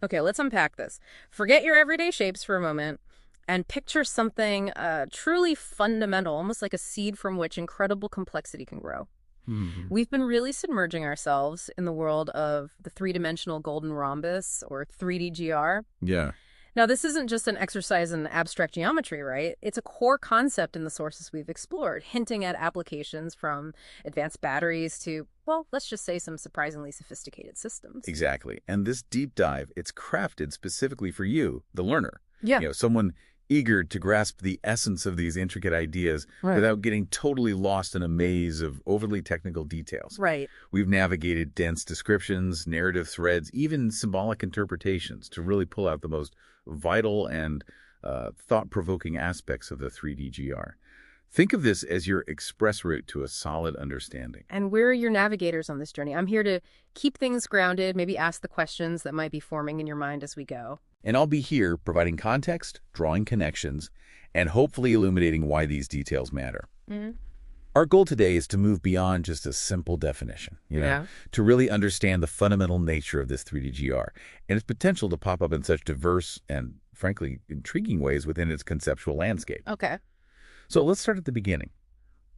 Okay, let's unpack this. Forget your everyday shapes for a moment and picture something truly fundamental, almost like a seed from which incredible complexity can grow. Hmm. We've been really submerging ourselves in the world of the three-dimensional golden rhombus, or 3D-GR. Yeah. Now, this isn't just an exercise in abstract geometry, right? It's a core concept in the sources we've explored, hinting at applications from advanced batteries to, well, let's just say some surprisingly sophisticated systems. Exactly. And this deep dive, it's crafted specifically for you, the learner. Yeah. Someone eager to grasp the essence of these intricate ideas Right. without getting totally lost in a maze of overly technical details. Right. We've navigated dense descriptions, narrative threads, even symbolic interpretations to really pull out the most vital and thought-provoking aspects of the 3D-GR. Think of this as your express route to a solid understanding. And we're your navigators on this journey. I'm here to keep things grounded, maybe ask the questions that might be forming in your mind as we go. And I'll be here providing context, drawing connections, and hopefully illuminating why these details matter. Mm-hmm. Our goal today is to move beyond just a simple definition, Yeah. to really understand the fundamental nature of this 3D-GR and its potential to pop up in such diverse and, frankly, intriguing ways within its conceptual landscape. Okay. So let's start at the beginning.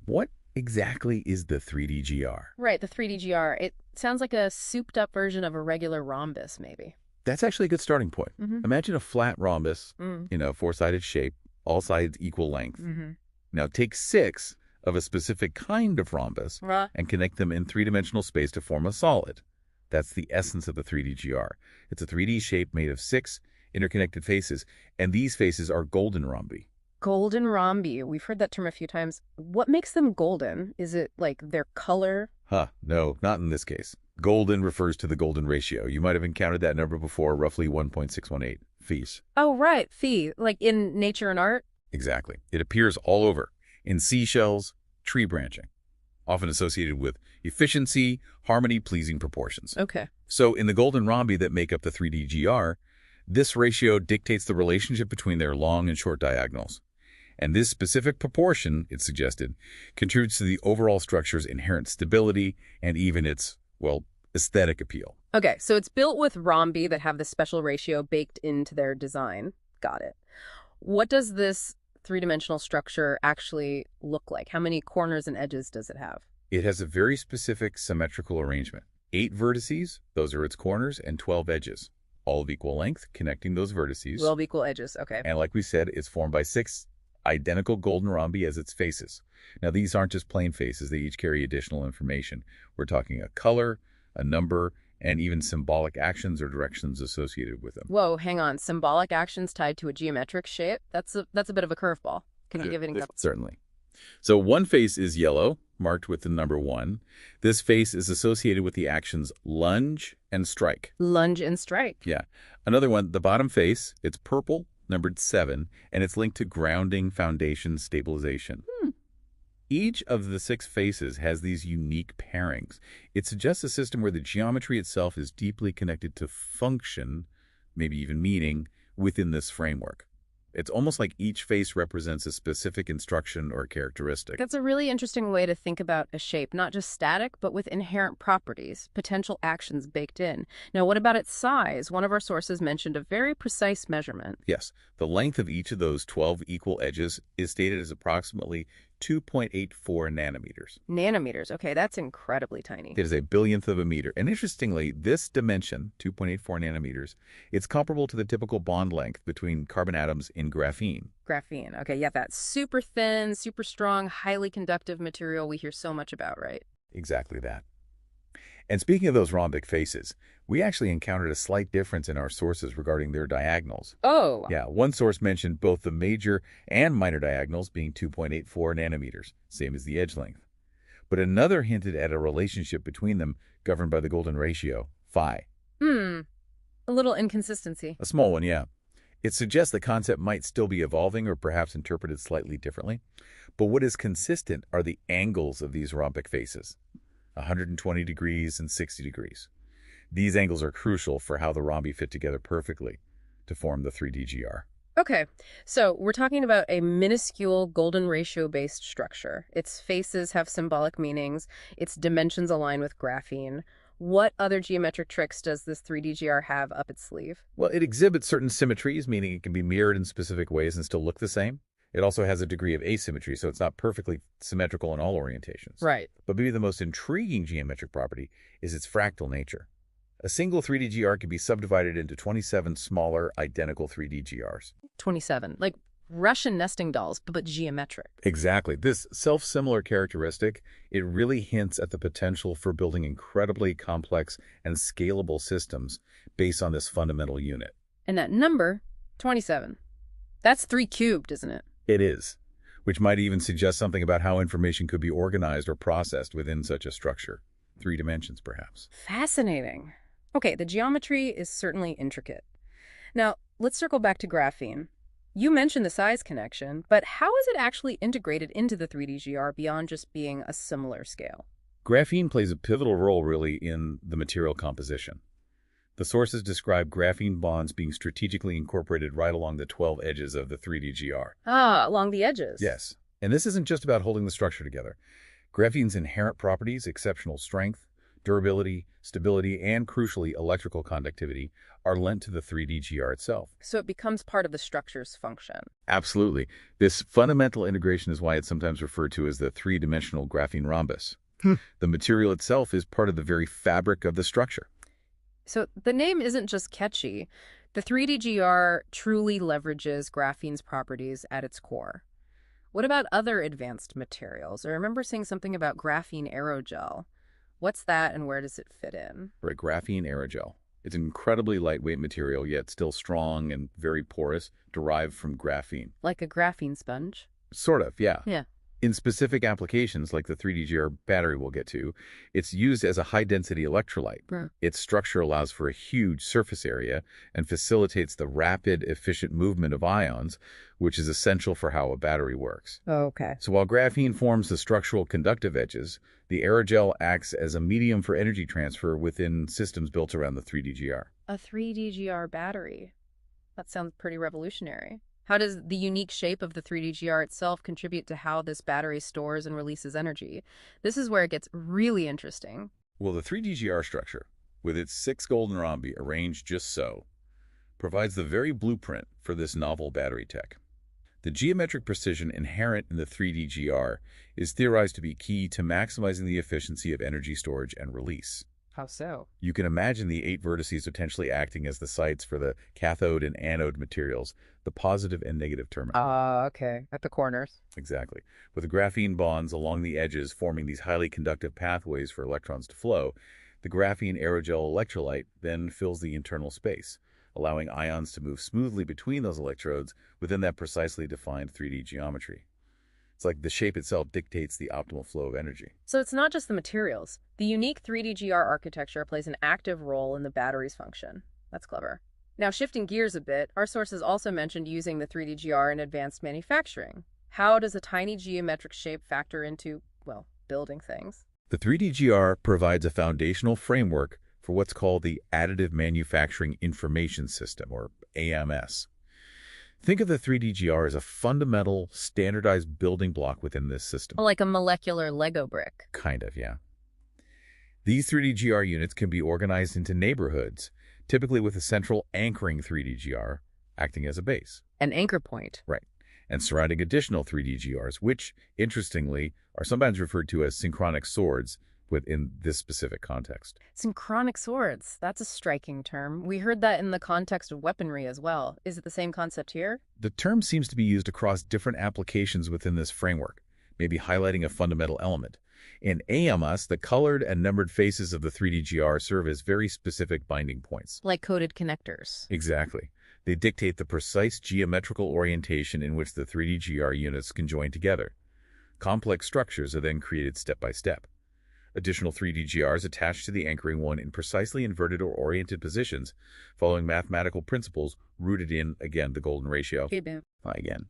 What exactly is the 3D-GR? Right, the 3D-GR. It sounds like a souped-up version of a regular rhombus, maybe. That's actually a good starting point. Mm-hmm. Imagine a flat rhombus, Mm. four-sided shape, all sides equal length. Mm-hmm. Now take 6 of a specific kind of rhombus Right. and connect them in three-dimensional space to form a solid. That's the essence of the 3D-GR. It's a 3D shape made of 6 interconnected faces, and these faces are golden rhombi. Golden rhombi. We've heard that term a few times. What makes them golden? Is it like their color? No, not in this case. Golden refers to the golden ratio. You might have encountered that number before, roughly 1.618 Phis. Oh, right, phi. Like in nature and art? Exactly. It appears all over, in seashells, tree branching, often associated with efficiency, harmony, pleasing proportions. Okay. So in the golden rhombi that make up the 3D-GR, this ratio dictates the relationship between their long and short diagonals. And this specific proportion, it's suggested, contributes to the overall structure's inherent stability and even its, well, aesthetic appeal. Okay, so it's built with rhombi that have this special ratio baked into their design. Got it. What does this three-dimensional structure actually look like? How many corners and edges does it have? It has a very specific symmetrical arrangement. 8 vertices, those are its corners, and 12 edges, all of equal length, connecting those vertices. 12 equal edges, okay. And like we said, it's formed by 6 identical golden rhombi as its faces. Now, these aren't just plain faces. They each carry additional information. We're talking a color, a number, and even symbolic actions or directions associated with them. Whoa, hang on. Symbolic actions tied to a geometric shape? That's a bit of a curveball. Can you give an example? Certainly. So one face is yellow, marked with the number 1. This face is associated with the actions lunge and strike. Lunge and strike. Yeah. Another one, the bottom face, it's purple, numbered 7, and it's linked to grounding, foundation, stabilization. Each of the 6 faces has these unique pairings. It suggests a system where the geometry itself is deeply connected to function, maybe even meaning, within this framework. It's almost like each face represents a specific instruction or characteristic. That's a really interesting way to think about a shape, not just static, but with inherent properties, potential actions baked in. Now, what about its size? One of our sources mentioned a very precise measurement. Yes, the length of each of those 12 equal edges is stated as approximately 2.84 nanometers. Nanometers. Okay, that's incredibly tiny. It is a billionth of a meter. And interestingly, this dimension, 2.84 nanometers, it's comparable to the typical bond length between carbon atoms in graphene. Graphene. Okay, yeah, that super thin, super strong, highly conductive material we hear so much about, right? Exactly that. And speaking of those rhombic faces, we actually encountered a slight difference in our sources regarding their diagonals. Oh. Yeah, one source mentioned both the major and minor diagonals being 2.84 nanometers, same as the edge length. But another hinted at a relationship between them governed by the golden ratio, phi. A little inconsistency. A small one, yeah. It suggests the concept might still be evolving or perhaps interpreted slightly differently. But what is consistent are the angles of these rhombic faces, 120 degrees and 60 degrees. These angles are crucial for how the rhombi fit together perfectly to form the 3D-GR. Okay, so we're talking about a minuscule golden ratio-based structure. Its faces have symbolic meanings. Its dimensions align with graphene. What other geometric tricks does this 3D GR have up its sleeve? Well, it exhibits certain symmetries, meaning it can be mirrored in specific ways and still look the same. It also has a degree of asymmetry, so it's not perfectly symmetrical in all orientations. Right. But maybe the most intriguing geometric property is its fractal nature. A single 3D GR can be subdivided into 27 smaller, identical 3D GRs. 27. Like Russian nesting dolls, but geometric. Exactly. This self-similar characteristic, it really hints at the potential for building incredibly complex and scalable systems based on this fundamental unit. And that number, 27. That's 3 cubed, isn't it? It is, which might even suggest something about how information could be organized or processed within such a structure. 3 dimensions, perhaps. Fascinating. Okay, the geometry is certainly intricate. Now, let's circle back to graphene. You mentioned the size connection, but how is it actually integrated into the 3D GR beyond just being a similar scale? Graphene plays a pivotal role, really, in the material composition. The sources describe graphene bonds being strategically incorporated right along the 12 edges of the 3D GR. Ah, along the edges. Yes. And this isn't just about holding the structure together. Graphene's inherent properties, exceptional strength, durability, stability, and crucially, electrical conductivity, are lent to the 3D GR itself. So it becomes part of the structure's function. Absolutely. This fundamental integration is why it's sometimes referred to as the three-dimensional graphene rhombus. The material itself is part of the very fabric of the structure. So the name isn't just catchy. The 3D GR truly leverages graphene's properties at its core. What about other advanced materials? I remember seeing something about graphene aerogel. What's that and where does it fit in? For a graphene aerogel, it's an incredibly lightweight material, yet still strong and very porous, derived from graphene. Like a graphene sponge? Sort of, yeah. Yeah. In specific applications, like the 3D GR battery we'll get to, it's used as a high-density electrolyte. Its structure allows for a huge surface area and facilitates the rapid, efficient movement of ions, which is essential for how a battery works. Oh, okay. So while graphene forms the structural conductive edges, the aerogel acts as a medium for energy transfer within systems built around the 3D GR. A 3D GR battery. That sounds pretty revolutionary. How does the unique shape of the 3D GR itself contribute to how this battery stores and releases energy? This is where it gets really interesting. Well, the 3D GR structure, with its 6 golden rhombi arranged just so, provides the very blueprint for this novel battery tech. The geometric precision inherent in the 3D GR is theorized to be key to maximizing the efficiency of energy storage and release. How so? You can imagine the 8 vertices potentially acting as the sites for the cathode and anode materials, the positive and negative terminal. Okay. At the corners. Exactly. With the graphene bonds along the edges forming these highly conductive pathways for electrons to flow, the graphene aerogel electrolyte then fills the internal space, allowing ions to move smoothly between those electrodes within that precisely defined 3D geometry. It's like the shape itself dictates the optimal flow of energy. So it's not just the materials. The unique 3D GR architecture plays an active role in the battery's function. That's clever. Now, shifting gears a bit, our sources also mentioned using the 3D GR in advanced manufacturing. How does a tiny geometric shape factor into, well, building things? The 3D GR provides a foundational framework for what's called the Additive Manufacturing Information System, or AMS. Think of the 3D GR as a fundamental, standardized building block within this system. Like a molecular Lego brick. Kind of, yeah. These 3D GR units can be organized into neighborhoods, typically with a central anchoring 3D GR acting as a base. An anchor point. Right. And surrounding additional 3D GRs, which, interestingly, are sometimes referred to as synchronic swords within this specific context. Synchronic swords. That's a striking term. We heard that in the context of weaponry as well. Is it the same concept here? The term seems to be used across different applications within this framework, maybe highlighting a fundamental element. In AMS, the colored and numbered faces of the 3D GR serve as very specific binding points. Like coded connectors. Exactly. They dictate the precise geometrical orientation in which the 3D GR units can join together. Complex structures are then created step by step. Additional 3D GRs attached to the anchoring one in precisely inverted or oriented positions, following mathematical principles rooted in, again, the golden ratio. Okay, bam. Again.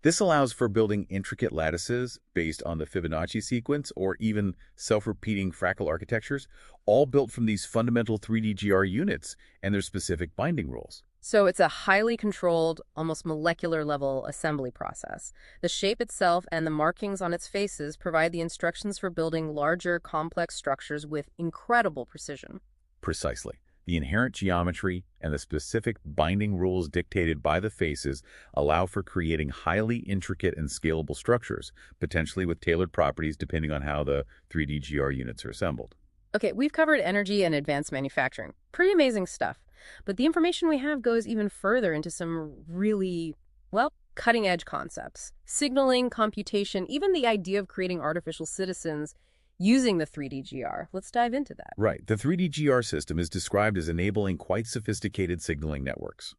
This allows for building intricate lattices based on the Fibonacci sequence or even self-repeating fractal architectures, all built from these fundamental 3D GR units and their specific binding rules. So it's a highly controlled, almost molecular level assembly process. The shape itself and the markings on its faces provide the instructions for building larger, complex structures with incredible precision. Precisely. The inherent geometry and the specific binding rules dictated by the faces allow for creating highly intricate and scalable structures, potentially with tailored properties depending on how the 3D GR units are assembled. Okay, we've covered energy and advanced manufacturing. Pretty amazing stuff. But the information we have goes even further into some really, well, cutting-edge concepts. Signaling, computation, even the idea of creating artificial citizens using the 3D GR. Let's dive into that. Right. The 3D GR system is described as enabling quite sophisticated signaling networks.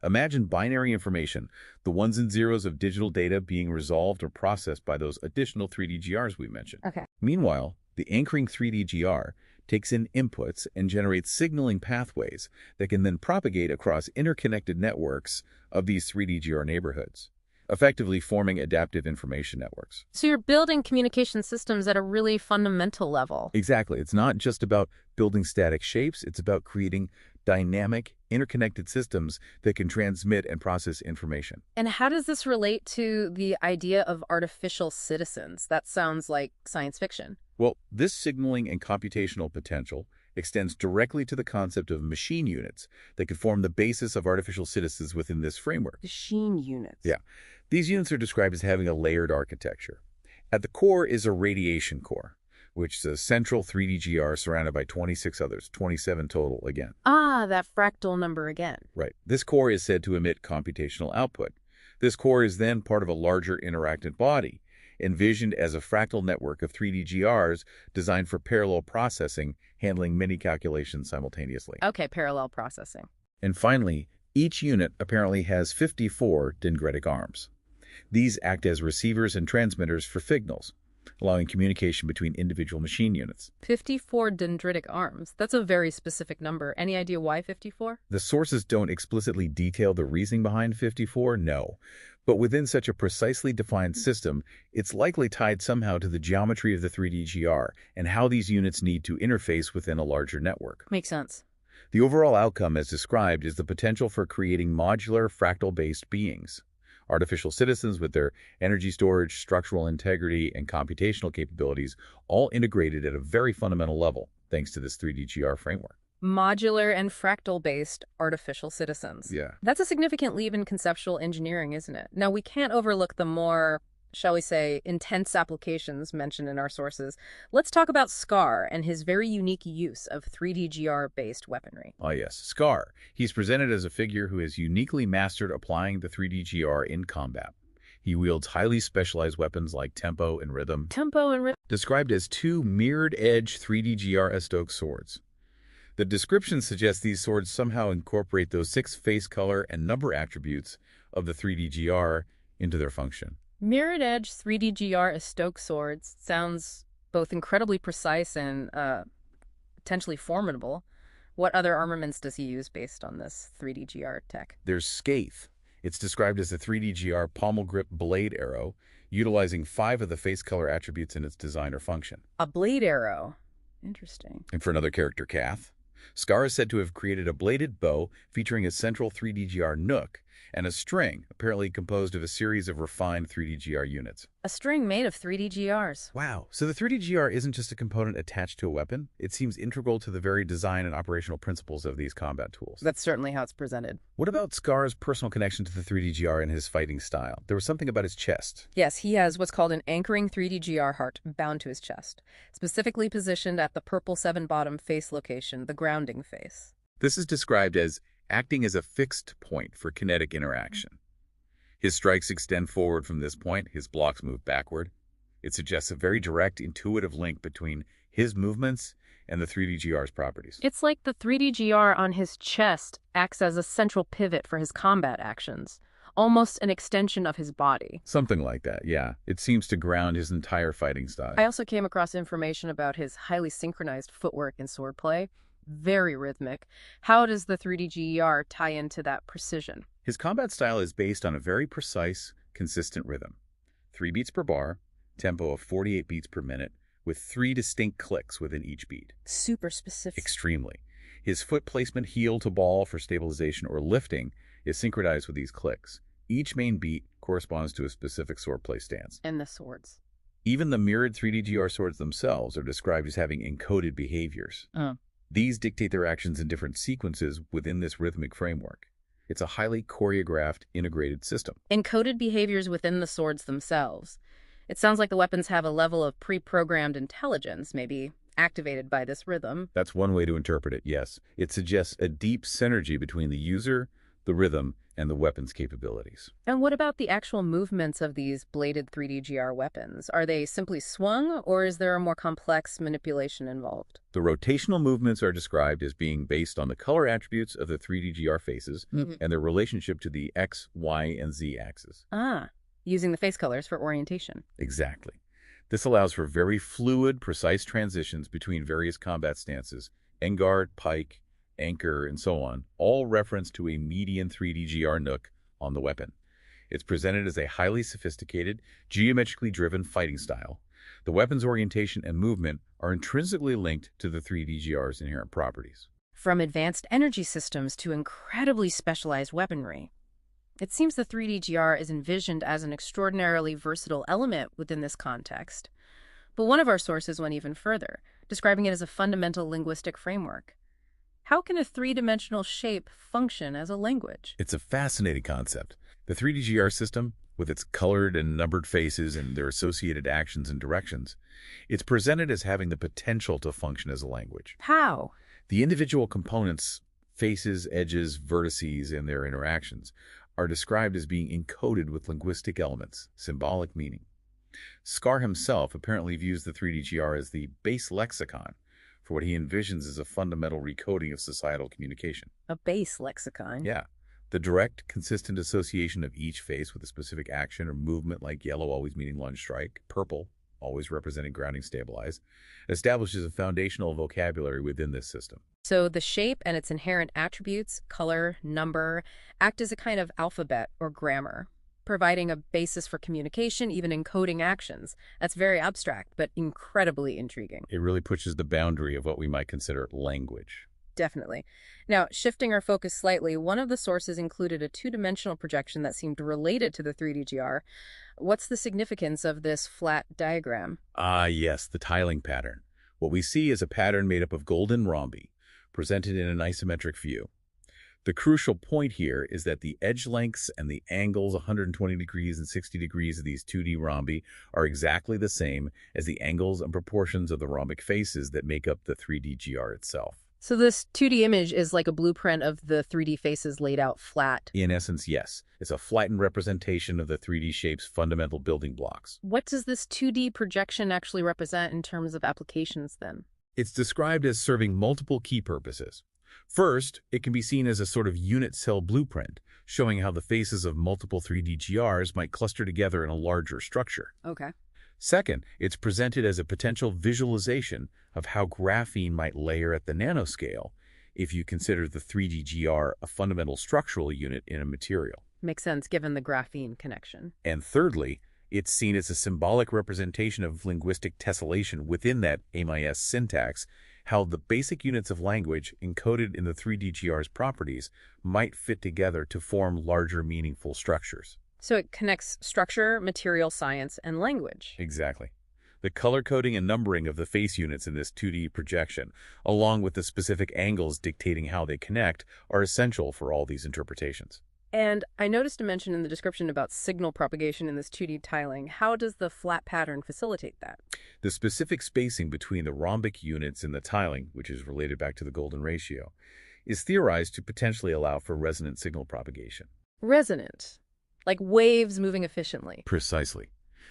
Imagine binary information, the ones and zeros of digital data being resolved or processed by those additional 3D GRs we mentioned. Okay. Meanwhile, the anchoring 3D GR takes in inputs and generates signaling pathways that can then propagate across interconnected networks of these 3D GR neighborhoods, effectively forming adaptive information networks. So you're building communication systems at a really fundamental level. Exactly. It's not just about building static shapes. It's about creating dynamic, interconnected systems that can transmit and process information. And how does this relate to the idea of artificial citizens? That sounds like science fiction. Well, this signaling and computational potential extends directly to the concept of machine units that could form the basis of artificial citizens within this framework. Machine units. Yeah. These units are described as having a layered architecture. At the core is a radiation core, which is a central 3D GR surrounded by 26 others, 27 total again. Ah, that fractal number again. Right. This core is said to emit computational output. This core is then part of a larger interactive body, envisioned as a fractal network of 3D GRs designed for parallel processing, handling many calculations simultaneously. Okay, parallel processing. And finally, each unit apparently has 54 dendritic arms. These act as receivers and transmitters for signals, allowing communication between individual machine units. 54 dendritic arms. That's a very specific number. Any idea why 54? The sources don't explicitly detail the reasoning behind 54, no. But within such a precisely defined system, it's likely tied somehow to the geometry of the 3D GR and how these units need to interface within a larger network. Makes sense. The overall outcome, as described, is the potential for creating modular, fractal-based beings. Artificial citizens with their energy storage, structural integrity, and computational capabilities all integrated at a very fundamental level, thanks to this 3D GR framework. Modular and fractal-based artificial citizens. Yeah. That's a significant leap in conceptual engineering, isn't it? Now, we can't overlook the more, shall we say, intense applications mentioned in our sources. Let's talk about Scar and his very unique use of 3D GR-based weaponry. Ah, yes, Scar. He's presented as a figure who has uniquely mastered applying the 3D GR in combat. He wields highly specialized weapons like tempo and rhythm. Tempo and rhythm. Described as two mirrored-edge 3D GR Estoque swords. The description suggests these swords somehow incorporate those 6 face color and number attributes of the 3D GR into their function. Mirrored edge 3D GR Estoque swords sounds both incredibly precise and potentially formidable. What other armaments does he use based on this 3D GR tech? There's Scathe. It's described as a 3D GR pommel grip blade arrow, utilizing 5 of the face color attributes in its design or function. A blade arrow. Interesting. And for another character, Cath, Scar is said to have created a bladed bow featuring a central 3D GR nook and a string, apparently composed of a series of refined 3D GR units. A string made of 3D GRs. Wow. So the 3D GR isn't just a component attached to a weapon. It seems integral to the very design and operational principles of these combat tools. That's certainly how it's presented. What about Scar's personal connection to the 3D GR and his fighting style? There was something about his chest. Yes, he has what's called an anchoring 3D GR heart bound to his chest, specifically positioned at the purple 7-bottom face location, the grounding face. This is described as acting as a fixed point for kinetic interaction. His strikes extend forward from this point, his blocks move backward. It suggests a very direct, intuitive link between his movements and the 3D GR's properties. It's like the 3D GR on his chest acts as a central pivot for his combat actions, almost an extension of his body. Something like that, yeah. It seems to ground his entire fighting style. I also came across information about his highly synchronized footwork and swordplay. Very rhythmic. How does the 3D GR tie into that precision? His combat style is based on a very precise, consistent rhythm. 3 beats per bar, tempo of 48 beats per minute, with 3 distinct clicks within each beat. Super specific. Extremely. His foot placement heel to ball for stabilization or lifting is synchronized with these clicks. Each main beat corresponds to a specific swordplay stance. And the swords. Even the mirrored 3D-GR swords themselves are described as having encoded behaviors. These dictate their actions in different sequences within this rhythmic framework. It's a highly choreographed, integrated system. Encoded behaviors within the swords themselves. It sounds like the weapons have a level of pre-programmed intelligence, maybe activated by this rhythm. That's one way to interpret it, yes. It suggests a deep synergy between the user, the rhythm, and the weapon's capabilities. And what about the actual movements of these bladed 3D-GR weapons? Are they simply swung, or is there a more complex manipulation involved? The rotational movements are described as being based on the color attributes of the 3D-GR faces and their relationship to the X, Y, and Z axis. Using the face colors for orientation. Exactly. This allows for very fluid, precise transitions between various combat stances, Engard, Pike, Anchor, and so on, all reference to a median 3D-GR nook on the weapon. It's presented as a highly sophisticated, geometrically driven fighting style. The weapon's orientation and movement are intrinsically linked to the 3D-GR's inherent properties. From advanced energy systems to incredibly specialized weaponry. It seems the 3D-GR is envisioned as an extraordinarily versatile element within this context. But one of our sources went even further, describing it as a fundamental linguistic framework. How can a three-dimensional shape function as a language? It's a fascinating concept. The 3D-GR system, with its colored and numbered faces and their associated actions and directions, it's presented as having the potential to function as a language. How? The individual components, faces, edges, vertices, and their interactions, are described as being encoded with linguistic elements, symbolic meaning. Scar himself apparently views the 3D-GR as the base lexicon for what he envisions as a fundamental recoding of societal communication. A base lexicon? Yeah. The direct, consistent association of each face with a specific action or movement, like yellow always meaning lunge strike, purple always representing grounding stabilize, establishes a foundational vocabulary within this system. So the shape and its inherent attributes, color, number, act as a kind of alphabet or grammar, providing a basis for communication, even encoding actions. That's very abstract, but incredibly intriguing. It really pushes the boundary of what we might consider language. Definitely. Now, shifting our focus slightly, one of the sources included a two-dimensional projection that seemed related to the 3D-GR. What's the significance of this flat diagram? Yes, the tiling pattern. What we see is a pattern made up of golden rhombi, presented in an isometric view. The crucial point here is that the edge lengths and the angles 120 degrees and 60 degrees of these 2D rhombi are exactly the same as the angles and proportions of the rhombic faces that make up the 3D-GR itself. So this 2D image is like a blueprint of the 3D faces laid out flat. In essence, yes. It's a flattened representation of the 3D shape's fundamental building blocks. What does this 2D projection actually represent in terms of applications then? It's described as serving multiple key purposes. First, it can be seen as a sort of unit cell blueprint, showing how the faces of multiple 3D-GRs might cluster together in a larger structure. Okay. Second, it's presented as a potential visualization of how graphene might layer at the nanoscale if you consider the 3D-GR a fundamental structural unit in a material. Makes sense given the graphene connection. And thirdly, it's seen as a symbolic representation of linguistic tessellation within that AMIS syntax, how the basic units of language encoded in the 3D-GR's properties might fit together to form larger meaningful structures. So it connects structure, material science, and language. Exactly. The color coding and numbering of the face units in this 2D projection, along with the specific angles dictating how they connect, are essential for all these interpretations. And I noticed a mention in the description about signal propagation in this 2D tiling. How does the flat pattern facilitate that? The specific spacing between the rhombic units in the tiling, which is related back to the golden ratio, is theorized to potentially allow for resonant signal propagation. Resonant? Like waves moving efficiently. Precisely.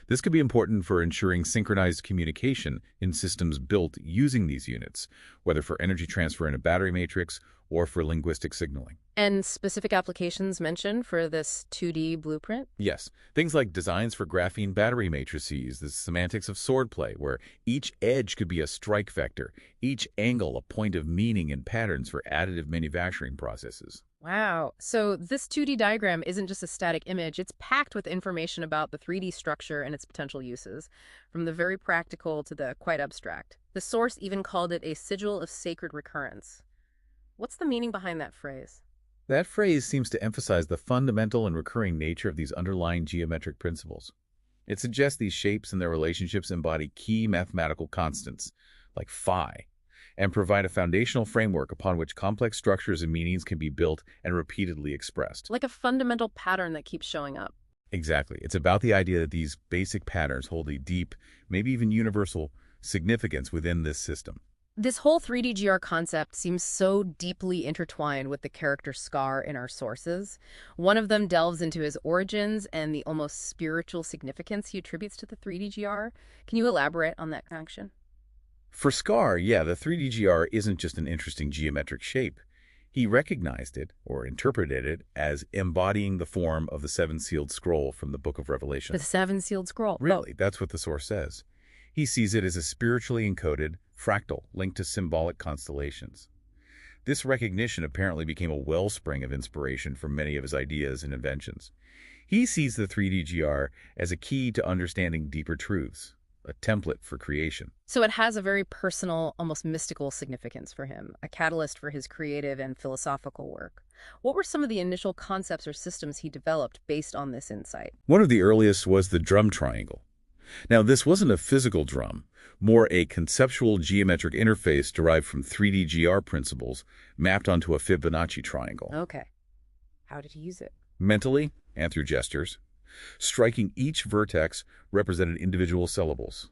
This could be important for ensuring synchronized communication in systems built using these units, whether for energy transfer in a battery matrix or for linguistic signaling. And specific applications mentioned for this 2D blueprint? Yes. Things like designs for graphene battery matrices, the semantics of swordplay, where each edge could be a strike vector, each angle a point of meaning and patterns for additive manufacturing processes. Wow. So this 2D diagram isn't just a static image, it's packed with information about the 3D structure and its potential uses, from the very practical to the quite abstract. The source even called it a sigil of sacred recurrence. What's the meaning behind that phrase? That phrase seems to emphasize the fundamental and recurring nature of these underlying geometric principles. It suggests these shapes and their relationships embody key mathematical constants, like phi, and provide a foundational framework upon which complex structures and meanings can be built and repeatedly expressed. Like a fundamental pattern that keeps showing up. Exactly. It's about the idea that these basic patterns hold a deep, maybe even universal, significance within this system. This whole 3D GR concept seems so deeply intertwined with the character Scar in our sources. One of them delves into his origins and the almost spiritual significance he attributes to the 3D GR. Can you elaborate on that connection? For Scar, yeah, the 3D-GR isn't just an interesting geometric shape. He recognized it, or interpreted it, as embodying the form of the seven-sealed scroll from the Book of Revelation. The seven-sealed scroll. Really, that's what the source says. He sees it as a spiritually encoded fractal linked to symbolic constellations. This recognition apparently became a wellspring of inspiration for many of his ideas and inventions. He sees the 3D-GR as a key to understanding deeper truths, a template for creation. So it has a very personal, almost mystical significance for him, a catalyst for his creative and philosophical work. What were some of the initial concepts or systems he developed based on this insight? One of the earliest was the drum triangle. Now, this wasn't a physical drum, more a conceptual geometric interface derived from 3D-GR principles mapped onto a Fibonacci triangle. Okay. How did he use it? Mentally and through gestures. Striking each vertex represented individual syllables.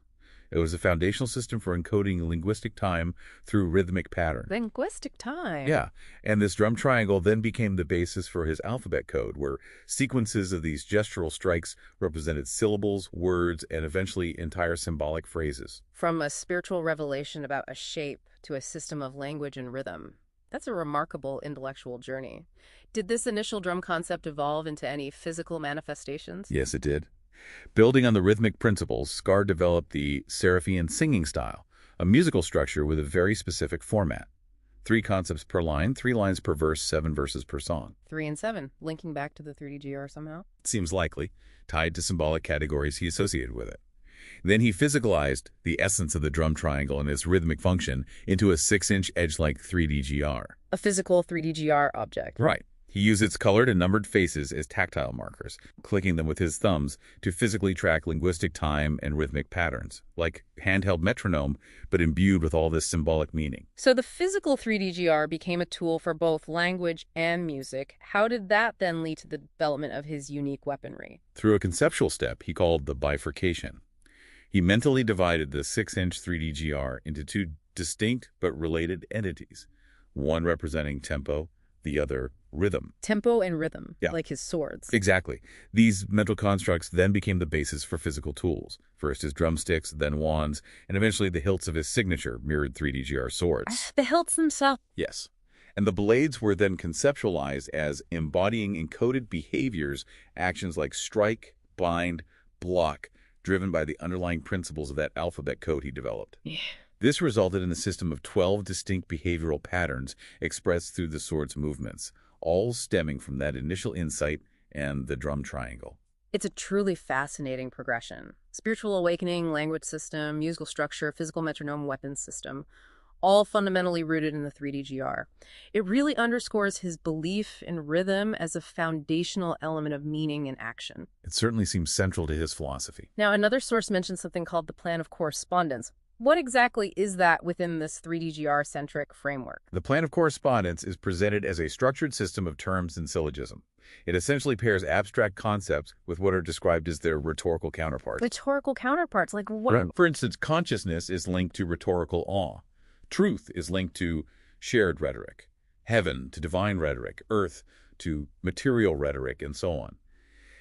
It was a foundational system for encoding linguistic time through rhythmic patterns. Linguistic time. Yeah, and this drum triangle then became the basis for his alphabet code, where sequences of these gestural strikes represented syllables, words, and eventually entire symbolic phrases. From a spiritual revelation about a shape to a system of language and rhythm. That's a remarkable intellectual journey. Did this initial drum concept evolve into any physical manifestations? Yes, it did. Building on the rhythmic principles, Scar developed the Seraphian singing style, a musical structure with a very specific format. 3 concepts per line, 3 lines per verse, 7 verses per song. 3 and 7, linking back to the 3D-GR somehow? It seems likely, tied to symbolic categories he associated with it. Then he physicalized the essence of the drum triangle and its rhythmic function into a 6-inch edge-like 3D-GR. A physical 3D-GR object. Right. He used its colored and numbered faces as tactile markers, clicking them with his thumbs to physically track linguistic time and rhythmic patterns, like handheld metronome, but imbued with all this symbolic meaning. So the physical 3D-GR became a tool for both language and music. How did that then lead to the development of his unique weaponry? Through a conceptual step he called the bifurcation. He mentally divided the 6-inch 3D-GR into 2 distinct but related entities, one representing tempo, the other rhythm. Tempo and rhythm, Yeah. like his swords. Exactly. These mental constructs then became the basis for physical tools. First his drumsticks, then wands, and eventually the hilts of his signature mirrored 3D-GR swords. The hilts themselves. Yes. And the blades were then conceptualized as embodying encoded behaviors, actions like strike, bind, block, driven by the underlying principles of that alphabet code he developed. Yeah. This resulted in a system of 12 distinct behavioral patterns expressed through the sword's movements, all stemming from that initial insight and the drum triangle. It's a truly fascinating progression. Spiritual awakening, language system, musical structure, physical metronome, weapons system, all fundamentally rooted in the 3D-GR. It really underscores his belief in rhythm as a foundational element of meaning and action. It certainly seems central to his philosophy. Now, another source mentions something called the plan of correspondence. What exactly is that within this 3D-GR-centric framework? The plan of correspondence is presented as a structured system of terms and syllogism. It essentially pairs abstract concepts with what are described as their rhetorical counterparts. Rhetorical counterparts, like what? Right. For instance, consciousness is linked to rhetorical awe. Truth is linked to shared rhetoric. Heaven to divine rhetoric. Earth to material rhetoric, and so on.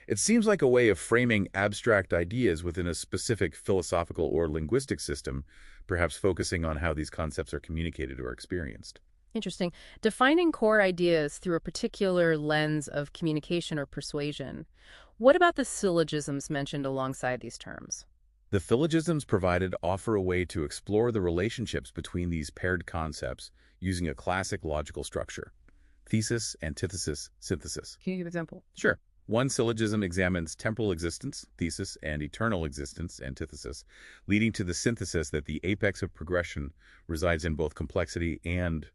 It seems like a way of framing abstract ideas within a specific philosophical or linguistic system, perhaps focusing on how these concepts are communicated or experienced. Interesting. Defining core ideas through a particular lens of communication or persuasion. What about the syllogisms mentioned alongside these terms? The syllogisms provided offer a way to explore the relationships between these paired concepts using a classic logical structure. thesis, antithesis, synthesis. Can you give an example? Sure. One syllogism examines temporal existence, thesis, and eternal existence, antithesis, leading to the synthesis that the apex of progression resides in both complexity and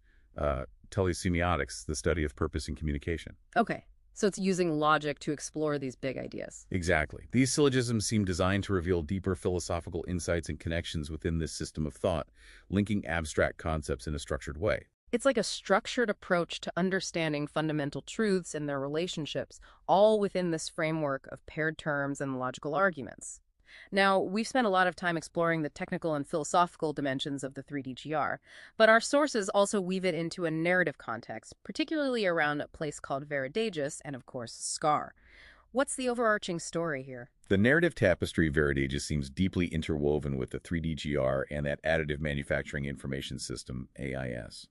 telesemiotics, the study of purpose and communication. Okay, so it's using logic to explore these big ideas. Exactly. These syllogisms seem designed to reveal deeper philosophical insights and connections within this system of thought, linking abstract concepts in a structured way. It's like a structured approach to understanding fundamental truths and their relationships, all within this framework of paired terms and logical arguments. Now, we've spent a lot of time exploring the technical and philosophical dimensions of the 3DGR, but our sources also weave it into a narrative context, particularly around a place called Veridaegis and, of course, Scar. What's the overarching story here? The narrative tapestry Veridaegis seems deeply interwoven with the 3DGR and that additive manufacturing information system, AIS.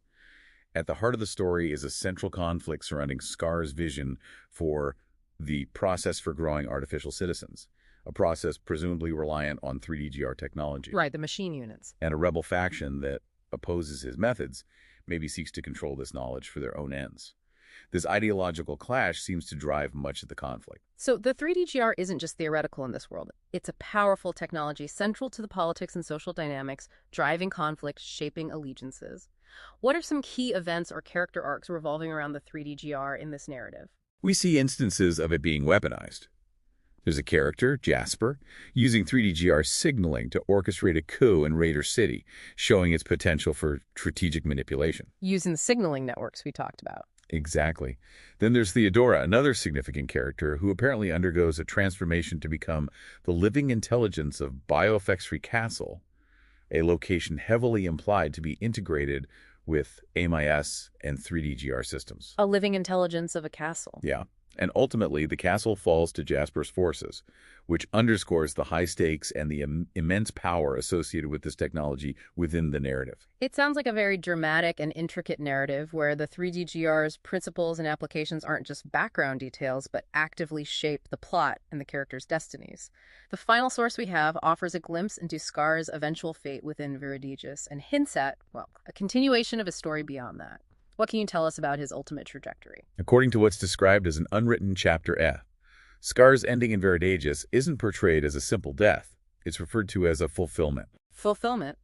At the heart of the story is a central conflict surrounding Scar's vision for the process for growing artificial citizens, a process presumably reliant on 3DGR technology. Right, the machine units. And a rebel faction that opposes his methods, maybe seeks to control this knowledge for their own ends. This ideological clash seems to drive much of the conflict. So the 3DGR isn't just theoretical in this world. It's a powerful technology central to the politics and social dynamics, driving conflict, shaping allegiances. What are some key events or character arcs revolving around the 3DGR in this narrative? We see instances of it being weaponized. There's a character, Jasper, using 3DGR signaling to orchestrate a coup in Raider City, showing its potential for strategic manipulation. Using the signaling networks we talked about. Exactly. Then there's Theodora, another significant character who apparently undergoes a transformation to become the living intelligence of Bioeffects-Free Castle, a location heavily implied to be integrated with AMIS and 3DGR systems. A living intelligence of a castle. Yeah. And ultimately, the castle falls to Jasper's forces, which underscores the high stakes and the immense power associated with this technology within the narrative. It sounds like a very dramatic and intricate narrative where the 3DGR's principles and applications aren't just background details, but actively shape the plot and the characters' destinies. The final source we have offers a glimpse into Scar's eventual fate within Veridaegis and hints at, well, a continuation of his story beyond that. What can you tell us about his ultimate trajectory? According to what's described as an unwritten Chapter F, Scar's ending in Veridaegis isn't portrayed as a simple death. It's referred to as a fulfillment. Fulfillment,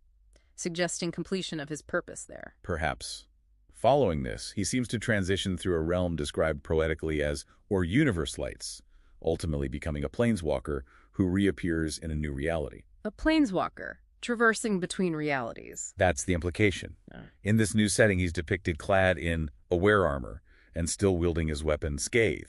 suggesting completion of his purpose there. Perhaps. Following this, he seems to transition through a realm described poetically as or universe lights, ultimately becoming a planeswalker who reappears in a new reality. A planeswalker, traversing between realities. That's the implication. In this new setting, he's depicted clad in aware armor and still wielding his weapon Scathe.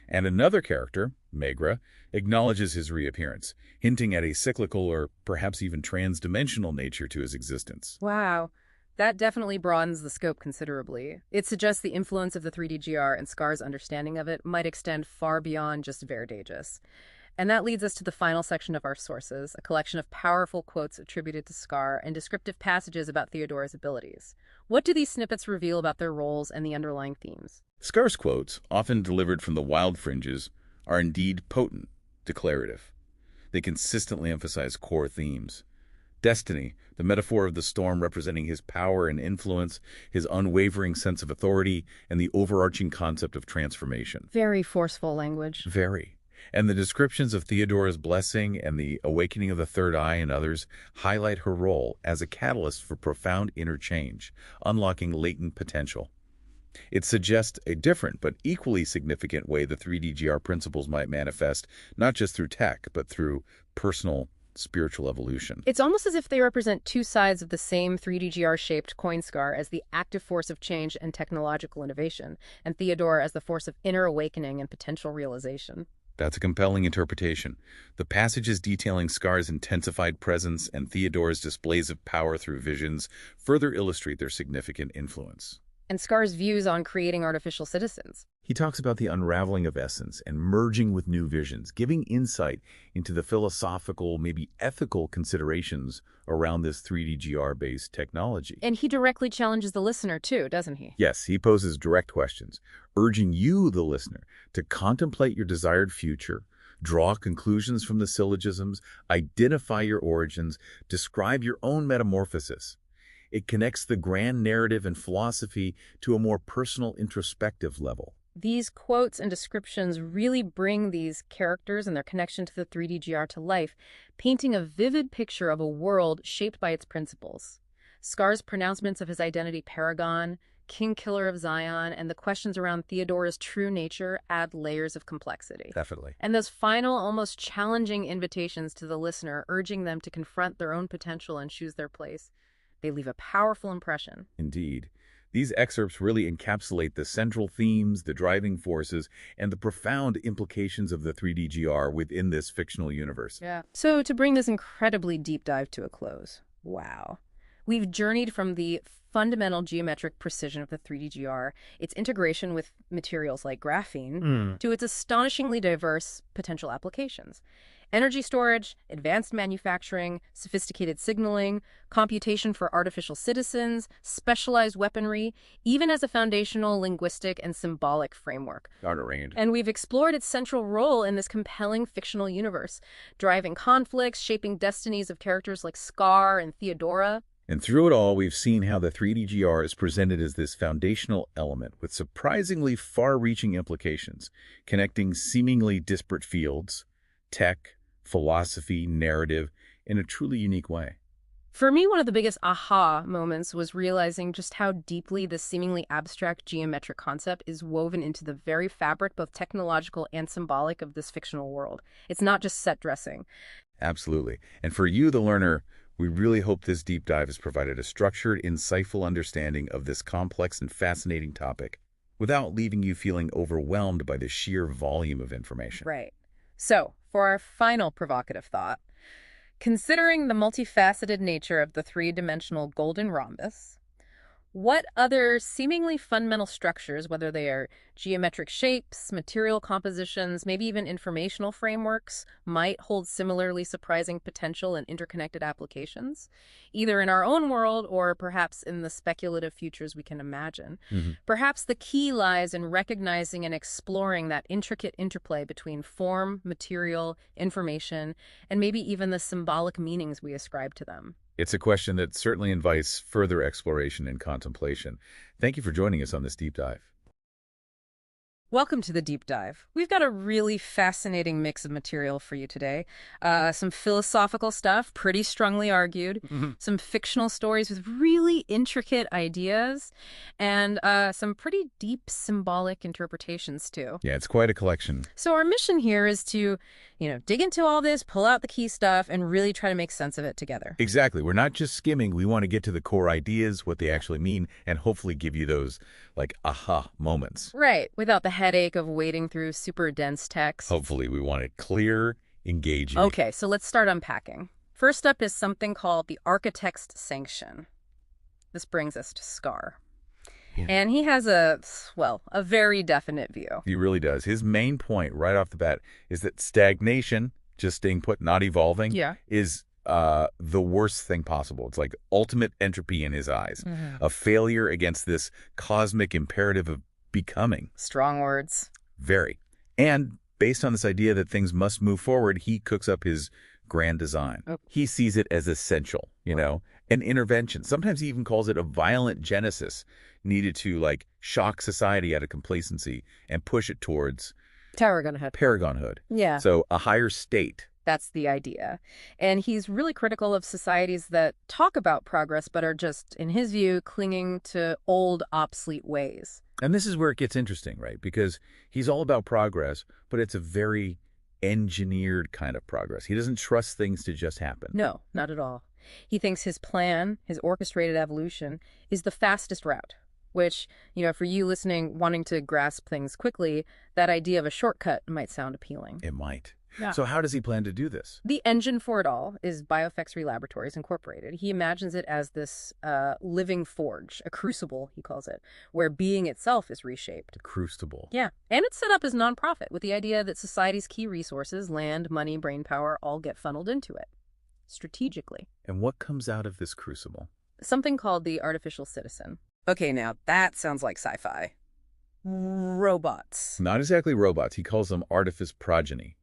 And another character, Megra, acknowledges his reappearance, hinting at a cyclical or perhaps even trans-dimensional nature to his existence. Wow. That definitely broadens the scope considerably. It suggests the influence of the 3DGR and Scar's understanding of it might extend far beyond just Veridaegis. And that leads us to the final section of our sources, a collection of powerful quotes attributed to Scar and descriptive passages about Theodora's abilities. What do these snippets reveal about their roles and the underlying themes? Scar's quotes, often delivered from the wild fringes, are indeed potent, declarative. They consistently emphasize core themes. Destiny, the metaphor of the storm representing his power and influence, his unwavering sense of authority, and the overarching concept of transformation. Very forceful language. Very. And the descriptions of Theodora's blessing and the awakening of the third eye and others highlight her role as a catalyst for profound inner change, unlocking latent potential. It suggests a different but equally significant way the 3DGR principles might manifest, not just through tech, but through personal spiritual evolution. It's almost as if they represent two sides of the same 3DGR-shaped coin, Scar as the active force of change and technological innovation, and Theodora as the force of inner awakening and potential realization. That's a compelling interpretation. The passages detailing Scar's intensified presence and Theodora's displays of power through visions further illustrate their significant influence. And Scar's views on creating artificial citizens. He talks about the unraveling of essence and merging with new visions, giving insight into the philosophical, maybe ethical considerations around this 3DGR-based technology. And he directly challenges the listener too, doesn't he? Yes, he poses direct questions, urging you, the listener, to contemplate your desired future, draw conclusions from the syllogisms, identify your origins, describe your own metamorphosis. It connects the grand narrative and philosophy to a more personal, introspective level. These quotes and descriptions really bring these characters and their connection to the 3D GR to life, painting a vivid picture of a world shaped by its principles. Scar's pronouncements of his identity Paragon, King Killer of Zion, and the questions around Theodora's true nature add layers of complexity. Definitely. And those final, almost challenging invitations to the listener, urging them to confront their own potential and choose their place, they leave a powerful impression. Indeed. These excerpts really encapsulate the central themes, the driving forces, and the profound implications of the 3D GR within this fictional universe. Yeah. So to bring this incredibly deep dive to a close, wow. We've journeyed from the fundamental geometric precision of the 3D GR, its integration with materials like graphene, to its astonishingly diverse potential applications. Energy storage, advanced manufacturing, sophisticated signaling, computation for artificial citizens, specialized weaponry, even as a foundational linguistic and symbolic framework. Got it range. And we've explored its central role in this compelling fictional universe, driving conflicts, shaping destinies of characters like Scar and Theodora. And through it all, we've seen how the 3D GR is presented as this foundational element with surprisingly far-reaching implications, connecting seemingly disparate fields, tech, philosophy, narrative, in a truly unique way. For me, one of the biggest aha moments was realizing just how deeply this seemingly abstract geometric concept is woven into the very fabric, both technological and symbolic, of this fictional world. It's not just set dressing. Absolutely. And for you, the learner, we really hope this deep dive has provided a structured, insightful understanding of this complex and fascinating topic without leaving you feeling overwhelmed by the sheer volume of information. Right. So, for our final provocative thought, considering the multifaceted nature of the three-dimensional golden rhombus, what other seemingly fundamental structures, whether they are geometric shapes, material compositions, maybe even informational frameworks, might hold similarly surprising potential and interconnected applications, either in our own world or perhaps in the speculative futures we can imagine? Perhaps the key lies in recognizing and exploring that intricate interplay between form, material, information, and maybe even the symbolic meanings we ascribe to them. It's a question that certainly invites further exploration and contemplation. Thank you for joining us on this deep dive. Welcome to the Deep Dive. We've got a really fascinating mix of material for you today. Some philosophical stuff, pretty strongly argued, some fictional stories with really intricate ideas, and some pretty deep symbolic interpretations too. Yeah, it's quite a collection. So our mission here is to, dig into all this, pull out the key stuff, and really try to make sense of it together. Exactly. We're not just skimming. We want to get to the core ideas, what they actually mean, and hopefully give you those, aha moments. Right, without the headache of wading through super dense text. Hopefully we want it clear, engaging. Okay, so let's start unpacking. First up is something called the Architect's Sanction. This brings us to Scar. Yeah. And he has a very definite view. He really does. His main point right off the bat is that stagnation, just staying put, not evolving, is the worst thing possible. It's like ultimate entropy in his eyes. A failure against this cosmic imperative of becoming. Strong words. Very. And based on this idea that things must move forward, he cooks up his grand design. He sees it as essential, an intervention. Sometimes he even calls it a violent genesis needed to shock society out of complacency and push it towards Paragonhood. Yeah. So a higher state. That's the idea. And he's really critical of societies that talk about progress but are just, in his view, clinging to old, obsolete ways. And this is where it gets interesting, right? Because he's all about progress, but it's a very engineered kind of progress. He doesn't trust things to just happen. No, not at all. He thinks his plan, his orchestrated evolution, is the fastest route. Which, for you listening, wanting to grasp things quickly, that idea of a shortcut might sound appealing. It might. Yeah. So how does he plan to do this? The engine for it all is Biofactory Laboratories Incorporated. He imagines it as this living forge, a crucible, he calls it, where being itself is reshaped. The crucible. Yeah. And it's set up as nonprofit with the idea that society's key resources, land, money, brainpower, all get funneled into it. Strategically. And what comes out of this crucible? Something called the artificial citizen. Okay, now that sounds like sci-fi. Robots. Not exactly robots. He calls them artifice progeny.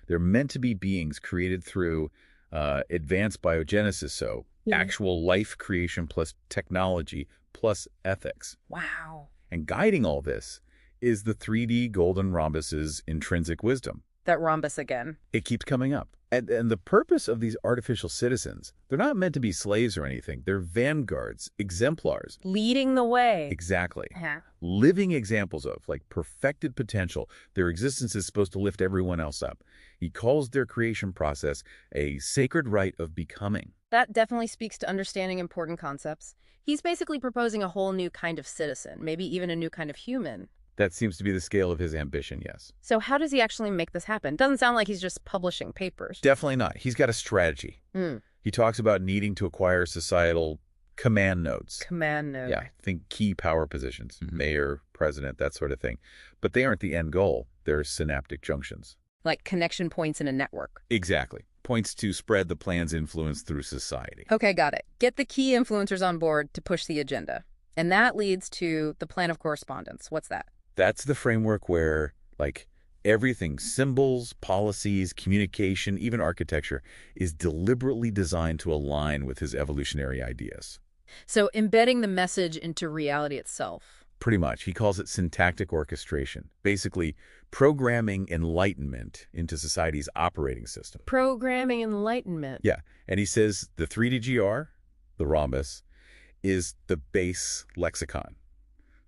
They're meant to be beings created through advanced biogenesis, so Actual life creation plus technology plus ethics. Wow. And guiding all this is the 3D golden rhombus's intrinsic wisdom. That rhombus again. It keeps coming up. And the purpose of these artificial citizens, they're not meant to be slaves or anything. They're vanguards, exemplars. Leading the way. Exactly. Yeah. Living examples of, like, perfected potential. Their existence is supposed to lift everyone else up. He calls their creation process a sacred rite of becoming. That definitely speaks to understanding important concepts. He's basically proposing a whole new kind of citizen, maybe even a new kind of human. That seems to be the scale of his ambition, yes. So how does he actually make this happen? Doesn't sound like he's just publishing papers. Definitely not. He's got a strategy. He talks about needing to acquire societal command nodes. Command node. Yeah, think key power positions, mayor, president, that sort of thing. But they aren't the end goal. They're synaptic junctions. Like connection points in a network. Exactly. Points to spread the plan's influence through society. Okay, got it. Get the key influencers on board to push the agenda. And that leads to the plan of correspondence. What's that? That's the framework where, like, everything, symbols, policies, communication, even architecture, is deliberately designed to align with his evolutionary ideas. So embedding the message into reality itself. Pretty much. He calls it syntactic orchestration, basically programming enlightenment into society's operating system. Programming enlightenment. Yeah, and he says the 3DGR, the rhombus, is the base lexicon,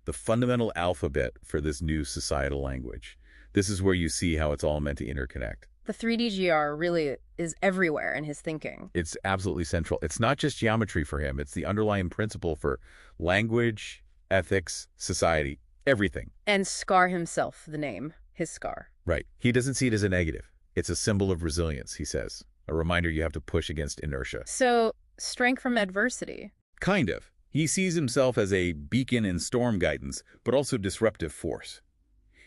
the fundamental alphabet for this new societal language. This is where you see how it's all meant to interconnect. The 3DGR really is everywhere in his thinking. It's absolutely central. It's not just geometry for him. It's the underlying principle for language, ethics, society, everything. And Scar himself, the name, his Scar. Right. He doesn't see it as a negative. It's a symbol of resilience, he says. A reminder you have to push against inertia. So, strength from adversity. Kind of. He sees himself as a beacon in storm guidance, but also disruptive force,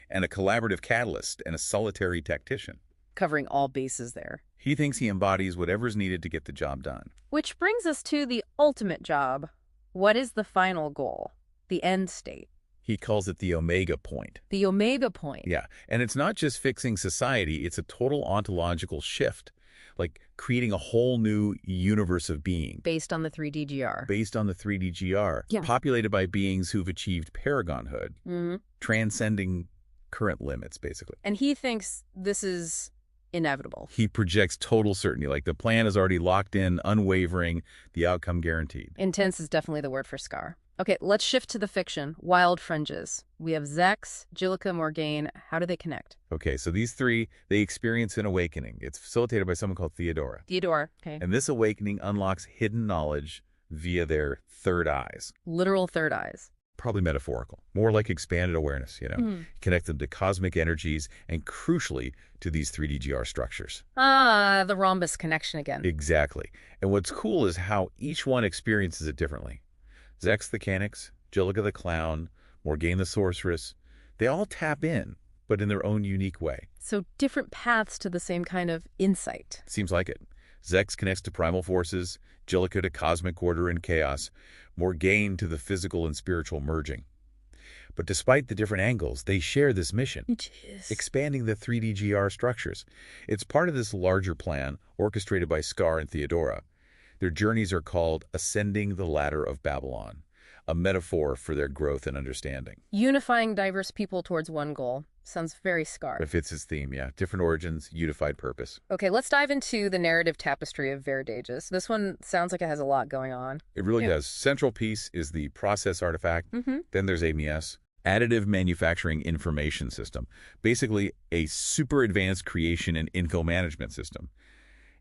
and a collaborative catalyst and a solitary tactician. Covering all bases there. He thinks he embodies whatever's needed to get the job done. Which brings us to the ultimate job. What is the final goal? The end state. He calls it the omega point. The omega point. Yeah, and it's not just fixing society, it's a total ontological shift, like creating a whole new universe of being. Based on the 3DGR. Based on the 3DGR. Yeah. Populated by beings who've achieved paragonhood, transcending current limits, basically. And he thinks this is inevitable. He projects total certainty, like the plan is already locked in, unwavering, the outcome guaranteed. Intense is definitely the word for Scar. Okay, let's shift to the fiction. Wild fringes. We have Zex, Jilica, Morgaine. How do they connect? Okay, so these three, they experience an awakening. It's facilitated by someone called Theodora. Theodora, okay. And this awakening unlocks hidden knowledge via their third eyes. Literal third eyes. Probably metaphorical. More like expanded awareness, you know. Connect them to cosmic energies and, crucially, to these 3DGR structures. Ah, the rhombus connection again. Exactly. And what's cool is how each one experiences it differently. Zex the Canix, Jilica the Clown, Morgaine the Sorceress, they all tap in, but in their own unique way. So different paths to the same kind of insight. Seems like it. Zex connects to primal forces, Jilica to cosmic order and chaos, Morgaine to the physical and spiritual merging. But despite the different angles, they share this mission, expanding the 3DGR structures. It's part of this larger plan, orchestrated by Scar and Theodora. Their journeys are called Ascending the Ladder of Babylon, a metaphor for their growth and understanding. Unifying diverse people towards one goal. Sounds very Scar. It fits his theme, yeah. Different origins, unified purpose. Okay, let's dive into the narrative tapestry of Veridaegis. This one sounds like it has a lot going on. It really does. Central piece is the process artifact. Then there's AMS, Additive Manufacturing Information System. Basically, a super advanced creation and info management system.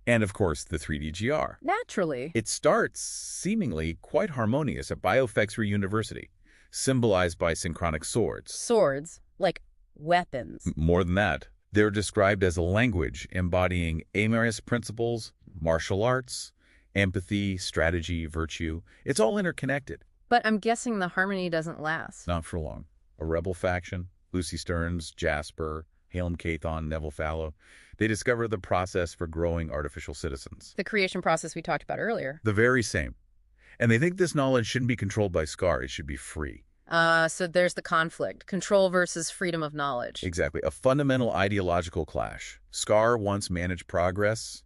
And, of course, the 3DGR. Naturally. It starts, seemingly, quite harmonious at Biofexury University, symbolized by synchronic swords. Swords, like weapons. More than that, they're described as a language embodying Amorous principles, martial arts, empathy, strategy, virtue. It's all interconnected. But I'm guessing the harmony doesn't last. Not for long. A rebel faction, Lucy Stearns, Jasper, Halem Cathon, Neville Fallow, they discover the process for growing artificial citizens. The creation process we talked about earlier. The very same. And they think this knowledge shouldn't be controlled by Scar. It should be free. So there's the conflict. Control versus freedom of knowledge. Exactly. A fundamental ideological clash. Scar wants managed progress.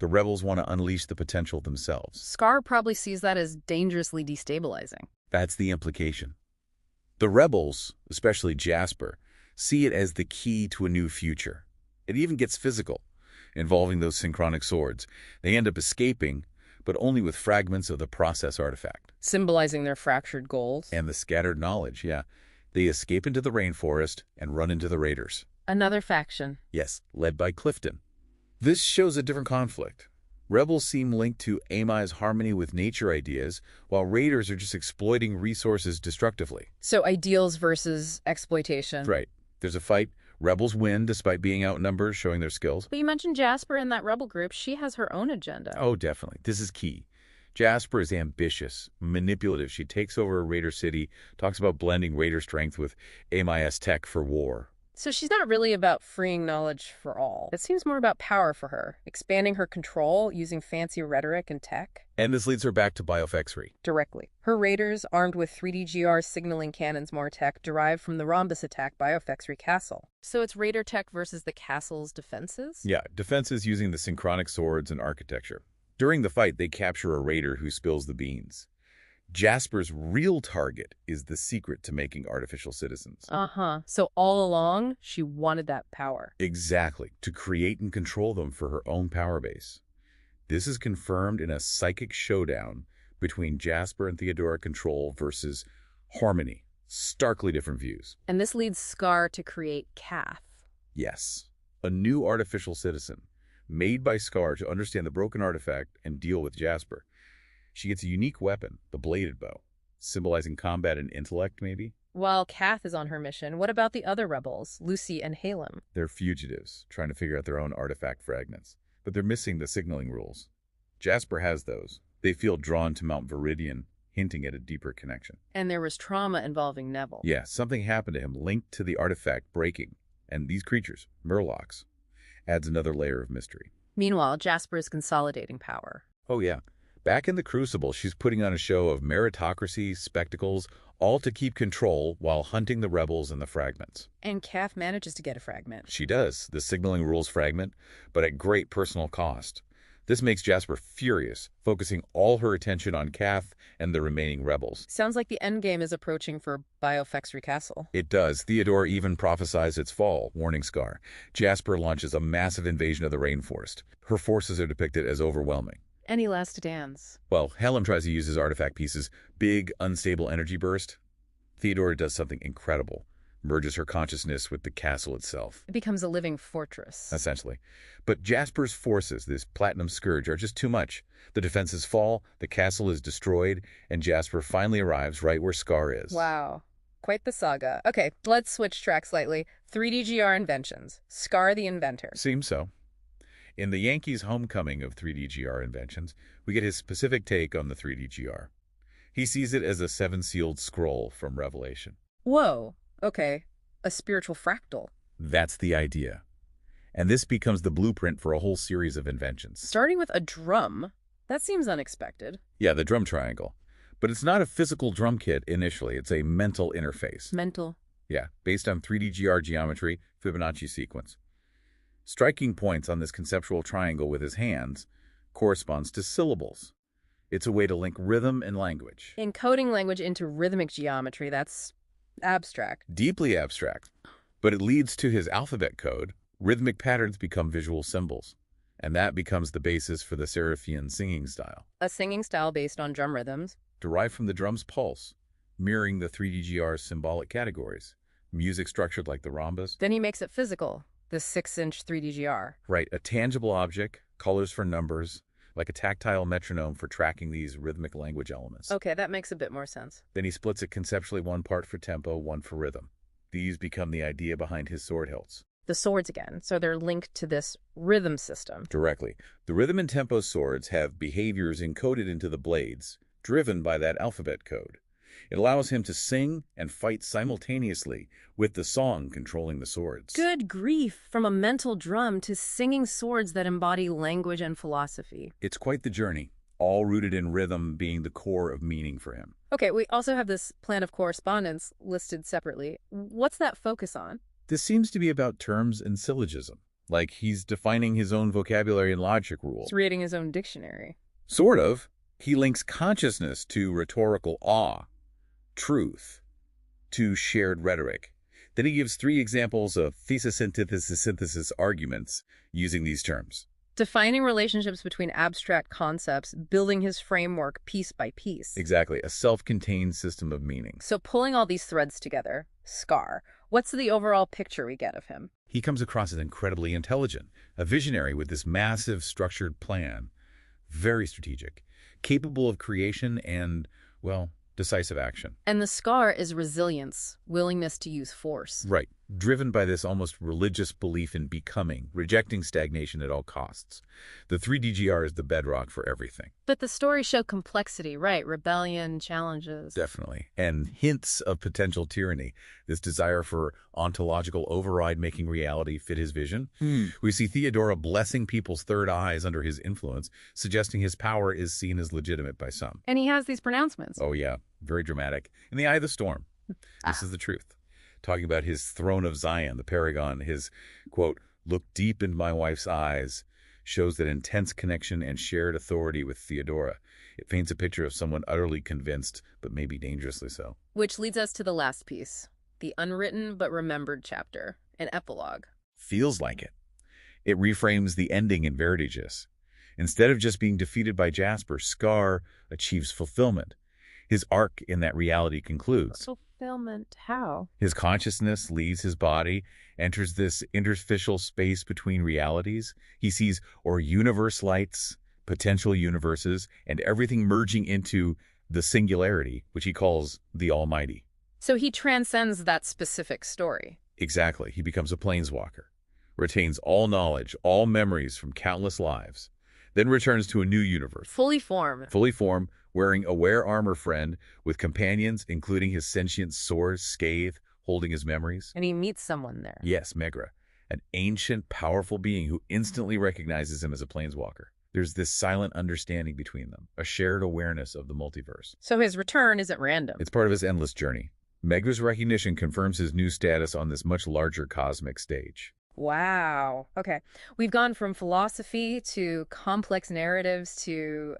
The rebels want to unleash the potential themselves. Scar probably sees that as dangerously destabilizing. That's the implication. The rebels, especially Jasper, see it as the key to a new future. It even gets physical, involving those synchronic swords. They end up escaping, but only with fragments of the process artifact. Symbolizing their fractured goals. And the scattered knowledge, yeah. They escape into the rainforest and run into the raiders. Another faction. Yes, led by Clifton. This shows a different conflict. Rebels seem linked to Amai's harmony with nature ideas, while raiders are just exploiting resources destructively. So ideals versus exploitation. Right. There's a fight. Rebels win despite being outnumbered, showing their skills. But you mentioned Jasper in that rebel group. She has her own agenda. Oh, definitely. This is key. Jasper is ambitious, manipulative. She takes over a raider city, talks about blending raider strength with Amai's tech for war. So she's not really about freeing knowledge for all. It seems more about power for her, expanding her control using fancy rhetoric and tech. And this leads her back to Biofexry. Directly. Her raiders, armed with 3DGR signaling cannons more tech, derived from the Rhombus attack Biofexry Castle. So it's raider tech versus the castle's defenses? Yeah, defenses using the synchronic swords and architecture. During the fight, they capture a raider who spills the beans. Jasper's real target is the secret to making artificial citizens. So all along, she wanted that power. Exactly, to create and control them for her own power base. This is confirmed in a psychic showdown between Jasper and Theodora Control versus Harmony. Starkly different views. And this leads Scar to create Cath. Yes, a new artificial citizen, made by Scar to understand the broken artifact and deal with Jasper. She gets a unique weapon, the bladed bow, symbolizing combat and intellect, maybe? While Cath is on her mission, what about the other rebels, Lucy and Halem? They're fugitives, trying to figure out their own artifact fragments, but they're missing the signaling rules. Jasper has those. They feel drawn to Mount Veridian, hinting at a deeper connection. And there was trauma involving Neville. Yeah, something happened to him linked to the artifact breaking, and these creatures, Murlocs, adds another layer of mystery. Meanwhile, Jasper is consolidating power. Oh yeah. Back in the Crucible, she's putting on a show of meritocracy, spectacles, all to keep control while hunting the rebels and the fragments. And Cath manages to get a fragment. She does, the signaling rules fragment, but at great personal cost. This makes Jasper furious, focusing all her attention on Cath and the remaining rebels. Sounds like the endgame is approaching for Biofexry Castle. It does. Theodore even prophesies its fall, warning Scar. Jasper launches a massive invasion of the rainforest. Her forces are depicted as overwhelming. Any last stands? Well, Halem tries to use his artifact pieces' big, unstable energy burst. Theodora does something incredible, merges her consciousness with the castle itself. It becomes a living fortress. Essentially. But Jasper's forces, this platinum scourge, are just too much. The defenses fall, the castle is destroyed, and Jasper finally arrives right where Scar is. Wow. Quite the saga. Okay, let's switch tracks slightly. 3DGR inventions. Scar the inventor. Seems so. In the Yankees' homecoming of 3DGR inventions, we get his specific take on the 3DGR. He sees it as a seven-sealed scroll from Revelation. Whoa. Okay. A spiritual fractal. That's the idea. And this becomes the blueprint for a whole series of inventions. Starting with a drum. That seems unexpected. Yeah, the drum triangle. But it's not a physical drum kit initially. It's a mental interface. Mental. Yeah, based on 3DGR geometry, Fibonacci sequence. Striking points on this conceptual triangle with his hands corresponds to syllables. It's a way to link rhythm and language. Encoding language into rhythmic geometry, that's abstract. Deeply abstract. But it leads to his alphabet code. Rhythmic patterns become visual symbols. And that becomes the basis for the Seraphian singing style. A singing style based on drum rhythms. Derived from the drum's pulse, mirroring the 3DGR's symbolic categories. Music structured like the rhombus. Then he makes it physical. The 6-inch 3DGR. Right, a tangible object, colors for numbers, like a tactile metronome for tracking these rhythmic language elements. Okay, that makes a bit more sense. Then he splits it conceptually, one part for tempo, one for rhythm. These become the idea behind his sword hilts. The swords again, so they're linked to this rhythm system. Directly. The rhythm and tempo swords have behaviors encoded into the blades, driven by that alphabet code. It allows him to sing and fight simultaneously, with the song controlling the swords. Good grief, from a mental drum to singing swords that embody language and philosophy. It's quite the journey, all rooted in rhythm being the core of meaning for him. Okay, we also have this plan of correspondence listed separately. What's that focus on? This seems to be about terms and syllogism, like he's defining his own vocabulary and logic rules. He's reading his own dictionary. Sort of. He links consciousness to rhetorical awe, truth, to shared rhetoric. Then he gives 3 examples of thesis, antithesis, synthesis arguments using these terms. Defining relationships between abstract concepts, building his framework piece by piece. Exactly, a self-contained system of meaning. So pulling all these threads together, Scar, what's the overall picture we get of him? He comes across as incredibly intelligent, a visionary with this massive structured plan, very strategic, capable of creation and, well, decisive action. And the Scar is resilience, willingness to use force. Right. Driven by this almost religious belief in becoming, rejecting stagnation at all costs. The 3DGR is the bedrock for everything. But the stories show complexity, right? Rebellion, challenges. Definitely. And hints of potential tyranny. This desire for ontological override making reality fit his vision. We see Theodora blessing people's third eyes under his influence, suggesting his power is seen as legitimate by some. And he has these pronouncements. Oh, yeah. Very dramatic. In the eye of the storm. This is the truth. Talking about his throne of Zion, the paragon, his, quote, look deep into my wife's eyes, shows that intense connection and shared authority with Theodora. It paints a picture of someone utterly convinced, but maybe dangerously so. Which leads us to the last piece, the unwritten but remembered chapter, an epilogue. Feels like it. It reframes the ending in Veridaegis. Instead of just being defeated by Jasper, Scar achieves fulfillment. His arc in that reality concludes. Fulfillment, how? His consciousness leaves his body, enters this interstitial space between realities. He sees or universe lights, potential universes, and everything merging into the singularity, which he calls the Almighty. So he transcends that specific story. Exactly. He becomes a planeswalker, retains all knowledge, all memories from countless lives, then returns to a new universe. Fully formed. Fully formed, wearing a wear armor friend with companions, including his sentient source, Scathe, holding his memories. And he meets someone there. Yes, Megra, an ancient, powerful being who instantly recognizes him as a planeswalker. There's this silent understanding between them, a shared awareness of the multiverse. So his return isn't random. It's part of his endless journey. Megra's recognition confirms his new status on this much larger cosmic stage. Wow. Okay. We've gone from philosophy to complex narratives to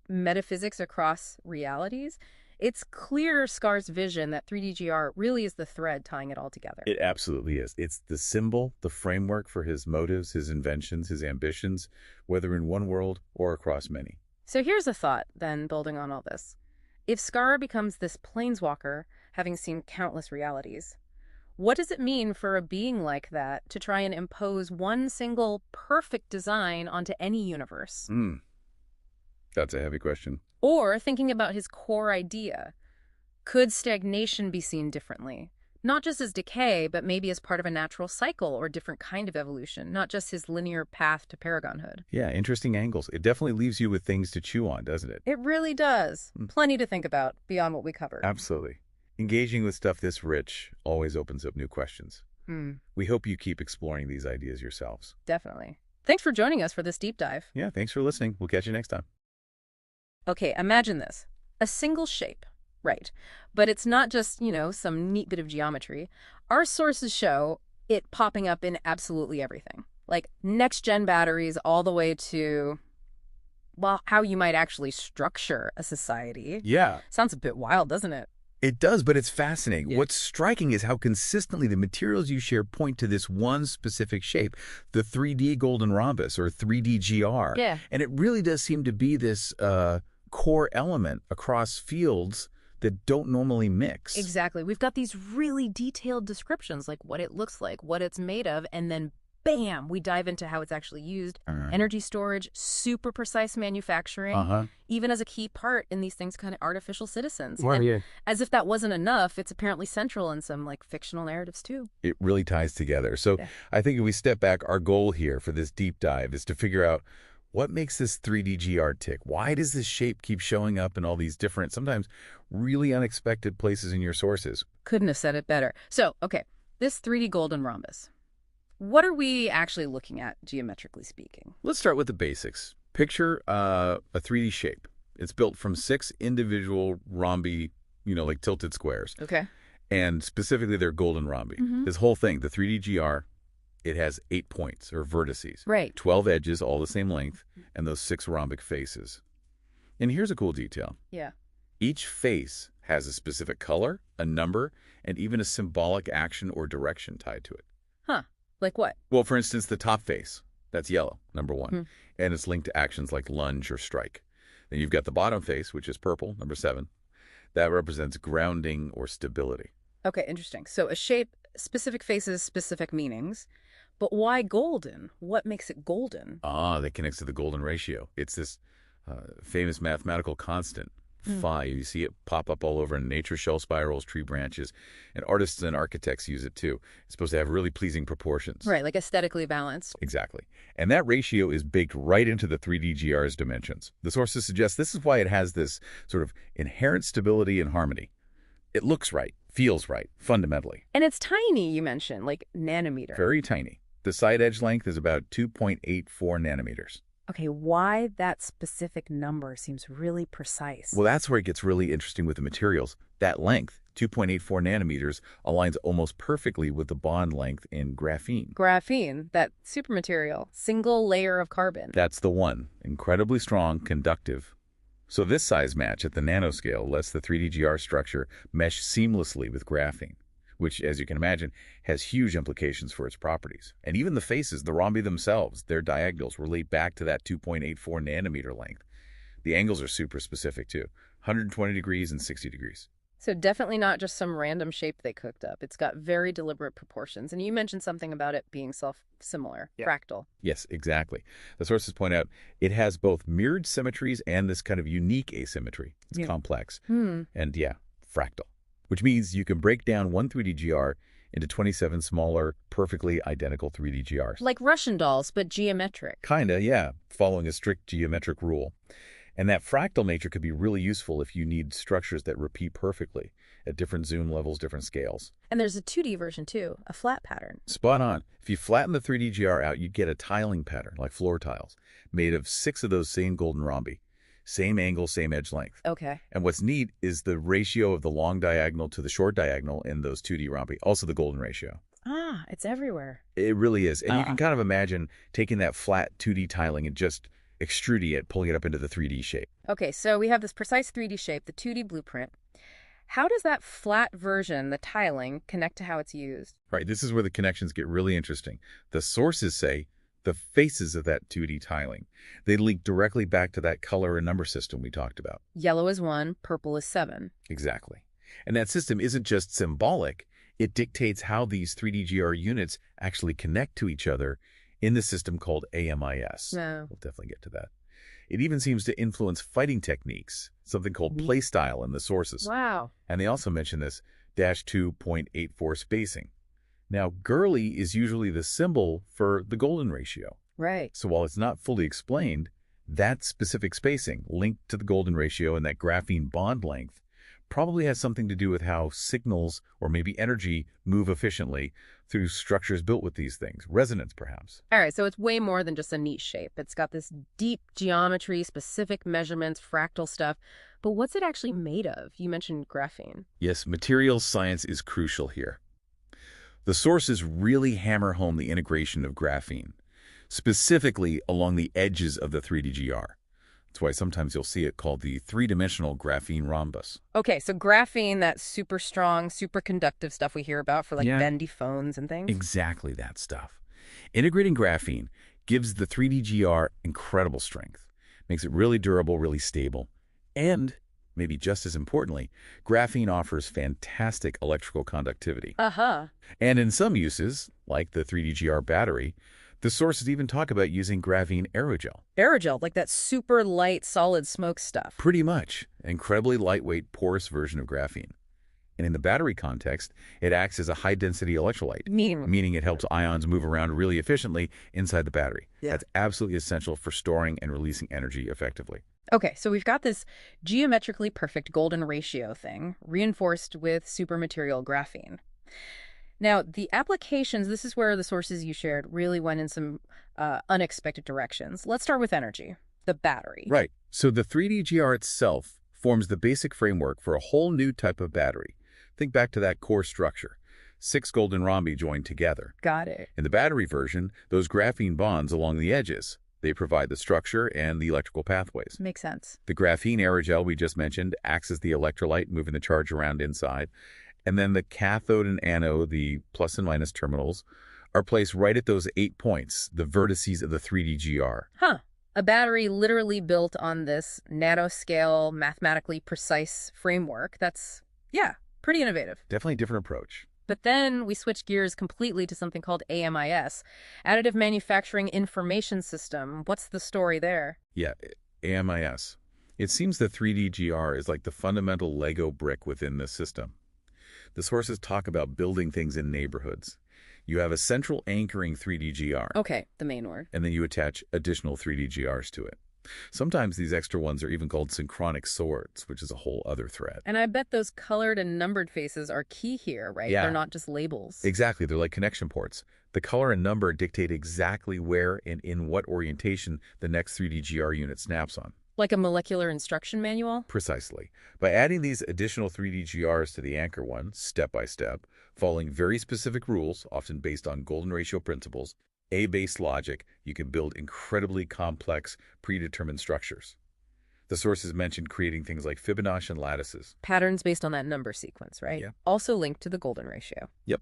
metaphysics across realities. It's clear Scar's vision that 3DGR really is the thread tying it all together. It absolutely is. It's the symbol, the framework for his motives, his inventions, his ambitions, whether in one world or across many. So here's a thought, then, building on all this. If Scar becomes this planeswalker, having seen countless realities, what does it mean for a being like that to try and impose one single perfect design onto any universe? That's a heavy question. Or thinking about his core idea, could stagnation be seen differently? Not just as decay, but maybe as part of a natural cycle or different kind of evolution, not just his linear path to paragonhood. Yeah, interesting angles. It definitely leaves you with things to chew on, doesn't it? It really does. Plenty to think about beyond what we covered. Absolutely. Engaging with stuff this rich always opens up new questions. We hope you keep exploring these ideas yourselves. Definitely. Thanks for joining us for this deep dive. Yeah, thanks for listening. We'll catch you next time. Okay, imagine this. A single shape. Right. But it's not just, some neat bit of geometry. Our sources show it popping up in absolutely everything. Like next-gen batteries all the way to, well, how you might actually structure a society. Yeah. Sounds a bit wild, doesn't it? It does, but it's fascinating. Yeah. What's striking is how consistently the materials you share point to this one specific shape, the 3D golden rhombus or 3DGR. Yeah. And it really does seem to be this core element across fields that don't normally mix. Exactly. We've got these really detailed descriptions, like what it looks like, what it's made of, and then bam, we dive into how it's actually used. Energy storage, super precise manufacturing, even as a key part in these things kind of artificial citizens. Well, and yeah. As if that wasn't enough, it's apparently central in some fictional narratives too. It really ties together. So Yeah. I think if we step back, our goal here for this deep dive is to figure out what makes this 3DGR tick? Why does this shape keep showing up in all these different, sometimes really unexpected places in your sources? Couldn't have said it better. So, okay, this 3D golden rhombus. What are we actually looking at, geometrically speaking? Let's start with the basics. Picture a 3D shape. It's built from 6 individual rhombi, like tilted squares. Okay. And specifically, they're golden rhombi. This whole thing, the 3DGR, It has 8 points, or vertices. Right. 12 edges, all the same length, and those 6 rhombic faces. And here's a cool detail. Yeah. Each face has a specific color, a number, and even a symbolic action or direction tied to it. Huh. Like what? Well, for instance, the top face, that's yellow, number 1, and it's linked to actions like lunge or strike. Then you've got the bottom face, which is purple, number 7. That represents grounding or stability. Okay, interesting. So a shape, specific faces, specific meanings. But why golden? What makes it golden? That connects to the golden ratio. It's this famous mathematical constant, phi. You see it pop up all over in nature, shell spirals, tree branches, and artists and architects use it too. It's supposed to have really pleasing proportions. Right, like aesthetically balanced. Exactly. And that ratio is baked right into the 3D-GR's dimensions. The sources suggest this is why it has this sort of inherent stability and harmony. It looks right, feels right, fundamentally. And it's tiny, you mentioned, like nanometer. Very tiny. The side edge length is about 2.84 nanometers. Okay, why that specific number seems really precise? Well, that's where it gets really interesting with the materials. That length, 2.84 nanometers, aligns almost perfectly with the bond length in graphene. Graphene, that supermaterial, single layer of carbon. That's the one. Incredibly strong, conductive. So this size match at the nanoscale lets the 3D-GR structure mesh seamlessly with graphene, which, as you can imagine, has huge implications for its properties. And even the faces, the rhombi themselves, their diagonals relate back to that 2.84 nanometer length. The angles are super specific, too. 120 degrees and 60 degrees. So definitely not just some random shape they cooked up. It's got very deliberate proportions. And you mentioned something about it being self-similar, fractal. Yes, exactly. The sources point out it has both mirrored symmetries and this kind of unique asymmetry. It's complex. And fractal. Which means you can break down one 3D-GR into 27 smaller, perfectly identical 3D-GRs. Like Russian dolls, but geometric. Kinda, yeah, following a strict geometric rule. And that fractal nature could be really useful if you need structures that repeat perfectly at different zoom levels, different scales. And there's a 2D version, too, a flat pattern. Spot on. If you flatten the 3D-GR out, you'd get a tiling pattern, like floor tiles, made of 6 of those same golden rhombi. Same angle, same edge length. Okay. And what's neat is the ratio of the long diagonal to the short diagonal in those 2D rhombi, also the golden ratio. Ah, it's everywhere. It really is. And you can kind of imagine taking that flat 2D tiling and just extruding it, pulling it up into the 3D shape. Okay, so we have this precise 3D shape, the 2D blueprint. How does that flat version, the tiling, connect to how it's used? Right, this is where the connections get really interesting. The sources say the faces of that 2D tiling, they link directly back to that color and number system we talked about. Yellow is 1, purple is 7. Exactly. And that system isn't just symbolic, it dictates how these 3D-GR units actually connect to each other in the system called AMIS. No. We'll definitely get to that. It even seems to influence fighting techniques, something called playstyle in the sources. Wow. And they also mention this -2.84 spacing. Now, girly is usually the symbol for the golden ratio. Right. So while it's not fully explained, that specific spacing linked to the golden ratio and that graphene bond length probably has something to do with how signals or maybe energy move efficiently through structures built with these things. Resonance, perhaps. All right, so it's way more than just a neat shape. It's got this deep geometry, specific measurements, fractal stuff. But what's it actually made of? You mentioned graphene. Yes, materials science is crucial here. The sources really hammer home the integration of graphene, specifically along the edges of the 3D-GR. That's why sometimes you'll see it called the three-dimensional graphene rhombus. Okay, so graphene, that super strong, super conductive stuff we hear about for like bendy phones and things? Exactly that stuff. Integrating graphene gives the 3D-GR incredible strength, makes it really durable, really stable, and, maybe just as importantly, graphene offers fantastic electrical conductivity. And in some uses, like the 3D-GR battery, the sources even talk about using graphene aerogel. Aerogel, like that super light, solid smoke stuff. Pretty much. An incredibly lightweight, porous version of graphene. And in the battery context, it acts as a high-density electrolyte, meaning it helps ions move around really efficiently inside the battery. That's absolutely essential for storing and releasing energy effectively. Okay, so we've got this geometrically perfect golden ratio thing, reinforced with supermaterial graphene. Now, the applications, this is where the sources you shared really went in some unexpected directions. Let's start with energy, the battery. Right. So the 3D-GR itself forms the basic framework for a whole new type of battery. Think back to that core structure. 6 golden rhombi joined together. Got it. In the battery version, those graphene bonds along the edges. They provide the structure and the electrical pathways. Makes sense. The graphene aerogel we just mentioned acts as the electrolyte, moving the charge around inside. And then the cathode and anode, the plus and minus terminals, are placed right at those 8 points, the vertices of the 3D-GR. Huh. A battery literally built on this nanoscale, mathematically precise framework. That's, yeah, pretty innovative. Definitely a different approach. But then we switch gears completely to something called AMIS, Additive Manufacturing Information System. What's the story there? Yeah, AMIS. It seems the 3D-GR is like the fundamental Lego brick within the system. The sources talk about building things in neighborhoods. You have a central anchoring 3D-GR. Okay, the main word. And then you attach additional 3D-GRs to it. Sometimes these extra ones are even called synchronic swords, which is a whole other thread. And I bet those colored and numbered faces are key here, right? Yeah. They're not just labels. Exactly. They're like connection ports. The color and number dictate exactly where and in what orientation the next 3D-GR unit snaps on. Like a molecular instruction manual? Precisely. By adding these additional 3D-GRs to the anchor one, step by step, following very specific rules, often based on golden ratio principles, A-based logic, you can build incredibly complex, predetermined structures. The sources mentioned creating things like Fibonacci and lattices. Patterns based on that number sequence, right? Yeah. Also linked to the golden ratio. Yep.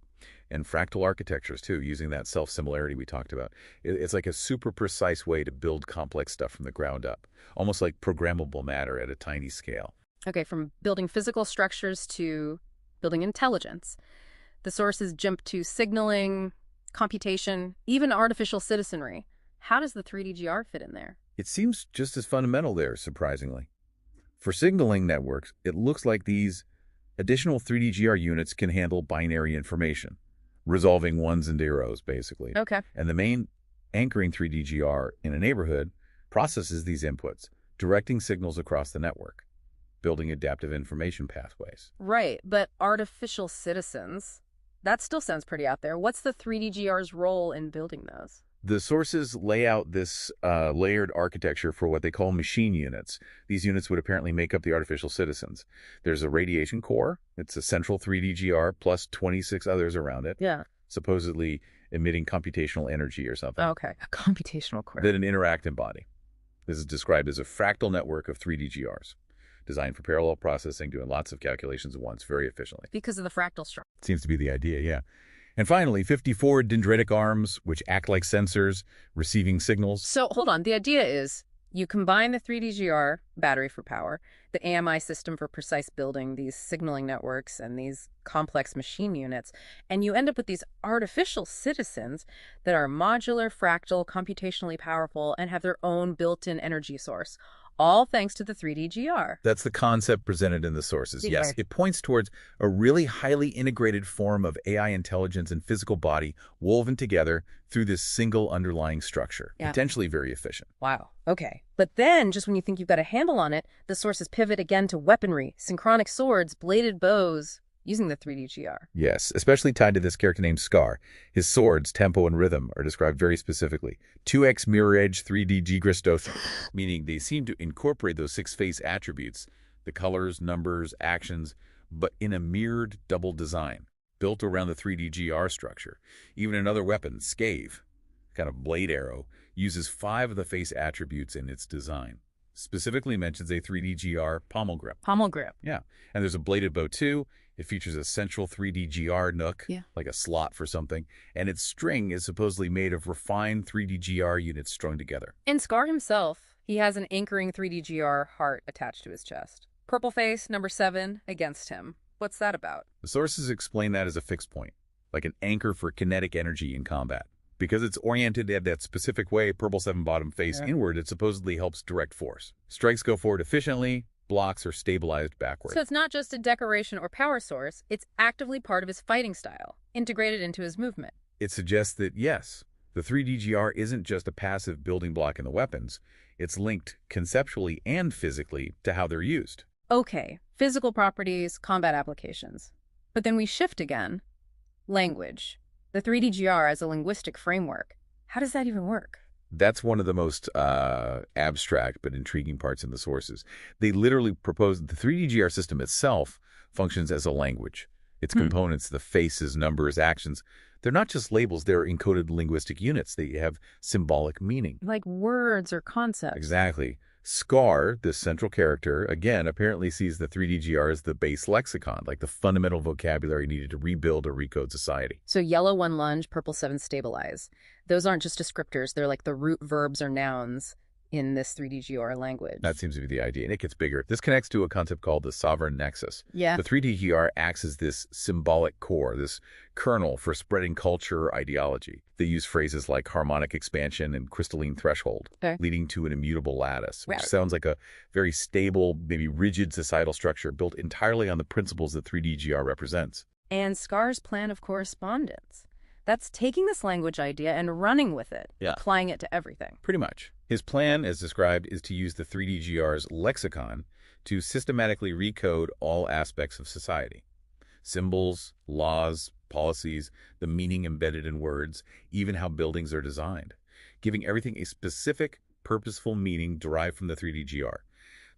And fractal architectures, too, using that self-similarity we talked about. It's like a super precise way to build complex stuff from the ground up, almost like programmable matter at a tiny scale. Okay, from building physical structures to building intelligence. The sources jump to signaling, computation, even artificial citizenry. How does the 3D-GR fit in there? It seems just as fundamental there, surprisingly. For signaling networks, it looks like these additional 3D-GR units can handle binary information, resolving ones and zeros, basically. Okay. And the main anchoring 3D-GR in a neighborhood processes these inputs, directing signals across the network, building adaptive information pathways. Right, but artificial citizens, that still sounds pretty out there. What's the 3D-GR's role in building those? The sources lay out this layered architecture for what they call machine units. These units would apparently make up the artificial citizens. There's a radiation core. It's a central 3D-GR plus 26 others around it. Yeah. Supposedly emitting computational energy or something. Okay, a computational core. Then an interactive body. This is described as a fractal network of 3D-GRs, designed for parallel processing, doing lots of calculations at once very efficiently. Because of the fractal structure. Seems to be the idea, yeah. And finally, 54 dendritic arms, which act like sensors, receiving signals. So hold on. The idea is you combine the 3D-GR, battery for power, the AMI system for precise building, these signaling networks, and these complex machine units, and you end up with these artificial citizens that are modular, fractal, computationally powerful, and have their own built-in energy source. All thanks to the 3D-GR. That's the concept presented in the sources. Yeah. Yes, it points towards a really highly integrated form of AI intelligence and physical body woven together through this single underlying structure, potentially very efficient. Wow. Okay. But then, just when you think you've got a handle on it, the sources pivot again to weaponry, synchronic swords, bladed bows, using the 3D-GR. Yes, especially tied to this character named Scar. His swords, tempo, and rhythm are described very specifically. 2x mirror edge 3D G-Gristos, meaning they seem to incorporate those 6 face attributes, the colors, numbers, actions, but in a mirrored double design, built around the 3D-GR structure. Even another weapon, Scave, kind of blade arrow, uses 5 of the face attributes in its design. Specifically mentions a 3D-GR pommel grip. Pommel grip. Yeah, and there's a bladed bow too. It features a central 3D-GR nook, Yeah. like a slot for something, and its string is supposedly made of refined 3D-GR units strung together. And Scar himself, he has an anchoring 3D-GR heart attached to his chest. Purple face, number 7, against him. What's that about? The sources explain that as a fixed point, like an anchor for kinetic energy in combat. Because it's oriented at that specific way, purple 7 bottom face inward, it supposedly helps direct force. Strikes go forward efficiently, blocks are stabilized backward. So it's not just a decoration or power source, it's actively part of his fighting style, integrated into his movement. It suggests that, yes, the 3D-GR isn't just a passive building block in the weapons, it's linked conceptually and physically to how they're used. Okay, physical properties, combat applications. But then we shift again. Language. The 3D-GR as a linguistic framework. How does that even work? That's one of the most abstract but intriguing parts in the sources. They literally propose that the 3D-GR system itself functions as a language, Its components, the faces, numbers, actions, they're not just labels, they're encoded linguistic units. They have symbolic meaning. Like words or concepts. Exactly. Scar, this central character, again, apparently sees the 3DGR as the base lexicon, like the fundamental vocabulary needed to rebuild or recode society. So yellow 1 lunge, purple 7 stabilize. Those aren't just descriptors. They're like the root verbs or nouns in this 3DGR language. That seems to be the idea, and it gets bigger. This connects to a concept called the sovereign nexus. Yeah. The 3DGR acts as this symbolic core, this kernel for spreading culture or ideology. They use phrases like harmonic expansion and crystalline threshold, leading to an immutable lattice, which sounds like a very stable, maybe rigid societal structure built entirely on the principles that 3DGR represents. And Scar's plan of correspondence. That's taking this language idea and running with it, applying it to everything. Pretty much. His plan, as described, is to use the 3DGR's lexicon to systematically recode all aspects of society. Symbols, laws, policies, the meaning embedded in words, even how buildings are designed, giving everything a specific, purposeful meaning derived from the 3DGR.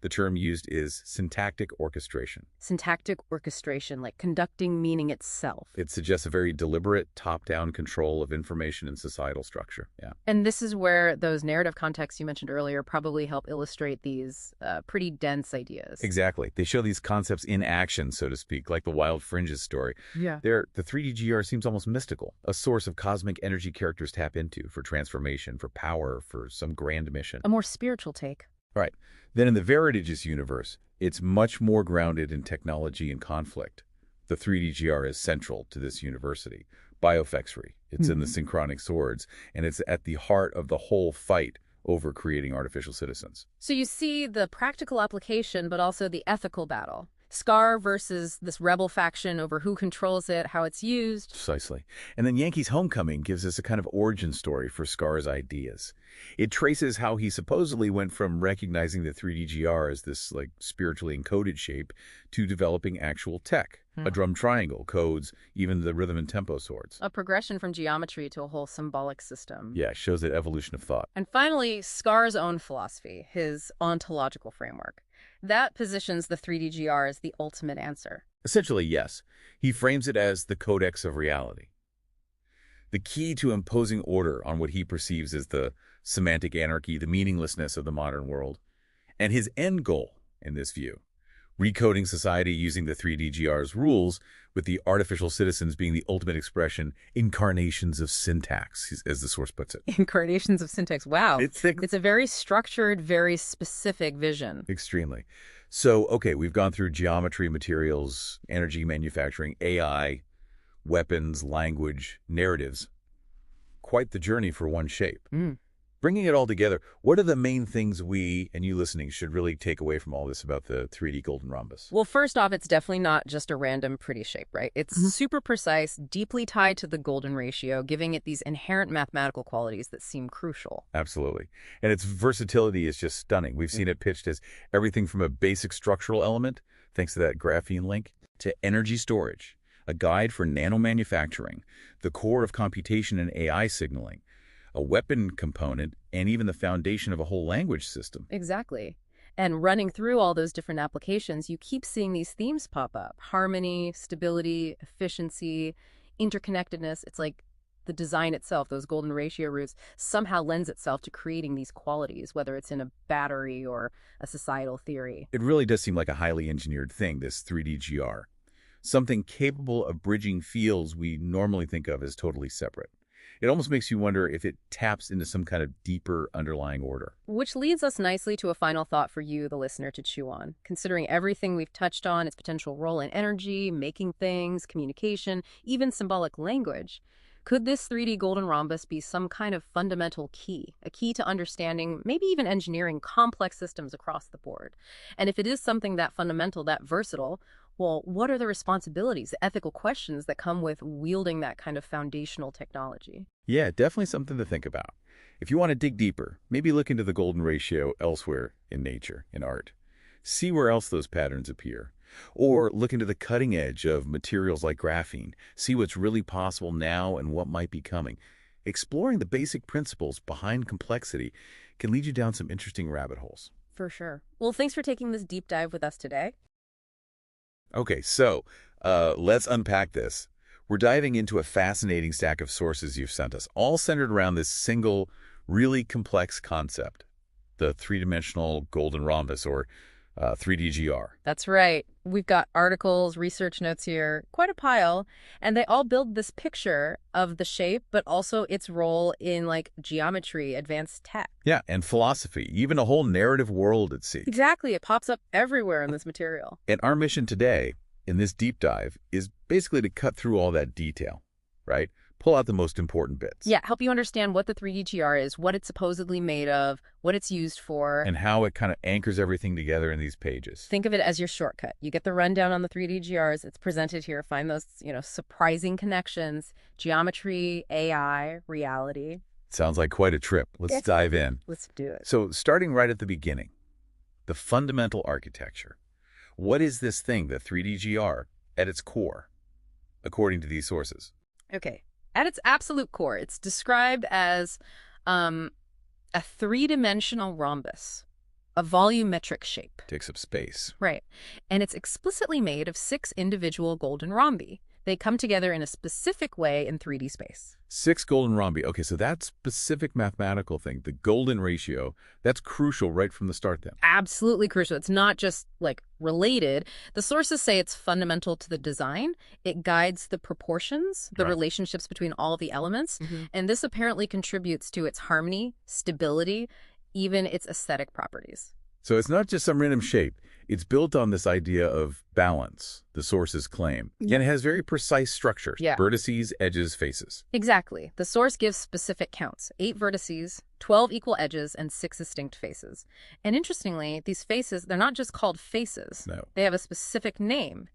The term used is syntactic orchestration. Syntactic orchestration, like conducting meaning itself. It suggests a very deliberate, top-down control of information and societal structure. Yeah. And this is where those narrative contexts you mentioned earlier probably help illustrate these pretty dense ideas. Exactly. They show these concepts in action, so to speak, like the Wild Fringes story. Yeah. The 3DGR seems almost mystical, a source of cosmic energy characters tap into for transformation, for power, for some grand mission. A more spiritual take. Right. Then in the Veridaegis universe, it's much more grounded in technology and conflict. The 3DGR is central to this university. Biofexry, it's in the synchronic swords, and it's at the heart of the whole fight over creating artificial citizens. So you see the practical application, but also the ethical battle. Scar versus this rebel faction over who controls it, how it's used. Precisely. And then Yankee's Homecoming gives us a kind of origin story for Scar's ideas. It traces how he supposedly went from recognizing the 3DGR as this like spiritually encoded shape to developing actual tech. A drum triangle, codes, even the rhythm and tempo swords. A progression from geometry to a whole symbolic system. Yeah, shows that evolution of thought. And finally, Scar's own philosophy, his ontological framework. That positions the 3DGR as the ultimate answer. Essentially, yes. He frames it as the codex of reality. The key to imposing order on what he perceives as the semantic anarchy, the meaninglessness of the modern world. And his end goal, in this view, recoding society using the 3DGR's rules, with the artificial citizens being the ultimate expression, incarnations of syntax, as the source puts it. Incarnations of syntax. Wow. It's a very structured, very specific vision. Extremely. So, okay, we've gone through geometry, materials, energy manufacturing, AI, weapons, language, narratives. Quite the journey for one shape. Bringing it all together, what are the main things we, and you listening, should really take away from all this about the 3D golden rhombus? Well, first off, it's definitely not just a random pretty shape, right? It's super precise, deeply tied to the golden ratio, giving it these inherent mathematical qualities that seem crucial. Absolutely. And its versatility is just stunning. We've seen it pitched as everything from a basic structural element, thanks to that graphene link, to energy storage, a guide for nanomanufacturing, the core of computation and AI signaling, a weapon component, and even the foundation of a whole language system. Exactly. And running through all those different applications, you keep seeing these themes pop up. Harmony, stability, efficiency, interconnectedness. It's like the design itself, those golden ratio roots, somehow lends itself to creating these qualities, whether it's in a battery or a societal theory. It really does seem like a highly engineered thing, this 3DGR. Something capable of bridging fields we normally think of as totally separate. It almost makes you wonder if it taps into some kind of deeper underlying order. Which leads us nicely to a final thought for you, the listener, to chew on. Considering everything we've touched on, its potential role in energy, making things, communication, even symbolic language, could this 3D golden rhombus be some kind of fundamental key, a key to understanding, maybe even engineering complex systems across the board? And if it is something that fundamental, that versatile, well, what are the responsibilities, the ethical questions that come with wielding that kind of foundational technology? Yeah, definitely something to think about. If you want to dig deeper, maybe look into the golden ratio elsewhere in nature, in art. See where else those patterns appear. Or look into the cutting edge of materials like graphene. See what's really possible now and what might be coming. Exploring the basic principles behind complexity can lead you down some interesting rabbit holes. For sure. Well, thanks for taking this deep dive with us today. Okay, so let's unpack this. We're diving into a fascinating stack of sources you've sent us, all centered around this single, really complex concept, the three-dimensional golden rhombus, or 3DGR. That's right. We've got articles, research notes here, quite a pile, and they all build this picture of the shape, but also its role in like geometry, advanced tech. Yeah, and philosophy, even a whole narrative world at sea. Exactly. It pops up everywhere in this material. And our mission today, in this deep dive, is basically to cut through all that detail, right? Pull out the most important bits. Yeah, help you understand what the 3DGR is, what it's supposedly made of, what it's used for. And how it kind of anchors everything together in these pages. Think of it as your shortcut. You get the rundown on the 3DGRs. It's presented here. Find those, surprising connections, geometry, AI, reality. Sounds like quite a trip. Let's dive in. Let's do it. So starting right at the beginning, the fundamental architecture. What is this thing, the 3DGR, at its core, according to these sources? Okay. At its absolute core, it's described as a three-dimensional rhombus, a volumetric shape. Takes up space. Right. And it's explicitly made of 6 individual golden rhombi. They come together in a specific way in 3D space. 6 golden rhombi. Okay, so that specific mathematical thing, the golden ratio, that's crucial right from the start then. Absolutely crucial. It's not just like related. The sources say it's fundamental to the design. It guides the proportions, the relationships between all the elements. And this apparently contributes to its harmony, stability, even its aesthetic properties. So it's not just some random shape. It's built on this idea of balance, the sources claim. And it has very precise structures, vertices, edges, faces. Exactly. The source gives specific counts, 8 vertices, 12 equal edges, and 6 distinct faces. And interestingly, these faces, they're not just called faces. No. They have a specific name.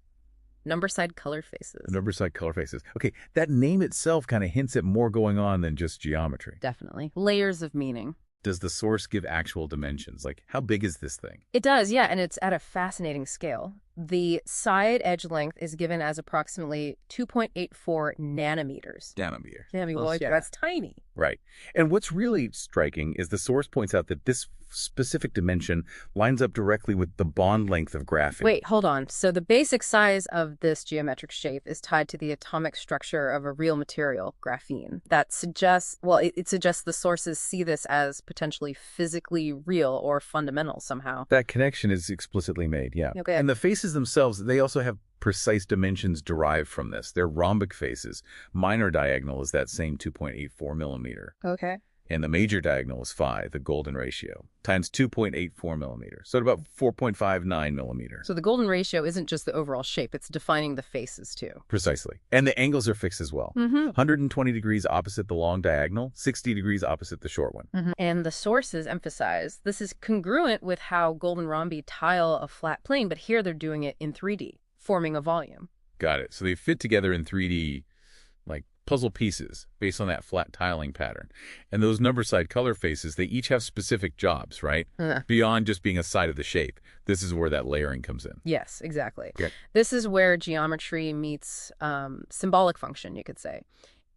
Number-side color faces. Number-side color faces. Okay, that name itself kind of hints at more going on than just geometry. Definitely. Layers of meaning. Does the source give actual dimensions? Like, how big is this thing? It does, yeah, and it's at a fascinating scale. The side edge length is given as approximately 2.84 nanometers. Nanometer. That's tiny. Right. And what's really striking is the source points out that this specific dimension lines up directly with the bond length of graphene. Wait, hold on. So the basic size of this geometric shape is tied to the atomic structure of a real material, graphene. That suggests, it suggests the sources see this as potentially physically real or fundamental somehow. That connection is explicitly made, yeah. Okay. And the faces themselves, they also have precise dimensions derived from this. They're rhombic faces. Minor diagonal is that same 2.84 millimeter. Okay. And the major diagonal is 5, the golden ratio, times 2.84 millimeters. So at about 4.59 millimeters. So the golden ratio isn't just the overall shape, it's defining the faces too. Precisely. And the angles are fixed as well. 120 degrees opposite the long diagonal, 60 degrees opposite the short one. And the sources emphasize this is congruent with how golden rhombi tile a flat plane, but here they're doing it in 3D, forming a volume. Got it. So they fit together in 3D like puzzle pieces based on that flat tiling pattern. And those number side color faces, they each have specific jobs, right? Beyond just being a side of the shape. This is where that layering comes in. Yes, exactly. Okay. This is where geometry meets symbolic function, you could say.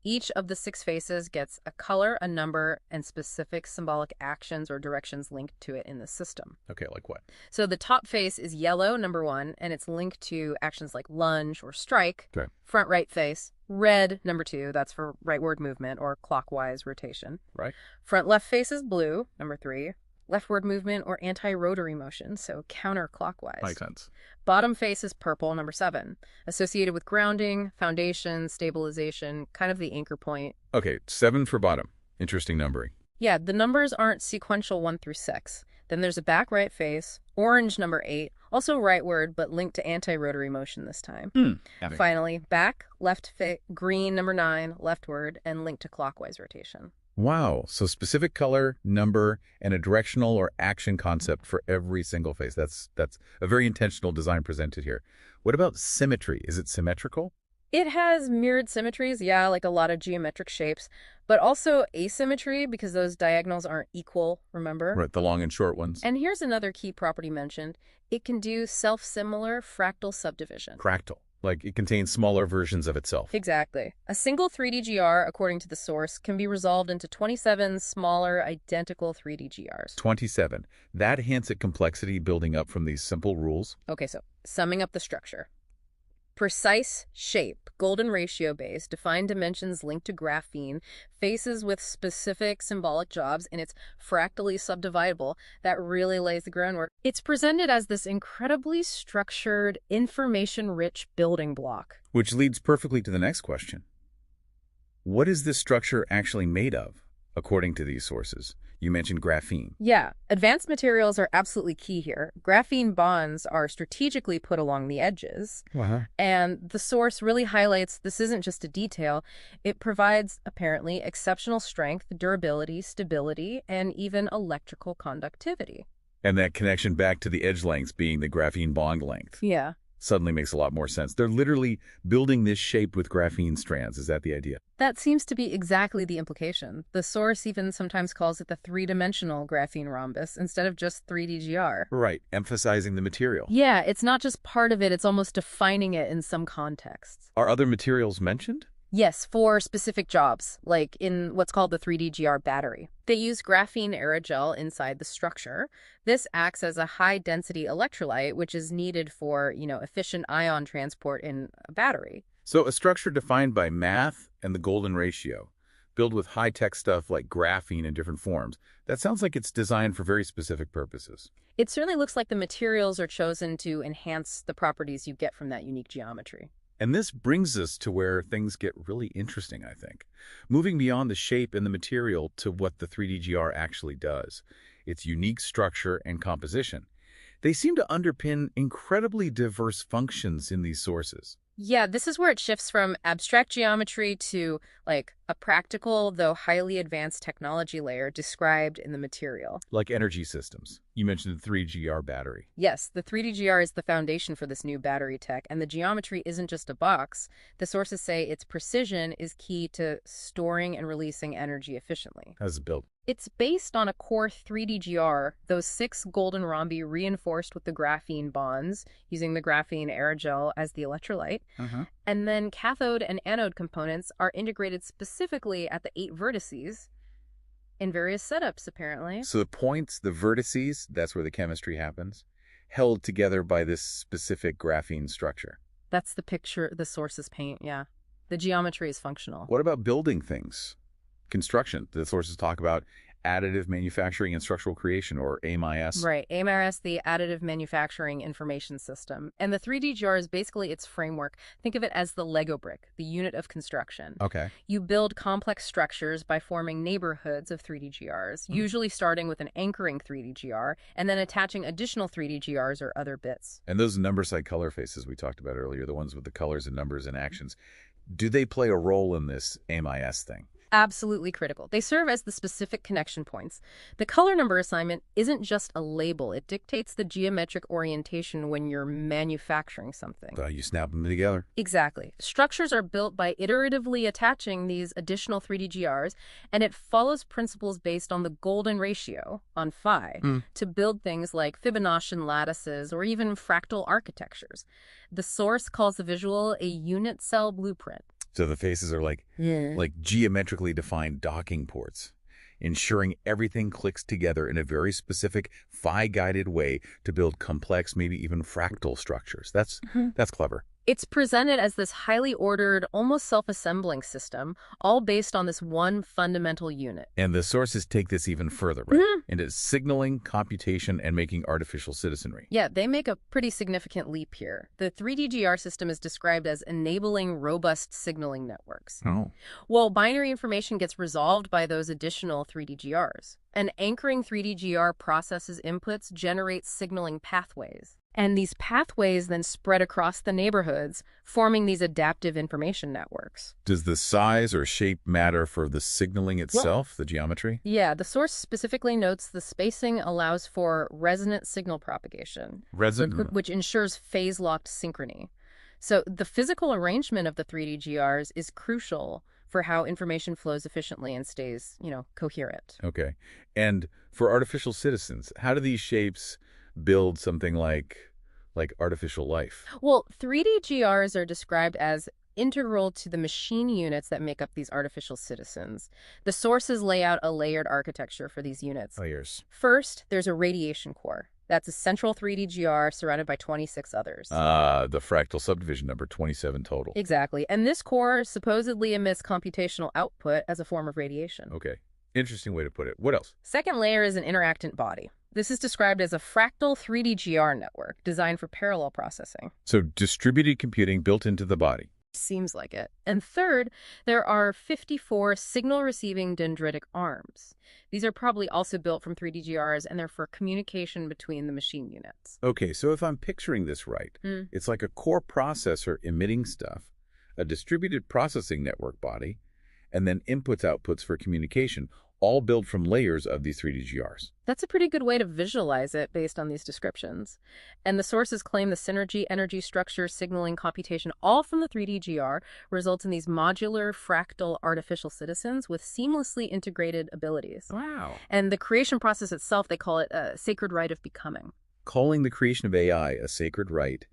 Each of the 6 faces gets a color, a number, and specific symbolic actions or directions linked to it in the system. Okay, like what? So the top face is yellow, number 1, and it's linked to actions like lunge or strike. Okay. Front right face, red, number 2, that's for rightward movement or clockwise rotation. Right. Front left face is blue, number 3, leftward movement or anti-rotary motion, so counterclockwise. Makes sense. Bottom face is purple, number 7, associated with grounding, foundation, stabilization, kind of the anchor point. Okay, 7 for bottom. Interesting numbering. Yeah, the numbers aren't sequential 1 through 6. Then there's a back right face, orange number 8, also rightward, but linked to anti-rotary motion this time. Finally, back, left green number 9, leftward, and linked to clockwise rotation. Wow. So specific color, number, and a directional or action concept for every single face. That's a very intentional design presented here. What about symmetry? Is it symmetrical? It has mirrored symmetries, yeah, like a lot of geometric shapes, but also asymmetry because those diagonals aren't equal, remember? Right, the long and short ones. And here's another key property mentioned. It can do self-similar fractal subdivision. Fractal. Like it contains smaller versions of itself. Exactly. A single 3DGR, according to the source, can be resolved into 27 smaller, identical 3DGRs. 27. That hints at complexity building up from these simple rules. Okay, so summing up the structure. Precise shape, golden ratio base, defined dimensions linked to graphene, faces with specific symbolic jobs, and it's fractally subdividable. That really lays the groundwork. It's presented as this incredibly structured, information-rich building block. Which leads perfectly to the next question. What is this structure actually made of, according to these sources? You mentioned graphene. Yeah, advanced materials are absolutely key here. Graphene bonds are strategically put along the edges, and the source really highlights this isn't just a detail. It provides, apparently, exceptional strength, durability, stability, and even electrical conductivity. And that connection back to the edge lengths being the graphene bond length. Yeah. Suddenly makes a lot more sense. They're literally building this shape with graphene strands. Is that the idea? That seems to be exactly the implication. The source even sometimes calls it the three-dimensional graphene rhombus instead of just 3DGR. Right, emphasizing the material. Yeah, it's not just part of it, it's almost defining it in some contexts. Are other materials mentioned? Yes, for specific jobs, like in what's called the 3DGR battery. They use graphene aerogel inside the structure. This acts as a high-density electrolyte, which is needed for, efficient ion transport in a battery. So a structure defined by math and the golden ratio, built with high-tech stuff like graphene in different forms. That sounds like it's designed for very specific purposes. It certainly looks like the materials are chosen to enhance the properties you get from that unique geometry. And this brings us to where things get really interesting, I think. Moving beyond the shape and the material to what the 3DGR actually does, its unique structure and composition. They seem to underpin incredibly diverse functions in these sources. Yeah, this is where it shifts from abstract geometry to, a practical, though highly advanced technology layer described in the material. Like energy systems. You mentioned the 3GR battery. Yes, the 3DGR is the foundation for this new battery tech, and the geometry isn't just a box. The sources say its precision is key to storing and releasing energy efficiently. How's it built? It's based on a core 3DGR, those 6 golden rhombi reinforced with the graphene bonds, using the graphene aerogel as the electrolyte. And then cathode and anode components are integrated specifically at the 8 vertices in various setups, apparently. So the points, the vertices, that's where the chemistry happens, held together by this specific graphene structure. That's the picture the sources paint, yeah. The geometry is functional. What about building things? Construction. The sources talk about additive manufacturing and structural creation, or AMIS. Right, AMIS, the Additive Manufacturing Information System. And the 3DGR is basically its framework. Think of it as the Lego brick, the unit of construction. Okay. You build complex structures by forming neighborhoods of 3DGRs, usually starting with an anchoring 3DGR, and then attaching additional 3DGRs or other bits. And those number-side color faces we talked about earlier, the ones with the colors and numbers and actions, do they play a role in this AMIS thing? Absolutely critical. They serve as the specific connection points. The color number assignment isn't just a label. It dictates the geometric orientation when you're manufacturing something. You snap them together. Exactly. Structures are built by iteratively attaching these additional 3DGRs, and it follows principles based on the golden ratio, on phi, to build things like Fibonacci lattices or even fractal architectures. The source calls the visual a unit cell blueprint. So the faces are like geometrically defined docking ports, ensuring everything clicks together in a very specific phi-guided way to build complex, maybe even fractal structures. That's clever. It's presented as this highly ordered, almost self-assembling system, all based on this one fundamental unit. And the sources take this even further, right? Into signaling, computation, and making artificial citizenry. Yeah, they make a pretty significant leap here. The 3DGR system is described as enabling robust signaling networks. Oh. Well, binary information gets resolved by those additional 3DGRs. An anchoring 3DGR processes inputs, generates signaling pathways. And these pathways then spread across the neighborhoods, forming these adaptive information networks. Does the size or shape matter for the signaling itself, the geometry? Yeah, the source specifically notes the spacing allows for resonant signal propagation, which ensures phase-locked synchrony. So the physical arrangement of the 3DGRs is crucial for how information flows efficiently and stays, coherent. Okay. And for artificial citizens, how do these shapes build something like artificial life? Well, 3DGRs are described as integral to the machine units that make up these artificial citizens. The sources lay out a layered architecture for these units. Layers. First, there's a radiation core. That's a central 3D GR surrounded by 26 others. The fractal subdivision number, 27 total. Exactly. And this core supposedly emits computational output as a form of radiation. Okay. Interesting way to put it. What else? Second layer is an interactant body. This is described as a fractal 3D GR network designed for parallel processing. So distributed computing built into the body. Seems like it. And third, there are 54 signal-receiving dendritic arms. These are probably also built from 3D GRs, and they're for communication between the machine units. Okay, so if I'm picturing this right, it's like a core processor emitting stuff, a distributed processing network body, and then inputs-outputs for communication, all built from layers of these 3D GRs. That's a pretty good way to visualize it based on these descriptions. And the sources claim the synergy, energy, structure, signaling, computation, all from the 3D GR results in these modular, fractal, artificial citizens with seamlessly integrated abilities. Wow. And the creation process itself, they call it a sacred rite of becoming. Calling the creation of AI a sacred rite,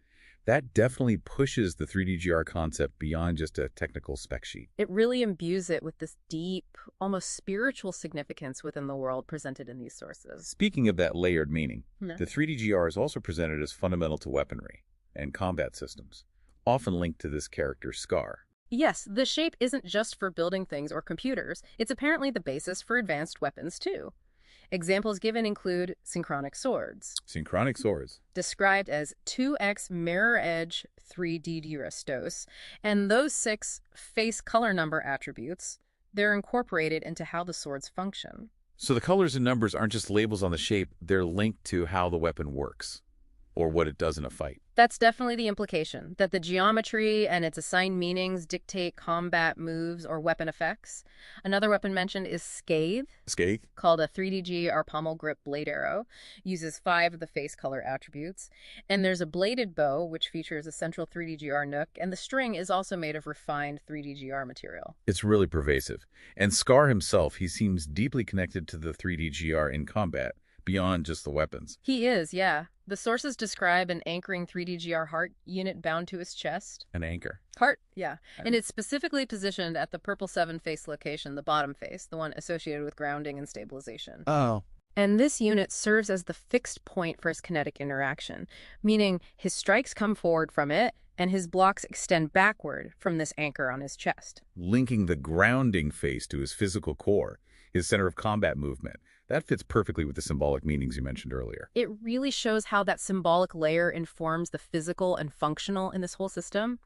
that definitely pushes the 3D GR concept beyond just a technical spec sheet. It really imbues it with this deep, almost spiritual significance within the world presented in these sources. Speaking of that layered meaning, the 3D GR is also presented as fundamental to weaponry and combat systems, often linked to this character Scar. Yes, the shape isn't just for building things or computers. It's apparently the basis for advanced weapons, too. Examples given include synchronic swords. Synchronic swords. Described as 2x mirror edge 3D Restos, and those 6 face color number attributes, they're incorporated into how the swords function. So the colors and numbers aren't just labels on the shape, they're linked to how the weapon works, or what it does in a fight. That's definitely the implication, that the geometry and its assigned meanings dictate combat moves or weapon effects. Another weapon mentioned is Scathe. Scathe? Called a 3D GR pommel grip blade arrow, uses 5 of the face color attributes. And there's a bladed bow, which features a central 3D GR nook, and the string is also made of refined 3D GR material. It's really pervasive. And Scar himself, he seems deeply connected to the 3D GR in combat, beyond just the weapons. He is, yeah. The sources describe an anchoring 3D GR heart unit bound to his chest. An anchor. Heart, yeah. And it's specifically positioned at the purple 7 face location, the bottom face, the one associated with grounding and stabilization. Oh. And this unit serves as the fixed point for his kinetic interaction, meaning his strikes come forward from it, and his blocks extend backward from this anchor on his chest. Linking the grounding face to his physical core, his center of combat movement. That fits perfectly with the symbolic meanings you mentioned earlier. It really shows how that symbolic layer informs the physical and functional in this whole system.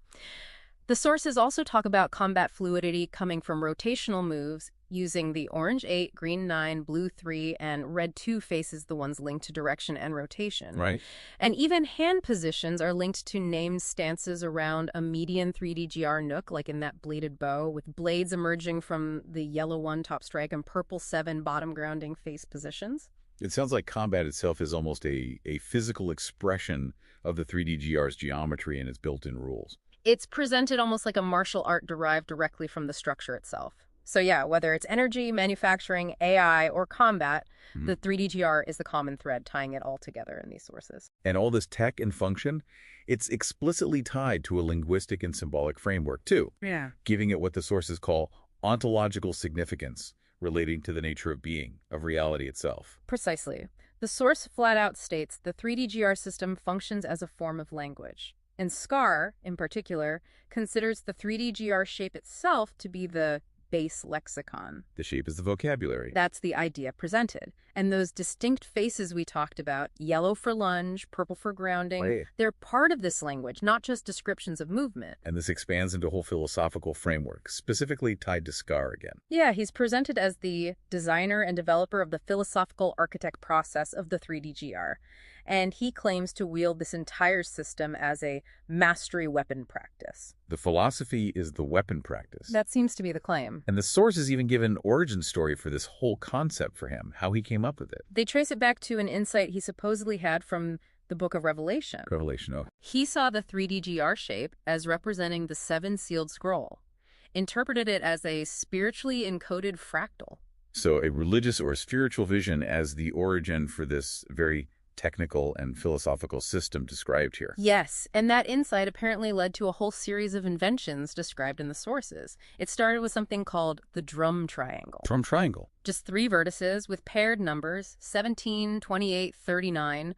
The sources also talk about combat fluidity coming from rotational moves using the orange 8, green 9, blue 3, and red 2 faces, the ones linked to direction and rotation. Right. And even hand positions are linked to named stances around a median 3D GR nook, like in that bladed bow, with blades emerging from the yellow 1 top strike and purple 7 bottom grounding face positions. It sounds like combat itself is almost a physical expression of the 3D GR's geometry and its built-in rules. It's presented almost like a martial art derived directly from the structure itself. So yeah, whether it's energy, manufacturing, AI, or combat, the 3D GR is the common thread tying it all together in these sources. And all this tech and function, it's explicitly tied to a linguistic and symbolic framework, too. Yeah. Giving it what the sources call ontological significance, relating to the nature of being, of reality itself. Precisely. The source flat out states the 3D GR system functions as a form of language. And Scar, in particular, considers the 3D GR shape itself to be the base lexicon. The shape is the vocabulary. That's the idea presented. And those distinct faces we talked about, yellow for lunge, purple for grounding, they're part of this language, not just descriptions of movement. And this expands into a whole philosophical framework, specifically tied to Scar again. Yeah, he's presented as the designer and developer of the philosophical architect process of the 3D GR. And he claims to wield this entire system as a mastery weapon practice. The philosophy is the weapon practice. That seems to be the claim. And the sources even give an origin story for this whole concept for him, how he came up with it. They trace it back to an insight he supposedly had from the book of Revelation. Revelation, oh. He saw the 3D GR shape as representing the 7 sealed scroll, interpreted it as a spiritually encoded fractal. So a religious or spiritual vision as the origin for this very technical and philosophical system described here. Yes, and that insight apparently led to a whole series of inventions described in the sources. It started with something called the drum triangle. Drum triangle. Just 3 vertices with paired numbers, 17, 28, 39.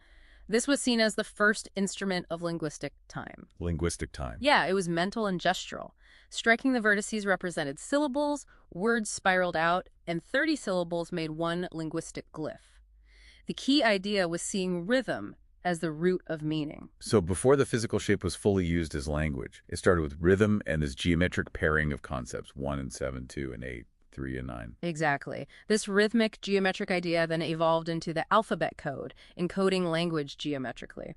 This was seen as the first instrument of linguistic time. Linguistic time. Yeah, it was mental and gestural. Striking the vertices represented syllables, words spiraled out, and 30 syllables made one linguistic glyph. The key idea was seeing rhythm as the root of meaning. So before the physical shape was fully used as language, it started with rhythm and this geometric pairing of concepts, 1 and 7, 2 and 8, 3 and 9. Exactly. This rhythmic geometric idea then evolved into the alphabet code, encoding language geometrically.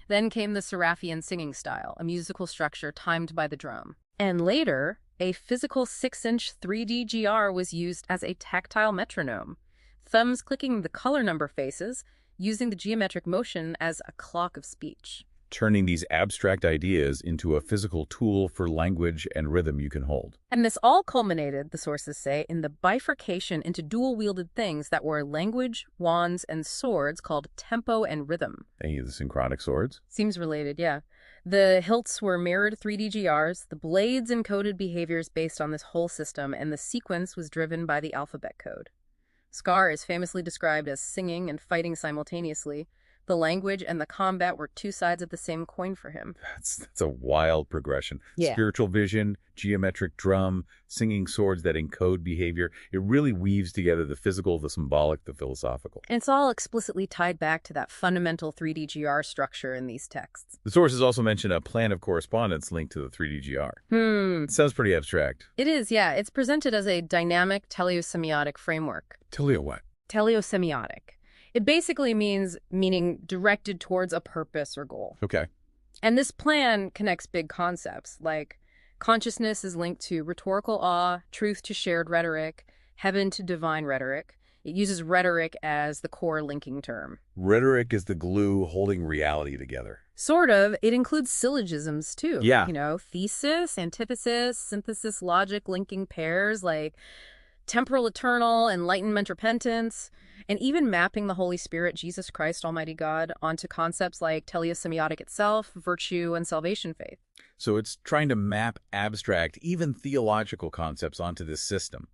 Then came the Seraphian singing style, a musical structure timed by the drum. And later, a physical 6-inch 3D GR was used as a tactile metronome, thumbs clicking the color number faces, using the geometric motion as a clock of speech. Turning these abstract ideas into a physical tool for language and rhythm you can hold. And this all culminated, the sources say, in the bifurcation into dual-wielded things that were language, wands, and swords called tempo and rhythm. Any of the synchronic swords? Seems related, yeah. The hilts were mirrored 3D GRs, the blades encoded behaviors based on this whole system, and the sequence was driven by the alphabet code. Scar is famously described as singing and fighting simultaneously. The language and the combat were two sides of the same coin for him. That's a wild progression. Yeah. Spiritual vision, geometric drum, singing swords that encode behavior. It really weaves together the physical, the symbolic, the philosophical. And it's all explicitly tied back to that fundamental 3D GR structure in these texts. The sources also mention a plan of correspondence linked to the 3D GR. It sounds pretty abstract. It is, yeah. It's presented as a dynamic teleosemiotic framework. Teleo what? Teleosemiotic. It basically meaning directed towards a purpose or goal. Okay. And this plan connects big concepts, like consciousness is linked to rhetorical awe, truth to shared rhetoric, heaven to divine rhetoric. It uses rhetoric as the core linking term. Rhetoric is the glue holding reality together. Sort of. It includes syllogisms, too. Yeah. You know, thesis, antithesis, synthesis, logic, linking pairs, like temporal eternal, enlightenment, repentance, and even mapping the Holy Spirit, Jesus Christ, Almighty God, onto concepts like teleosemiotic itself, virtue, and salvation faith. So it's trying to map abstract, even theological concepts onto this system,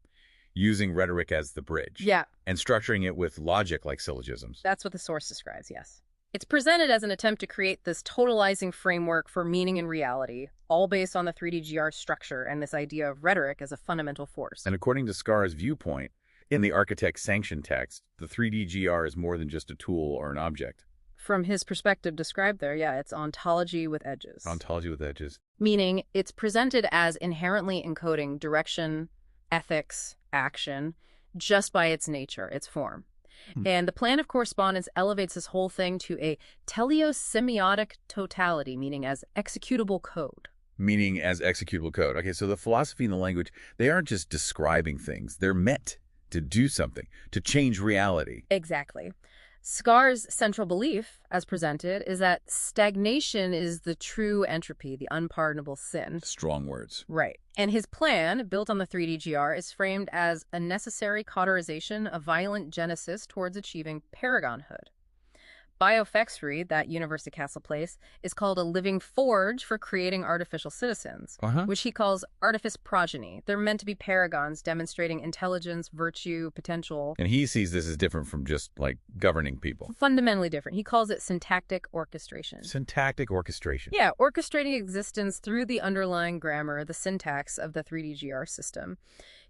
using rhetoric as the bridge. Yeah. And structuring it with logic like syllogisms. That's what the source describes, yes. It's presented as an attempt to create this totalizing framework for meaning and reality, all based on the 3D GR structure and this idea of rhetoric as a fundamental force. And according to Scar's viewpoint, in the architect's sanction text, the 3D GR is more than just a tool or an object. From his perspective described there, yeah, it's ontology with edges. Ontology with edges. Meaning it's presented as inherently encoding direction, ethics, action, just by its nature, its form. And the plan of correspondence elevates this whole thing to a teleosemiotic totality, meaning as executable code. Meaning as executable code. Okay, so the philosophy and the language, they aren't just describing things. They're meant to do something, to change reality. Exactly. Scar's central belief, as presented, is that stagnation is the true entropy, the unpardonable sin. Strong words. Right. And his plan, built on the 3D GR, is framed as a necessary cauterization, a violent genesis towards achieving paragonhood. Biofexry, that University Castle place, is called a living forge for creating artificial citizens, which he calls artifice progeny. They're meant to be paragons demonstrating intelligence, virtue, potential. And he sees this as different from just, like, governing people. Fundamentally different. He calls it syntactic orchestration. Syntactic orchestration. Yeah, orchestrating existence through the underlying grammar, the syntax of the 3D GR system.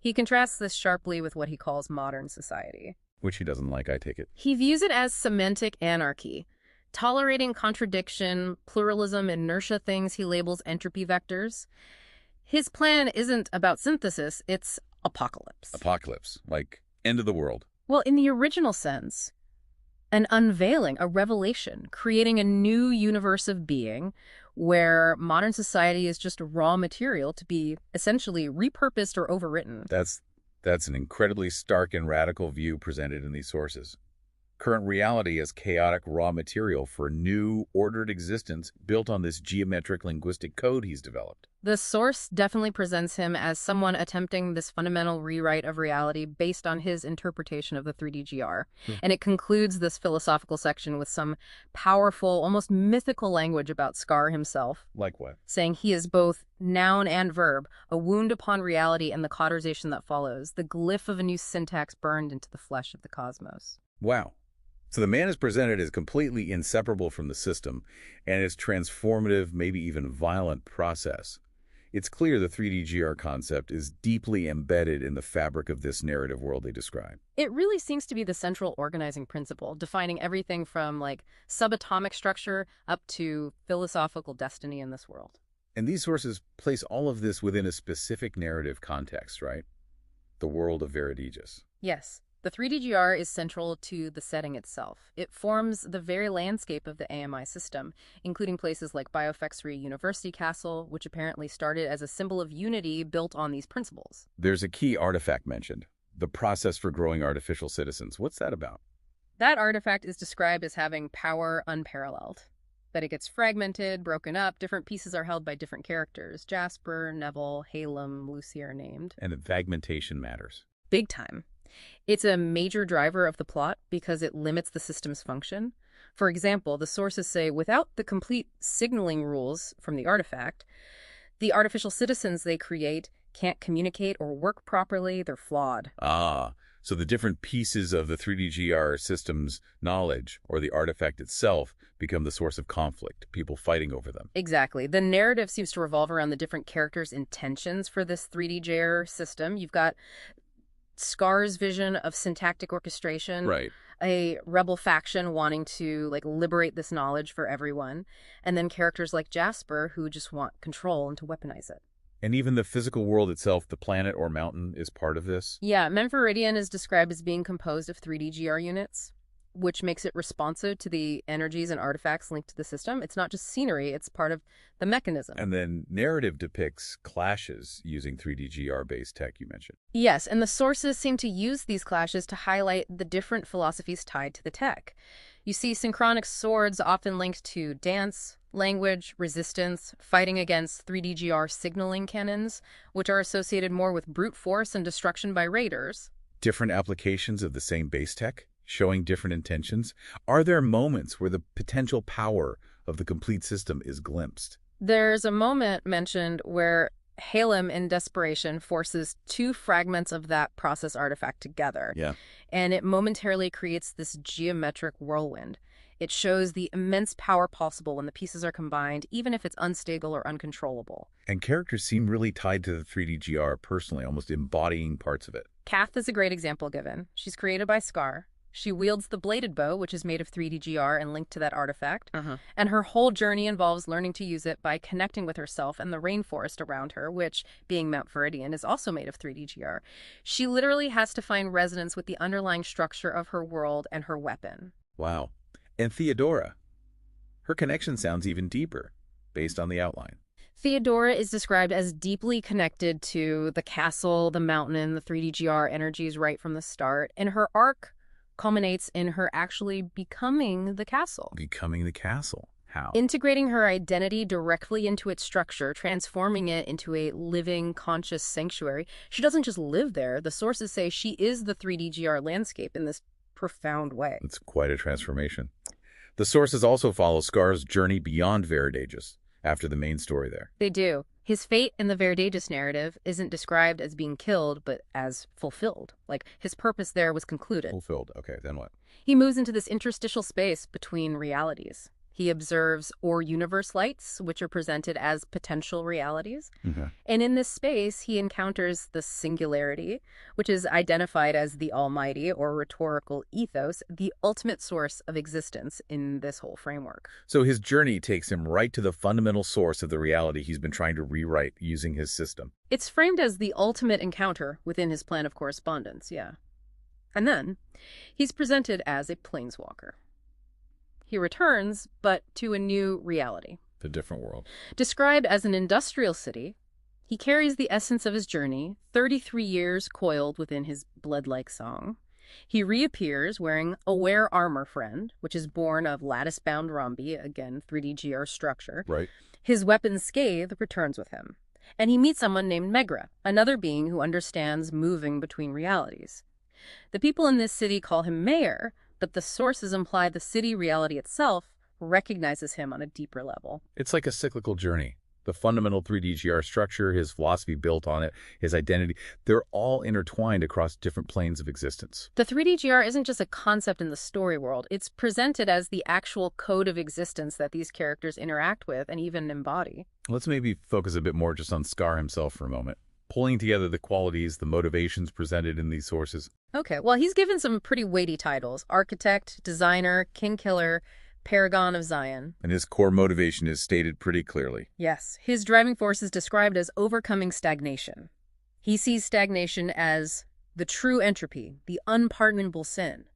He contrasts this sharply with what he calls modern society. Which he doesn't like, I take it. He views it as semantic anarchy, tolerating contradiction, pluralism, inertia, things he labels entropy vectors. His plan isn't about synthesis, it's apocalypse. Apocalypse, like end of the world. Well, in the original sense, an unveiling, a revelation, creating a new universe of being where modern society is just raw material to be essentially repurposed or overwritten. That's an incredibly stark and radical view presented in these sources. Current reality is chaotic raw material for a new, ordered existence built on this geometric linguistic code he's developed. The source definitely presents him as someone attempting this fundamental rewrite of reality based on his interpretation of the 3D GR. And it concludes this philosophical section with some powerful, almost mythical language about Scar himself. Like what? Saying he is both noun and verb, a wound upon reality and the cauterization that follows, the glyph of a new syntax burned into the flesh of the cosmos. Wow. So the man is presented as completely inseparable from the system and its transformative, maybe even violent process. It's clear the 3D-GR concept is deeply embedded in the fabric of this narrative world they describe. It really seems to be the central organizing principle, defining everything from, like, subatomic structure up to philosophical destiny in this world. And these sources place all of this within a specific narrative context, right? The world of Veridaegis. Yes, the 3D-GR is central to the setting itself. It forms the very landscape of the AMI system, including places like Biofexery University Castle, which apparently started as a symbol of unity built on these principles. There's a key artifact mentioned, the process for growing artificial citizens. What's that about? That artifact is described as having power unparalleled. That it gets fragmented, broken up, different pieces are held by different characters. Jasper, Neville, Halem, Lucy are named. And that fragmentation matters. Big time. It's a major driver of the plot because it limits the system's function. For example, the sources say without the complete signaling rules from the artifact, the artificial citizens they create can't communicate or work properly. They're flawed. So the different pieces of the 3D-GR system's knowledge or the artifact itself become the source of conflict, people fighting over them. Exactly. The narrative seems to revolve around the different characters' intentions for this 3D-GR system. You've got Scar's vision of syntactic orchestration, Right. a rebel faction wanting to, like, liberate this knowledge for everyone, and then characters like Jasper who just want control and to weaponize it. And even the physical world itself, the planet or mountain, is part of this? Yeah, Menferidian is described as being composed of 3D-GR units, which makes it responsive to the energies and artifacts linked to the system. It's not just scenery, it's part of the mechanism. And then narrative depicts clashes using 3D-GR-based tech you mentioned. Yes, and the sources seem to use these clashes to highlight the different philosophies tied to the tech. You see synchronic swords often linked to dance, language, resistance, fighting against 3D-GR signaling cannons, which are associated more with brute force and destruction by raiders. Different applications of the same base tech, showing different intentions. Are there moments where the potential power of the complete system is glimpsed? There's a moment mentioned where Halem, in desperation, forces two fragments of that process artifact together. Yeah. And it momentarily creates this geometric whirlwind. It shows the immense power possible when the pieces are combined, even if it's unstable or uncontrollable. And characters seem really tied to the 3D-GR personally, almost embodying parts of it. Kath is a great example given. She's created by Scar. She wields the bladed bow, which is made of 3D-GR and linked to that artifact. And her whole journey involves learning to use it by connecting with herself and the rainforest around her, which, being Mount Veridian, is also made of 3D-GR. She literally has to find resonance with the underlying structure of her world and her weapon. Wow. And Theodora. Her connection sounds even deeper, based on the outline. Theodora is described as deeply connected to the castle, the mountain, the 3D-GR energies right from the start, and her arc culminates in her actually becoming the castle. Becoming the castle. How? Integrating her identity directly into its structure, transforming it into a living, conscious sanctuary. She doesn't just live there. The sources say she is the 3D-GR landscape in this profound way. It's quite a transformation. The sources also follow Scar's journey beyond Veridaegis after the main story there. They do. His fate in the Veridaegis narrative isn't described as being killed, but as fulfilled. Like, his purpose there was concluded. Fulfilled. Okay, then what? He moves into this interstitial space between realities. He observes or universe lights, which are presented as potential realities. And in this space, he encounters the singularity, which is identified as the almighty or rhetorical ethos, the ultimate source of existence in this whole framework. So his journey takes him right to the fundamental source of the reality he's been trying to rewrite using his system. It's framed as the ultimate encounter within his plan of correspondence, yeah. And then he's presented as a planeswalker. He returns, but to a new reality. The different world. Described as an industrial city, he carries the essence of his journey, 33 years coiled within his blood-like song. He reappears wearing a wear armor friend, which is born of lattice-bound rhombi, again, 3D-GR structure. Right. His weapon Scathe returns with him. And he meets someone named Megra, another being who understands moving between realities. The people in this city call him Mayor, but the sources imply the city reality itself recognizes him on a deeper level. It's like a cyclical journey. The fundamental 3D GR structure, his philosophy built on it, his identity, they're all intertwined across different planes of existence. The 3D GR isn't just a concept in the story world. It's presented as the actual code of existence that these characters interact with and even embody. Let's maybe focus a bit more just on Scar himself for a moment, pulling together the qualities, the motivations presented in these sources. Okay, well, he's given some pretty weighty titles: Architect, Designer, King Killer, Paragon of Zion. And his core motivation is stated pretty clearly. Yes, his driving force is described as overcoming stagnation. He sees stagnation as the true entropy, the unpardonable sin.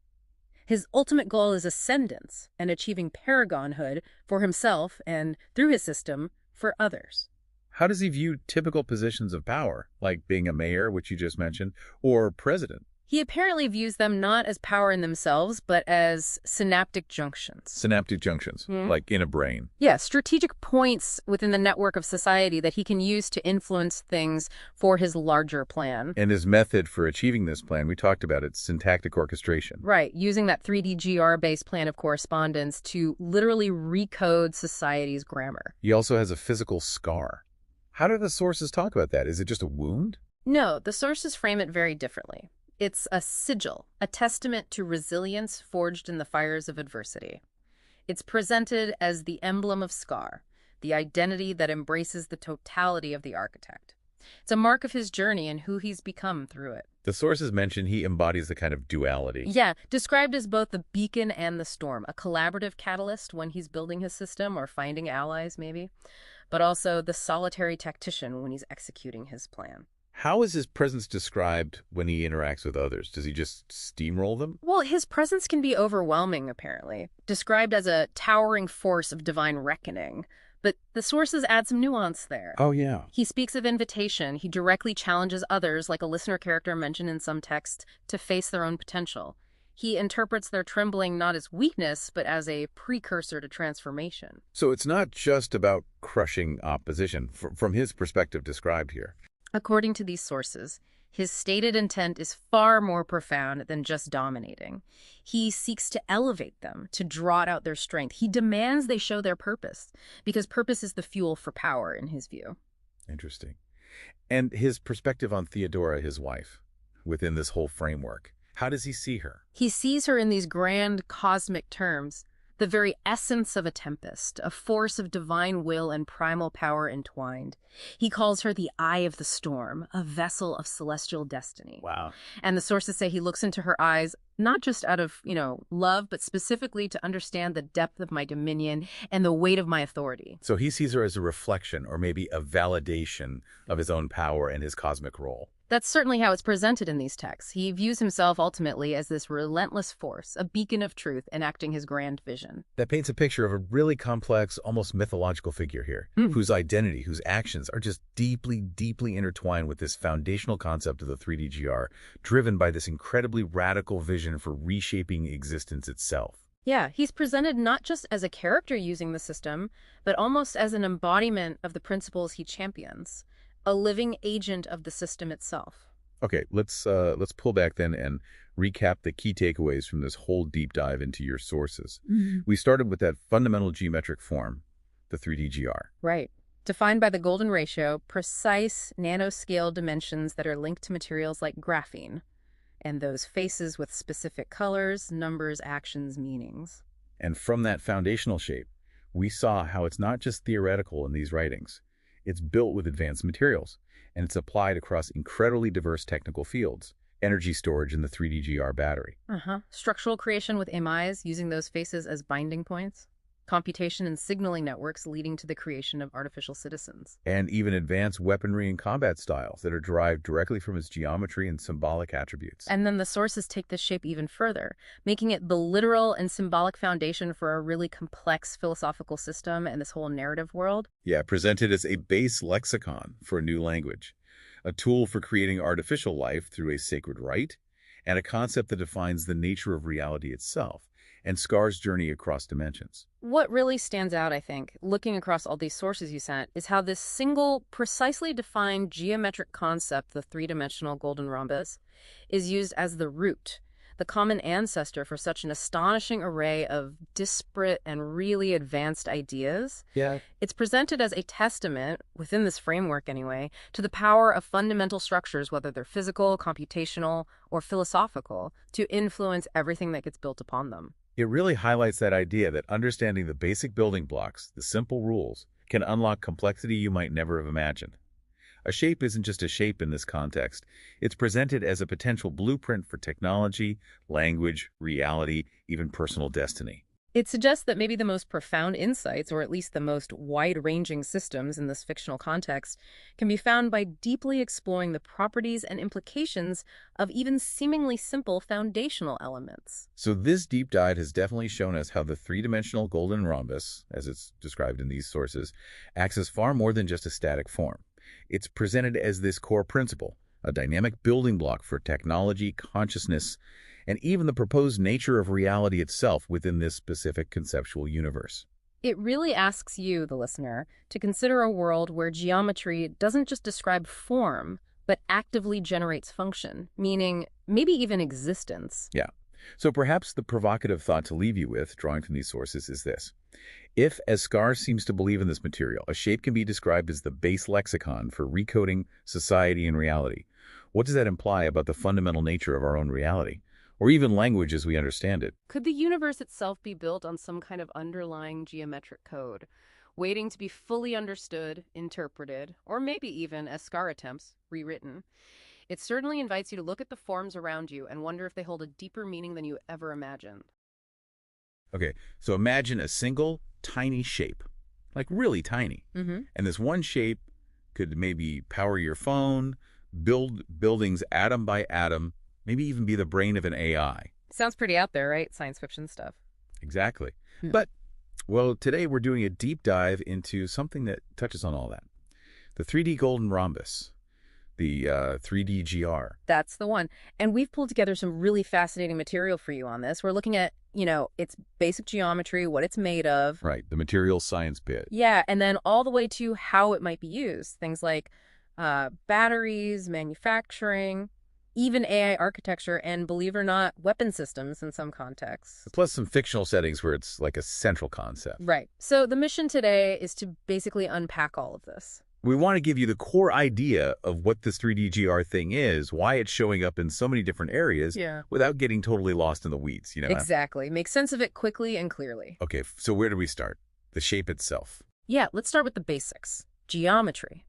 His ultimate goal is ascendance and achieving paragonhood for himself and, through his system, for others. How does he view typical positions of power, like being a mayor, which you just mentioned, or president? He apparently views them not as power in themselves, but as synaptic junctions. Synaptic junctions, like in a brain. Yeah, strategic points within the network of society that he can use to influence things for his larger plan. And his method for achieving this plan, we talked about it, syntactic orchestration. Right, using that 3D GR-based plan of correspondence to literally recode society's grammar. He also has a physical scar. How do the sources talk about that? Is it just a wound? No, the sources frame it very differently. It's a sigil, a testament to resilience forged in the fires of adversity. It's presented as the emblem of Scar, the identity that embraces the totality of the architect. It's a mark of his journey and who he's become through it. The sources mention he embodies the kind of duality. Yeah, described as both the beacon and the storm, a collaborative catalyst when he's building his system or finding allies, maybe, but also the solitary tactician when he's executing his plan. How is his presence described when he interacts with others? Does he just steamroll them? Well, his presence can be overwhelming, apparently, described as a towering force of divine reckoning. But the sources add some nuance there. Oh, yeah. He speaks of invitation. He directly challenges others, like a listener character mentioned in some texts, to face their own potential. He interprets their trembling not as weakness, but as a precursor to transformation. So it's not just about crushing opposition, from his perspective described here. According to these sources, his stated intent is far more profound than just dominating. He seeks to elevate them, to draw out their strength. He demands they show their purpose, because purpose is the fuel for power, in his view. Interesting. And his perspective on Theodora, his wife, within this whole framework. How does he see her? He sees her in these grand cosmic terms, the very essence of a tempest, a force of divine will and primal power entwined. He calls her the eye of the storm, a vessel of celestial destiny. Wow. And the sources say he looks into her eyes, not just out of, love, but specifically to understand the depth of my dominion and the weight of my authority. So he sees her as a reflection or maybe a validation of his own power and his cosmic role. That's certainly how it's presented in these texts. He views himself ultimately as this relentless force, a beacon of truth enacting his grand vision. That paints a picture of a really complex, almost mythological figure here, whose identity, whose actions are just deeply, deeply intertwined with this foundational concept of the 3D GR, driven by this incredibly radical vision for reshaping existence itself. Yeah, he's presented not just as a character using the system, but almost as an embodiment of the principles he champions. A living agent of the system itself. Okay, let's pull back then and recap the key takeaways from this whole deep dive into your sources. We started with that fundamental geometric form, the 3D GR. Right. Defined by the golden ratio, precise nanoscale dimensions that are linked to materials like graphene, and those faces with specific colors, numbers, actions, meanings. And from that foundational shape, we saw how it's not just theoretical in these writings. It's built with advanced materials, and it's applied across incredibly diverse technical fields. Energy storage in the 3D GR battery. Structural creation with AMIs, using those faces as binding points. Computation and signaling networks leading to the creation of artificial citizens. And even advanced weaponry and combat styles that are derived directly from its geometry and symbolic attributes. And then the sources take this shape even further, making it the literal and symbolic foundation for a really complex philosophical system and this whole narrative world. Yeah, presented as a base lexicon for a new language, a tool for creating artificial life through a sacred rite, and a concept that defines the nature of reality itself and Scar's journey across dimensions. What really stands out, I think, looking across all these sources you sent, is how this single, precisely defined geometric concept, the three-dimensional golden rhombus, is used as the root, the common ancestor for such an astonishing array of disparate and really advanced ideas. Yeah. It's presented as a testament, within this framework anyway, to the power of fundamental structures, whether they're physical, computational, or philosophical, to influence everything that gets built upon them. It really highlights that idea that understanding the basic building blocks, the simple rules, can unlock complexity you might never have imagined. A shape isn't just a shape in this context. It's presented as a potential blueprint for technology, language, reality, even personal destiny. It suggests that maybe the most profound insights, or at least the most wide-ranging systems in this fictional context, can be found by deeply exploring the properties and implications of even seemingly simple foundational elements. So this deep dive has definitely shown us how the three-dimensional golden rhombus, as it's described in these sources, acts as far more than just a static form. It's presented as this core principle, a dynamic building block for technology, consciousness, and even the proposed nature of reality itself within this specific conceptual universe. It really asks you, the listener, to consider a world where geometry doesn't just describe form, but actively generates function, meaning maybe even existence. Yeah. So perhaps the provocative thought to leave you with, drawing from these sources, is this. If, as Scar seems to believe in this material, a shape can be described as the base lexicon for recoding society and reality, what does that imply about the fundamental nature of our own reality? Or even language as we understand it? Could the universe itself be built on some kind of underlying geometric code, waiting to be fully understood, interpreted, or maybe even, as Scar attempts, rewritten? It certainly invites you to look at the forms around you and wonder if they hold a deeper meaning than you ever imagined. Okay, so imagine a single, tiny shape, like really tiny. Mm-hmm. And this one shape could maybe power your phone, build buildings atom by atom, maybe even be the brain of an AI. Sounds pretty out there, right? Science fiction stuff. Exactly. Hmm. But, well, today we're doing a deep dive into something that touches on all that. The 3D golden rhombus, the 3D GR. That's the one. And we've pulled together some really fascinating material for you on this. We're looking at, its basic geometry, what it's made of. Right, the material science bit. Yeah, and then all the way to how it might be used. Things like batteries, manufacturing, even AI architecture, and believe it or not, weapon systems in some contexts. Plus some fictional settings where it's like a central concept. Right. So the mission today is to basically unpack all of this. We want to give you the core idea of what this 3D GR thing is, why it's showing up in so many different areas, without getting totally lost in the weeds, Exactly. Make sense of it quickly and clearly. Okay, so where do we start? The shape itself. Yeah, let's start with the basics. Geometry.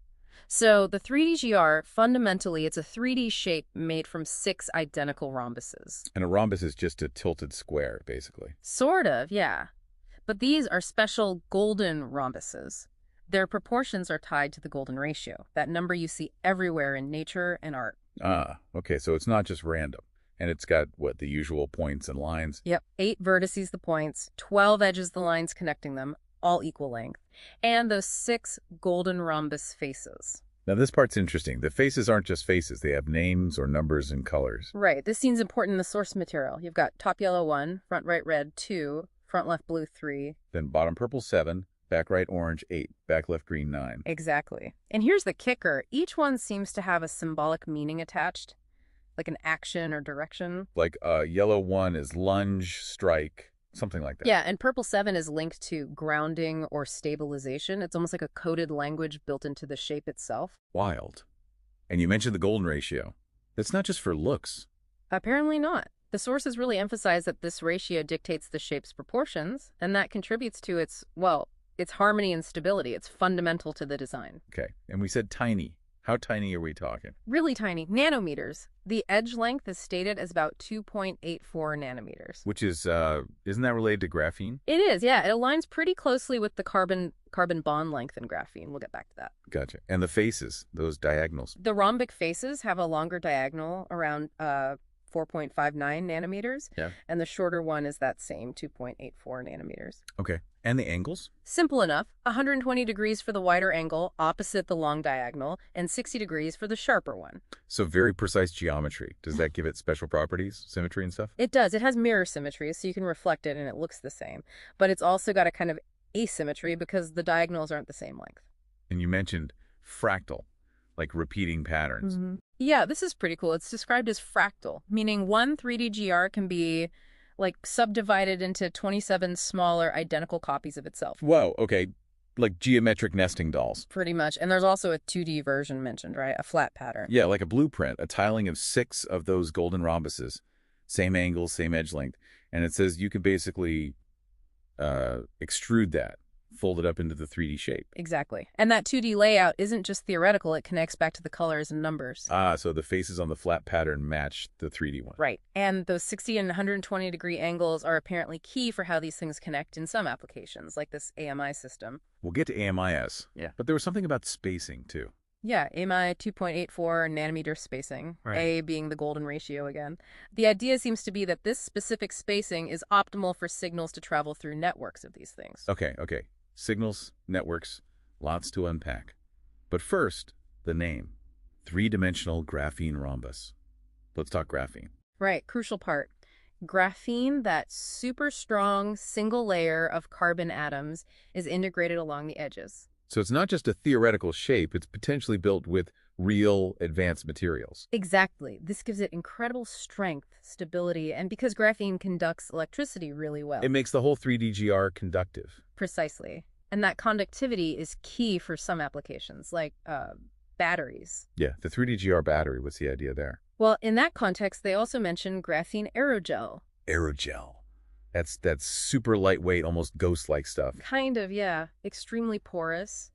So the 3D GR, fundamentally, it's a 3D shape made from 6 identical rhombuses. And a rhombus is just a tilted square, basically. Sort of, yeah. But these are special golden rhombuses. Their proportions are tied to the golden ratio, that number you see everywhere in nature and art. Ah, okay, so it's not just random. And it's got, the usual points and lines? Yep, 8 vertices the points, 12 edges the lines connecting them, all equal length. And those 6 golden rhombus faces. Now this part's interesting. The faces aren't just faces. They have names or numbers and colors. Right, this scene's important in the source material. You've got top yellow 1, front right red 2, front left blue 3. Then bottom purple 7. Back right orange 8, back left green 9. Exactly. And here's the kicker. Each one seems to have a symbolic meaning attached, like an action or direction. Like yellow 1 is lunge, strike, something like that. Yeah, and purple 7 is linked to grounding or stabilization. It's almost like a coded language built into the shape itself. Wild. And you mentioned the golden ratio. That's not just for looks. Apparently not. The sources really emphasize that this ratio dictates the shape's proportions, and that contributes to its harmony and stability. It's fundamental to the design. Okay, and we said tiny. How tiny are we talking? Really tiny, nanometers. The edge length is stated as about 2.84 nanometers. Which is, isn't that related to graphene? It is, yeah. It aligns pretty closely with the carbon bond length in graphene. We'll get back to that. Gotcha. And the faces, those diagonals? The rhombic faces have a longer diagonal, around 4.59 nanometers. Yeah. And the shorter one is that same 2.84 nanometers. Okay. And the angles? Simple enough. 120 degrees for the wider angle, opposite the long diagonal, and 60 degrees for the sharper one. So very precise geometry. Does that give it special properties, symmetry and stuff? It does. It has mirror symmetry, so you can reflect it and it looks the same. But it's also got a kind of asymmetry because the diagonals aren't the same length. And you mentioned fractal, like repeating patterns. Mm-hmm. Yeah, this is pretty cool. It's described as fractal, meaning one 3D GR can be like subdivided into 27 smaller identical copies of itself. Whoa, okay. Like geometric nesting dolls. Pretty much. And there's also a 2D version mentioned, right? A flat pattern. Yeah, like a blueprint, a tiling of 6 of those golden rhombuses. Same angle, same edge length. And it says you can basically extrude that, fold it up into the 3D shape. Exactly. And that 2D layout isn't just theoretical, it connects back to the colors and numbers. Ah, so the faces on the flat pattern match the 3D one. Right. And those 60 and 120-degree angles are apparently key for how these things connect in some applications, like this AMI system. We'll get to AMIS. Yeah. But there was something about spacing, too. Yeah, AMI 2.84 nanometer spacing, Right. A being the golden ratio again. The idea seems to be that this specific spacing is optimal for signals to travel through networks of these things. Okay. Signals, networks, lots to unpack. But first, the name. 3-dimensional graphene rhombus. Let's talk graphene. Right, crucial part. Graphene, that super strong single layer of carbon atoms, is integrated along the edges. So it's not just a theoretical shape, it's potentially built with real advanced materials. Exactly. This gives it incredible strength, stability, and because graphene conducts electricity really well. It makes the whole 3D-GR conductive. Precisely. And that conductivity is key for some applications, like batteries. Yeah, the 3D-GR battery, what's the idea there? Well, in that context, they also mention graphene aerogel. Aerogel. That's super lightweight, almost ghost-like stuff. Kind of, yeah. Extremely porous.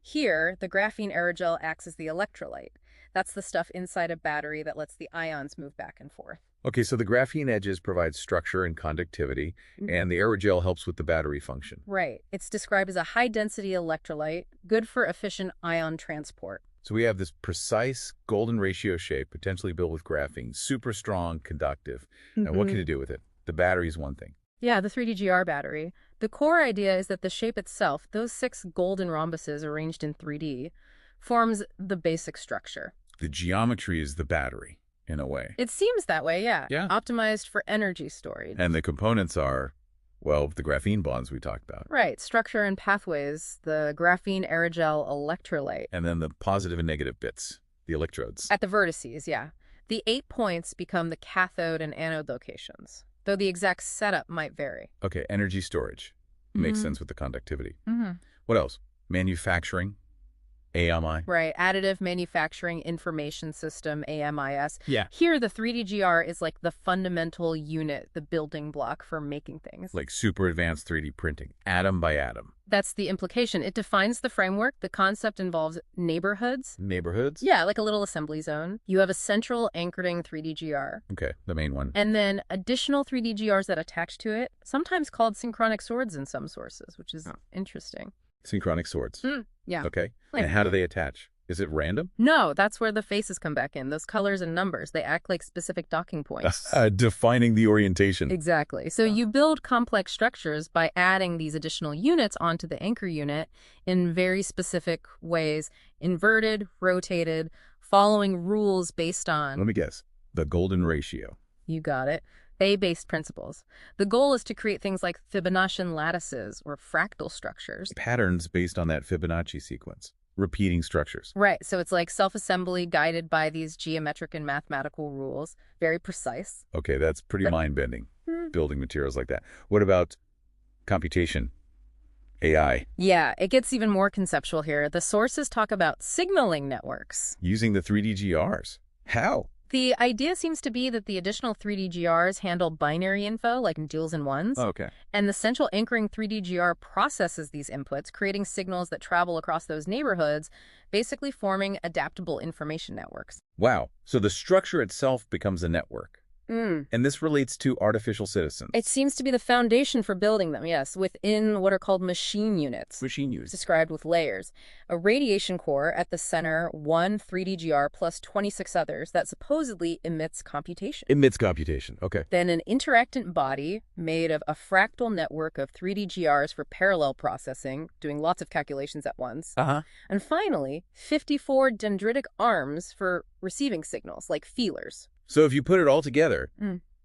Here, the graphene aerogel acts as the electrolyte. That's the stuff inside a battery that lets the ions move back and forth. Okay, so the graphene edges provide structure and conductivity, and the aerogel helps with the battery function. Right. It's described as a high-density electrolyte, good for efficient ion transport. So we have this precise golden ratio shape, potentially built with graphene, super strong, conductive. Now, what can you do with it? The battery is one thing. Yeah, the 3D-GR battery. The core idea is that the shape itself, those 6 golden rhombuses arranged in 3D, forms the basic structure. The geometry is the battery, in a way. It seems that way, yeah. Yeah. Optimized for energy storage. And the components are, well, the graphene bonds we talked about. Right, structure and pathways, the graphene aerogel electrolyte. And then the positive and negative bits, the electrodes. At the vertices, yeah. The 8 points become the cathode and anode locations, though the exact setup might vary. Okay, energy storage. Makes sense with the conductivity. Mm-hmm. What else? Manufacturing, AMI. Right, additive manufacturing information system, AMIS. Yeah. Here, the 3D-GR is like the fundamental unit, the building block for making things. Like super advanced 3D printing, atom by atom. That's the implication. It defines the framework. The concept involves neighborhoods. Neighborhoods? Yeah, like a little assembly zone. You have a central anchoring 3D-GR. Okay, the main one. And then additional 3D-GRs that attach to it, sometimes called synchronic swords in some sources, which is interesting. Synchronic swords. Yeah. Okay. Like- And how do they attach? Is it random? No, that's where the faces come back in. Those colors and numbers, they act like specific docking points. Defining the orientation. Exactly. So you build complex structures by adding these additional units onto the anchor unit in very specific ways, inverted, rotated, following rules based on... Let me guess. The golden ratio. You got it. A-based principles. The goal is to create things like Fibonaccian lattices or fractal structures. Patterns based on that Fibonacci sequence. Repeating structures. Right. So it's like self-assembly guided by these geometric and mathematical rules. Very precise. Okay, that's pretty mind-bending, building materials like that. What about computation? AI. Yeah, it gets even more conceptual here. The sources talk about signaling networks. Using the 3D-GRs. How? The idea seems to be that the additional 3D-GRs handle binary info, like zeros and ones, Okay. and the central anchoring 3D-GR processes these inputs, creating signals that travel across those neighborhoods, basically forming adaptable information networks. Wow. So the structure itself becomes a network. And this relates to artificial citizens. It seems to be the foundation for building them, yes, within what are called machine units. Machine use. Described with layers. A radiation core at the center, one 3D-GR plus 26 others that supposedly emits computation. Emits computation. Okay. Then an interactant body made of a fractal network of 3D-GRs for parallel processing, doing lots of calculations at once. And finally, 54 dendritic arms for receiving signals, like feelers. So if you put it all together,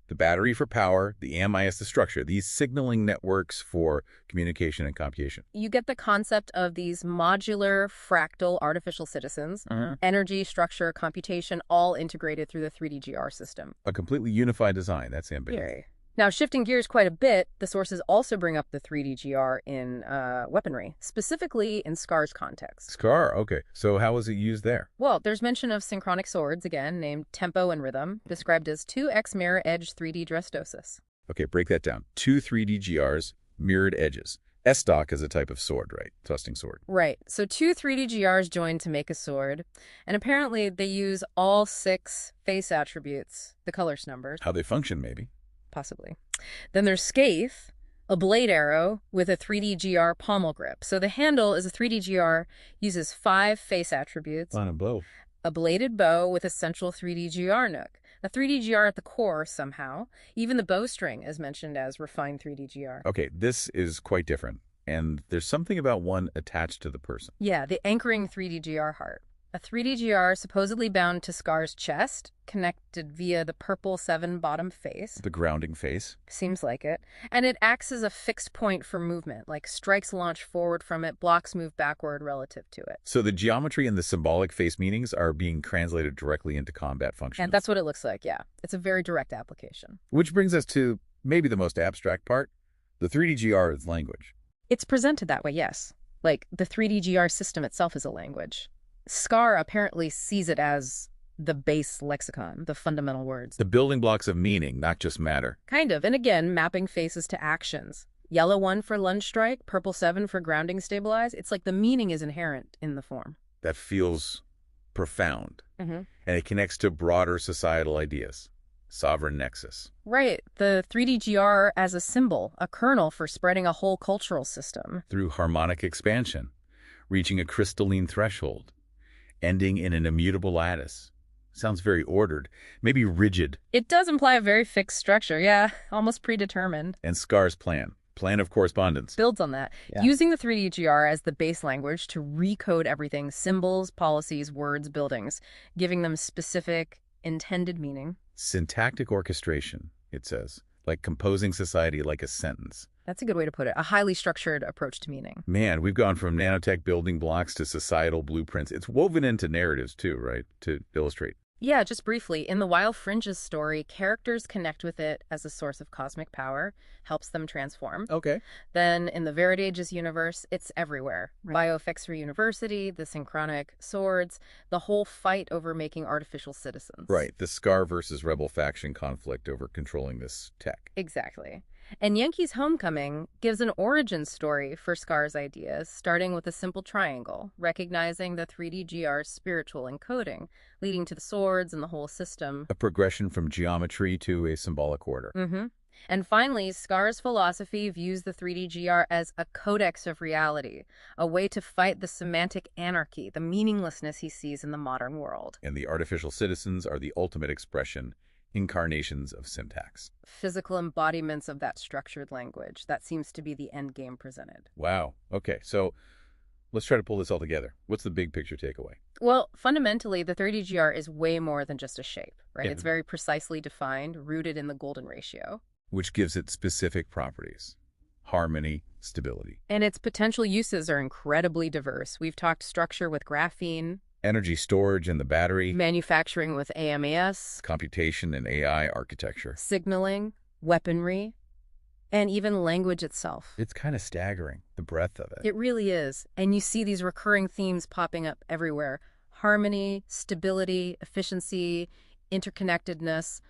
the The battery for power, the AMI is the structure, these signaling networks for communication and computation. You get the concept of these modular, fractal artificial citizens, energy, structure, computation, all integrated through the 3D-GR system. A completely unified design. That's ambitious. Yay. Now, shifting gears quite a bit, the sources also bring up the 3D-GR in weaponry, specifically in Scar's context. Scar, okay. So how was it used there? Well, there's mention of synchronic swords, again, named Tempo and Rhythm, described as 2x mirror edge 3D Drestosis. Okay, break that down. 2 3D GRs, mirrored edges. S-stock is a type of sword, right? Thrusting sword. Right. So 2 3D GRs join to make a sword, and apparently they use all 6 face attributes, the colors numbers. How they function, maybe. Possibly. Then there's Scathe, a blade arrow with a 3D GR pommel grip. So the handle is a 3D GR, uses 5 face attributes. On a bow. A bladed bow with a central 3D GR nook. A 3D GR at the core somehow. Even the bowstring is mentioned as refined 3D GR. Okay, this is quite different. And there's something about one attached to the person. Yeah, the anchoring 3D GR heart. A 3D GR supposedly bound to Scar's chest, connected via the purple 7 bottom face. The grounding face. Seems like it. And it acts as a fixed point for movement, like strikes launch forward from it, blocks move backward relative to it. So the geometry and the symbolic face meanings are being translated directly into combat functions. And that's what it looks like, yeah. It's a very direct application. Which brings us to maybe the most abstract part. The 3D GR is language. It's presented that way, yes. Like, the 3D GR system itself is a language. Scar apparently sees it as the base lexicon, the fundamental words. The building blocks of meaning, not just matter. Kind of. And again, mapping faces to actions. Yellow 1 for lunge strike, purple 7 for grounding stabilize. It's like the meaning is inherent in the form. That feels profound. Mm-hmm. And it connects to broader societal ideas. Sovereign nexus. Right. The 3D GR as a symbol, a kernel for spreading a whole cultural system. Through harmonic expansion, reaching a crystalline threshold, ending in an immutable lattice. Sounds very ordered, maybe rigid. It does imply a very fixed structure, yeah, almost predetermined. And Scar's plan of correspondence. Builds on that, using the 3D GR as the base language to recode everything, symbols, policies, words, buildings, giving them specific, intended meaning. Syntactic orchestration, it says, like composing society like a sentence. That's a good way to put it. A highly structured approach to meaning. Man, we've gone from nanotech building blocks to societal blueprints. It's woven into narratives too, right? To illustrate. Yeah, just briefly. In the Wild Fringes story, characters connect with it as a source of cosmic power, helps them transform. Okay. Then in the Veridaegis universe, it's everywhere. Right. Biofexer University, the synchronic swords, the whole fight over making artificial citizens. Right. The Scar versus Rebel faction conflict over controlling this tech. Exactly. And Yankee's Homecoming gives an origin story for Scar's ideas, starting with a simple triangle, recognizing the 3D GR's spiritual encoding, leading to the swords and the whole system. A progression from geometry to a symbolic order. Mm-hmm. And finally, Scar's philosophy views the 3D GR as a codex of reality, a way to fight the semantic anarchy, the meaninglessness he sees in the modern world. And the artificial citizens are the ultimate expression, incarnations of syntax. Physical embodiments of that structured language. That seems to be the end game presented. Wow. Okay, so let's try to pull this all together. What's the big picture takeaway? Well, fundamentally, the 3D GR is way more than just a shape, right? Yeah. It's very precisely defined, rooted in the golden ratio. Which gives it specific properties. Harmony, stability. And its potential uses are incredibly diverse. We've talked structure with graphene, Energy storage in the battery, manufacturing with AMAS, computation and AI architecture. signaling, weaponry, and even language itself. It's kind of staggering, the breadth of it. It really is. And you see these recurring themes popping up everywhere. Harmony, stability, efficiency, interconnectedness,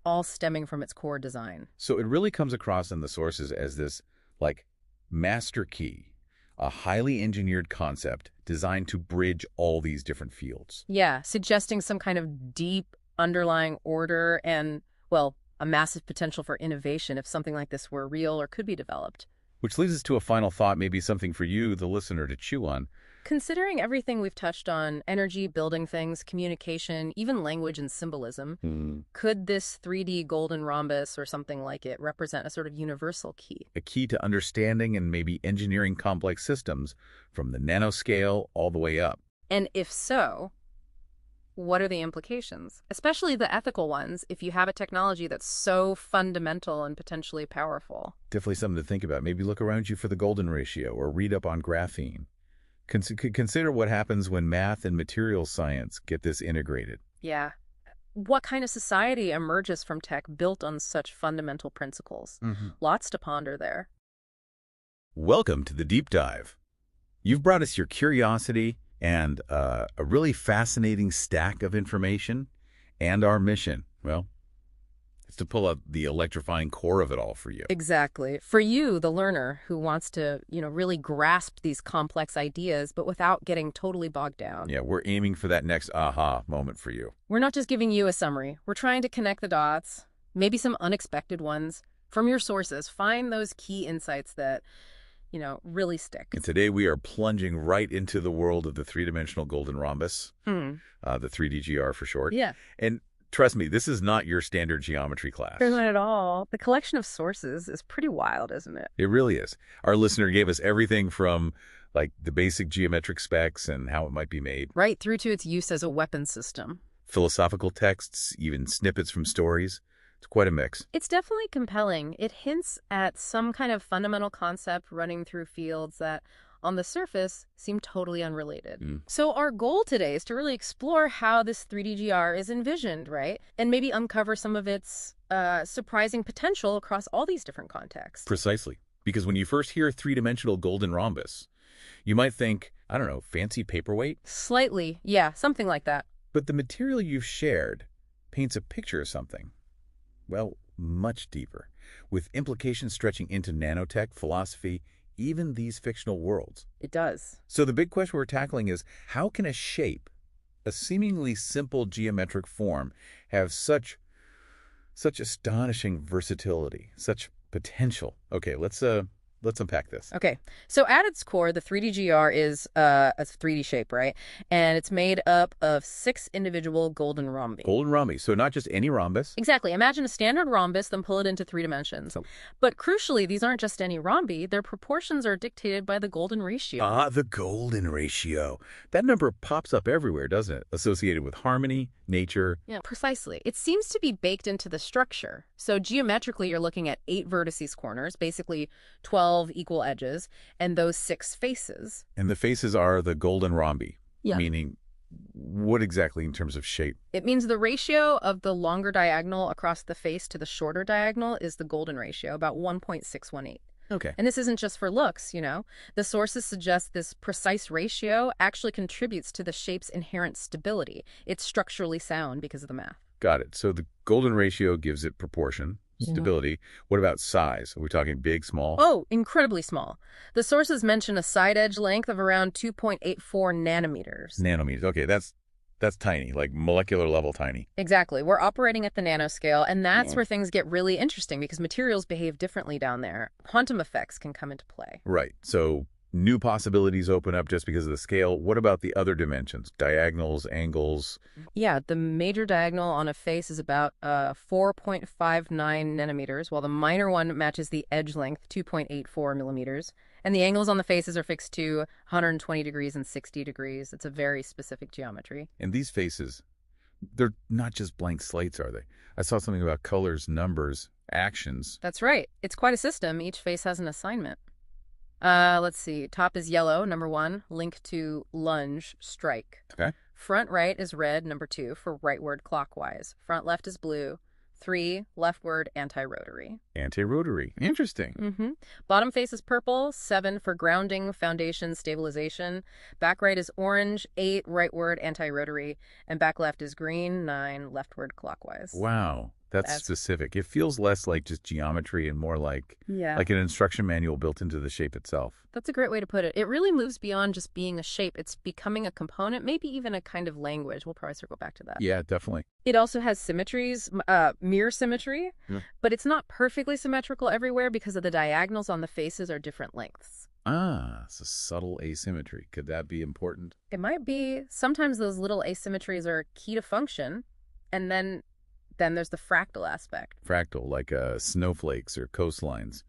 all stemming from its core design. So it really comes across in the sources as this, like, master key, a highly engineered concept designed to bridge all these different fields. Yeah, suggesting some kind of deep underlying order and, well, a massive potential for innovation if something like this were real or could be developed. Which leads us to a final thought, maybe something for you, the listener, to chew on. Considering everything we've touched on, energy, building things, communication, even language and symbolism, could this 3D golden rhombus or something like it represent a sort of universal key? A key to understanding and maybe engineering complex systems from the nanoscale all the way up. And if so, What are the implications? Especially the ethical ones, if you have a technology that's so fundamental and potentially powerful. Definitely something to think about. Maybe look around you for the golden ratio or read up on graphene. Consider what happens when math and materials science get this integrated. Yeah. What kind of society emerges from tech built on such fundamental principles? Lots to ponder there. Welcome to the deep dive. You've brought us your curiosity and a really fascinating stack of information, and our mission, well, it's to pull out the electrifying core of it all for you. Exactly. For you, the learner who wants to, really grasp these complex ideas, but without getting totally bogged down. Yeah, we're aiming for that next aha moment for you. We're not just giving you a summary. We're trying to connect the dots, maybe some unexpected ones, from your sources. Find those key insights that really stick. And today we are plunging right into the world of the three-dimensional golden rhombus, the 3DGR for short. Yeah. And trust me, this is not your standard geometry class. Not at all. The collection of sources is pretty wild, isn't it? It really is. Our listener gave us everything from like the basic geometric specs and how it might be made, right through to its use as a weapon system. Philosophical texts, even snippets from stories. It's quite a mix. It's definitely compelling. It hints at some kind of fundamental concept running through fields that, on the surface, seem totally unrelated. So our goal today is to really explore how this 3DGR is envisioned, right? And maybe uncover some of its surprising potential across all these different contexts. Precisely. Because when you first hear three-dimensional golden rhombus, you might think, I don't know, fancy paperweight? Slightly, yeah, something like that. But the material you've shared paints a picture of something. Well, much deeper, with implications stretching into nanotech, philosophy, even these fictional worlds. It does. So the big question we're tackling is, how can a shape, a seemingly simple geometric form, have such astonishing versatility, such potential? Okay, let's unpack this. Okay, so at its core, the 3DGR is a 3D shape, right? And it's made up of 6 individual golden rhombi. Golden rhombi, so not just any rhombus. Exactly. Imagine a standard rhombus, then pull it into 3 dimensions. But crucially, these aren't just any rhombi. Their proportions are dictated by the golden ratio. Ah, the golden ratio. That number pops up everywhere, doesn't it? Associated with harmony, nature. Yeah, precisely. It seems to be baked into the structure. So geometrically, you're looking at 8 vertices corners, basically 12 equal edges, and those 6 faces. And the faces are the golden rhombi. Yeah. Meaning, what exactly in terms of shape? It means the ratio of the longer diagonal across the face to the shorter diagonal is the golden ratio, about 1.618. Okay. And this isn't just for looks, The sources suggest this precise ratio actually contributes to the shape's inherent stability. It's structurally sound because of the math. Got it. So the golden ratio gives it proportion, stability. What about size? Are we talking big, small? Oh, incredibly small. The sources mention a side edge length of around 2.84 nanometers. Nanometers. Okay, that's tiny, like molecular level tiny. Exactly. We're operating at the nanoscale, and that's where things get really interesting because materials behave differently down there. Quantum effects can come into play. Right. So new possibilities open up just because of the scale. What about the other dimensions? Diagonals, angles? Yeah, the major diagonal on a face is about 4.59 nanometers, while the minor one matches the edge length, 2.84 millimeters. And the angles on the faces are fixed to 120 degrees and 60 degrees. It's a very specific geometry. And these faces, they're not just blank slates, are they? I saw something about colors, numbers, actions. That's right. It's quite a system. Each face has an assignment. Let's see. Top is yellow, number 1, link to lunge, strike. Okay. Front right is red, number 2, for rightward clockwise. Front left is blue. 3, leftward anti-rotary. Anti-rotary. Interesting. Bottom face is purple, 7 for grounding, foundation, stabilization. Back right is orange, 8 rightward anti-rotary. And back left is green, 9 leftward clockwise. Wow. That's specific. It feels less like just geometry and more like an instruction manual built into the shape itself. That's a great way to put it. It really moves beyond just being a shape. It's becoming a component, maybe even a kind of language. We'll probably circle back to that. Yeah, definitely. It also has symmetries, mirror symmetry, but it's not perfectly symmetrical everywhere because of the diagonals on the faces are different lengths. Ah, it's a subtle asymmetry. Could that be important? It might be. Sometimes those little asymmetries are key to function, and then there's the fractal aspect. Fractal, like snowflakes or coastlines,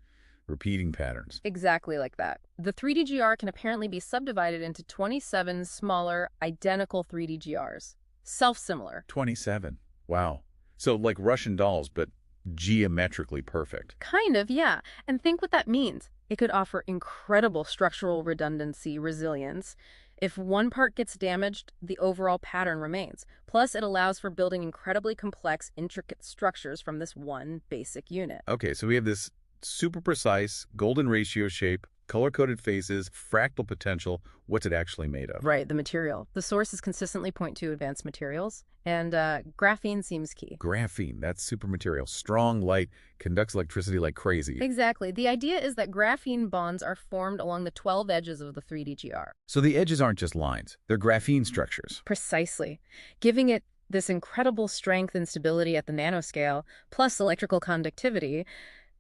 repeating patterns. Exactly like that. The 3DGR can apparently be subdivided into 27 smaller, identical 3DGRs. Self-similar. 27. Wow. So like Russian dolls, but geometrically perfect. Kind of, yeah. And think what that means. It could offer incredible structural redundancy, resilience. If one part gets damaged, the overall pattern remains. Plus, it allows for building incredibly complex, intricate structures from this one basic unit. Okay, so we have this super precise golden ratio shape, color-coded faces, fractal potential. What's it actually made of? Right, the material. The sources consistently point to advanced materials, and graphene seems key. Graphene, that's super material. Strong, light, conducts electricity like crazy. Exactly. The idea is that graphene bonds are formed along the 12 edges of the 3D-GR. So the edges aren't just lines, they're graphene structures. Precisely. Giving it this incredible strength and stability at the nanoscale, plus electrical conductivity.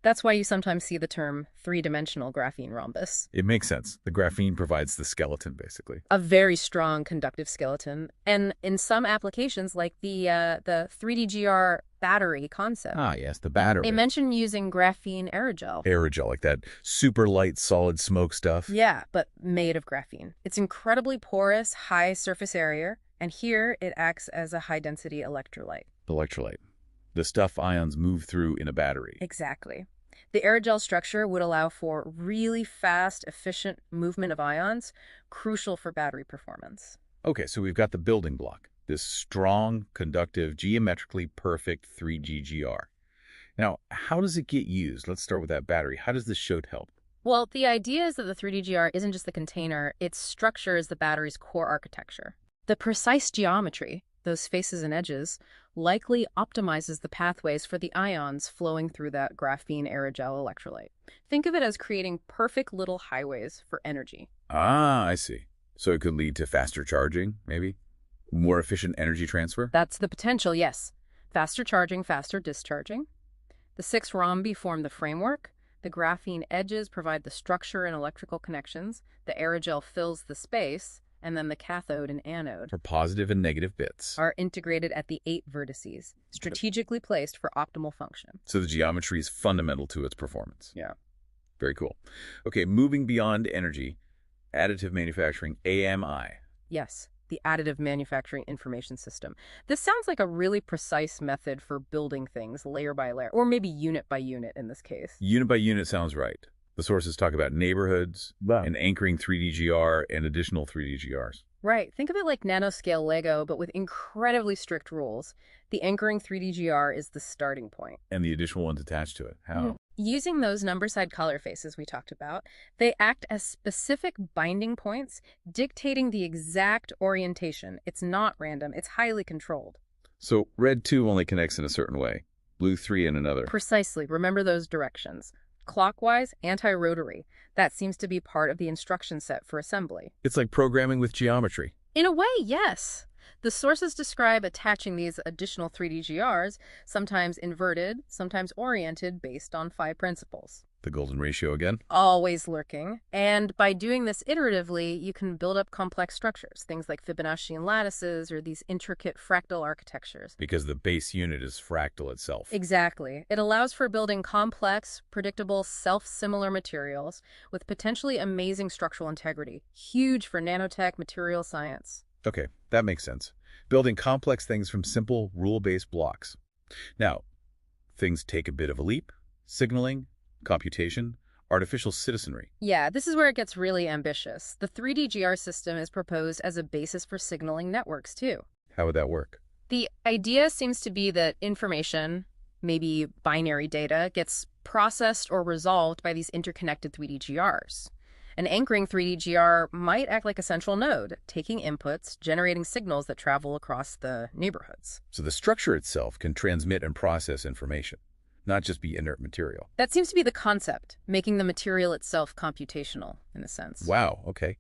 That's why you sometimes see the term three-dimensional graphene rhombus. It makes sense. The graphene provides the skeleton, basically. A very strong conductive skeleton. And in some applications, like the 3D-GR battery concept. Ah, yes, the battery. They mention using graphene aerogel. Aerogel, like that super light, solid smoke stuff. Yeah, but made of graphene. It's incredibly porous, high surface area, and here it acts as a high-density electrolyte. Electrolyte. The stuff ions move through in a battery. Exactly. The aerogel structure would allow for really fast, efficient movement of ions, crucial for battery performance. Okay, so we've got the building block, this strong, conductive, geometrically perfect 3GGR. Now, how does it get used? Let's start with that battery. How does this show help? Well, the idea is that the 3D-GR isn't just the container, its structure is the battery's core architecture. The precise geometry, those faces and edges, likely optimizes the pathways for the ions flowing through that graphene aerogel electrolyte. Think of it as creating perfect little highways for energy. Ah, I see. So it could lead to faster charging, maybe? More efficient energy transfer? That's the potential, yes. Faster charging, faster discharging. The 6 rhombi form the framework. The graphene edges provide the structure and electrical connections. The aerogel fills the space. And then the cathode and anode, For positive and negative bits. are integrated at the 8 vertices, strategically placed for optimal function. So the geometry is fundamental to its performance. Yeah. Very cool. Okay, moving beyond energy, additive manufacturing, AMI. Yes, the Additive Manufacturing Information System. This sounds like a really precise method for building things layer by layer, or maybe unit by unit in this case. Unit by unit sounds right. The sources talk about neighborhoods and anchoring 3D-GR and additional 3D-GRs. Right. Think of it like nanoscale Lego, but with incredibly strict rules. The anchoring 3D-GR is the starting point. And the additional ones attached to it. How? Using those number-side color faces we talked about, they act as specific binding points, dictating the exact orientation. It's not random. It's highly controlled. So red 2 only connects in a certain way, blue 3 in another. Precisely. Remember those directions. Clockwise, anti-rotary. That seems to be part of the instruction set for assembly. It's like programming with geometry. In a way, yes. The sources describe attaching these additional 3D-GRs, sometimes inverted, sometimes oriented based on 5 principles. The golden ratio again? Always lurking. And by doing this iteratively, you can build up complex structures, things like Fibonaccian lattices or these intricate fractal architectures. Because the base unit is fractal itself. Exactly. It allows for building complex, predictable, self-similar materials with potentially amazing structural integrity. Huge for nanotech material science. Okay, that makes sense. Building complex things from simple, rule-based blocks. Now, things take a bit of a leap. Signaling, computation, artificial citizenry. Yeah, this is where it gets really ambitious. The 3D-GR system is proposed as a basis for signaling networks, too. How would that work? The idea seems to be that information, maybe binary data, gets processed or resolved by these interconnected 3D-GRs. An anchoring 3D-GR might act like a central node, taking inputs, generating signals that travel across the neighborhoods. So the structure itself can transmit and process information, not just be inert material. That seems to be the concept, making the material itself computational, in a sense. Wow, okay.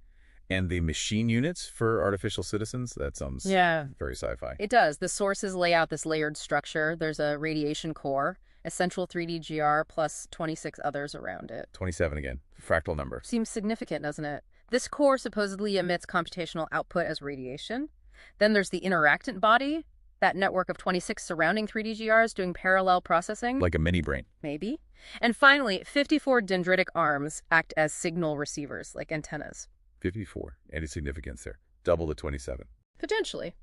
And the machine units for artificial citizens? That sounds very sci-fi. It does. The sources lay out this layered structure. There's a radiation core, a central 3D-GR, plus 26 others around it. 27 again. Fractal number. Seems significant, doesn't it? This core supposedly emits computational output as radiation. Then there's the interactant body, that network of 26 surrounding 3D-GRs doing parallel processing. Like a mini brain. Maybe. And finally, 54 dendritic arms act as signal receivers, like antennas. 54. Any significance there? Double the 27. Potentially.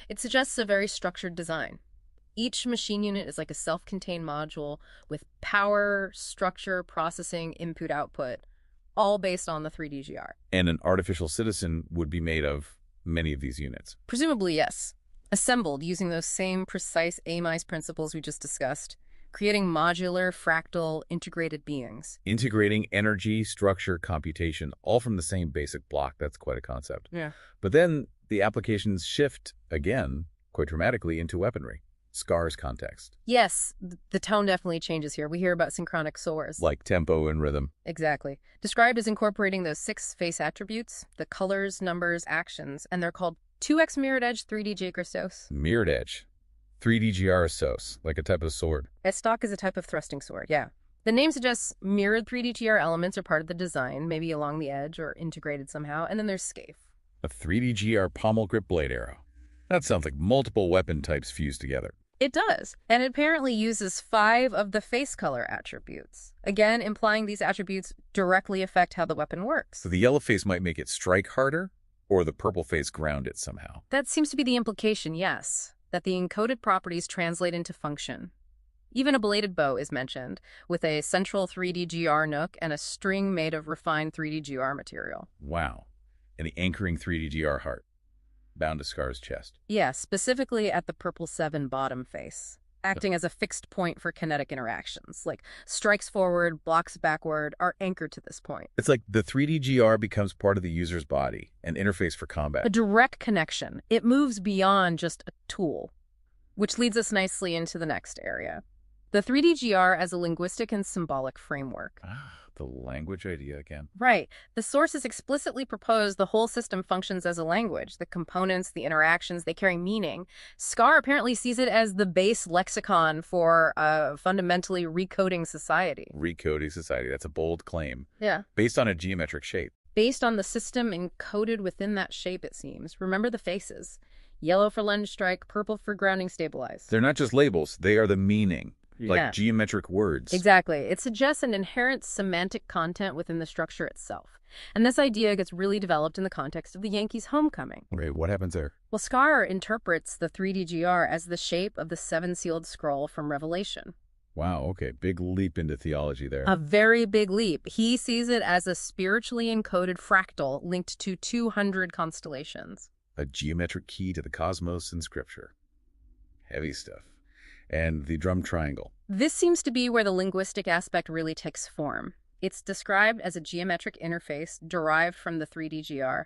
It suggests a very structured design. Each machine unit is like a self-contained module with power, structure, processing, input, output, all based on the 3DGR. And an artificial citizen would be made of many of these units. Presumably, yes. Assembled using those same precise AMIS principles we just discussed, creating modular, fractal, integrated beings. Integrating energy, structure, computation, all from the same basic block. That's quite a concept. Yeah. But then the applications shift, again, quite dramatically, into weaponry. Scar's context. Yes, the tone definitely changes here. We hear about synchronic soars. Like tempo and rhythm. Exactly. Described as incorporating those 6 face attributes, the colors, numbers, actions, and they're called 2x mirrored edge 3D J-Christos. Mirrored edge. 3D GRSOS, like a type of sword. Estoc is a type of thrusting sword, yeah. The name suggests mirrored 3D GR elements are part of the design, maybe along the edge or integrated somehow, and then there's Scaife. A 3D GR pommel grip blade arrow. That sounds like multiple weapon types fused together. It does, and it apparently uses 5 of the face color attributes, again implying these attributes directly affect how the weapon works. So the yellow face might make it strike harder, or the purple face ground it somehow. That seems to be the implication, yes, that the encoded properties translate into function. Even a bladed bow is mentioned, with a central 3D GR nook and a string made of refined 3D GR material. Wow. And the anchoring 3D GR heart, bound to Scar's chest. Yeah, specifically at the purple 7 bottom face, acting as a fixed point for kinetic interactions, like strikes forward, blocks backward, are anchored to this point. It's like the 3D GR becomes part of the user's body, an interface for combat. A direct connection. It moves beyond just a tool, which leads us nicely into the next area. The 3D GR as a linguistic and symbolic framework. The language idea again. Right. The sources explicitly propose the whole system functions as a language. The components, the interactions, they carry meaning. Scar apparently sees it as the base lexicon for a fundamentally recoding society. Recoding society. That's a bold claim. Yeah. Based on a geometric shape. Based on the system encoded within that shape, it seems. Remember the faces. Yellow for lunge strike, purple for grounding stabilize. They're not just labels. They are the meaning. Like Yeah. geometric words. Exactly. It suggests an inherent semantic content within the structure itself. And this idea gets really developed in the context of the Yankees' homecoming. Right, what happens there? Well, Scar interprets the 3D GR as the shape of the 7-sealed scroll from Revelation. Wow, okay. Big leap into theology there. A very big leap. He sees it as a spiritually encoded fractal linked to 200 constellations. A geometric key to the cosmos in Scripture. Heavy stuff. And the drum triangle. This seems to be where the linguistic aspect really takes form. It's described as a geometric interface derived from the 3D GR.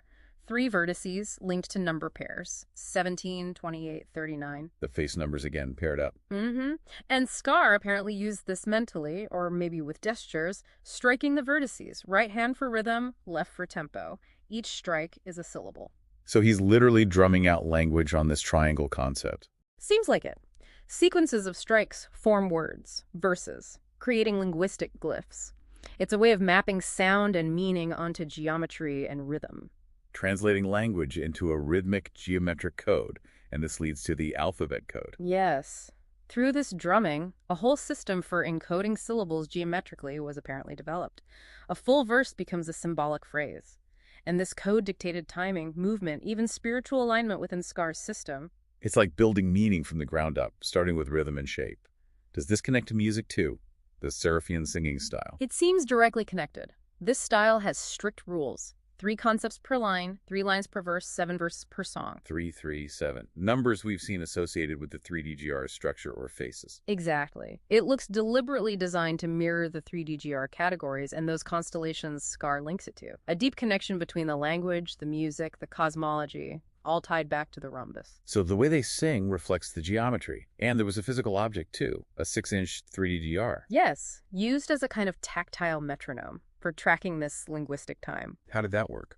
3 vertices linked to number pairs, 17, 28, 39. The face numbers again paired up. And Scar apparently used this mentally, or maybe with gestures, striking the vertices, right hand for rhythm, left for tempo. Each strike is a syllable. So he's literally drumming out language on this triangle concept. Seems like it. Sequences of strikes form words, verses, creating linguistic glyphs. It's a way of mapping sound and meaning onto geometry and rhythm. Translating language into a rhythmic geometric code, and this leads to the alphabet code. Yes. Through this drumming, a whole system for encoding syllables geometrically was apparently developed. A full verse becomes a symbolic phrase. And this code-dictated timing, movement, even spiritual alignment within Scar's system. It's like building meaning from the ground up, starting with rhythm and shape. Does this connect to music too? The Seraphian singing style. It seems directly connected. This style has strict rules. 3 concepts per line, 3 lines per verse, 7 verses per song. 3, 3, 7. Numbers we've seen associated with the 3D GR structure or faces. Exactly. It looks deliberately designed to mirror the 3D GR categories and those constellations Scar links it to. A deep connection between the language, the music, the cosmology, all tied back to the rhombus. So the way they sing reflects the geometry. And there was a physical object too, a 6-inch 3D GR. Yes, used as a kind of tactile metronome for tracking this linguistic time. How did that work?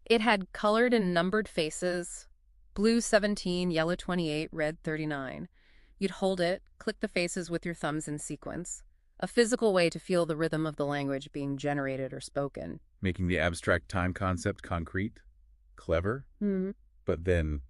It had colored and numbered faces, blue 17, yellow 28, red 39. You'd hold it, click the faces with your thumbs in sequence, a physical way to feel the rhythm of the language being generated or spoken. Making the abstract time concept concrete? Clever? But then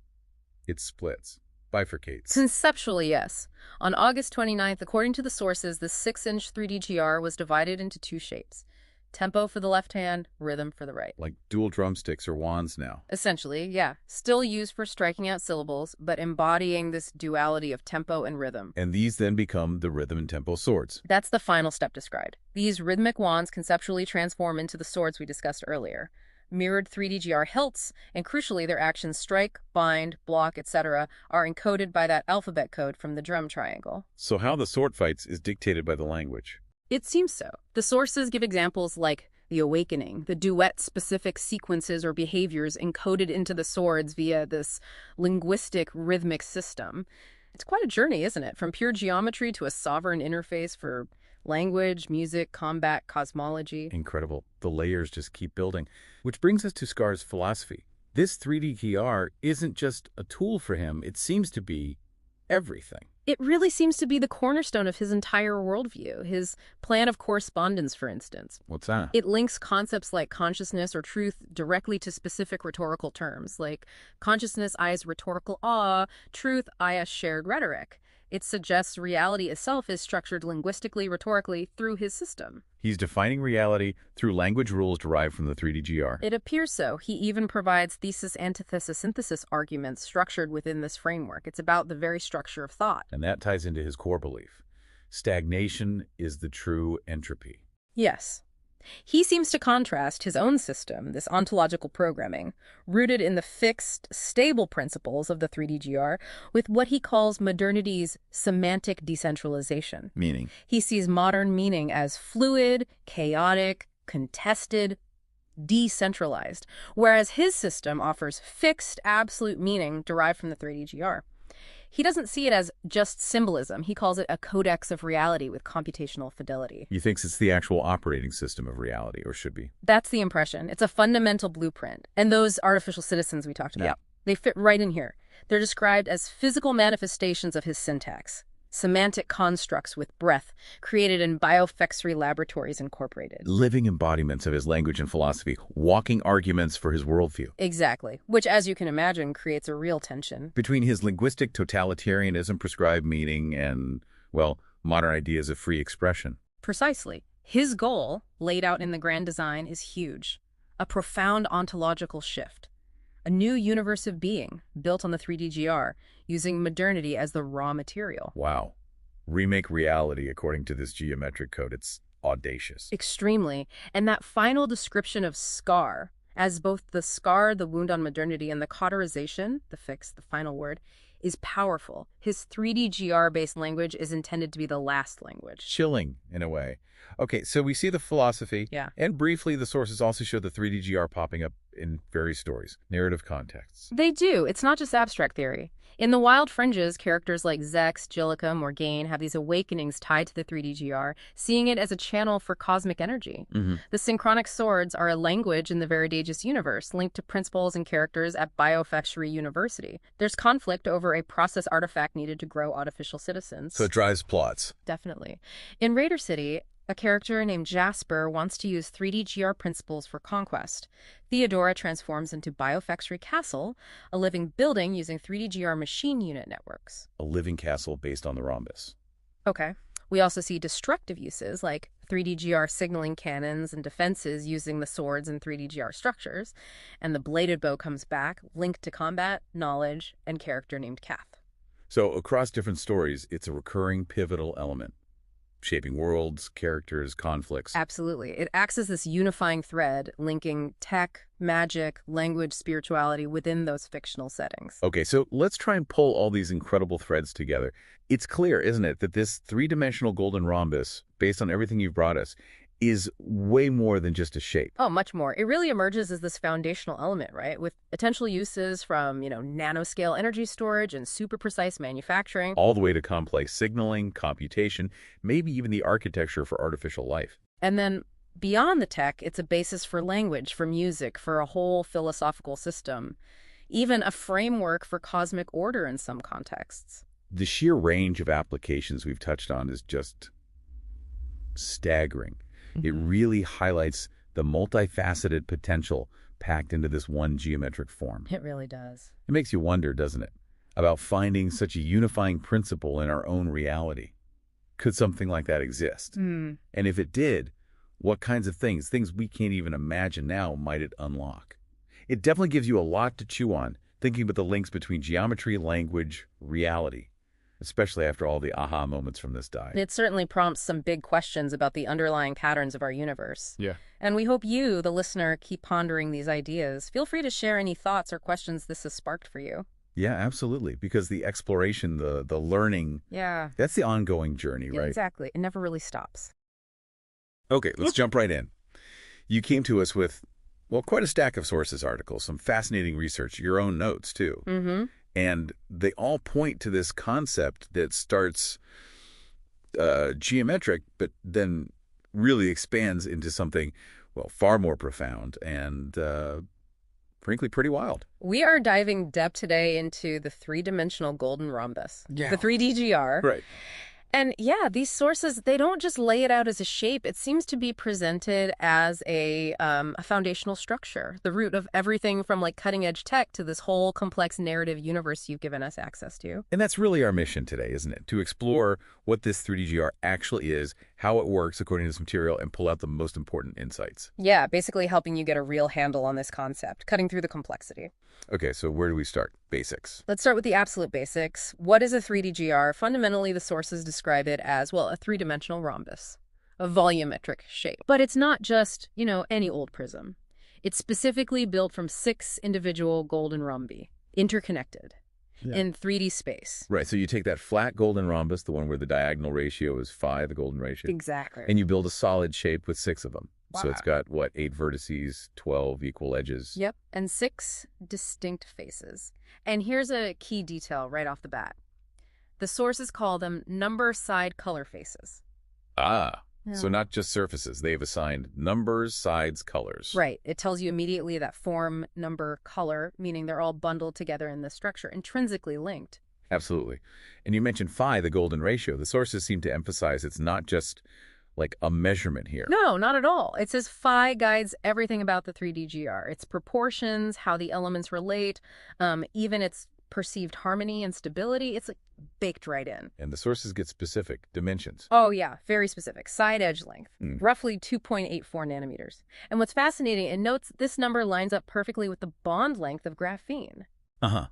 it splits, bifurcates. Conceptually, yes. On August 29th, according to the sources, the 6-inch 3D GR was divided into 2 shapes. Tempo for the left hand, rhythm for the right. Like dual drumsticks or wands now. Essentially, yeah. Still used for striking out syllables, but embodying this duality of tempo and rhythm. And these then become the rhythm and tempo swords. That's the final step described. These rhythmic wands conceptually transform into the swords we discussed earlier. Mirrored 3D-GR hilts, and crucially their actions strike, bind, block, etc. are encoded by that alphabet code from the drum triangle. So how the sword fights is dictated by the language. It seems so. The sources give examples like the awakening, the duet-specific sequences or behaviors encoded into the swords via this linguistic rhythmic system. It's quite a journey, isn't it? From pure geometry to a sovereign interface for language, music, combat, cosmology. Incredible. The layers just keep building. Which brings us to Scar's philosophy. This 3D KR isn't just a tool for him, it seems to be everything. It really seems to be the cornerstone of his entire worldview, his plan of correspondence, for instance. What's that? It links concepts like consciousness or truth directly to specific rhetorical terms, like consciousness I as rhetorical awe, truth I as shared rhetoric. It suggests reality itself is structured linguistically, rhetorically, through his system. He's defining reality through language rules derived from the 3D-GR. It appears so. He even provides thesis, antithesis, synthesis arguments structured within this framework. It's about the very structure of thought. And that ties into his core belief. Stagnation is the true entropy. Yes. He seems to contrast his own system, this ontological programming, rooted in the fixed, stable principles of the 3D-GR, with what he calls modernity's semantic decentralization. Meaning? He sees modern meaning as fluid, chaotic, contested, decentralized, whereas his system offers fixed, absolute meaning derived from the 3D-GR. He doesn't see it as just symbolism. He calls it a codex of reality with computational fidelity. He thinks it's the actual operating system of reality, or should be. That's the impression. It's a fundamental blueprint. And those artificial citizens we talked about, they fit right in here. They're described as physical manifestations of his syntax. Semantic constructs with breath, created in biofexery laboratories incorporated. Living embodiments of his language and philosophy, walking arguments for his worldview. Exactly, which, as you can imagine, creates a real tension. Between his linguistic totalitarianism, prescribed meaning, and, well, modern ideas of free expression. Precisely. His goal, laid out in the grand design, is huge. A profound ontological shift. A new universe of being, built on the 3D-GR, using modernity as the raw material. Wow. Remake reality according to this geometric code. It's audacious. Extremely. And that final description of scar, as both the scar, the wound on modernity, and the cauterization, the fix, the final word, is powerful. His 3D-GR-based language is intended to be the last language. Chilling, in a way. Okay, so we see the philosophy. Yeah. And briefly, the sources also show the 3D-GR popping up in various stories, narrative contexts. They do. It's not just abstract theory. In the Wild Fringes, characters like Zex, Jillica, Morgaine have these awakenings tied to the 3D-GR, seeing it as a channel for cosmic energy. The synchronic swords are a language in the Veridaegis universe, linked to principles and characters at Biofexery University. There's conflict over a process artifact needed to grow artificial citizens. So it drives plots. Definitely. In Raider City, a character named Jasper wants to use 3D-GR principles for conquest. Theodora transforms into Biofexery Castle, a living building using 3D-GR machine unit networks. A living castle based on the rhombus. Okay. We also see destructive uses like 3D-GR signaling cannons and defenses using the swords and 3D-GR structures. And the bladed bow comes back, linked to combat, knowledge, and character named Kath. So across different stories, it's a recurring pivotal element. Shaping worlds, characters, conflicts. Absolutely. It acts as this unifying thread, linking tech, magic, language, spirituality within those fictional settings. Okay, so let's try and pull all these incredible threads together. It's clear, isn't it, that this three-dimensional golden rhombus, based on everything you've brought us, is way more than just a shape. Oh, much more. It really emerges as this foundational element, right? With potential uses from, nanoscale energy storage and super precise manufacturing. All the way to complex signaling, computation, maybe even the architecture for artificial life. And then beyond the tech, it's a basis for language, for music, for a whole philosophical system, even a framework for cosmic order in some contexts. The sheer range of applications we've touched on is just staggering. It really highlights the multifaceted potential packed into this one geometric form. It really does. It makes you wonder, doesn't it, about finding such a unifying principle in our own reality. Could something like that exist? And if it did, What kinds of things we can't even imagine now, might it unlock? It definitely gives you a lot to chew on, thinking about the links between geometry, language, reality, especially after all the aha moments from this die. It certainly prompts some big questions about the underlying patterns of our universe. Yeah. And we hope you, the listener, keep pondering these ideas. Feel free to share any thoughts or questions this has sparked for you. Yeah, absolutely. Because the exploration, the learning, Yeah. that's the ongoing journey, right? Exactly. It never really stops. Okay, let's jump right in. You came to us with, well, quite a stack of sources articles, some fascinating research, your own notes, too. Mm-hmm. And they all point to this concept that starts geometric, but then really expands into something, well, far more profound and, frankly, pretty wild. We are diving deep today into the three-dimensional golden rhombus, the 3DGR. Right. And yeah, these sources, they don't just lay it out as a shape. It seems to be presented as a foundational structure, the root of everything from like cutting edge tech to this whole complex narrative universe you've given us access to. And that's really our mission today, isn't it? To explore what this 3DGR actually is, how it works according to this material, and pull out the most important insights. Yeah, basically helping you get a real handle on this concept, cutting through the complexity. Okay, so where do we start? Basics. Let's start with the absolute basics. What is a 3DGR? Fundamentally, the sources describe it as, well, a three-dimensional rhombus, a volumetric shape. But it's not just, any old prism. It's specifically built from 6 individual golden rhombi, interconnected in 3D space. Right, so you take that flat golden rhombus, the one where the diagonal ratio is 5, the golden ratio. Exactly. And you build a solid shape with 6 of them. Wow. So it's got, 8 vertices, 12 equal edges. Yep, and 6 distinct faces. And here's a key detail right off the bat. The sources call them number side color faces. Ah, Yeah. so not just surfaces. They've assigned numbers, sides, colors. Right. It tells you immediately that form, number, color, meaning they're all bundled together in this structure, intrinsically linked. Absolutely. And you mentioned phi, the golden ratio. The sources seem to emphasize it's not just like a measurement here. No, not at all. It says phi guides everything about the 3DGR. Its proportions, how the elements relate, even its perceived harmony and stability. It's like baked right in. And the sources get specific dimensions. Oh, yeah, very specific. Side edge length, Mm. roughly 2.84 nanometers. And what's fascinating, it notes this number lines up perfectly with the bond length of graphene. Uh-huh.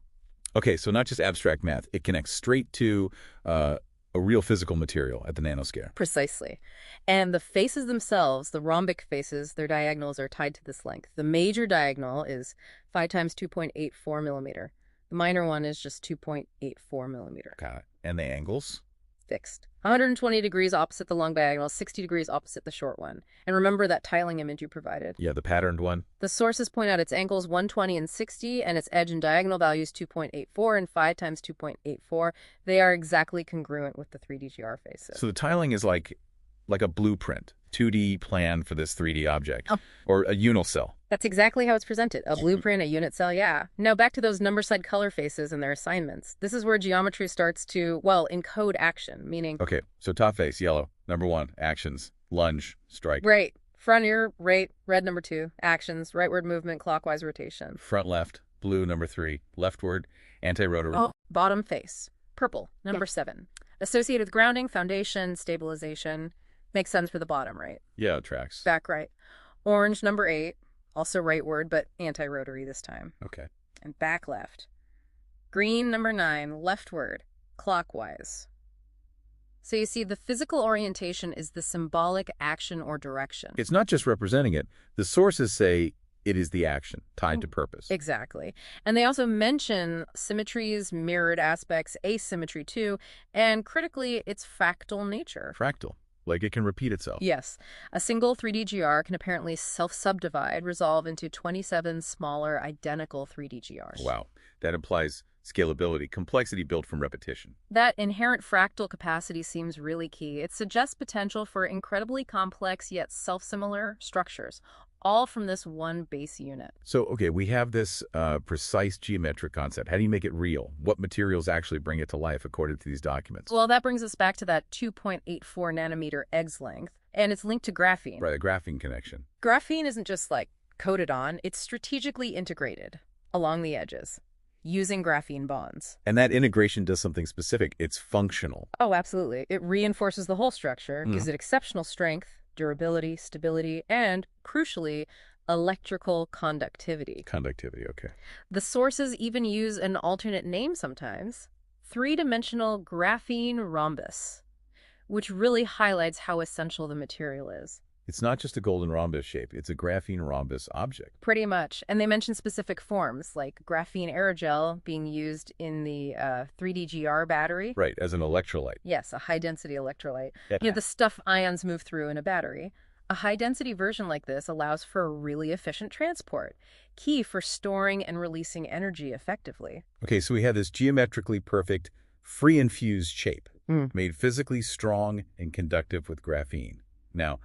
Okay, so not just abstract math. It connects straight to a real physical material at the nanoscale. Precisely. And the faces themselves, the rhombic faces, their diagonals are tied to this length. The major diagonal is 5 times 2.84 millimeter. The minor one is just 2.84 millimeter. Got it. And the angles? Fixed. 120 degrees opposite the long diagonal, 60 degrees opposite the short one. And remember that tiling image you provided. Yeah, the patterned one. The sources point out its angles 120 and 60, and its edge and diagonal values 2.84 and 5 times 2.84. They are exactly congruent with the 3DGR faces. So the tiling is like a blueprint, 2D plan for this 3D object, Oh. or a unicell. That's exactly how it's presented. A blueprint, a unit cell, yeah. Now back to those number side color faces and their assignments. This is where geometry starts to, well, encode action, meaning... Okay, so top face, yellow. Number 1, actions, lunge, strike. Right. Front ear, right, red number 2, actions, rightward movement, clockwise rotation. Front left, blue number 3, leftward, anti-rotary. Oh, bottom face, purple, number 7. Associated with grounding, foundation, stabilization. Makes sense for the bottom right. Yeah, it tracks. Back right. Orange, number 8, also rightward, but anti-rotary this time. Okay. And back left. Green, number 9, leftward, clockwise. So you see, the physical orientation is the symbolic action or direction. It's not just representing it. The sources say it is the action, tied to purpose. Exactly. And they also mention symmetries, mirrored aspects, asymmetry too, and critically, its fractal nature. Fractal. Like it can repeat itself. Yes. A single 3DGR can apparently self-subdivide, resolve into 27 smaller, identical 3DGRs. Wow. That implies scalability, complexity built from repetition. That inherent fractal capacity seems really key. It suggests potential for incredibly complex yet self-similar structures, all from this one base unit. So, okay, we have this precise geometric concept. How do you make it real? What materials actually bring it to life according to these documents? Well, that brings us back to that 2.84 nanometer eggs length, and it's linked to graphene. Right, a graphene connection. Graphene isn't just like coated on, it's strategically integrated along the edges using graphene bonds. And that integration does something specific. It's functional. Oh, absolutely. It reinforces the whole structure, gives it exceptional strength, durability, stability, and, crucially, electrical conductivity. Conductivity, okay. The sources even use an alternate name sometimes, three-dimensional graphene rhombus, which really highlights how essential the material is. It's not just a golden rhombus shape, it's a graphene rhombus object. Pretty much. And they mention specific forms, like graphene aerogel being used in the 3DGR battery. Right, as an electrolyte. Yes, a high-density electrolyte. Yeah. The stuff ions move through in a battery. A high-density version like this allows for a really efficient transport, key for storing and releasing energy effectively. Okay, so we have this geometrically perfect, free-infused shape, made physically strong and conductive with graphene. Now,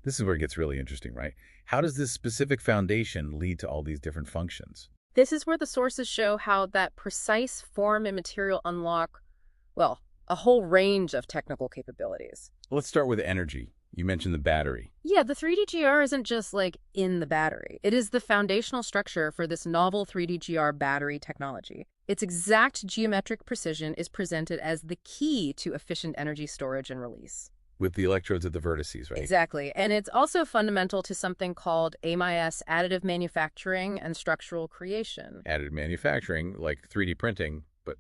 this is where it gets really interesting, right? How does this specific foundation lead to all these different functions? This is where the sources show how that precise form and material unlock, well, a whole range of technical capabilities. Let's start with energy. You mentioned the battery. Yeah, the 3DGR isn't just like in the battery. It is the foundational structure for this novel 3DGR battery technology. Its exact geometric precision is presented as the key to efficient energy storage and release. With the electrodes at the vertices, right? Exactly. And it's also fundamental to something called AMIS, additive manufacturing and structural creation. Additive manufacturing, like 3D printing, but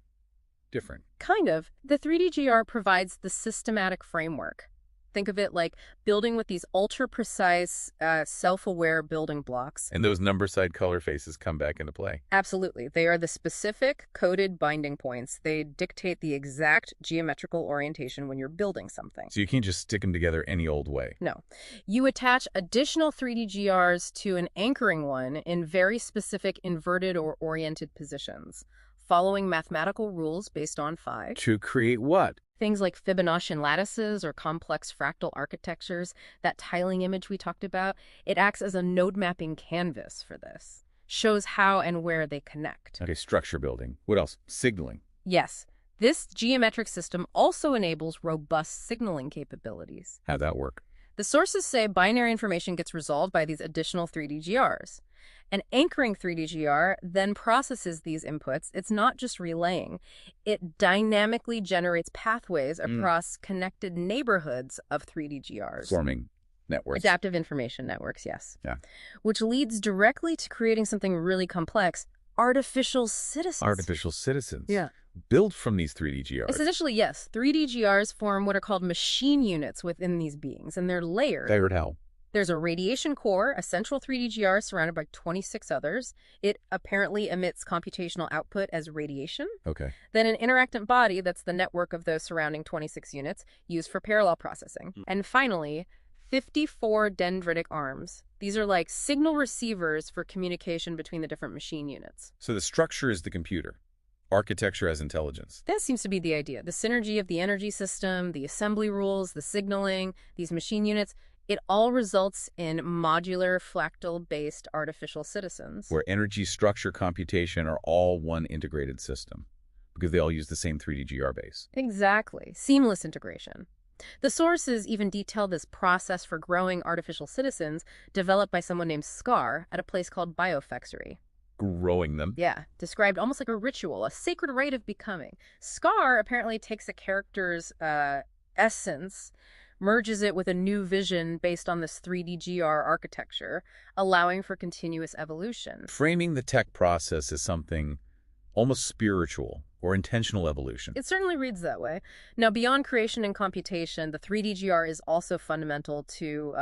different. Kind of. The 3DGR provides the systematic framework. Think of it like building with these ultra-precise, self-aware building blocks. And those number-side color faces come back into play. Absolutely. They are the specific coded binding points. They dictate the exact geometrical orientation when you're building something. So you can't just stick them together any old way. No. You attach additional 3DGRs to an anchoring one in very specific inverted or oriented positions, following mathematical rules based on phi. To create what? Things like Fibonaccian lattices or complex fractal architectures, that tiling image we talked about, it acts as a node mapping canvas for this. Shows how and where they connect. Okay, structure building. What else? Signaling. Yes. This geometric system also enables robust signaling capabilities. How'd that work? The sources say binary information gets resolved by these additional 3DGRs. An anchoring 3DGR then processes these inputs. It's not just relaying. It dynamically generates pathways across connected neighborhoods of 3DGRs. Forming networks. Adaptive information networks, yes. Yeah. Which leads directly to creating something really complex, artificial citizens. Artificial citizens. Yeah. Built from these 3DGRs. Essentially, yes. 3DGRs form what are called machine units within these beings, and they're layered. Layered how? There's a radiation core, a central 3DGR surrounded by 26 others. It apparently emits computational output as radiation. Okay. Then an interactant body, that's the network of those surrounding 26 units, used for parallel processing. And finally, 54 dendritic arms. These are like signal receivers for communication between the different machine units. So the structure is the computer. Architecture as intelligence. That seems to be the idea. The synergy of the energy system, the assembly rules, the signaling, these machine units, it all results in modular, fractal-based artificial citizens. Where energy, structure, computation are all one integrated system because they all use the same 3DGR base. Exactly. Seamless integration. The sources even detail this process for growing artificial citizens developed by someone named Scar at a place called Biofexery. Growing them. Yeah, described almost like a ritual, a sacred rite of becoming. Scar apparently takes a character's essence, merges it with a new vision based on this 3DGR architecture, allowing for continuous evolution. Framing the tech process as something almost spiritual or intentional evolution. It certainly reads that way. Now, beyond creation and computation, the 3DGR is also fundamental to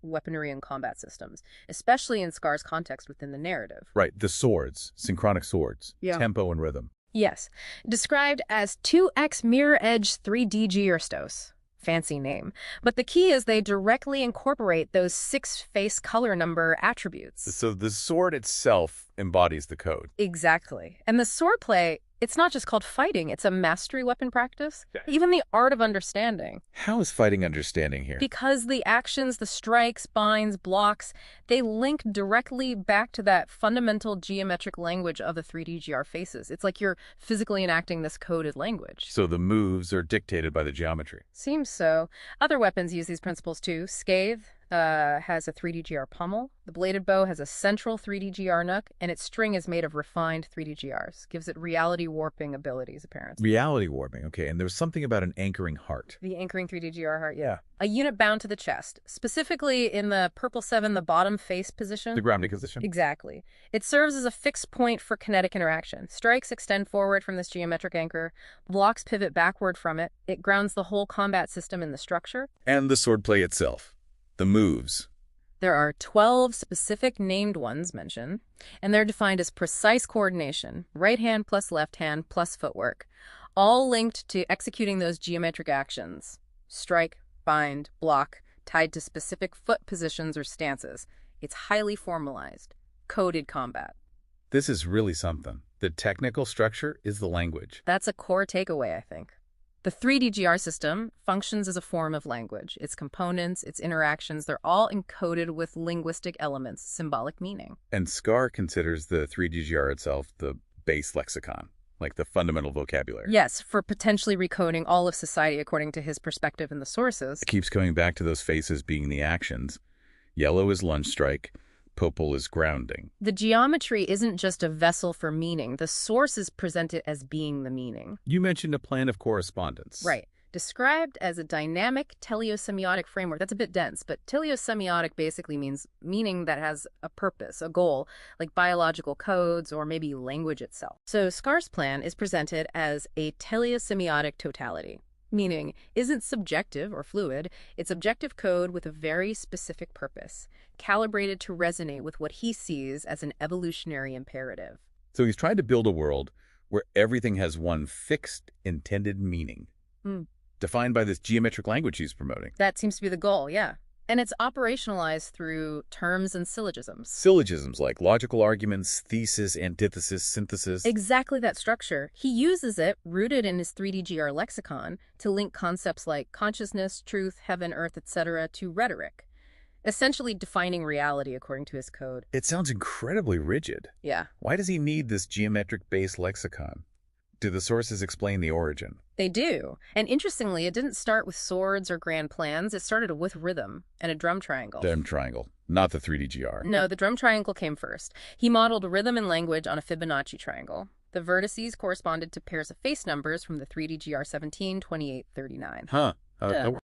weaponry and combat systems, especially in Scar's context within the narrative. Right, the swords, synchronic swords, tempo and rhythm. Yes, described as 2x mirror edge 3D Gearstos. Fancy name. But the key is they directly incorporate those 6 face color number attributes. So the sword itself embodies the code. Exactly. And the swordplay, it's not just called fighting, it's a mastery weapon practice. Okay. Even the art of understanding. How is fighting understanding here? Because the actions, the strikes, binds, blocks, they link directly back to that fundamental geometric language of the 3DGR faces. It's like you're physically enacting this coded language. So the moves are dictated by the geometry. Seems so. Other weapons use these principles too. Scathe, has a 3D-GR pommel. The bladed bow has a central 3D-GR nook, and its string is made of refined 3D-GRs. Gives it reality warping abilities, apparently. Reality warping, okay. And there was something about an anchoring heart. The anchoring 3D-GR heart, yeah. A unit bound to the chest, specifically in the purple 7, the bottom face position. The grounding position. Exactly. It serves as a fixed point for kinetic interaction. Strikes extend forward from this geometric anchor. Blocks pivot backward from it. It grounds the whole combat system in the structure. And the swordplay itself. The moves. There are 12 specific named ones mentioned, and they're defined as precise coordination, right hand plus left hand plus footwork, all linked to executing those geometric actions. Strike, bind, block, tied to specific foot positions or stances. It's highly formalized, coded combat. This is really something. The technical structure is the language. That's a core takeaway, I think. The 3D-GR system functions as a form of language. Its components, its interactions, they're all encoded with linguistic elements, symbolic meaning. And Scar considers the 3D-GR itself the base lexicon, like the fundamental vocabulary. Yes, for potentially recoding all of society according to his perspective in the sources. It keeps coming back to those faces being the actions. Yellow is lunge strike. Purple is grounding. The geometry isn't just a vessel for meaning. The source is presented as being the meaning. You mentioned a plan of correspondence. Right. Described as a dynamic teleosemiotic framework. That's a bit dense, but teleosemiotic basically means meaning that has a purpose, a goal, like biological codes or maybe language itself. So Scar's plan is presented as a teleosemiotic totality. Meaning isn't subjective or fluid, it's objective code with a very specific purpose, calibrated to resonate with what he sees as an evolutionary imperative. So he's trying to build a world where everything has one fixed intended meaning, defined by this geometric language he's promoting. That seems to be the goal, yeah. And it's operationalized through terms and syllogisms. Syllogisms like logical arguments, thesis, antithesis, synthesis. Exactly that structure. He uses it, rooted in his 3D-GR lexicon, to link concepts like consciousness, truth, heaven, earth, etc. to rhetoric, essentially defining reality according to his code. It sounds incredibly rigid. Yeah. Why does he need this geometric-based lexicon? Do the sources explain the origin? They do. And interestingly, it didn't start with swords or grand plans. It started with rhythm and a drum triangle. Drum triangle, not the 3D-GR. No, the drum triangle came first. He modeled rhythm and language on a Fibonacci triangle. The vertices corresponded to pairs of face numbers from the 3D-GR 17, 28, 39. Huh.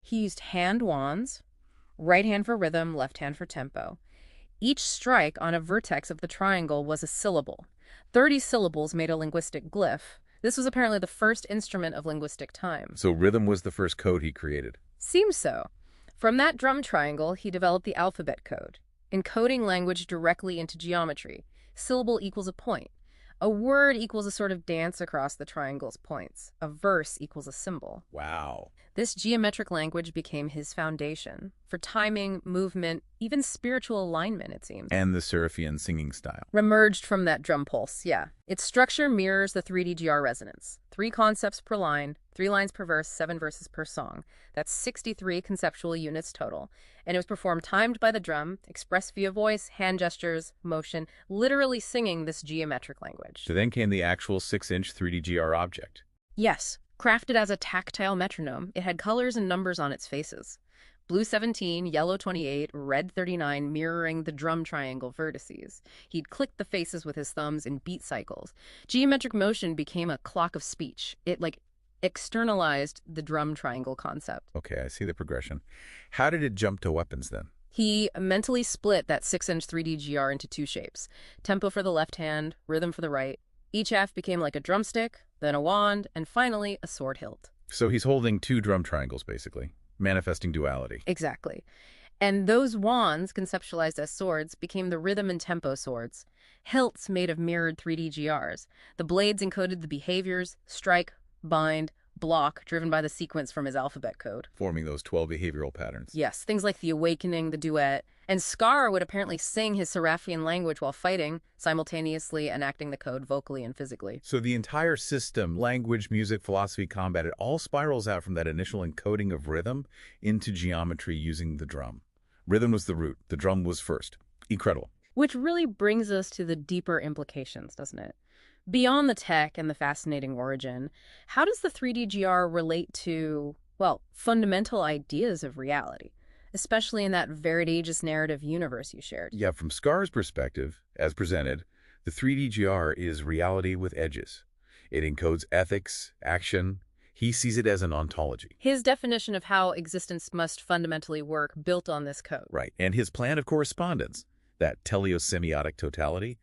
He used hand wands, right hand for rhythm, left hand for tempo. Each strike on a vertex of the triangle was a syllable. 30 syllables made a linguistic glyph. This was apparently the first instrument of linguistic time. So rhythm was the first code he created. Seems so. From that drum triangle, he developed the alphabet code, encoding language directly into geometry. Syllable equals a point. A word equals a sort of dance across the triangle's points. A verse equals a symbol. Wow. This geometric language became his foundation for timing, movement, even spiritual alignment, it seems. And the Seraphian singing style. Emerged from that drum pulse, yeah. Its structure mirrors the 3D-GR resonance. 3 concepts per line, 3 lines per verse, 7 verses per song. That's 63 conceptual units total. And it was performed timed by the drum, expressed via voice, hand gestures, motion, literally singing this geometric language. So then came the actual 6-inch 3D-GR object. Yes. Crafted as a tactile metronome, it had colors and numbers on its faces. Blue 17, yellow 28, red 39, mirroring the drum triangle vertices. He'd click the faces with his thumbs in beat cycles. Geometric motion became a clock of speech. It, externalized the drum triangle concept. Okay, I see the progression. How did it jump to weapons then? He mentally split that 6-inch 3D-GR into 2 shapes. Tempo for the left hand, rhythm for the right. Each half became like a drumstick, then a wand, and finally a sword hilt. So he's holding 2 drum triangles, basically, manifesting duality. Exactly. And those wands, conceptualized as swords, became the rhythm and tempo swords. Hilts made of mirrored 3D-GRs. The blades encoded the behaviors, strike, bind, block, driven by the sequence from his alphabet code. Forming those 12 behavioral patterns. Yes, things like the awakening, the duet. And Scar would apparently sing his Seraphian language while fighting, simultaneously enacting the code vocally and physically. So the entire system, language, music, philosophy, combat, it all spirals out from that initial encoding of rhythm into geometry using the drum. Rhythm was the root. The drum was first. Incredible. Which really brings us to the deeper implications, doesn't it? Beyond the tech and the fascinating origin, how does the 3D-GR relate to, well, fundamental ideas of reality? especially in that Veridaegis narrative universe you shared. Yeah, from Scar's perspective, as presented, the 3DGR is reality with edges. It encodes ethics, action. He sees it as an ontology. His definition of how existence must fundamentally work built on this code. Right, and his plan of correspondence, that teleosemiotic totality,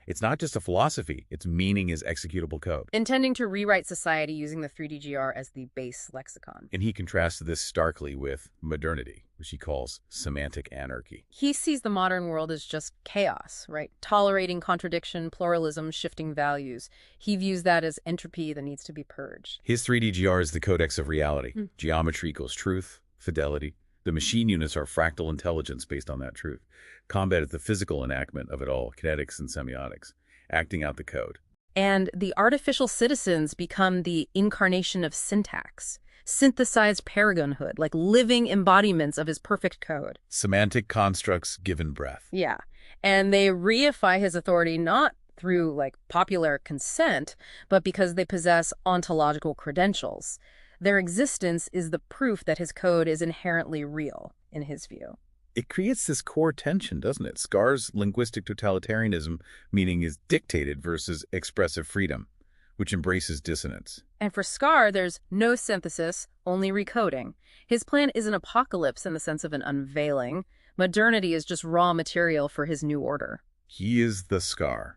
it's not just a philosophy, its meaning is executable code. Intending to rewrite society using the 3DGR as the base lexicon. And he contrasts this starkly with modernity, which he calls semantic anarchy. He sees the modern world as just chaos, right? Tolerating contradiction, pluralism, shifting values. He views that as entropy that needs to be purged. His 3DGR is the codex of reality. Geometry equals truth, fidelity. The machine units are fractal intelligence based on that truth. Combat is the physical enactment of it all, kinetics and semiotics, acting out the code. And the artificial citizens become the incarnation of syntax, synthesized paragonhood, like living embodiments of his perfect code. Semantic constructs given breath. Yeah. And they reify his authority not through, like, popular consent, but because they possess ontological credentials. Their existence is the proof that his code is inherently real, in his view. It creates this core tension, doesn't it? Scar's linguistic totalitarianism, meaning is dictated versus expressive freedom, which embraces dissonance. And for Scar, there's no synthesis, only recoding. His plan is an apocalypse in the sense of an unveiling. Modernity is just raw material for his new order. He is the Scar.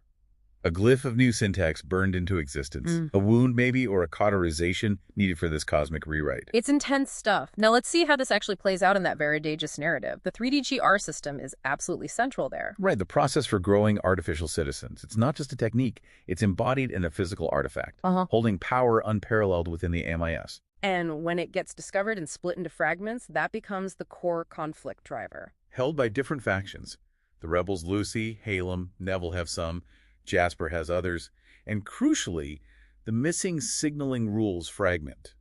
A glyph of new syntax burned into existence. A wound, maybe, or a cauterization needed for this cosmic rewrite. It's intense stuff. Now let's see how this actually plays out in that Veridaegis narrative. The 3DGR system is absolutely central there. Right, the process for growing artificial citizens. It's not just a technique. It's embodied in a physical artifact, holding power unparalleled within the MIS. And when it gets discovered and split into fragments, that becomes the core conflict driver. Held by different factions. The rebels Lucy, Halem, Neville have some, Jasper has others, and crucially, the missing signaling rules fragment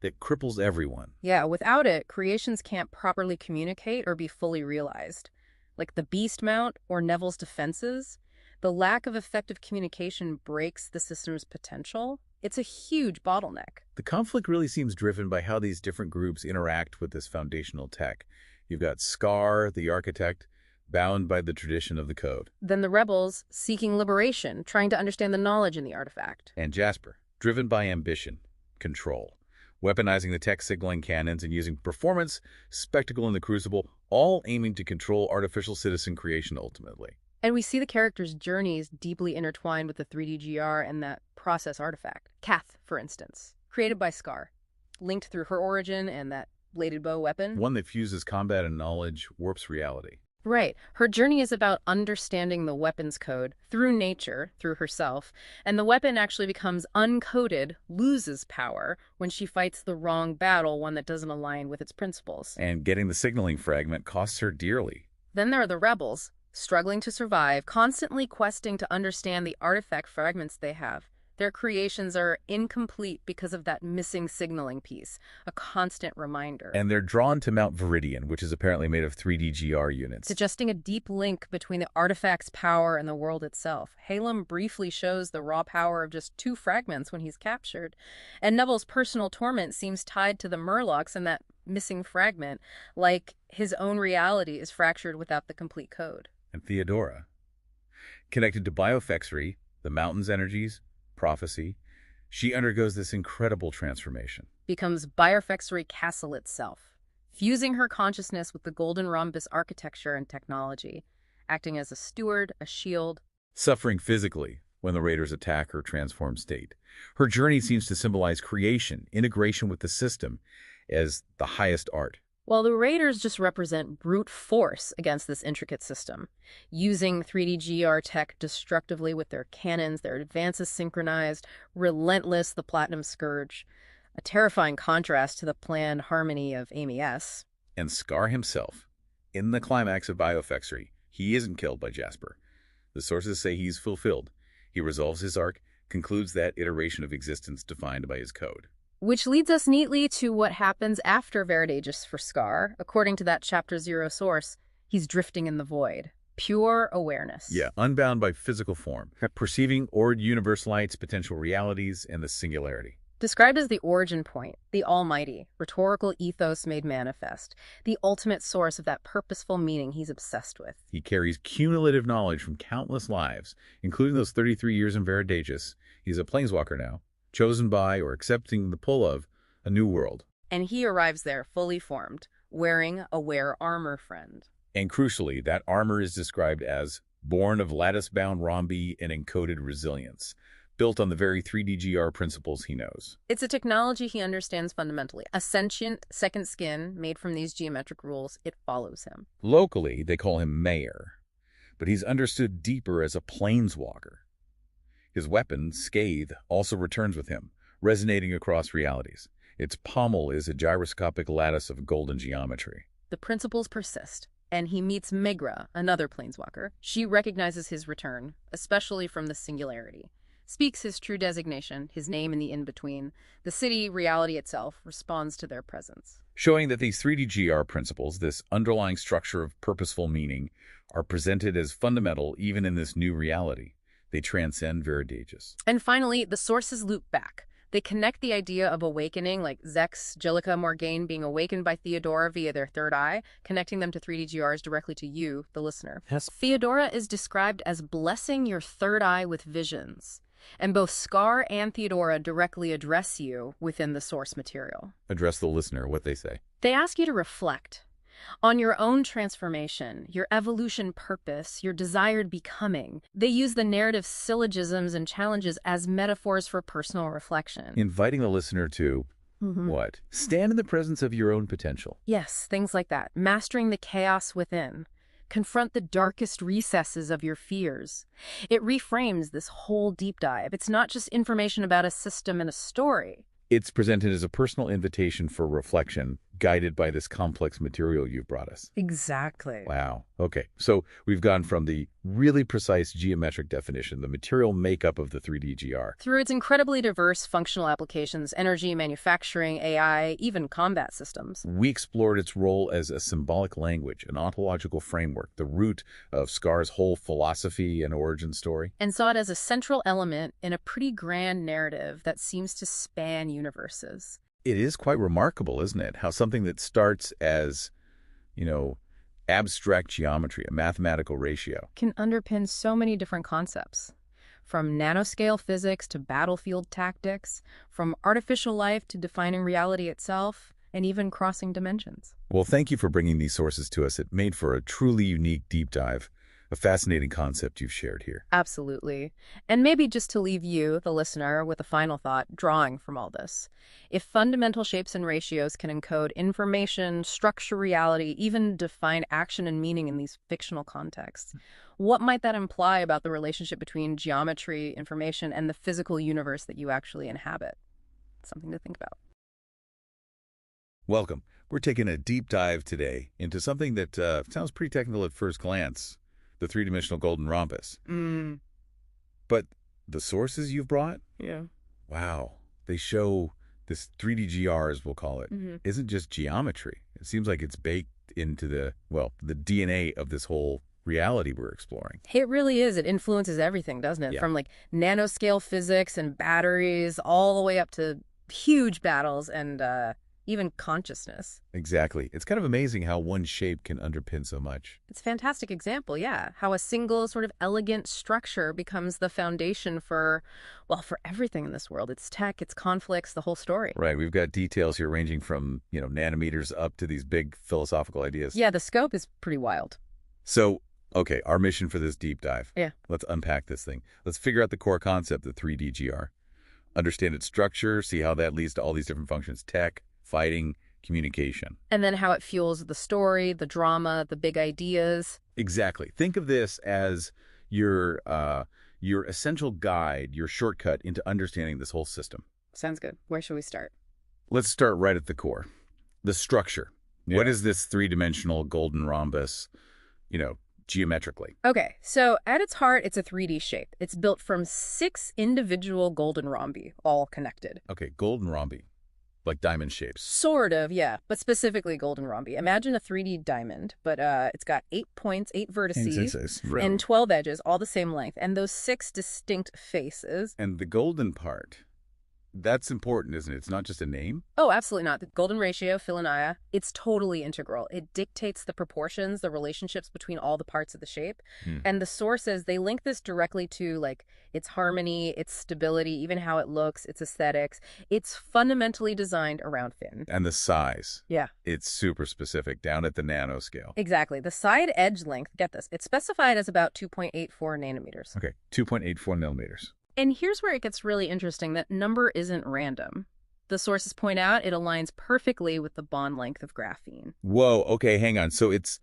that cripples everyone. Yeah, without it, creations can't properly communicate or be fully realized. Like the beast mount or Neville's defenses, the lack of effective communication breaks the system's potential. It's a huge bottleneck. The conflict really seems driven by how these different groups interact with this foundational tech. You've got Scar, the architect, bound by the tradition of the code. Then the rebels, seeking liberation, trying to understand the knowledge in the artifact. And Jasper, driven by ambition, control, weaponizing the tech signaling cannons and using performance, spectacle in the crucible, all aiming to control artificial citizen creation ultimately. And we see the characters' journeys deeply intertwined with the 3DGR and that process artifact. Kath, for instance, created by Scar, linked through her origin and that bladed bow weapon. One that fuses combat and knowledge, warps reality. Right. Her journey is about understanding the weapons code through nature, through herself, and the weapon actually becomes uncoded, loses power when she fights the wrong battle, one that doesn't align with its principles. And getting the signaling fragment costs her dearly. Then there are the rebels, struggling to survive, constantly questing to understand the artifact fragments they have. Their creations are incomplete because of that missing signaling piece, a constant reminder. And they're drawn to Mount Veridian, which is apparently made of 3DGR units. Suggesting a deep link between the artifact's power and the world itself. Halem briefly shows the raw power of just 2 fragments when he's captured. And Neville's personal torment seems tied to the Murlocs and that missing fragment, like his own reality is fractured without the complete code. And Theodora, connected to biophexery, the mountain's energies, prophecy, she undergoes this incredible transformation. Becomes biophexery castle itself, fusing her consciousness with the golden rhombus architecture and technology, acting as a steward, a shield. Suffering physically when the raiders attack her transformed state. Her journey seems to symbolize creation, integration with the system as the highest art. Well, the raiders just represent brute force against this intricate system, using 3DGR tech destructively with their cannons, their advances synchronized, relentless, the Platinum Scourge, a terrifying contrast to the planned harmony of MES. And Scar himself, in the climax of biophexery, he isn't killed by Jasper. The sources say he's fulfilled. He resolves his arc, concludes that iteration of existence defined by his code. Which leads us neatly to what happens after Veridaegis for Scar. According to that Chapter 0 source, he's drifting in the void. Pure awareness. Yeah, unbound by physical form, perceiving or universalites potential realities and the singularity. Described as the origin point, the almighty, rhetorical ethos made manifest, the ultimate source of that purposeful meaning he's obsessed with. He carries cumulative knowledge from countless lives, including those 33 years in Veridaegis. He's a planeswalker now, chosen by or accepting the pull of a new world. And he arrives there fully formed, wearing a wear armor friend. And crucially, that armor is described as born of lattice-bound rhombi and encoded resilience, built on the very 3DGR principles he knows. It's a technology he understands fundamentally. A sentient second skin made from these geometric rules. It follows him. Locally, they call him Mayor, but he's understood deeper as a planeswalker. His weapon, Scathe, also returns with him, resonating across realities. Its pommel is a gyroscopic lattice of golden geometry. The principles persist. And he meets Migra, another planeswalker. She recognizes his return, especially from the singularity. Speaks his true designation, his name in the in-between. The city, reality itself, responds to their presence. Showing that these 3DGR principles, this underlying structure of purposeful meaning, are presented as fundamental even in this new reality. They transcend Veridaegis. And finally, the sources loop back. They connect the idea of awakening, like Zex, Jillica, Morgaine being awakened by Theodora via their third eye, connecting them to 3DGRs directly to you, the listener. Yes. Theodora is described as blessing your third eye with visions. And both Scar and Theodora directly address you within the source material. Address the listener, what they say. They ask you to reflect on your own transformation, your evolution purpose, your desired becoming. They use the narrative syllogisms and challenges as metaphors for personal reflection. Inviting the listener to, what? Stand in the presence of your own potential. Yes, things like that. Mastering the chaos within. Confront the darkest recesses of your fears. It reframes this whole deep dive. It's not just information about a system and a story. It's presented as a personal invitation for reflection, guided by this complex material you've brought us. Exactly. Wow. Okay. So we've gone from the really precise geometric definition, the material makeup of the 3DGR. Through its incredibly diverse functional applications, energy, manufacturing, AI, even combat systems. We explored its role as a symbolic language, an ontological framework, the root of Scar's whole philosophy and origin story. And saw it as a central element in a pretty grand narrative that seems to span universes. It is quite remarkable, isn't it? How something that starts as, abstract geometry, a mathematical ratio, can underpin so many different concepts. From nanoscale physics to battlefield tactics, from artificial life to defining reality itself, and even crossing dimensions. Well, thank you for bringing these sources to us. It made for a truly unique deep dive, a fascinating concept you've shared here. Absolutely. And maybe just to leave you, the listener, with a final thought, drawing from all this. If fundamental shapes and ratios can encode information, structure reality, even define action and meaning in these fictional contexts, what might that imply about the relationship between geometry, information, and the physical universe that you actually inhabit? Something to think about. Welcome. We're taking a deep dive today into something that sounds pretty technical at first glance, the three-dimensional golden rhombus. But the sources you've brought? Yeah. Wow. They show this 3DGR, as we'll call it, isn't just geometry. It seems like it's baked into the DNA of this whole reality we're exploring. It really is. It influences everything, doesn't it? Yeah. From nanoscale physics and batteries all the way up to huge battles and even consciousness. Exactly. It's kind of amazing how one shape can underpin so much. It's a fantastic example, yeah. How a single sort of elegant structure becomes the foundation for everything in this world. It's tech, it's conflicts, the whole story. Right. We've got details here ranging from, nanometers up to these big philosophical ideas. Yeah, the scope is pretty wild. So, okay, our mission for this deep dive. Yeah. Let's unpack this thing. Let's figure out the core concept of 3DGR. Understand its structure, see how that leads to all these different functions, tech, fighting, communication. And then how it fuels the story, the drama, the big ideas. Exactly. Think of this as your essential guide, your shortcut into understanding this whole system. Sounds good. Where should we start? Let's start right at the core. The structure. Yeah. What is this three-dimensional golden rhombus, geometrically? Okay, so at its heart, it's a 3D shape. It's built from 6 individual golden rhombi, all connected. Okay, golden rhombi. Like diamond shapes. Sort of, yeah, but specifically golden rhombi. Imagine a 3D diamond, but it's got 8 points, 8 vertices, and 12 edges, all the same length, and those 6 distinct faces. And the golden part, That's important, isn't it? It's not just a name? Oh, absolutely not. The golden ratio, Philonia, it's totally integral. It dictates the proportions, the relationships between all the parts of the shape. Hmm. And the sources, they link this directly to like its harmony, its stability, even how it looks, its aesthetics. It's fundamentally designed around Finn. And the size. Yeah. It's super specific, down at the nanoscale. Exactly. The side edge length, get this, it's specified as about 2.84 nanometers. Okay, 2.84 millimeters. And here's where it gets really interesting. That number isn't random. The sources point out it aligns perfectly with the bond length of graphene. Whoa, okay, hang on. So its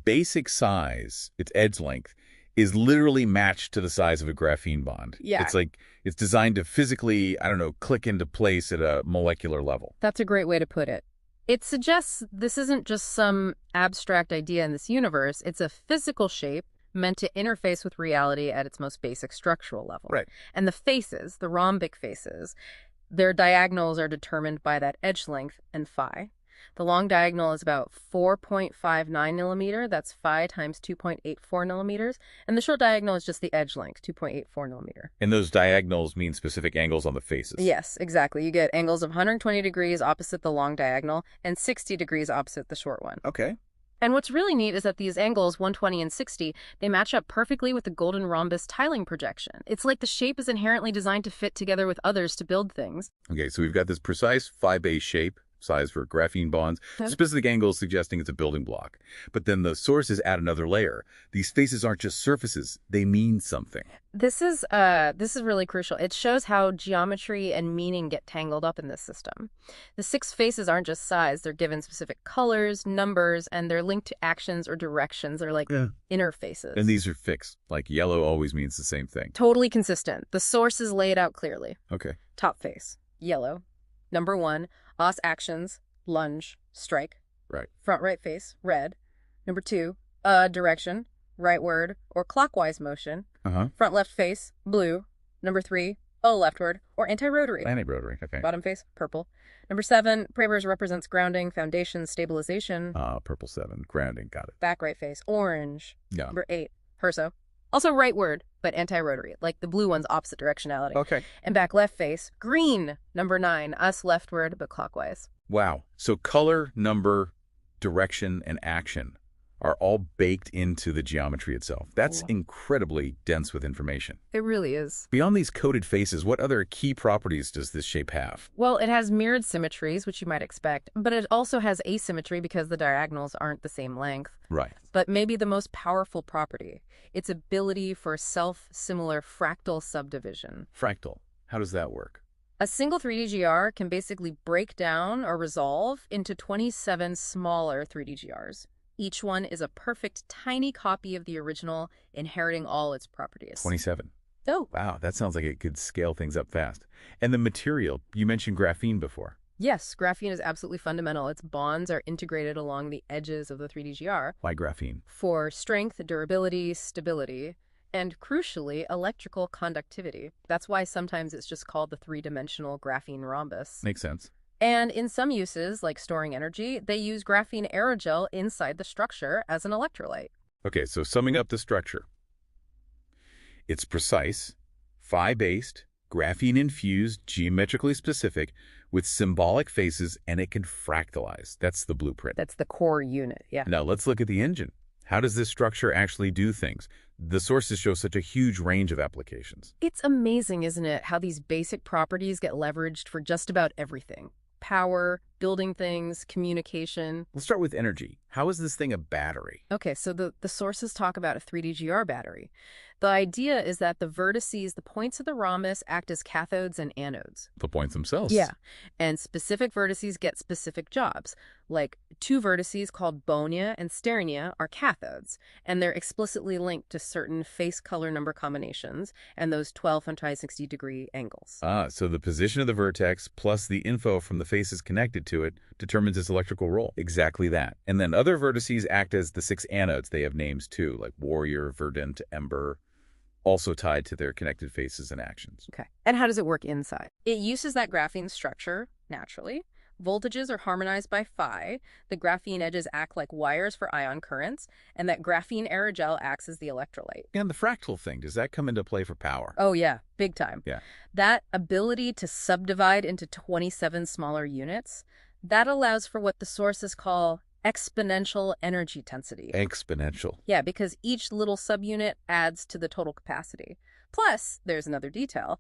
basic size, its edge length, is literally matched to the size of a graphene bond. Yeah. It's like, it's designed to physically, I don't know, click into place at a molecular level. That's a great way to put it. It suggests this isn't just some abstract idea in this universe. It's a physical shape meant to interface with reality at its most basic structural level. Right. And the faces, the rhombic faces, their diagonals are determined by that edge length and phi. The long diagonal is about 4.59 millimeter. That's phi times 2.84 millimeters. And the short diagonal is just the edge length, 2.84 millimeter. And those diagonals mean specific angles on the faces. Yes, exactly. You get angles of 120 degrees opposite the long diagonal and 60 degrees opposite the short one. Okay. And what's really neat is that these angles, 120 and 60, they match up perfectly with the golden rhombus tiling projection. It's like the shape is inherently designed to fit together with others to build things. Okay, so we've got this precise phi-based shape, size for graphene bonds, specific angles suggesting it's a building block. But then the sources add another layer. These faces aren't just surfaces, they mean something. This is really crucial. It shows how geometry and meaning get tangled up in this system. The 6 faces aren't just size, they're given specific colors, numbers, and they're linked to actions or directions. They're like interfaces. And these are fixed, like yellow always means the same thing. Totally consistent. The sources lay it out clearly. Okay. Top face, yellow. Number 1, os actions, lunge, strike. Right. Front right face, red. Number 2, direction, rightward or clockwise motion. Front left face, blue. Number 3, leftward or anti-rotary. Anti-rotary, okay. Bottom face, purple. Number 7, Primors represents grounding, foundation, stabilization. Purple 7, grounding, got it. Back right face, orange. Yeah. Number 8, Herso. Also rightward, but anti-rotary, like the blue one's opposite directionality. Okay. And back left face, green. Number 9, us leftward, but clockwise. Wow. So color, number, direction, and action are all baked into the geometry itself. That's incredibly dense with information. It really is. Beyond these coded faces, what other key properties does this shape have? Well, it has mirrored symmetries, which you might expect, but it also has asymmetry because the diagonals aren't the same length. Right. But maybe the most powerful property, its ability for self-similar fractal subdivision. Fractal. How does that work? A single 3D GR can basically break down or resolve into 27 smaller 3D GRs. Each one is a perfect tiny copy of the original, inheriting all its properties. 27. Oh. Wow, that sounds like it could scale things up fast. And the material, you mentioned graphene before. Yes, graphene is absolutely fundamental. Its bonds are integrated along the edges of the 3D GR. Why graphene? For strength, durability, stability, and crucially, electrical conductivity. That's why sometimes it's just called the 3-dimensional graphene rhombus. Makes sense. And in some uses, like storing energy, they use graphene aerogel inside the structure as an electrolyte. Okay, so summing up the structure. It's precise, phi-based, graphene-infused, geometrically specific, with symbolic faces, and it can fractalize. That's the blueprint. That's the core unit, yeah. Now let's look at the engine. How does this structure actually do things? The sources show such a huge range of applications. It's amazing, isn't it, how these basic properties get leveraged for just about everything. Power, building things, communication. Let's start with energy. How is this thing a battery? Okay, so the sources talk about a 3D GR battery. The idea is that the vertices, the points of the rhombus, act as cathodes and anodes. The points themselves. Yeah, and specific vertices get specific jobs. Like 2 vertices called bonia and sternia are cathodes, and they're explicitly linked to certain face color number combinations and those 12 160-degree angles. So the position of the vertex plus the info from the faces connected to it determines its electrical role. Exactly that. And then other vertices act as the 6 anodes. They have names too, like warrior, verdant, ember, also tied to their connected faces and actions. Okay. And how does it work inside? It uses that graphene structure, naturally, voltages are harmonized by phi, the graphene edges act like wires for ion currents, and that graphene aerogel acts as the electrolyte. And the fractal thing, does that come into play for power? Oh yeah, big time. Yeah. That ability to subdivide into 27 smaller units, that allows for what the sources call exponential energy density. Exponential. Yeah, because each little subunit adds to the total capacity. Plus, there's another detail.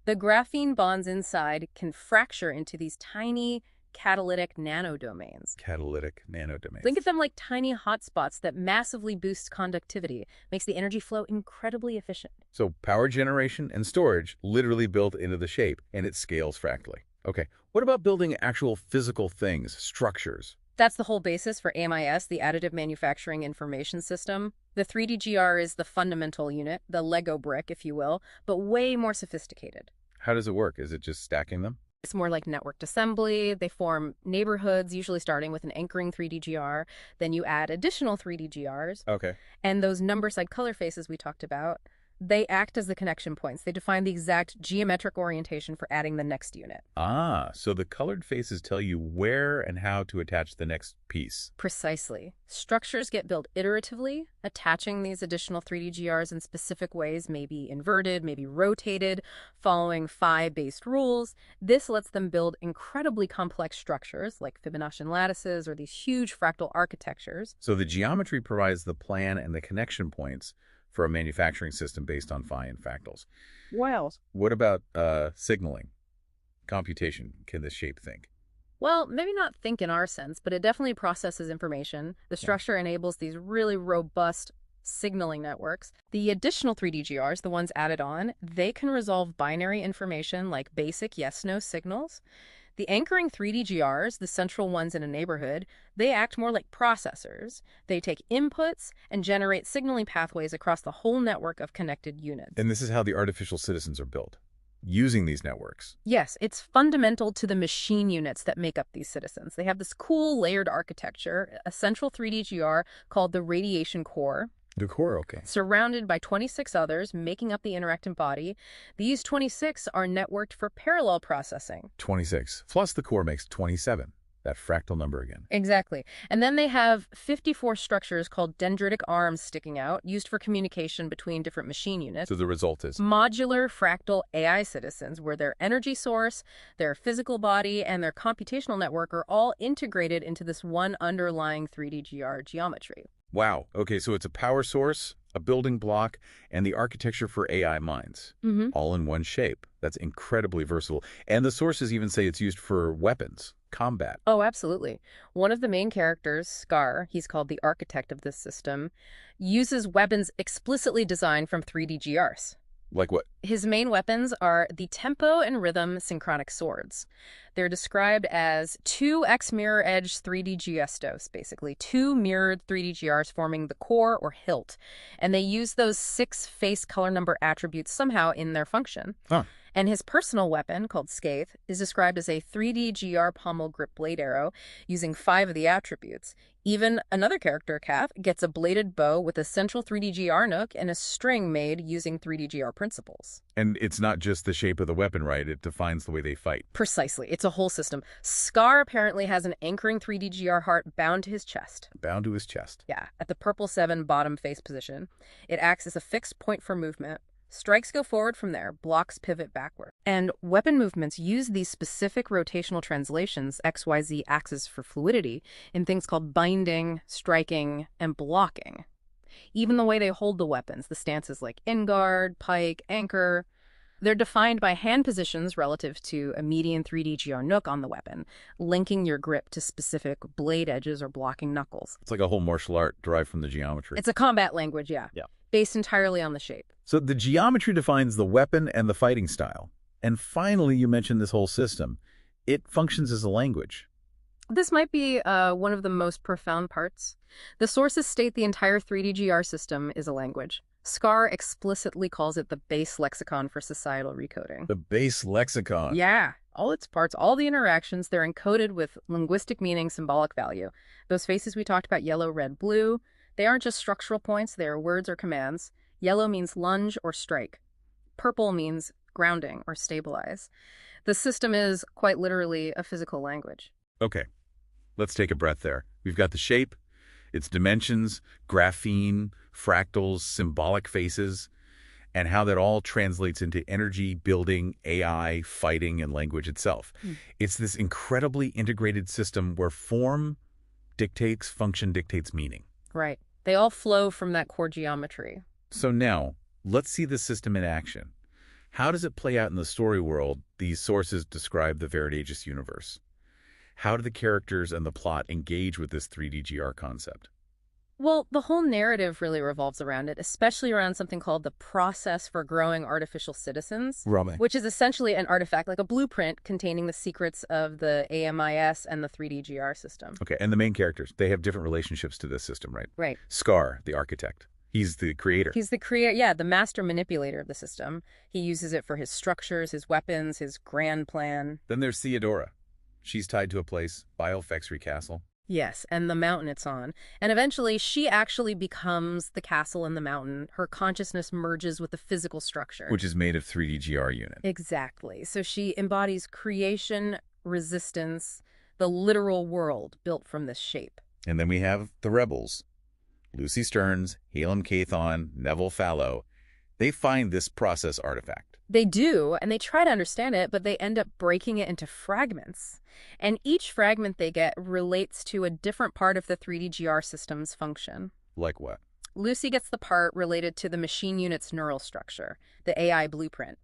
The graphene bonds inside can fracture into these tiny catalytic nanodomains. Catalytic nanodomains. Think of them like tiny hotspots that massively boost conductivity, makes the energy flow incredibly efficient. So power generation and storage literally built into the shape, and it scales fractally. Okay, what about building actual physical things, structures? That's the whole basis for AMIS, the Additive Manufacturing Information System. The 3D-GR is the fundamental unit, the Lego brick, if you will, but way more sophisticated. How does it work? Is it just stacking them? It's more like networked assembly. They form neighborhoods, usually starting with an anchoring 3D-GR. Then you add additional 3D-GRs. Okay. And those number-side color faces we talked about, they act as the connection points. They define the exact geometric orientation for adding the next unit. Ah, so the colored faces tell you where and how to attach the next piece. Precisely. Structures get built iteratively, attaching these additional 3D-GRs in specific ways, maybe inverted, maybe rotated, following phi-based rules. This lets them build incredibly complex structures, like Fibonaccian lattices or these huge fractal architectures. So the geometry provides the plan and the connection points for a manufacturing system based on phi and fractals. Wow. What about signaling? Computation, can this shape think? Well, maybe not think in our sense, but it definitely processes information. The structure enables these really robust signaling networks. The additional 3D-GRs, the ones added on, they can resolve binary information like basic yes-no signals. The anchoring 3D-GRs, the central ones in a neighborhood, they act more like processors. They take inputs and generate signaling pathways across the whole network of connected units. And this is how the artificial citizens are built, using these networks. Yes, it's fundamental to the machine units that make up these citizens. They have this cool layered architecture, a central 3D-GR called the radiation core. The core, okay. Surrounded by 26 others making up the interactant body. These 26 are networked for parallel processing. 26. Plus the core makes 27. That fractal number again. Exactly. And then they have 54 structures called dendritic arms sticking out, used for communication between different machine units. So the result is? Modular fractal AI citizens, where their energy source, their physical body, and their computational network are all integrated into this one underlying 3D-GR geometry. Wow. Okay, so it's a power source, a building block, and the architecture for AI minds, all in one shape. That's incredibly versatile. And the sources even say it's used for weapons, combat. Oh, absolutely. One of the main characters, Scar, he's called the architect of this system, uses weapons explicitly designed from 3D-GRs. Like what? His main weapons are the tempo and rhythm synchronic swords. They're described as 2x mirror edge 3D gestos, basically. 2 mirrored 3D GRs forming the core or hilt. And they use those 6 face color number attributes somehow in their function. Huh. And his personal weapon, called Scathe, is described as a 3D GR pommel grip blade arrow using 5 of the attributes. Even another character, Kath, gets a bladed bow with a central 3D GR nook and a string made using 3D GR principles. And it's not just the shape of the weapon, right? It defines the way they fight. Precisely. It's a whole system. Scar apparently has an anchoring 3D GR heart bound to his chest. Bound to his chest. Yeah, at the purple 7 bottom face position. It acts as a fixed point for movement. Strikes go forward from there, blocks pivot backward. And weapon movements use these specific rotational translations, XYZ axis for fluidity, in things called binding, striking, and blocking. Even the way they hold the weapons, the stances like in guard, pike, anchor, they're defined by hand positions relative to a median 3D GR nook on the weapon, linking your grip to specific blade edges or blocking knuckles. It's like a whole martial art derived from the geometry. It's a combat language, yeah. Based entirely on the shape. So the geometry defines the weapon and the fighting style. And finally, you mentioned this whole system. It functions as a language. This might be one of the most profound parts. The sources state the entire 3D GR system is a language. Scar explicitly calls it the base lexicon for societal recoding. The base lexicon. Yeah. All its parts, all the interactions, they're encoded with linguistic meaning, symbolic value. Those faces we talked about, yellow, red, blue, they aren't just structural points, they are words or commands. Yellow means lunge or strike. Purple means grounding or stabilize. The system is, quite literally, a physical language. Okay, let's take a breath there. We've got the shape, its dimensions, graphene, fractals, symbolic faces, and how that all translates into energy, building, AI, fighting, and language itself. Hmm. It's this incredibly integrated system where form dictates, function dictates meaning. Right. They all flow from that core geometry. So now, let's see the system in action. How does it play out in the story world? These sources describe the Veridaegis universe. How do the characters and the plot engage with this 3D GR concept? Well, the whole narrative really revolves around it, especially around something called the process for growing artificial citizens, Right. which is essentially an artifact, like a blueprint containing the secrets of the AMIS and the 3D GR system. Okay, and the main characters, they have different relationships to this system, right? Right. Scar, the architect. He's the creator. He's the the master manipulator of the system. He uses it for his structures, his weapons, his grand plan. Then there's Theodora. She's tied to a place, Biofexry Castle. Yes, and the mountain it's on. And eventually, she actually becomes the castle in the mountain. Her consciousness merges with the physical structure. Which is made of 3D GR unit. Exactly. So she embodies creation, resistance, the literal world built from this shape. And then we have the rebels. Lucy Stearns, Halem Cathon, Neville Fallow. They find this process artifact. They do, and they try to understand it, but they end up breaking it into fragments. And each fragment they get relates to a different part of the 3D GR system's function. Like what? Lucy gets the part related to the machine unit's neural structure, the AI blueprint.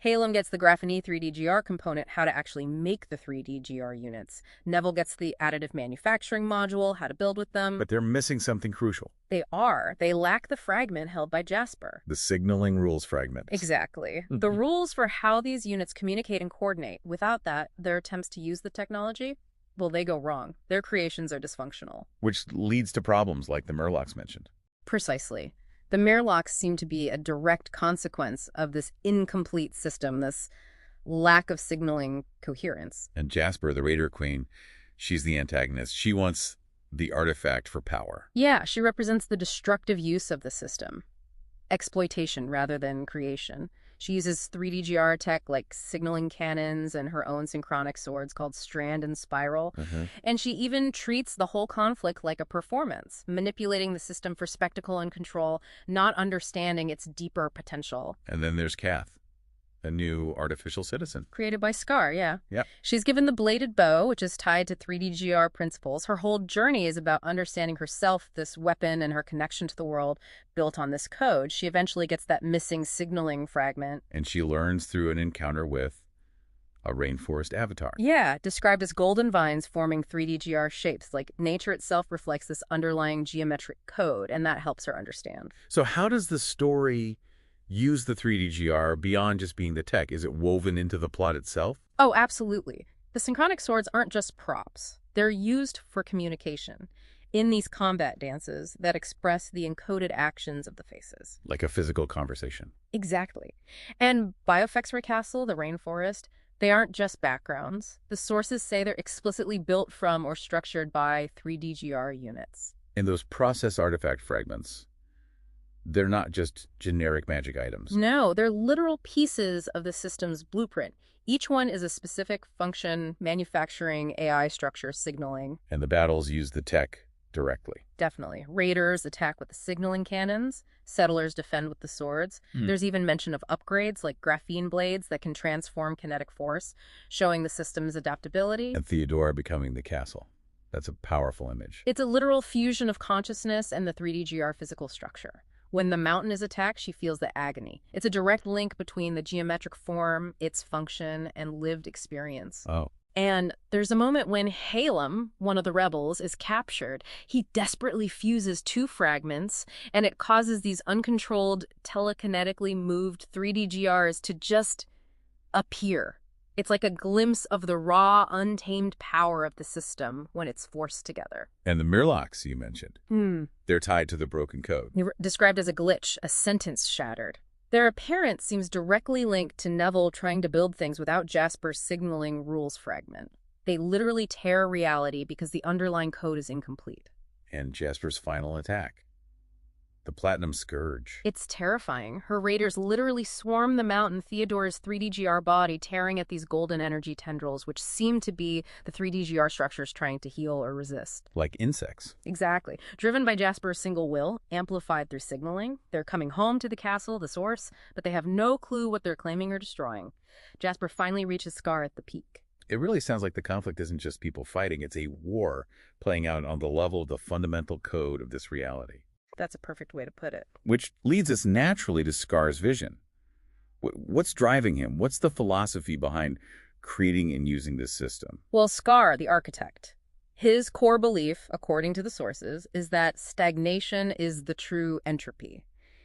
Halem gets the Graphene 3D GR component, how to actually make the 3D GR units. Neville gets the additive manufacturing module, how to build with them. But they're missing something crucial. They are. They lack the fragment held by Jasper. The signaling rules fragment. Exactly. The rules for how these units communicate and coordinate. Without that, their attempts to use the technology, well, they go wrong. Their creations are dysfunctional. Which leads to problems like the Murlocs mentioned. Precisely. The Murlocs seem to be a direct consequence of this incomplete system, this lack of signaling coherence. And Jasper, the Raider Queen, she's the antagonist. She wants the artifact for power. Yeah, she represents the destructive use of the system. Exploitation rather than creation. She uses 3D GR tech like signaling cannons and her own synchronic swords called Strand and Spiral. And she even treats the whole conflict like a performance, manipulating the system for spectacle and control, not understanding its deeper potential. And then there's Kath, a new artificial citizen. Created by Scar, yeah. Yep. She's given the bladed bow, which is tied to 3D GR principles. Her whole journey is about understanding herself, this weapon, and her connection to the world built on this code. She eventually gets that missing signaling fragment. And she learns through an encounter with a rainforest avatar. Yeah, described as golden vines forming 3D GR shapes. Like nature itself reflects this underlying geometric code, and that helps her understand. So how does the story use the 3D GR beyond just being the tech? Is it woven into the plot itself? Oh, absolutely. The synchronic swords aren't just props. They're used for communication in these combat dances that express the encoded actions of the faces. Like a physical conversation. Exactly. And Biofexry Castle, the rainforest, they aren't just backgrounds. The sources say they're explicitly built from or structured by 3D GR units. And those process artifact fragments, they're not just generic magic items. No, they're literal pieces of the system's blueprint. Each one is a specific function, manufacturing, AI structure, signaling. And the battles use the tech directly. Definitely. Raiders attack with the signaling cannons. Settlers defend with the swords. There's even mention of upgrades like graphene blades that can transform kinetic force, showing the system's adaptability. And Theodora becoming the castle. That's a powerful image. It's a literal fusion of consciousness and the 3D GR physical structure. When the mountain is attacked, she feels the agony. It's a direct link between the geometric form, its function, and lived experience. Oh. And there's a moment when Halem, one of the rebels, is captured. He desperately fuses two fragments, and it causes these uncontrolled, telekinetically moved 3D GRs to just appear. It's like a glimpse of the raw, untamed power of the system when it's forced together. And the Murlocs you mentioned. They're tied to the broken code. Described as a glitch, a sentence shattered. Their appearance seems directly linked to Neville trying to build things without Jasper's signaling rules fragment. They literally tear reality because the underlying code is incomplete. And Jasper's final attack. The Platinum Scourge. It's terrifying. Her raiders literally swarm the mountain Theodora's 3DGR body, tearing at these golden energy tendrils, which seem to be the 3DGR structures trying to heal or resist. Like insects. Exactly. Driven by Jasper's single will, amplified through signaling, they're coming home to the castle, the source, but they have no clue what they're claiming or destroying. Jasper finally reaches Scar at the peak. It really sounds like the conflict isn't just people fighting, it's a war playing out on the level of the fundamental code of this reality. That's a perfect way to put it. Which leads us naturally to Scar's vision. What's driving him? What's the philosophy behind creating and using this system? Well, Scar, the architect, his core belief, according to the sources, is that stagnation is the true entropy.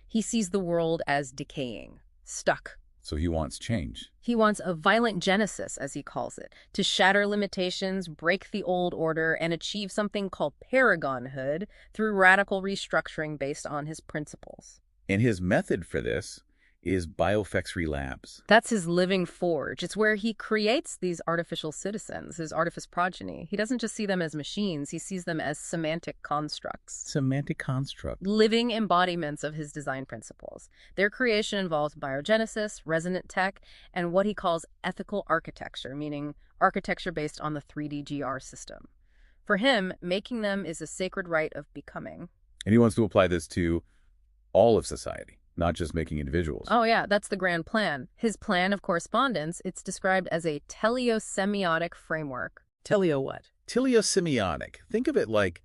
He sees the world as decaying, stuck. So he wants change. He wants a violent genesis, as he calls it, to shatter limitations, break the old order, and achieve something called paragonhood through radical restructuring based on his principles. And his method for this is Biofexry Labs. That's his living forge. It's where he creates these artificial citizens, his artifice progeny. He doesn't just see them as machines, he sees them as semantic constructs. Semantic construct. Living embodiments of his design principles. Their creation involves biogenesis, resonant tech, and what he calls ethical architecture, meaning architecture based on the 3DGR system. For him, making them is a sacred rite of becoming. And he wants to apply this to all of society, not just making individuals. Oh yeah, that's the grand plan. His plan of correspondence, it's described as a teleosemiotic framework. Teleo what? Teleosemiotic. Think of it like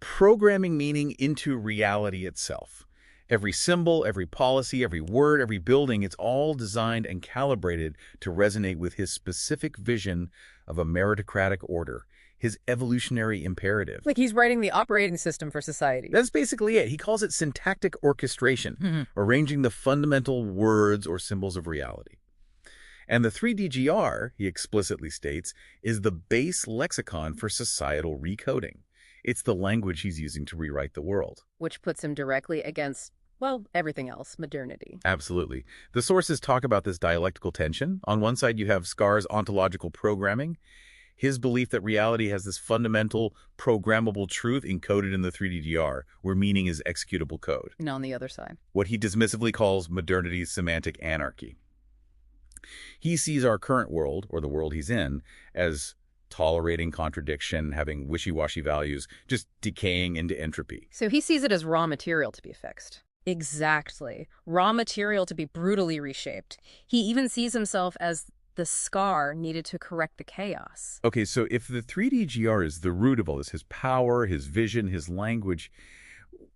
programming meaning into reality itself. Every symbol, every policy, every word, every building, it's all designed and calibrated to resonate with his specific vision of a meritocratic order, his evolutionary imperative. Like he's writing the operating system for society. That's basically it. He calls it syntactic orchestration, arranging the fundamental words or symbols of reality. And the 3DGR, he explicitly states, is the base lexicon for societal recoding. It's the language he's using to rewrite the world. Which puts him directly against, well, everything else, modernity. Absolutely. The sources talk about this dialectical tension. On one side, you have Scar's ontological programming, his belief that reality has this fundamental programmable truth encoded in the 3DGR, where meaning is executable code. And on the other side, what he dismissively calls modernity's semantic anarchy. He sees our current world, or the world he's in, as tolerating contradiction, having wishy-washy values, just decaying into entropy. So he sees it as raw material to be fixed. Exactly. Raw material to be brutally reshaped. He even sees himself as the Scar needed to correct the chaos. Okay, so if the 3DGR is the root of all this, his power, his vision, his language,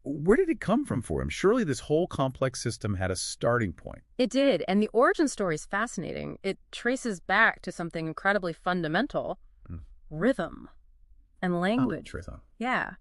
where did it come from for him? Surely this whole complex system had a starting point. It did, and the origin story is fascinating. It traces back to something incredibly fundamental, rhythm and language. Oh, rhythm. Yeah.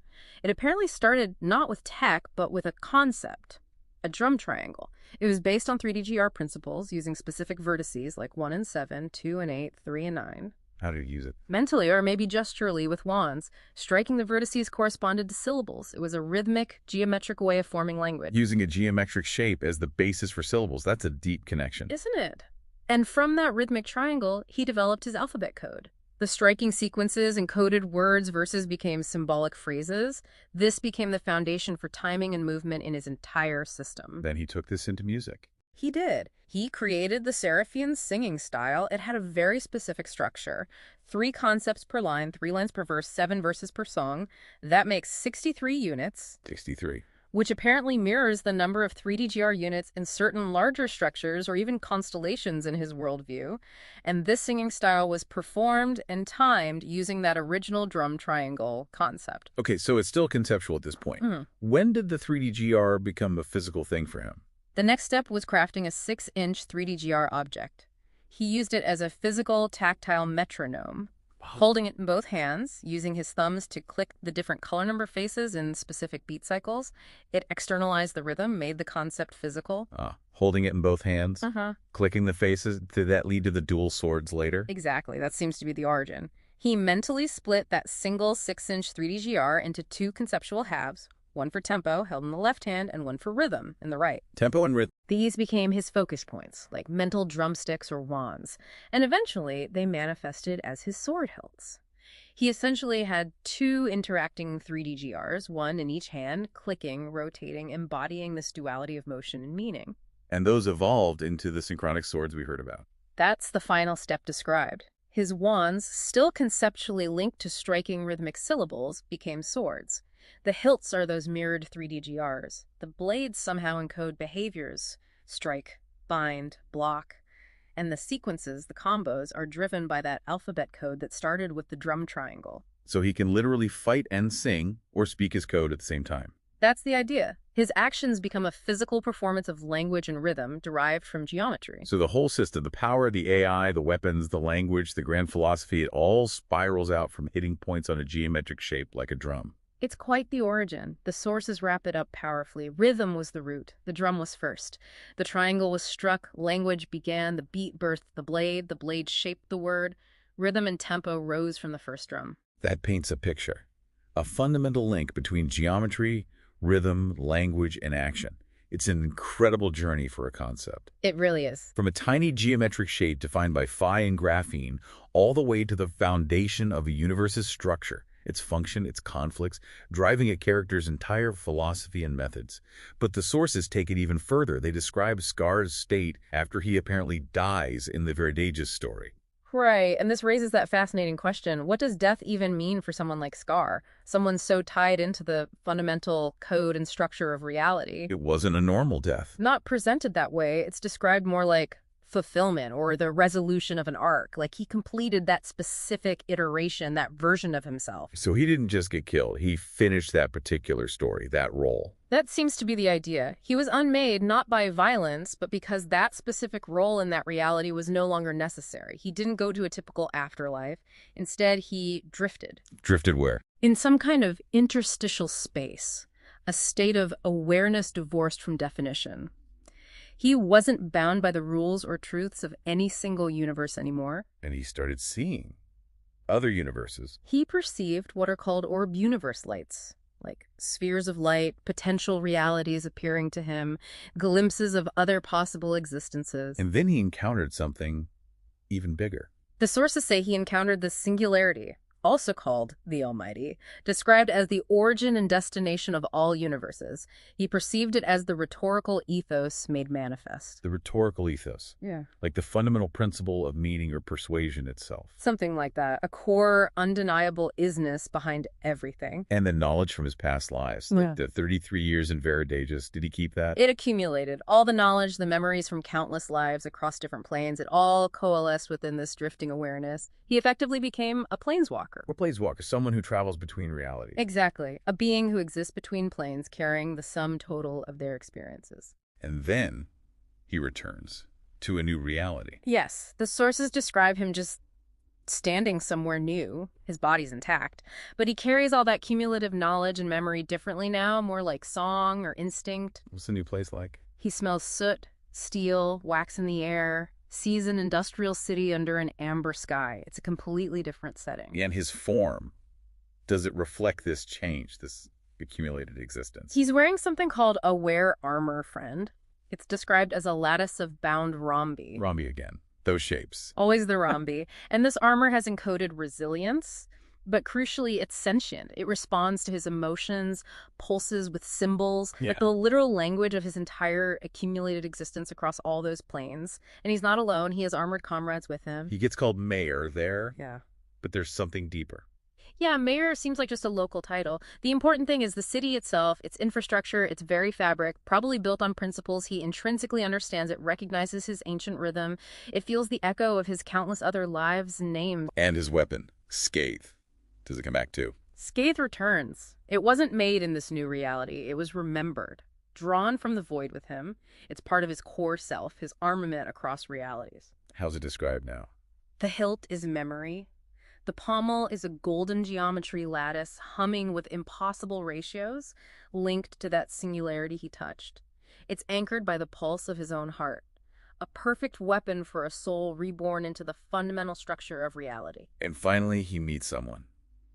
It apparently started not with tech, but with a concept, a drum triangle. It was based on 3DGR principles using specific vertices like 1 and 7, 2 and 8, 3 and 9. How did he use it? Mentally, or maybe gesturally with wands. Striking the vertices corresponded to syllables. It was a rhythmic, geometric way of forming language. Using a geometric shape as the basis for syllables, that's a deep connection. Isn't it? And from that rhythmic triangle, he developed his alphabet code. The striking sequences encoded words verses became symbolic phrases. This became the foundation for timing and movement in his entire system. Then he took this into music. He did. He created the Seraphian singing style. It had a very specific structure. 3 concepts per line, 3 lines per verse, 7 verses per song. That makes 63 units. 63. Which apparently mirrors the number of 3DGR units in certain larger structures or even constellations in his worldview. And this singing style was performed and timed using that original drum triangle concept. Okay, so it's still conceptual at this point. When did the 3DGR become a physical thing for him? The next step was crafting a 6-inch 3DGR object. He used it as a physical, tactile metronome. Holding it in both hands, using his thumbs to click the different color number faces in specific beat cycles, it externalized the rhythm, made the concept physical. Holding it in both hands, clicking the faces, did that lead to the dual swords later? Exactly, that seems to be the origin. He mentally split that single 6-inch 3DGR into 2 conceptual halves, one for tempo, held in the left hand, and one for rhythm, in the right. Tempo and rhythm. These became his focus points, like mental drumsticks or wands, and eventually they manifested as his sword hilts. He essentially had two interacting 3D GRs, one in each hand, clicking, rotating, embodying this duality of motion and meaning. And those evolved into the synchronic swords we heard about. That's the final step described. His wands, still conceptually linked to striking rhythmic syllables, became swords. The hilts are those mirrored 3D GRs. The blades somehow encode behaviors: strike, bind, block. And the sequences, the combos, are driven by that alphabet code that started with the drum triangle. So he can literally fight and sing or speak his code at the same time. That's the idea. His actions become a physical performance of language and rhythm derived from geometry. So the whole system, the power, the AI, the weapons, the language, the grand philosophy, it all spirals out from hitting points on a geometric shape like a drum. It's quite the origin. The sources wrap it up powerfully. Rhythm was the root. The drum was first. The triangle was struck. Language began. The beat birthed the blade shaped the word. Rhythm and tempo rose from the first drum. That paints a picture. A fundamental link between geometry, rhythm, language, and action. It's an incredible journey for a concept. It really is. From a tiny geometric shape defined by phi and graphene, all the way to the foundation of a universe's structure, its function, its conflicts, driving a character's entire philosophy and methods. But the sources take it even further. They describe Scar's state after he apparently dies in the Veridaegis story. Right, and this raises that fascinating question. What does death even mean for someone like Scar? Someone so tied into the fundamental code and structure of reality. It wasn't a normal death. Not presented that way. It's described more like fulfillment or the resolution of an arc. Like he completed that specific iteration, that version of himself. So he didn't just get killed. He finished that particular story, that role. That seems to be the idea. He was unmade not by violence, but because that specific role in that reality was no longer necessary. He didn't go to a typical afterlife. Instead, he drifted. Drifted where? In some kind of interstitial space, a state of awareness divorced from definition. He wasn't bound by the rules or truths of any single universe anymore. And he started seeing other universes. He perceived what are called orb universe lights, like spheres of light, potential realities appearing to him, glimpses of other possible existences. And then he encountered something even bigger. The sources say he encountered the singularity, also called the Almighty, described as the origin and destination of all universes. He perceived it as the rhetorical ethos made manifest. The rhetorical ethos. Yeah. Like the fundamental principle of meaning or persuasion itself. Something like that. A core, undeniable isness behind everything. And the knowledge from his past lives. Yeah. Like the 33 years in Veridaegis. Did he keep that? It accumulated. All the knowledge, the memories from countless lives across different planes, it all coalesced within this drifting awareness. He effectively became a planeswalker. What planeswalker? Someone who travels between realities. Exactly. A being who exists between planes, carrying the sum total of their experiences. And then he returns to a new reality. Yes, the sources describe him just standing somewhere new. His body's intact. But he carries all that cumulative knowledge and memory differently now, more like song or instinct. What's the new place like? He smells soot, steel, wax in the air, sees an industrial city under an amber sky. It's a completely different setting. And his form, does it reflect this change, this accumulated existence? He's wearing something called a wear armor, friend. It's described as a lattice of bound rhombi. Rhombi again. Those shapes. Always the rhombi. And this armor has encoded resilience, but crucially, it's sentient. It responds to his emotions, pulses with symbols, like the literal language of his entire accumulated existence across all those planes. And he's not alone. He has armored comrades with him. He gets called mayor there. Yeah. But there's something deeper. Yeah, mayor seems like just a local title. The important thing is the city itself, its infrastructure, its very fabric, probably built on principles he intrinsically understands. It recognizes his ancient rhythm. It feels the echo of his countless other lives and names. And his weapon, Scathe. Does it come back too? Scathe returns. It wasn't made in this new reality. It was remembered, drawn from the void with him. It's part of his core self, his armament across realities. How's it described now? The hilt is memory. The pommel is a golden geometry lattice humming with impossible ratios linked to that singularity he touched. It's anchored by the pulse of his own heart. A perfect weapon for a soul reborn into the fundamental structure of reality. And finally, he meets someone.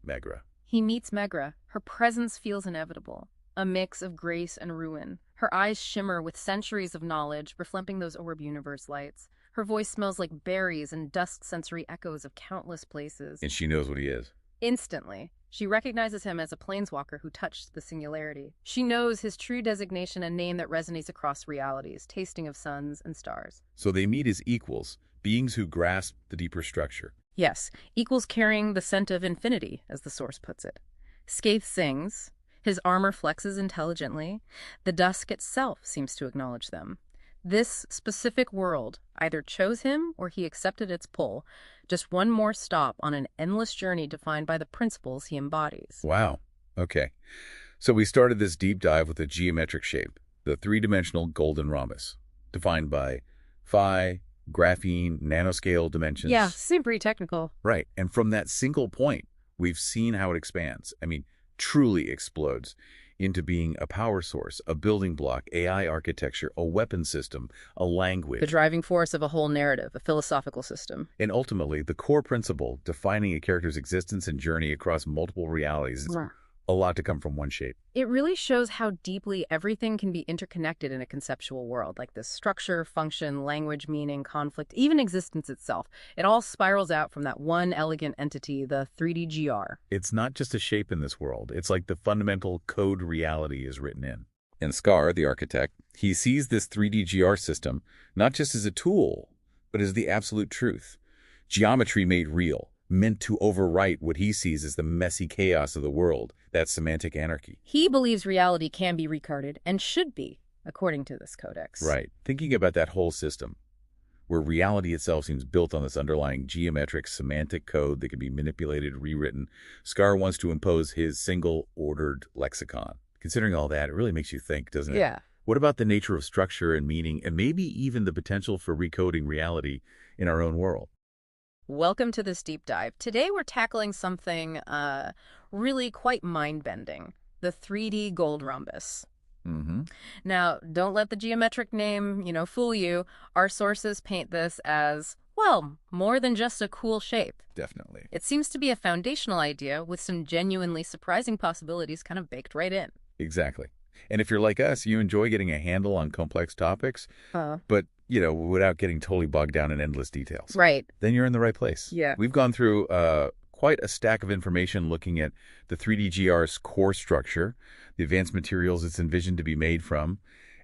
Megra. He meets Megra. Her presence feels inevitable, a mix of grace and ruin. Her eyes shimmer with centuries of knowledge, reflecting those orb universe lights. Her voice smells like berries and dust sensory echoes of countless places. And she knows what he is. Instantly, she recognizes him as a planeswalker who touched the singularity. She knows his true designation and name that resonates across realities, tasting of suns and stars. So they meet as equals, beings who grasp the deeper structure. Yes, equals carrying the scent of infinity, as the source puts it. Skaith sings. His armor flexes intelligently. The dusk itself seems to acknowledge them. This specific world either chose him or he accepted its pull, just one more stop on an endless journey defined by the principles he embodies. Wow. Okay. So we started this deep dive with a geometric shape, the three-dimensional golden rhombus, defined by phi, graphene, nanoscale dimensions. Yeah, seemed pretty technical. Right. And from that single point, we've seen how it expands. I mean, truly explodes into being a power source, a building block, AI architecture, a weapon system, a language. The driving force of a whole narrative, a philosophical system. And ultimately, the core principle defining a character's existence and journey across multiple realities is a lot to come from one shape. It really shows how deeply everything can be interconnected in a conceptual world, like this structure, function, language, meaning, conflict, even existence itself. It all spirals out from that one elegant entity, the 3D GR. It's not just a shape in this world. It's like the fundamental code reality is written in. And Scar, the architect, he sees this 3D GR system not just as a tool, but as the absolute truth. Geometry made real, meant to overwrite what he sees as the messy chaos of the world, that semantic anarchy. He believes reality can be recoded and should be, according to this codex. Right. Thinking about that whole system, where reality itself seems built on this underlying geometric semantic code that can be manipulated, rewritten, Scar wants to impose his single ordered lexicon. Considering all that, it really makes you think, doesn't it? Yeah. What about the nature of structure and meaning, and maybe even the potential for recoding reality in our own world? Welcome to this deep dive. Today we're tackling something really quite mind-bending, the 3D gold rhombus. Now, don't let the geometric name, fool you. Our sources paint this as, well, more than just a cool shape. Definitely. It seems to be a foundational idea with some genuinely surprising possibilities kind of baked right in. Exactly. And if you're like us, you enjoy getting a handle on complex topics, but, without getting totally bogged down in endless details. Right. Then you're in the right place. Yeah. We've gone through quite a stack of information looking at the 3D GR's core structure, the advanced materials it's envisioned to be made from,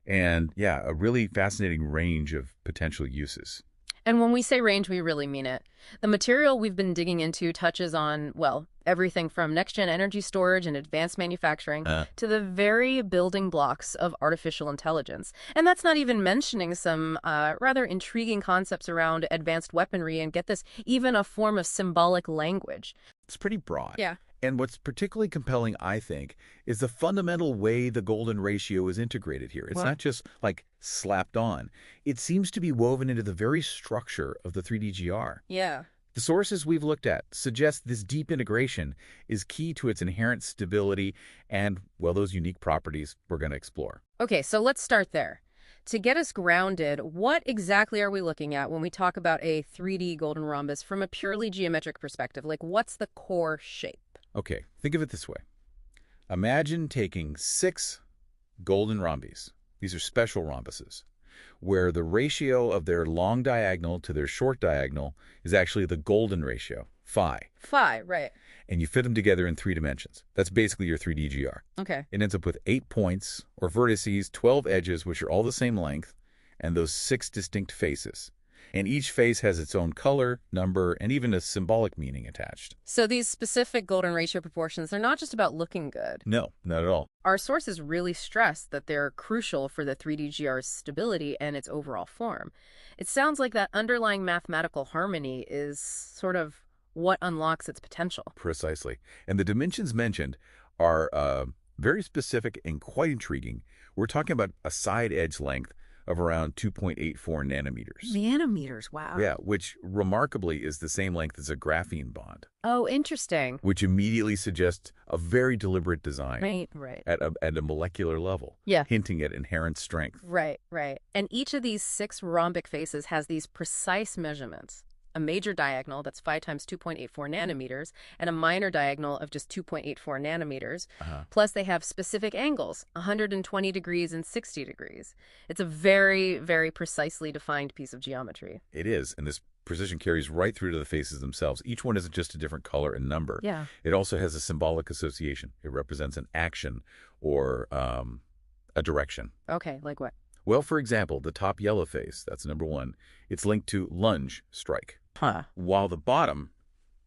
and, a really fascinating range of potential uses. And when we say range, we really mean it. The material we've been digging into touches on, well, everything from next-gen energy storage and advanced manufacturing to the very building blocks of artificial intelligence. And that's not even mentioning some rather intriguing concepts around advanced weaponry and, get this, even a form of symbolic language. It's pretty broad. Yeah. And what's particularly compelling, I think, is the fundamental way the golden ratio is integrated here. It's not just, slapped on. It seems to be woven into the very structure of the 3D GR. Yeah. The sources we've looked at suggest this deep integration is key to its inherent stability and, those unique properties we're going to explore. Okay, so let's start there. To get us grounded, what exactly are we looking at when we talk about a 3D golden rhombus from a purely geometric perspective? What's the core shape? Okay, think of it this way. Imagine taking 6 golden rhombi. These are special rhombuses, where the ratio of their long diagonal to their short diagonal is actually the golden ratio, phi. Phi, right. And you fit them together in 3 dimensions. That's basically your 3D GR. Okay. It ends up with 8 points, or vertices, 12 edges, which are all the same length, and those 6 distinct faces. And each face has its own color, number, and even a symbolic meaning attached. So these specific golden ratio proportions, they're not just about looking good. No, not at all. Our sources really stress that they're crucial for the 3D GR's stability and its overall form. It sounds like that underlying mathematical harmony is sort of what unlocks its potential. Precisely. And the dimensions mentioned are very specific and quite intriguing. We're talking about a side edge length of around 2.84 nanometers. Nanometers, wow. Yeah, which remarkably is the same length as a graphene bond. Oh, interesting. Which immediately suggests a very deliberate design. Right. At a molecular level. Yeah. Hinting at inherent strength. Right. And each of these 6 rhombic faces has these precise measurements. A major diagonal that's 5 times 2.84 nanometers, and a minor diagonal of just 2.84 nanometers. Plus, they have specific angles, 120 degrees and 60 degrees. It's a very, very precisely defined piece of geometry. It is, and this precision carries right through to the faces themselves. Each one isn't just a different color and number. Yeah. It also has a symbolic association. It represents an action or a direction. Okay, like what? Well, for example, the top yellow face, that's number 1, it's linked to lunge, strike. Huh. While the bottom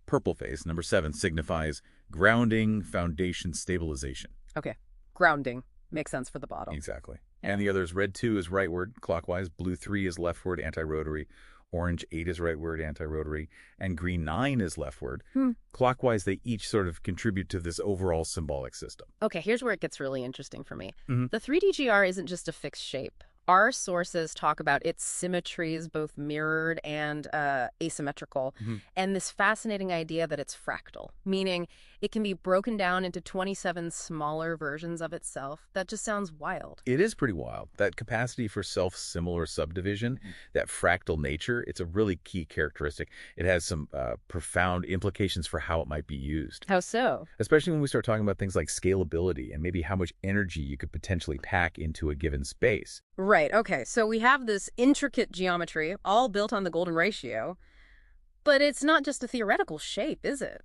purple face, number 7, signifies grounding, foundation, stabilization. Okay. Grounding. Makes sense for the bottom. Exactly. Yeah. And the others, red 2 is rightward, clockwise, blue 3 is leftward, anti-rotary, orange 8 is rightward, anti-rotary, and green 9 is leftward. Clockwise, they each sort of contribute to this overall symbolic system. Okay, here's where it gets really interesting for me. Mhm. The 3DGR isn't just a fixed shape. Our sources talk about its symmetries, both mirrored and asymmetrical, and this fascinating idea that it's fractal, meaning it can be broken down into 27 smaller versions of itself. That just sounds wild. It is pretty wild. That capacity for self-similar subdivision, that fractal nature, it's a really key characteristic. It has some profound implications for how it might be used. How so? Especially when we start talking about things like scalability and maybe how much energy you could potentially pack into a given space. Right, okay, so we have this intricate geometry, all built on the golden ratio, but it's not just a theoretical shape, is it?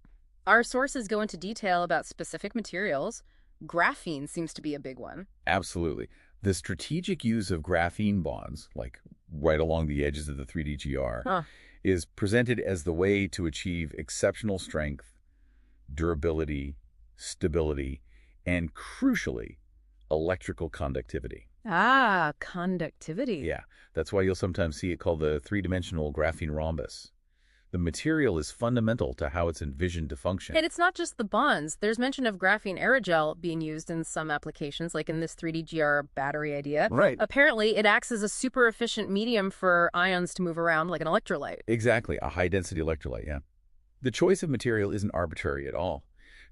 Our sources go into detail about specific materials. Graphene seems to be a big one. Absolutely. The strategic use of graphene bonds, like right along the edges of the 3DGR, is presented as the way to achieve exceptional strength, durability, stability, and crucially, electrical conductivity. Ah, conductivity. Yeah, that's why you'll sometimes see it called the three-dimensional graphene rhombus. The material is fundamental to how it's envisioned to function. And it's not just the bonds. There's mention of graphene aerogel being used in some applications, like in this 3DGR battery idea. Right. Apparently, it acts as a super efficient medium for ions to move around like an electrolyte. Exactly, a high-density electrolyte, yeah. The choice of material isn't arbitrary at all.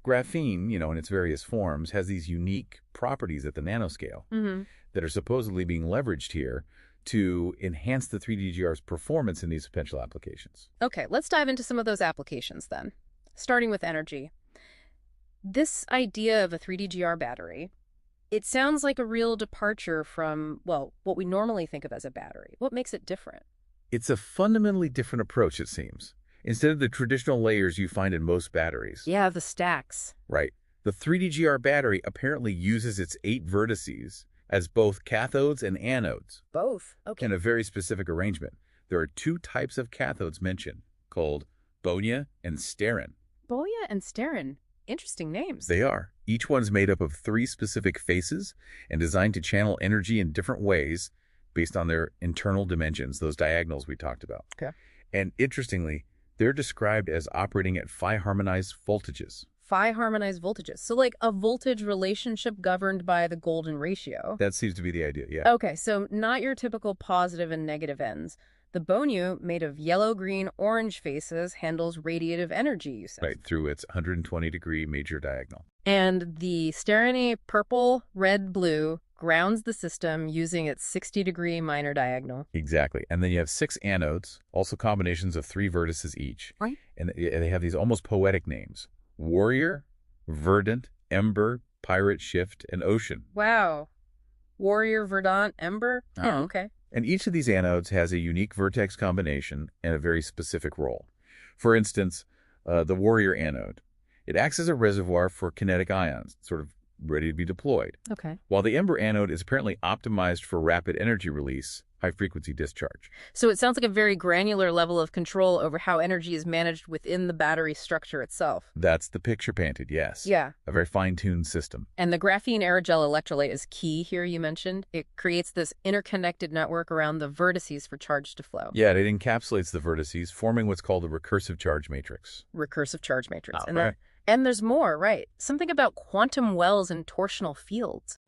Graphene, in its various forms, has these unique properties at the nanoscale that are supposedly being leveraged here to enhance the 3DGR's performance in these potential applications. Okay, let's dive into some of those applications then. Starting with energy. This idea of a 3DGR battery, it sounds like a real departure from, well, what we normally think of as a battery. What makes it different? It's a fundamentally different approach, it seems. Instead of the traditional layers you find in most batteries. Yeah, the stacks. Right. The 3DGR battery apparently uses its 8 vertices as both cathodes and anodes. Both? Okay. In a very specific arrangement. There are 2 types of cathodes mentioned, called bonia and stearin. Boya and stearin. Interesting names. They are. Each one's made up of 3 specific faces and designed to channel energy in different ways based on their internal dimensions, those diagonals we talked about. Okay. And interestingly, they're described as operating at phi harmonized voltages. Phi harmonized voltages. So like a voltage relationship governed by the golden ratio. That seems to be the idea, yeah. Okay, so not your typical positive and negative ends. The Bonu, made of yellow, green, orange faces, handles radiative energy, you said. Right, through its 120-degree major diagonal. And the Stearine purple, red, blue grounds the system using its 60-degree minor diagonal. Exactly. And then you have 6 anodes, also combinations of 3 vertices each. Right. And they have these almost poetic names. Warrior, Verdant, Ember, Pirate, Shift, and Ocean. Wow. Warrior, Verdant, Ember? Oh, okay. And each of these anodes has a unique vertex combination and a very specific role. For instance, the Warrior anode. It acts as a reservoir for kinetic ions, sort of ready to be deployed. Okay. While the Ember anode is apparently optimized for rapid energy release, high-frequency discharge. So it sounds like a very granular level of control over how energy is managed within the battery structure itself. That's the picture painted, yes. Yeah. A very fine-tuned system. And the graphene aerogel electrolyte is key here, you mentioned. It creates this interconnected network around the vertices for charge to flow. Yeah, it encapsulates the vertices, forming what's called a recursive charge matrix. Recursive charge matrix. Right. And there's more, right? Something about quantum wells and torsional fields.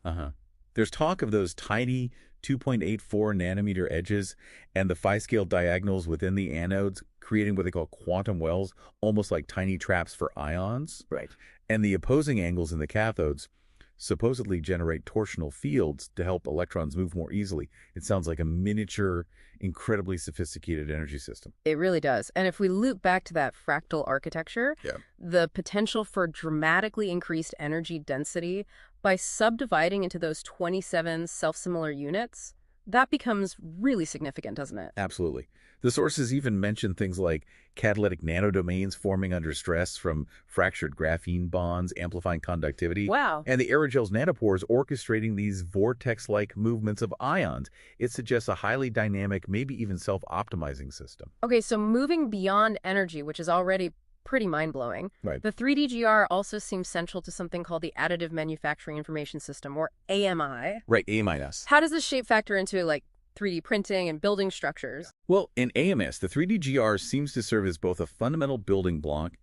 There's talk of those tiny 2.84 nanometer edges and the phi-scale diagonals within the anodes creating what they call quantum wells, almost like tiny traps for ions. Right. And the opposing angles in the cathodes supposedly generate torsional fields to help electrons move more easily. It sounds like a miniature, incredibly sophisticated energy system. It really does. And if we loop back to that fractal architecture, the potential for dramatically increased energy density by subdividing into those 27 self-similar units, That becomes really significant, doesn't it? Absolutely. The sources even mention things like catalytic nanodomains forming under stress from fractured graphene bonds, amplifying conductivity, Wow. and the aerogel's nanopores orchestrating these vortex-like movements of ions. It suggests a highly dynamic, maybe even self-optimizing system. Okay, so moving beyond energy, which is already pretty mind-blowing, Right. the 3D-GR also seems central to something called the Additive Manufacturing Information System, or AMI. Right, A minus. How does this shape factor into, like, 3D printing and building structures? Well, in AMS, the 3D-GR seems to serve as both a fundamental building block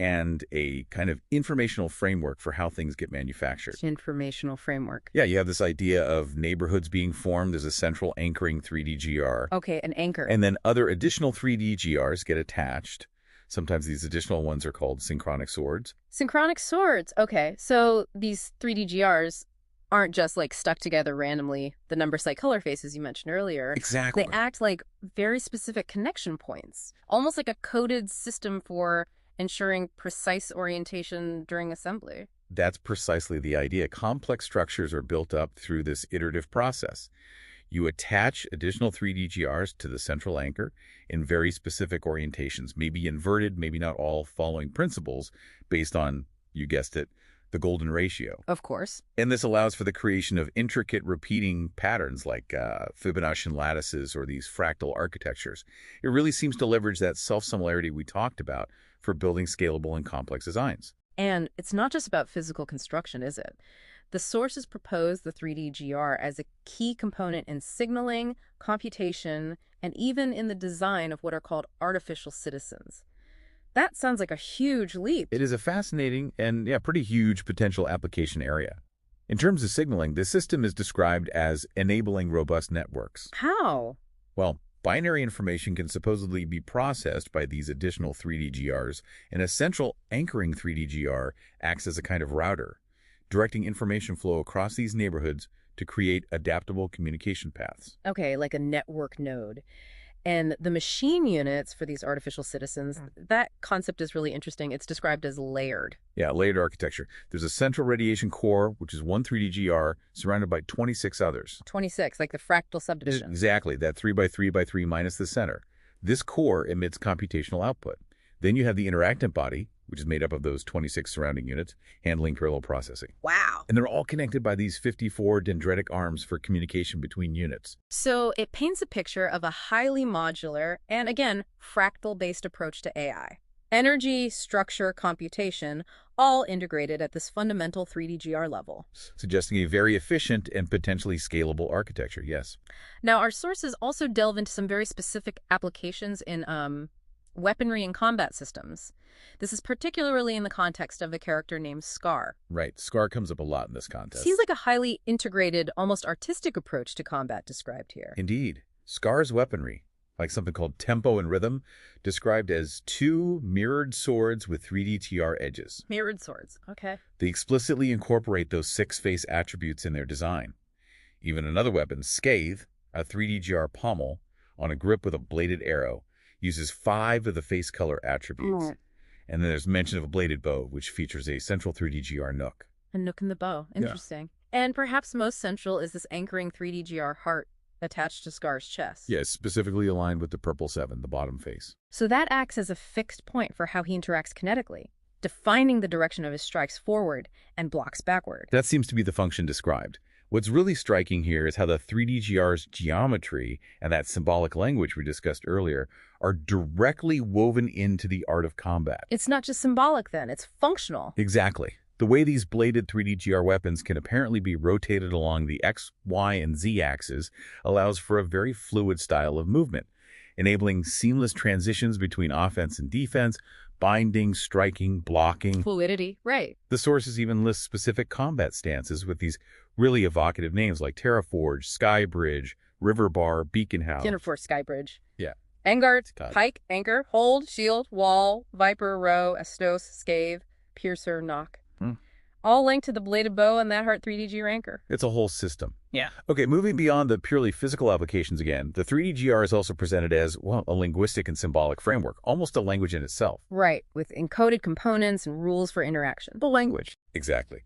and a kind of informational framework for how things get manufactured. Informational framework. Yeah, you have this idea of neighborhoods being formed as a central anchoring 3D-GR. Okay, an anchor. And then other additional 3D-GRs get attached. Sometimes these additional ones are called synchronic swords. Synchronic swords. Okay, so these 3D-GRs aren't just, like, stuck together randomly, the number site color faces you mentioned earlier. Exactly. They act like very specific connection points, almost like a coded system for ensuring precise orientation during assembly. That's precisely the idea. Complex structures are built up through this iterative process. You attach additional 3D-GRs to the central anchor in very specific orientations, maybe inverted, maybe not all, following principles based on, you guessed it, the golden ratio. Of course. And this allows for the creation of intricate repeating patterns like Fibonaccian lattices or these fractal architectures. It really seems to leverage that self-similarity we talked about for building scalable and complex designs. And it's not just about physical construction, is it? The sources propose the 3D-GR as a key component in signaling, computation, and even in the design of what are called artificial citizens. That sounds like a huge leap. It is a fascinating and, pretty huge potential application area. In terms of signaling, the system is described as enabling robust networks. How? Well, binary information can supposedly be processed by these additional 3D-GRs, and a central anchoring 3D-GR acts as a kind of router, directing information flow across these neighborhoods to create adaptable communication paths. Okay, like a network node. And the machine units for these artificial citizens, that concept is really interesting. It's described as layered. Yeah, layered architecture. There's a central radiation core, which is one 3D-GR, surrounded by 26 others. 26, like the fractal subdivision. Exactly, that 3 by 3 by 3 minus the center. This core emits computational output. Then you have the interactant body, which is made up of those 26 surrounding units, handling parallel processing. Wow. And they're all connected by these 54 dendritic arms for communication between units. So it paints a picture of a highly modular and, again, fractal-based approach to AI. Energy, structure, computation, all integrated at this fundamental 3D-GR level. Suggesting a very efficient and potentially scalable architecture, yes. Now, our sources also delve into some very specific applications in weaponry and combat systems. This is particularly in the context of a character named Scar. Right. Scar comes up a lot in this contest. Seems like a highly integrated, almost artistic approach to combat described here. Indeed. Scar's weaponry, like something called tempo and rhythm, described as two mirrored swords with 3D-TR edges. Mirrored swords. Okay. They explicitly incorporate those six-face attributes in their design. Even another weapon, Scathe, a 3D-GR pommel on a grip with a bladed arrow, uses 5 of the face color attributes. And then there's mention of a bladed bow, which features a central 3D-GR nook. A nook in the bow. Interesting. Yeah. And perhaps most central is this anchoring 3D-GR heart attached to Scar's chest. Yes, specifically aligned with the purple 7, the bottom face. So that acts as a fixed point for how he interacts kinetically, defining the direction of his strikes forward and blocks backward. That seems to be the function described. What's really striking here is how the 3D-GR's geometry and that symbolic language we discussed earlier are directly woven into the art of combat. It's not just symbolic then, it's functional. Exactly. The way these bladed 3D-GR weapons can apparently be rotated along the X, Y, and Z axes allows for a very fluid style of movement, enabling seamless transitions between offense and defense, binding, striking, blocking. Fluidity, right. The sources even list specific combat stances with these really evocative names like Terraforge, Skybridge, River Bar, Beacon House. Dinnerforce, Skybridge. Yeah. Angart, Pike, Anchor, Hold, Shield, Wall, Viper, Row, Astos, Scathe, Piercer, Knock. All linked to the bladed bow and that heart 3D-GR anchor. It's a whole system. Yeah. Okay, moving beyond the purely physical applications again, the 3D-GR is also presented as, well, a linguistic and symbolic framework, almost a language in itself. Right, with encoded components and rules for interaction. The language. Exactly.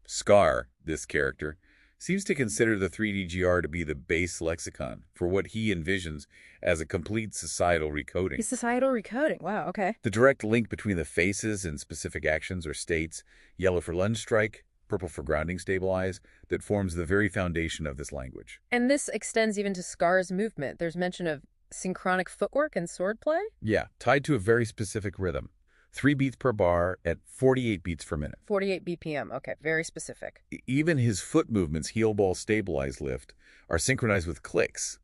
Scar, this character, seems to consider the 3D-GR to be the base lexicon for what he envisions as a complete societal recoding. Societal recoding. Wow, okay. The direct link between the faces and specific actions or states, yellow for lunge strike, purple for grounding stabilize, that forms the very foundation of this language. And this extends even to Scar's movement. There's mention of synchronic footwork and swordplay? Yeah, tied to a very specific rhythm. 3 beats per bar at 48 beats per minute. 48 BPM. Okay, very specific. Even his foot movements, heel ball stabilize lift, are synchronized with clicks.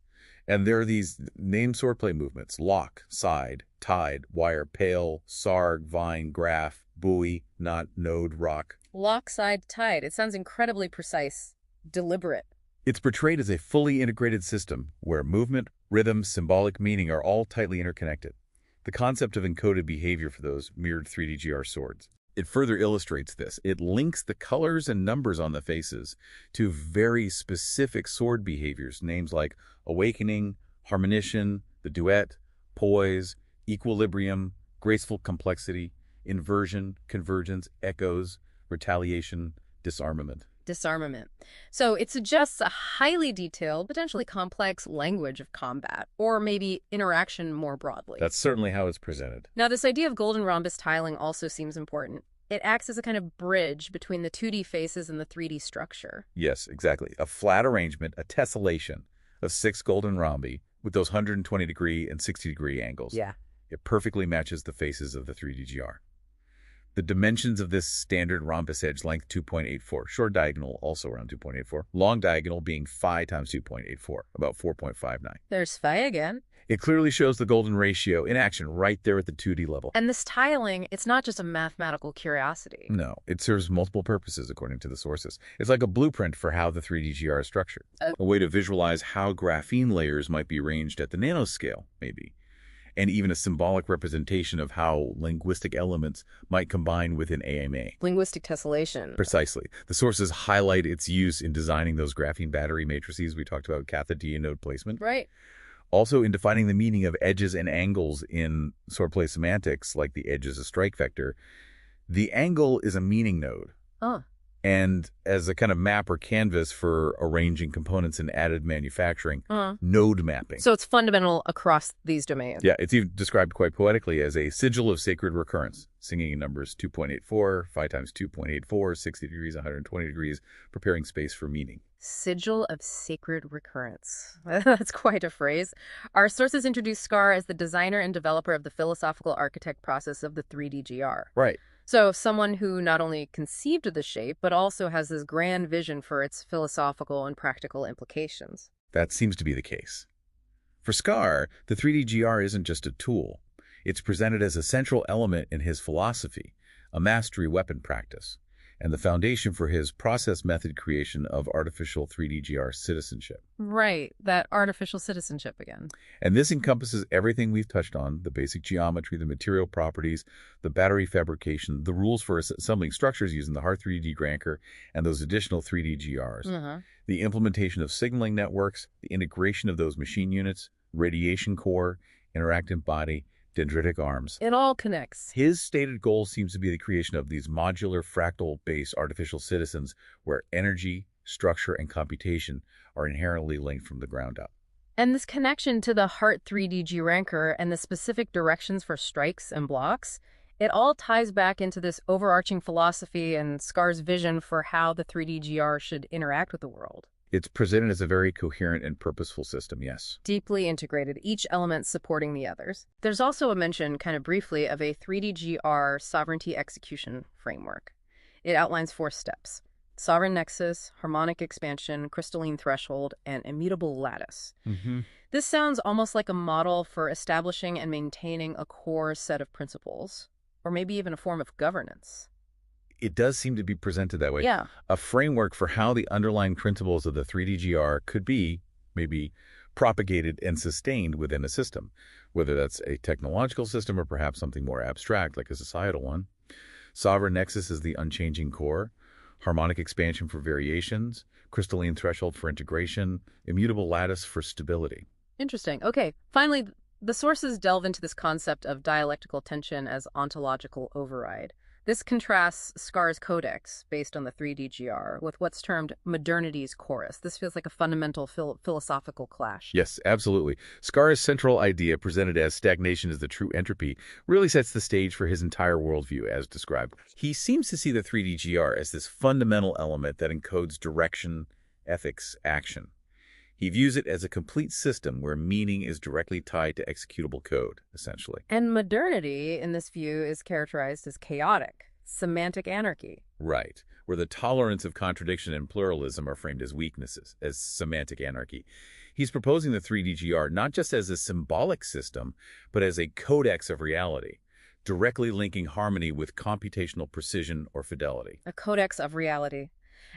And there are these named swordplay movements: lock, side, tide, wire, pale, sarg, vine, graph, buoy, knot, node, rock. Lock, side, tide. It sounds incredibly precise, deliberate. It's portrayed as a fully integrated system where movement, rhythm, symbolic meaning are all tightly interconnected. The concept of encoded behavior for those mirrored 3D-GR swords. It further illustrates this. It links the colors and numbers on the faces to very specific sword behaviors, names like awakening, harmonition, the duet, poise, equilibrium, graceful complexity, inversion, convergence, echoes, retaliation, disarmament. Disarmament. So it suggests a highly detailed, potentially complex language of combat, or maybe interaction more broadly. That's certainly how it's presented. Now, this idea of golden rhombus tiling also seems important. It acts as a kind of bridge between the 2D faces and the 3D structure. Yes, exactly. A flat arrangement, a tessellation of 6 golden rhombi with those 120-degree and 60-degree angles. Yeah. It perfectly matches the faces of the 3D-GR. The dimensions of this standard rhombus edge length 2.84, short diagonal also around 2.84, long diagonal being phi times 2.84, about 4.59. There's phi again. It clearly shows the golden ratio in action right there at the 2D level. And this tiling, it's not just a mathematical curiosity. No, it serves multiple purposes according to the sources. It's like a blueprint for how the 3D-GR is structured. A way to visualize how graphene layers might be arranged at the nanoscale, maybe. And even a symbolic representation of how linguistic elements might combine within AMA. Linguistic tessellation. Precisely. The sources highlight its use in designing those graphene battery matrices we talked about, cathode and node placement. Right. Also in defining the meaning of edges and angles in swordplay semantics, like the edge is a strike vector. The angle is a meaning node. Oh. And as a kind of map or canvas for arranging components in additive manufacturing, node mapping. So it's fundamental across these domains. Yeah, it's even described quite poetically as a sigil of sacred recurrence, singing in numbers 2.84, 5 times 2.84, 60 degrees, 120 degrees, preparing space for meaning. Sigil of sacred recurrence. That's quite a phrase. Our sources introduce Scar as the designer and developer of the philosophical architect process of the 3D-GR. Right. So someone who not only conceived of the shape, but also has this grand vision for its philosophical and practical implications. That seems to be the case. For Scar, the 3D-GR isn't just a tool. It's presented as a central element in his philosophy, a mastery weapon practice, and the foundation for his process method creation of artificial 3D-GR citizenship. Right, that artificial citizenship again. And this encompasses everything we've touched on: the basic geometry, the material properties, the battery fabrication, the rules for assembling structures using the Heart 3D Granker, and those additional 3D-GRs, the implementation of signaling networks, the integration of those machine units, radiation core, interactive body, dendritic arms. It all connects. His stated goal seems to be the creation of these modular fractal-based artificial citizens where energy, structure, and computation are inherently linked from the ground up. And this connection to the Heart 3D ranker and the specific directions for strikes and blocks, it all ties back into this overarching philosophy and Scar's vision for how the 3D-GR should interact with the world. It's presented as a very coherent and purposeful system, yes. Deeply integrated, each element supporting the others. There's also a mention, kind of briefly, of a 3D-GR sovereignty execution framework. It outlines 4 steps: sovereign nexus, harmonic expansion, crystalline threshold, and immutable lattice. This sounds almost like a model for establishing and maintaining a core set of principles, or maybe even a form of governance. It does seem to be presented that way. Yeah. A framework for how the underlying principles of the 3D-GR could be, maybe, propagated and sustained within a system, whether that's a technological system or perhaps something more abstract like a societal one. Sovereign nexus is the unchanging core, harmonic expansion for variations, crystalline threshold for integration, immutable lattice for stability. Interesting. Okay, finally, the sources delve into this concept of dialectical tension as ontological override. This contrasts Scar's codex, based on the 3D-GR, with what's termed modernity's chorus. This feels like a fundamental philosophical clash. Yes, absolutely. Scar's central idea, presented as stagnation as the true entropy, really sets the stage for his entire worldview, as described. He seems to see the 3D-GR as this fundamental element that encodes direction, ethics, action. He views it as a complete system where meaning is directly tied to executable code, essentially. And modernity, in this view, is characterized as chaotic, semantic anarchy. Right, where the tolerance of contradiction and pluralism are framed as weaknesses, as semantic anarchy. He's proposing the 3D-GR not just as a symbolic system, but as a codex of reality, directly linking harmony with computational precision or fidelity. A codex of reality.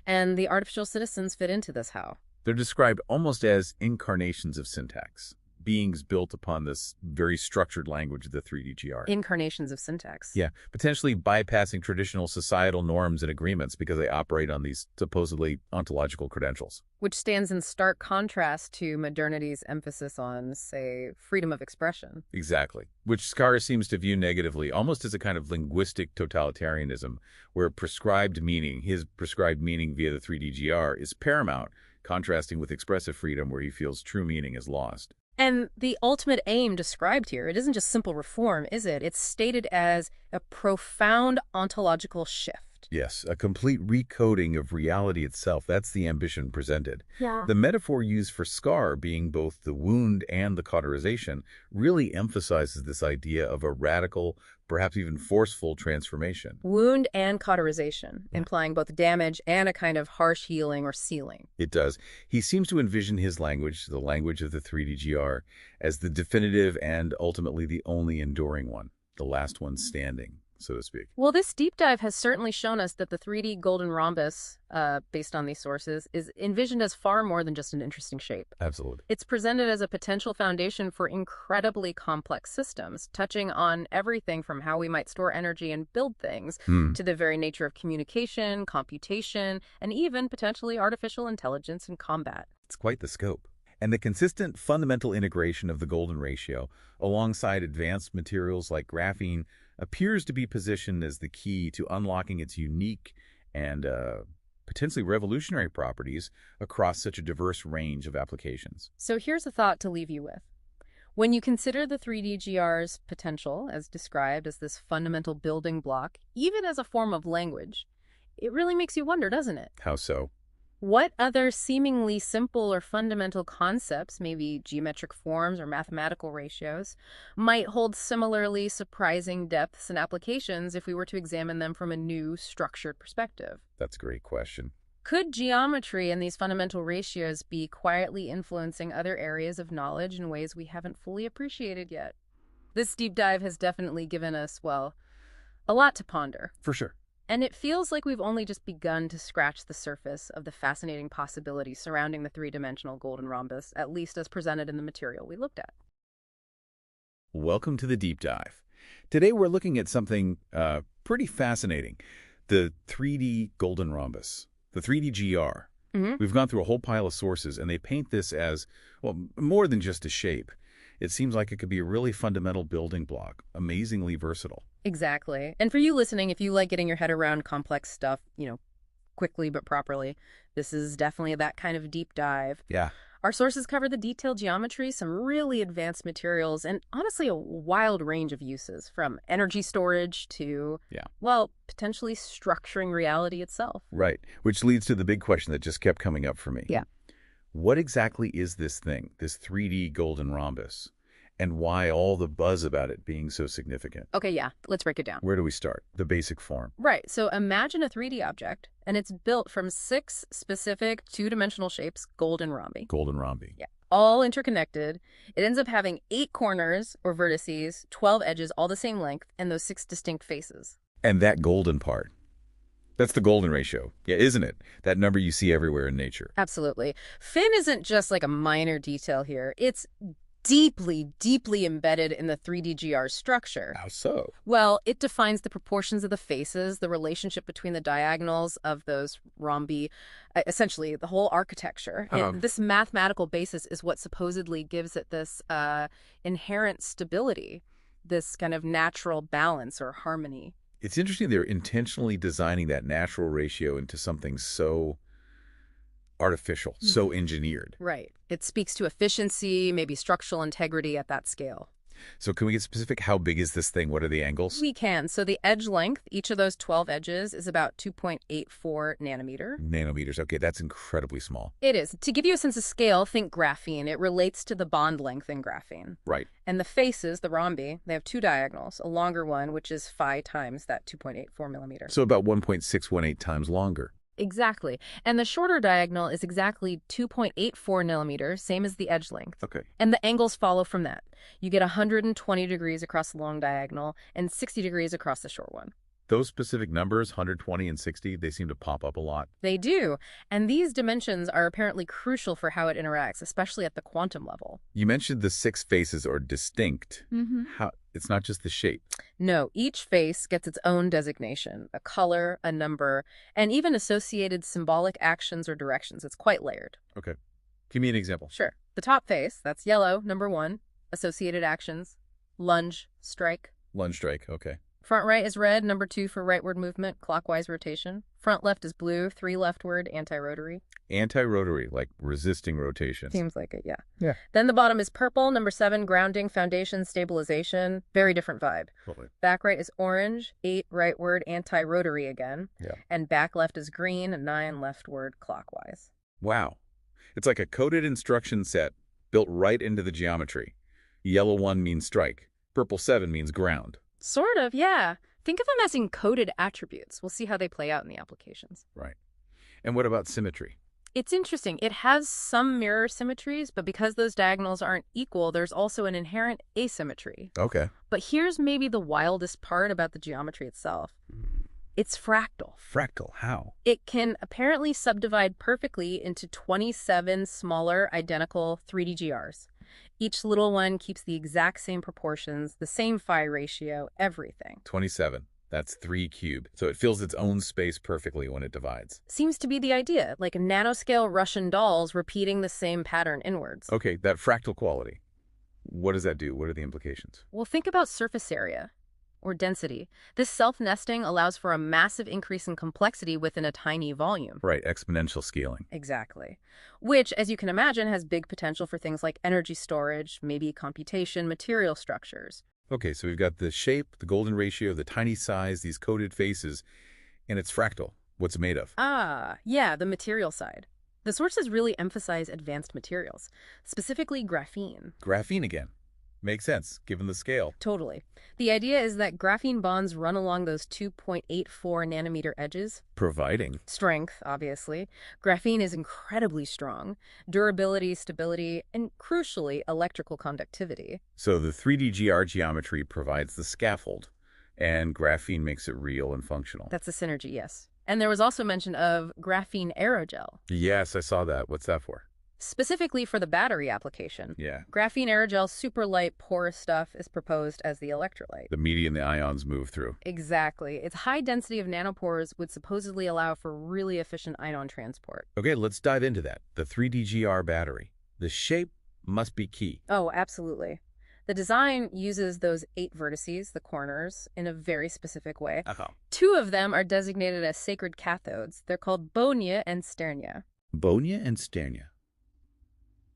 And the artificial citizens fit into this how? They're described almost as incarnations of syntax, beings built upon this very structured language of the 3D-GR. Incarnations of syntax. Yeah, potentially bypassing traditional societal norms and agreements because they operate on these supposedly ontological credentials. Which stands in stark contrast to modernity's emphasis on, say, freedom of expression. Exactly. Which Scar seems to view negatively, almost as a kind of linguistic totalitarianism, where prescribed meaning, his prescribed meaning via the 3D-GR, is paramount, contrasting with expressive freedom where he feels true meaning is lost. And the ultimate aim described here, it isn't just simple reform, is it? It's stated as a profound ontological shift. Yes, a complete recoding of reality itself. That's the ambition presented. Yeah. The metaphor used for Scar being both the wound and the cauterization really emphasizes this idea of a radical, perhaps even forceful transformation. Wound and cauterization, implying both damage and a kind of harsh healing or sealing. It does. He seems to envision his language, the language of the 3D-GR, as the definitive and ultimately the only enduring one, the last one standing, so to speak. Well, this deep dive has certainly shown us that the 3D golden rhombus, based on these sources, is envisioned as far more than just an interesting shape. Absolutely. It's presented as a potential foundation for incredibly complex systems, touching on everything from how we might store energy and build things to the very nature of communication, computation, and even potentially artificial intelligence and combat. It's quite the scope. And the consistent fundamental integration of the golden ratio alongside advanced materials like graphene appears to be positioned as the key to unlocking its unique and potentially revolutionary properties across such a diverse range of applications. So here's a thought to leave you with. When you consider the 3D-GR's potential, as described as this fundamental building block, even as a form of language, it really makes you wonder, doesn't it? How so? What other seemingly simple or fundamental concepts, maybe geometric forms or mathematical ratios, might hold similarly surprising depths and applications if we were to examine them from a new, structured perspective? That's a great question. Could geometry and these fundamental ratios be quietly influencing other areas of knowledge in ways we haven't fully appreciated yet? This deep dive has definitely given us, well, a lot to ponder. For sure. And it feels like we've only just begun to scratch the surface of the fascinating possibilities surrounding the three-dimensional golden rhombus, at least as presented in the material we looked at. Welcome to the deep dive. Today we're looking at something pretty fascinating, the 3D golden rhombus, the 3D-GR. We've gone through a whole pile of sources, and they paint this as, well, more than just a shape. It seems like it could be a really fundamental building block, amazingly versatile. Exactly. And for you listening, if you like getting your head around complex stuff, quickly but properly, this is definitely that kind of deep dive. Yeah. Our sources cover the detailed geometry, some really advanced materials, and honestly a wild range of uses, from energy storage to, well, potentially structuring reality itself. Right, which leads to the big question that just kept coming up for me. Yeah. What exactly is this thing, this 3D golden rhombus, and why all the buzz about it being so significant? Okay, yeah, let's break it down. Where do we start? The basic form. Right, so imagine a 3D object, and it's built from 6 specific two-dimensional shapes, golden rhombi. Golden rhombi. Yeah, all interconnected. It ends up having 8 corners, or vertices, 12 edges, all the same length, and those 6 distinct faces. And that golden part. That's the golden ratio. Yeah, isn't it? That number you see everywhere in nature. Absolutely. Fin isn't just like a minor detail here. It's deeply, deeply embedded in the 3D-GR structure. How so? Well, it defines the proportions of the faces, the relationship between the diagonals of those rhombi, essentially the whole architecture. And this mathematical basis is what supposedly gives it this inherent stability, this kind of natural balance or harmony. It's interesting they're intentionally designing that natural ratio into something so artificial, so engineered. Right. It speaks to efficiency, maybe structural integrity at that scale. So can we get specific? How big is this thing? What are the angles? We can. So the edge length, each of those 12 edges, is about 2.84 nanometer. Nanometers. Okay, that's incredibly small. It is. To give you a sense of scale, think graphene. It relates to the bond length in graphene. Right. And the faces, the rhombi, they have two diagonals, a longer one, which is phi times that 2.84 millimeter. So about 1.618 times longer. Exactly. And the shorter diagonal is exactly 2.84 millimeters, same as the edge length. Okay. And the angles follow from that. You get 120 degrees across the long diagonal and 60 degrees across the short one. Those specific numbers, 120 and 60, they seem to pop up a lot. They do. And these dimensions are apparently crucial for how it interacts, especially at the quantum level. You mentioned the 6 faces are distinct. How? It's not just the shape. No, each face gets its own designation, a color, a number, and even associated symbolic actions or directions. It's quite layered. Okay. Give me an example. Sure. The top face, that's yellow, number 1, associated actions, lunge, strike. Lunge strike. Okay. Front right is red, number 2 for rightward movement, clockwise rotation. Front left is blue, 3 leftward, anti-rotary. Anti-rotary, like resisting rotation. Seems like it, yeah. Yeah. Then the bottom is purple, number 7, grounding, foundation, stabilization. Very different vibe. Totally. Back right is orange, 8 rightward, anti-rotary again. Yeah. And back left is green, 9 leftward, clockwise. Wow. It's like a coded instruction set built right into the geometry. Yellow 1 means strike. Purple 7 means ground. Sort of, yeah. Think of them as encoded attributes. We'll see how they play out in the applications. Right. And what about symmetry? It's interesting. It has some mirror symmetries, but because those diagonals aren't equal, there's also an inherent asymmetry. Okay. But here's maybe the wildest part about the geometry itself. It's fractal. Fractal, how? It can apparently subdivide perfectly into 27 smaller, identical 3D GRs. Each little one keeps the exact same proportions, the same phi ratio, everything. 27. That's 3 cubed. So it fills its own space perfectly when it divides. Seems to be the idea, like nanoscale Russian dolls repeating the same pattern inwards. Okay, that fractal quality. What does that do? What are the implications? Well, think about surface area or density. This self-nesting allows for a massive increase in complexity within a tiny volume. Right, exponential scaling. Exactly. Which, as you can imagine, has big potential for things like energy storage, maybe computation, material structures. Okay, so we've got the shape, the golden ratio, the tiny size, these coded faces, and it's fractal. What's it made of? Ah, yeah, the material side. The sources really emphasize advanced materials, specifically graphene. Graphene again. Makes sense, given the scale. Totally. The idea is that graphene bonds run along those 2.84 nanometer edges. Providing. Strength, obviously. Graphene is incredibly strong. Durability, stability, and crucially, electrical conductivity. So the 3D GR geometry provides the scaffold, and graphene makes it real and functional. That's a synergy, yes. And there was also mention of graphene aerogel. Yes, I saw that. What's that for? Specifically for the battery application. Yeah. Graphene aerogel, super light, porous stuff, is proposed as the electrolyte. The medium the ions move through. Exactly. Its high density of nanopores would supposedly allow for really efficient ion transport. Okay, let's dive into that. The 3D GR battery. The shape must be key. Oh, absolutely. The design uses those 8 vertices, the corners, in a very specific way. Uh-huh. 2 of them are designated as sacred cathodes. They're called bonia and sternia. Bonia and sternia.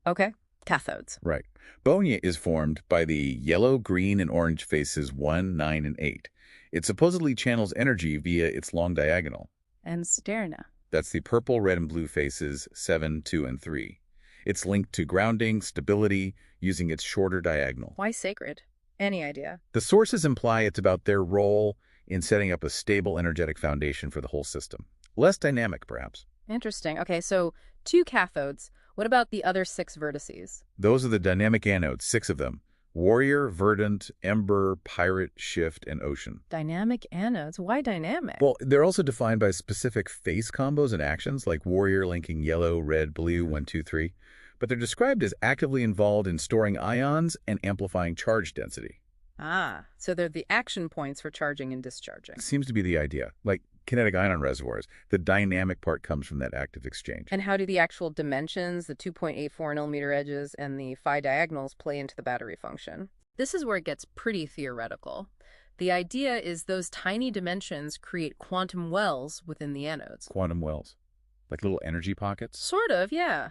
Okay, cathodes. Right. Bonia is formed by the yellow, green, and orange faces 1, 9, and 8. It supposedly channels energy via its long diagonal. And sternia. That's the purple, red, and blue faces 7, 2, and 3. It's linked to grounding, stability, using its shorter diagonal. Why sacred? Any idea? The sources imply it's about their role in setting up a stable, energetic foundation for the whole system. Less dynamic, perhaps. Interesting. Okay, so 2 cathodes. What about the other 6 vertices? Those are the dynamic anodes, 6 of them. Warrior, Verdant, Ember, Pirate, Shift, and Ocean. Dynamic anodes? Why dynamic? Well, they're also defined by specific face combos and actions, like Warrior linking yellow, red, blue, 1, 2, 3. But they're described as actively involved in storing ions and amplifying charge density. Ah, so they're the action points for charging and discharging. Seems to be the idea. Like kinetic ion reservoirs, the dynamic part comes from that active exchange. And how do the actual dimensions, the 2.84 nanometer edges and the phi diagonals, play into the battery function? This is where it gets pretty theoretical. The idea is those tiny dimensions create quantum wells within the anodes. Quantum wells. Like little energy pockets? Sort of, yeah.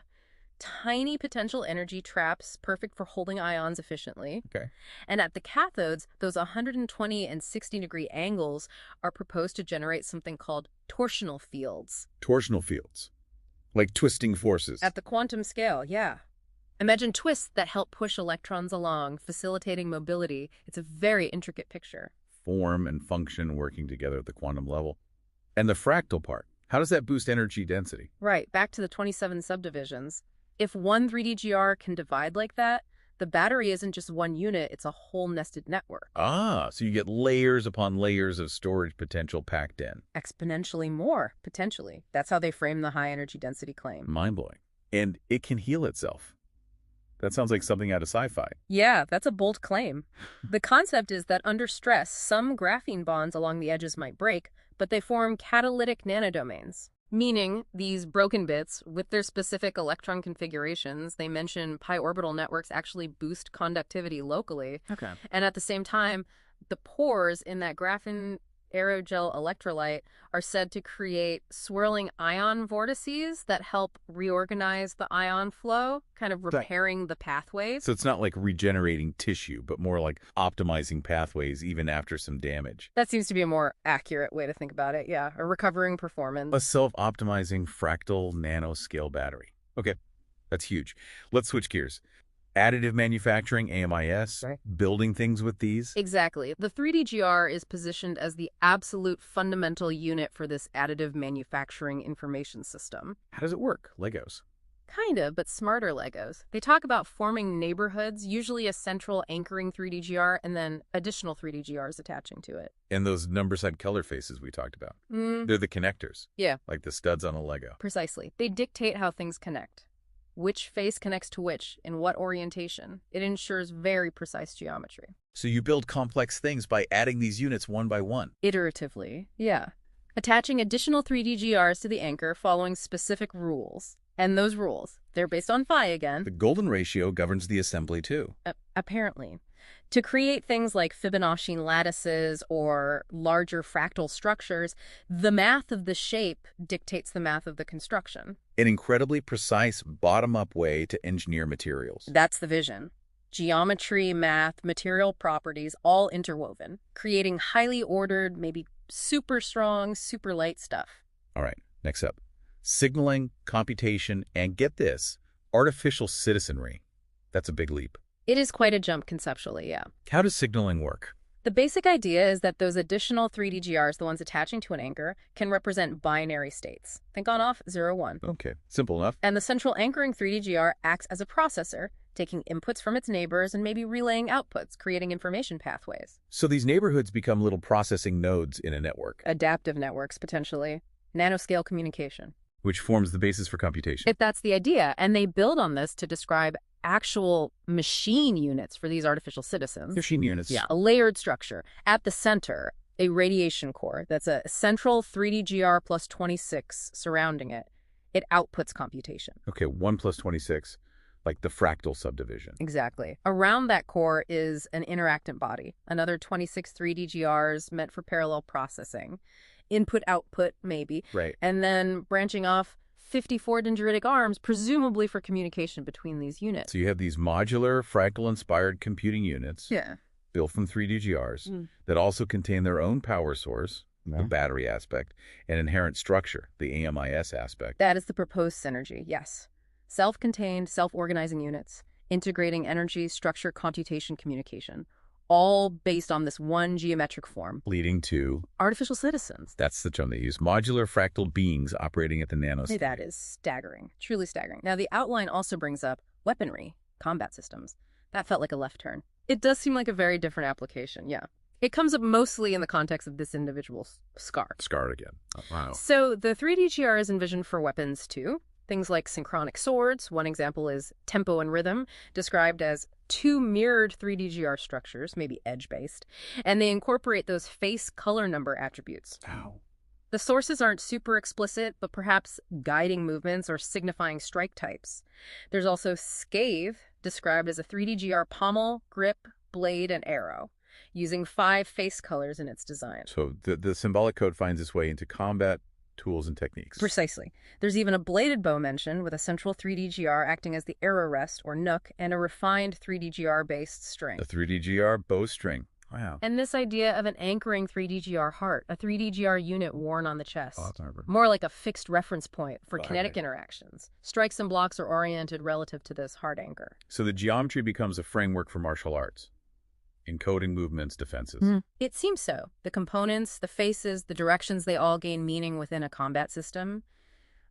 Tiny potential energy traps, perfect for holding ions efficiently. Okay. And at the cathodes, those 120 and 60-degree angles are proposed to generate something called torsional fields. Torsional fields. Like twisting forces. At the quantum scale, yeah. Imagine twists that help push electrons along, facilitating mobility. It's a very intricate picture. Form and function working together at the quantum level. And the fractal part, how does that boost energy density? Right, back to the 27 subdivisions. If one 3D-GR can divide like that, the battery isn't just one unit, it's a whole nested network. Ah, so you get layers upon layers of storage potential packed in. Exponentially more, potentially. That's how they frame the high energy density claim. Mind-blowing. And it can heal itself. That sounds like something out of sci-fi. Yeah, that's a bold claim. The concept is that under stress, some graphene bonds along the edges might break, but they form catalytic nanodomains. Meaning, these broken bits, with their specific electron configurations, they mention pi orbital networks actually boost conductivity locally. Okay. And at the same time, the pores in that graphene aerogel electrolyte are said to create swirling ion vortices that help reorganize the ion flow, kind of repairing the pathways. So it's not like regenerating tissue, but more like optimizing pathways even after some damage. That seems to be a more accurate way to think about it, yeah. A recovering performance. A self-optimizing fractal nanoscale battery. Okay, that's huge. Let's switch gears. Additive manufacturing, AMIS, Right. building things with these. Exactly. The 3D-GR is positioned as the absolute fundamental unit for this additive manufacturing information system. How does it work? Legos. Kind of, but smarter Legos. They talk about forming neighborhoods, usually a central anchoring 3D-GR, and then additional 3D-GRs attaching to it. And those number-side color faces we talked about. They're the connectors. Yeah. Like the studs on a Lego. Precisely. They dictate how things connect. Which face connects to which, in what orientation. It ensures very precise geometry. So you build complex things by adding these units one by one. Iteratively, yeah. Attaching additional 3D-GRs to the anchor following specific rules. And those rules, they're based on phi again. The golden ratio governs the assembly too. Apparently. To create things like Fibonacci lattices or larger fractal structures, the math of the shape dictates the math of the construction. An incredibly precise bottom-up way to engineer materials. That's the vision. Geometry, math, material properties, all interwoven, creating highly ordered, maybe super strong, super light stuff. All right, next up. Signaling, computation, and get this, artificial citizenry. That's a big leap. It is quite a jump conceptually, yeah. How does signaling work? The basic idea is that those additional 3D-GRs, the ones attaching to an anchor, can represent binary states. Think on-off, 0, 1. Okay, simple enough. And the central anchoring 3D-GR acts as a processor, taking inputs from its neighbors and maybe relaying outputs, creating information pathways. So these neighborhoods become little processing nodes in a network. Adaptive networks, potentially. Nanoscale communication. Which forms the basis for computation. If that's the idea, and they build on this to describe actual machine units for these artificial citizens. Machine units. Yeah, a layered structure. At the center, a radiation core that's a central 3D-GR plus 26 surrounding it. It outputs computation. Okay, 1 plus 26, like the fractal subdivision. Exactly. Around that core is an interactant body, another 26 3D-GRs meant for parallel processing. Input-output, maybe. Right. And then branching off 54 dendritic arms, presumably for communication between these units. So you have these modular, fractal-inspired computing units built from 3D-GRs that also contain their own power source, the battery aspect, and inherent structure, the AMIS aspect. That is the proposed synergy, yes. Self-contained, self-organizing units, integrating energy, structure, computation, communication, all based on this one geometric form. Leading to artificial citizens. That's the term they use. Modular fractal beings operating at the nanoscale. That is staggering, truly staggering. Now, the outline also brings up weaponry, combat systems. That felt like a left turn. It does seem like a very different application, yeah. It comes up mostly in the context of this individual scar. Scarred again. Oh, wow. So the 3D-GR is envisioned for weapons, too. Things like synchronic swords. One example is tempo and rhythm, described as two mirrored 3D-GR structures, maybe edge-based, and they incorporate those face color number attributes. Ow. The sources aren't super explicit, but perhaps guiding movements or signifying strike types. There's also scathe, described as a 3D-GR pommel, grip, blade, and arrow. using 5 face colors in its design. So the symbolic code finds its way into combat, tools, and techniques. Precisely. There's even a bladed bow mentioned with a central 3D-GR acting as the arrow rest or nook and a refined 3D-GR-based string. A 3D-GR bowstring. Wow. And this idea of an anchoring 3D-GR heart, a 3D-GR unit worn on the chest. Oh, More like a fixed reference point for Right. kinetic interactions. Strikes and blocks are oriented relative to this heart anchor. So the geometry becomes a framework for martial arts, encoding movements, defenses. It seems so. The components, the faces, the directions, they all gain meaning within a combat system.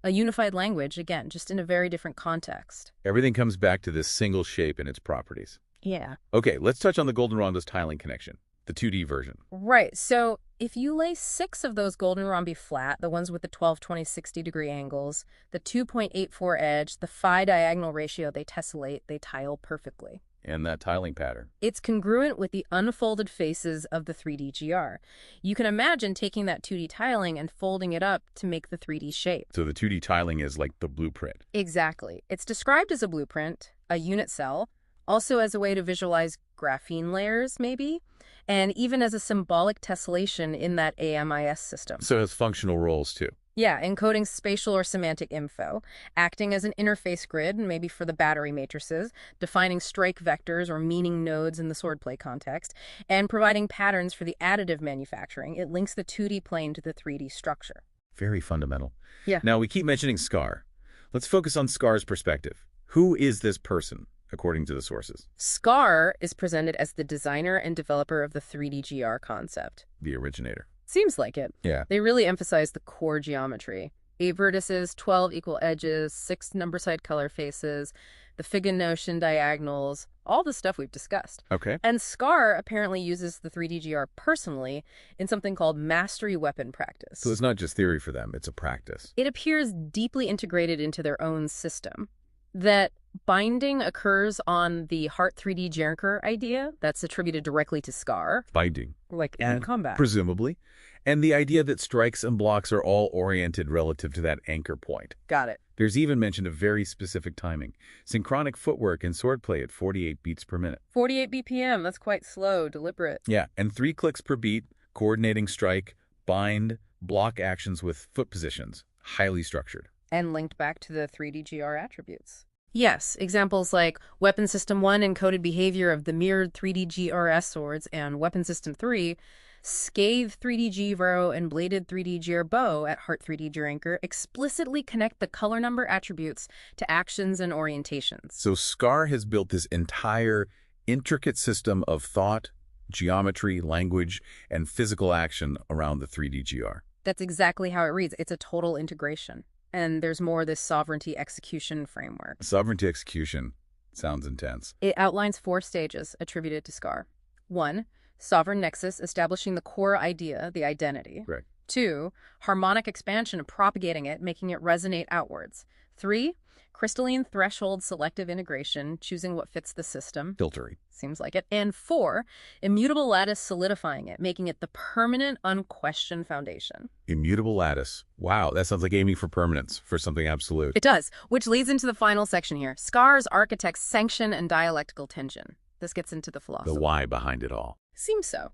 A unified language, again, just in a very different context. Everything comes back to this single shape and its properties. Yeah. Okay, let's touch on the golden rhombus tiling connection, the 2D version. Right. So if you lay 6 of those golden rhombi flat, the ones with the 12, 20, 60-degree angles, the 2.84 edge, the phi diagonal ratio, they tessellate, they tile perfectly. And that tiling pattern. It's congruent with the unfolded faces of the 3D-GR. You can imagine taking that 2D tiling and folding it up to make the 3D shape. So the 2D tiling is like the blueprint. Exactly. It's described as a blueprint, a unit cell, also as a way to visualize graphene layers, maybe, and even as a symbolic tessellation in that AMIS system. So it has functional roles too. Yeah, encoding spatial or semantic info, acting as an interface grid, maybe for the battery matrices, defining strike vectors or meaning nodes in the swordplay context, and providing patterns for the additive manufacturing. It links the 2D plane to the 3D structure. Very fundamental. Yeah. Now, we keep mentioning Scar. Let's focus on Scar's perspective. Who is this person, according to the sources? Scar is presented as the designer and developer of the 3D-GR concept. The originator. Seems like it. Yeah. They really emphasize the core geometry. 8 vertices, 12 equal edges, 6 number side color faces, the figure notion diagonals, all the stuff we've discussed. Okay. And Scar apparently uses the 3D-GR personally in something called mastery weapon practice. So it's not just theory for them, it's a practice. It appears deeply integrated into their own system. That binding occurs on the Heart 3D Janker idea that's attributed directly to Scar. Binding. Like in combat. Presumably. And the idea that strikes and blocks are all oriented relative to that anchor point. Got it. There's even mention of very specific timing. Synchronic footwork and swordplay at 48 beats per minute. 48 BPM, that's quite slow, deliberate. Yeah, and 3 clicks per beat, coordinating strike, bind, block actions with foot positions. Highly structured. And linked back to the 3D-GR attributes. Yes, examples like Weapon System 1 encoded behavior of the mirrored 3D-GRS swords and Weapon System 3 Scathe 3D-GVro and Bladed 3D-GR bow at Heart 3D Janker explicitly connect the color number attributes to actions and orientations. So Scar has built this entire intricate system of thought, geometry, language, and physical action around the 3D-GR. That's exactly how it reads. It's a total integration. And there's more this sovereignty execution framework. Sovereignty execution sounds intense. It outlines 4 stages attributed to Scar. 1, sovereign nexus, establishing the core idea, the identity. Correct. 2, harmonic expansion, propagating it, making it resonate outwards. 3, crystalline threshold selective integration, choosing what fits the system. Filtering. Seems like it. And 4, immutable lattice, solidifying it, making it the permanent, unquestioned foundation. Immutable lattice. Wow, that sounds like aiming for permanence, for something absolute. It does, which leads into the final section here. Scar's architect's sanction and dialectical tension. This gets into the philosophy. The why behind it all. Seems so.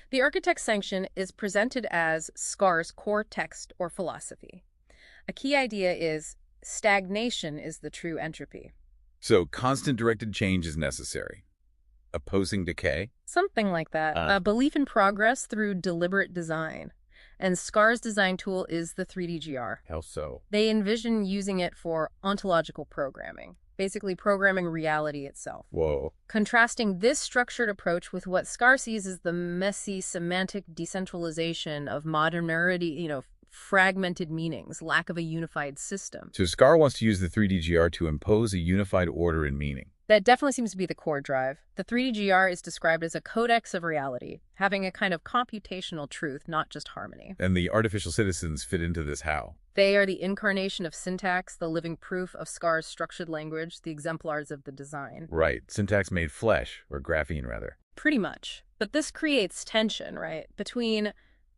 The architect's sanction is presented as Scar's core text or philosophy. A key idea is stagnation is the true entropy. So constant directed change is necessary. Opposing decay? Something like that. A belief in progress through deliberate design. And Scar's design tool is the 3D-GR. How so? They envision using it for ontological programming, basically programming reality itself. Whoa. Contrasting this structured approach with what Scar sees as the messy semantic decentralization of modernity, fragmented meanings, lack of a unified system. So Scar wants to use the 3D-GR to impose a unified order in meaning. That definitely seems to be the core drive. The 3D-GR is described as a codex of reality, having a kind of computational truth, not just harmony. And the artificial citizens fit into this how? They are the incarnation of syntax, the living proof of Scar's structured language, the exemplars of the design. Right. Syntax made flesh, or graphene rather. Pretty much. But this creates tension, right, between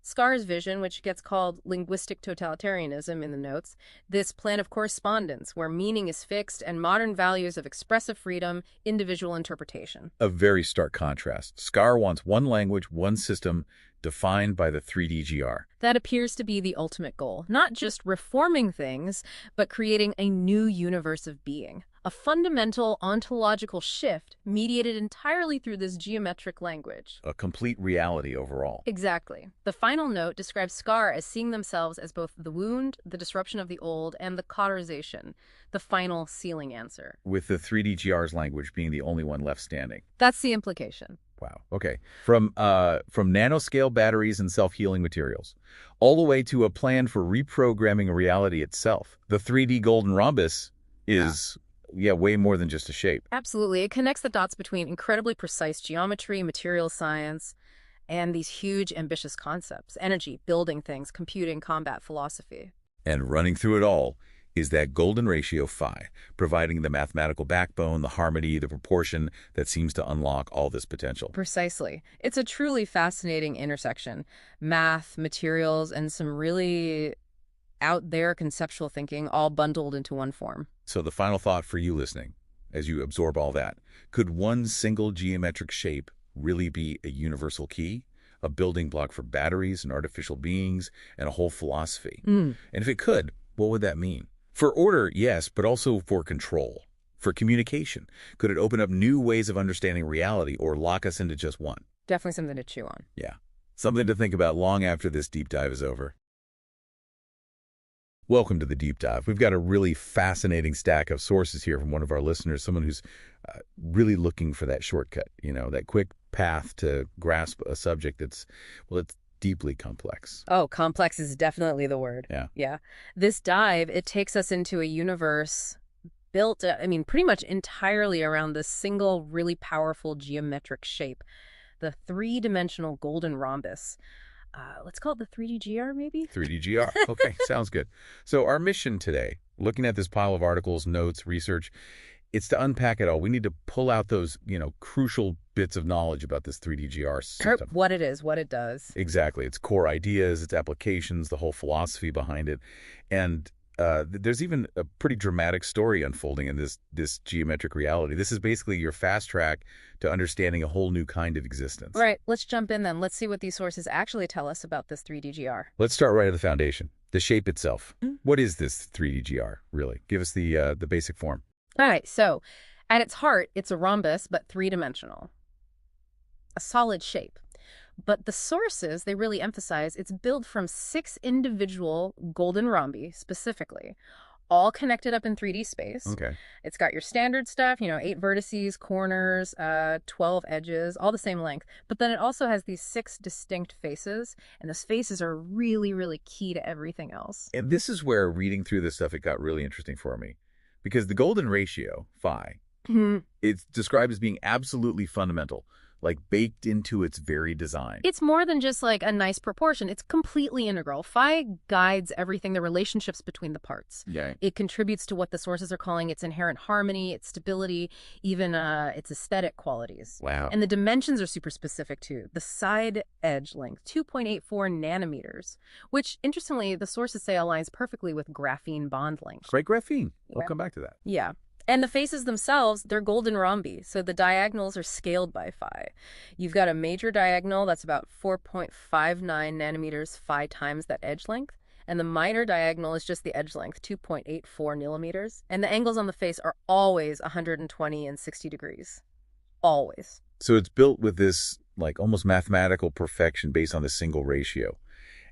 Scar's vision, which gets called linguistic totalitarianism in the notes, this plan of correspondence where meaning is fixed and modern values of expressive freedom, individual interpretation. A very stark contrast. Scar wants one language, one system, defined by the 3D GR. That appears to be the ultimate goal, not just reforming things, but creating a new universe of being. A fundamental ontological shift mediated entirely through this geometric language. A complete reality overall. Exactly. The final note describes Scar as seeing themselves as both the wound, the disruption of the old, and the cauterization, the final sealing answer. With the 3D GR's language being the only one left standing. That's the implication. Wow. Okay. From nanoscale batteries and self-healing materials, all the way to a plan for reprogramming reality itself. The 3D golden rhombus is... yeah, way more than just a shape. Absolutely. It connects the dots between incredibly precise geometry, material science, and these huge, ambitious concepts. Energy, building things, computing, combat, philosophy. And running through it all is that golden ratio phi, providing the mathematical backbone, the harmony, the proportion that seems to unlock all this potential. Precisely. It's a truly fascinating intersection. Math, materials, and some really out there conceptual thinking all bundled into one form. So the final thought for you listening, as you absorb all that, could one single geometric shape really be a universal key? A building block for batteries and artificial beings and a whole philosophy? And if it could, what would that mean? For order, yes, but also for control. For communication, could it open up new ways of understanding reality or lock us into just one? Definitely something to chew on. Yeah. Something to think about long after this deep dive is over. Welcome to the deep dive. We've got a really fascinating stack of sources here from one of our listeners, someone who's really looking for that shortcut, that quick path to grasp a subject that's, well, it's deeply complex. Oh, complex is definitely the word. Yeah. This dive, it takes us into a universe built, pretty much entirely around this single, really powerful geometric shape, the three-dimensional golden rhombus. Let's call it the 3D GR, maybe? 3D GR. Okay, sounds good. So our mission today, looking at this pile of articles, notes, research, it's to unpack it all. We need to pull out those, crucial bits of knowledge about this 3D GR system. What it is, what it does. Exactly. Its core ideas, its applications, the whole philosophy behind it. And there's even a pretty dramatic story unfolding in this geometric reality. This is basically your fast track to understanding a whole new kind of existence. All right, let's jump in then. Let's see what these sources actually tell us about this 3D GR. Let's start right at the foundation, the shape itself. What is this 3D GR, really? Give us the basic form. All right, so at its heart, it's a rhombus, but three-dimensional. A solid shape. But the sources, they really emphasize it's built from 6 individual golden rhombi, specifically, all connected up in 3D space. Okay. It's got your standard stuff, 8 vertices, corners, 12 edges, all the same length. But then it also has these 6 distinct faces, and those faces are really, really key to everything else. And this is where, reading through this stuff, it got really interesting for me. Because the golden ratio, phi, it's described as being absolutely fundamental, like baked into its very design. It's more than just like a nice proportion. It's completely integral. Phi guides everything, the relationships between the parts. Yeah. It contributes to what the sources are calling its inherent harmony, its stability, even its aesthetic qualities. Wow. And the dimensions are super specific too. The side edge length, 2.84 nanometers, which interestingly, the sources say aligns perfectly with graphene bond length. Great graphene. We'll Yeah. come back to that. Yeah. And the faces themselves, they're golden rhombi, so the diagonals are scaled by phi. You've got a major diagonal that's about 4.59 nanometers phi times that edge length, and the minor diagonal is just the edge length, 2.84 millimeters, and the angles on the face are always 120 and 60 degrees. Always. So it's built with this, like, almost mathematical perfection based on this single ratio.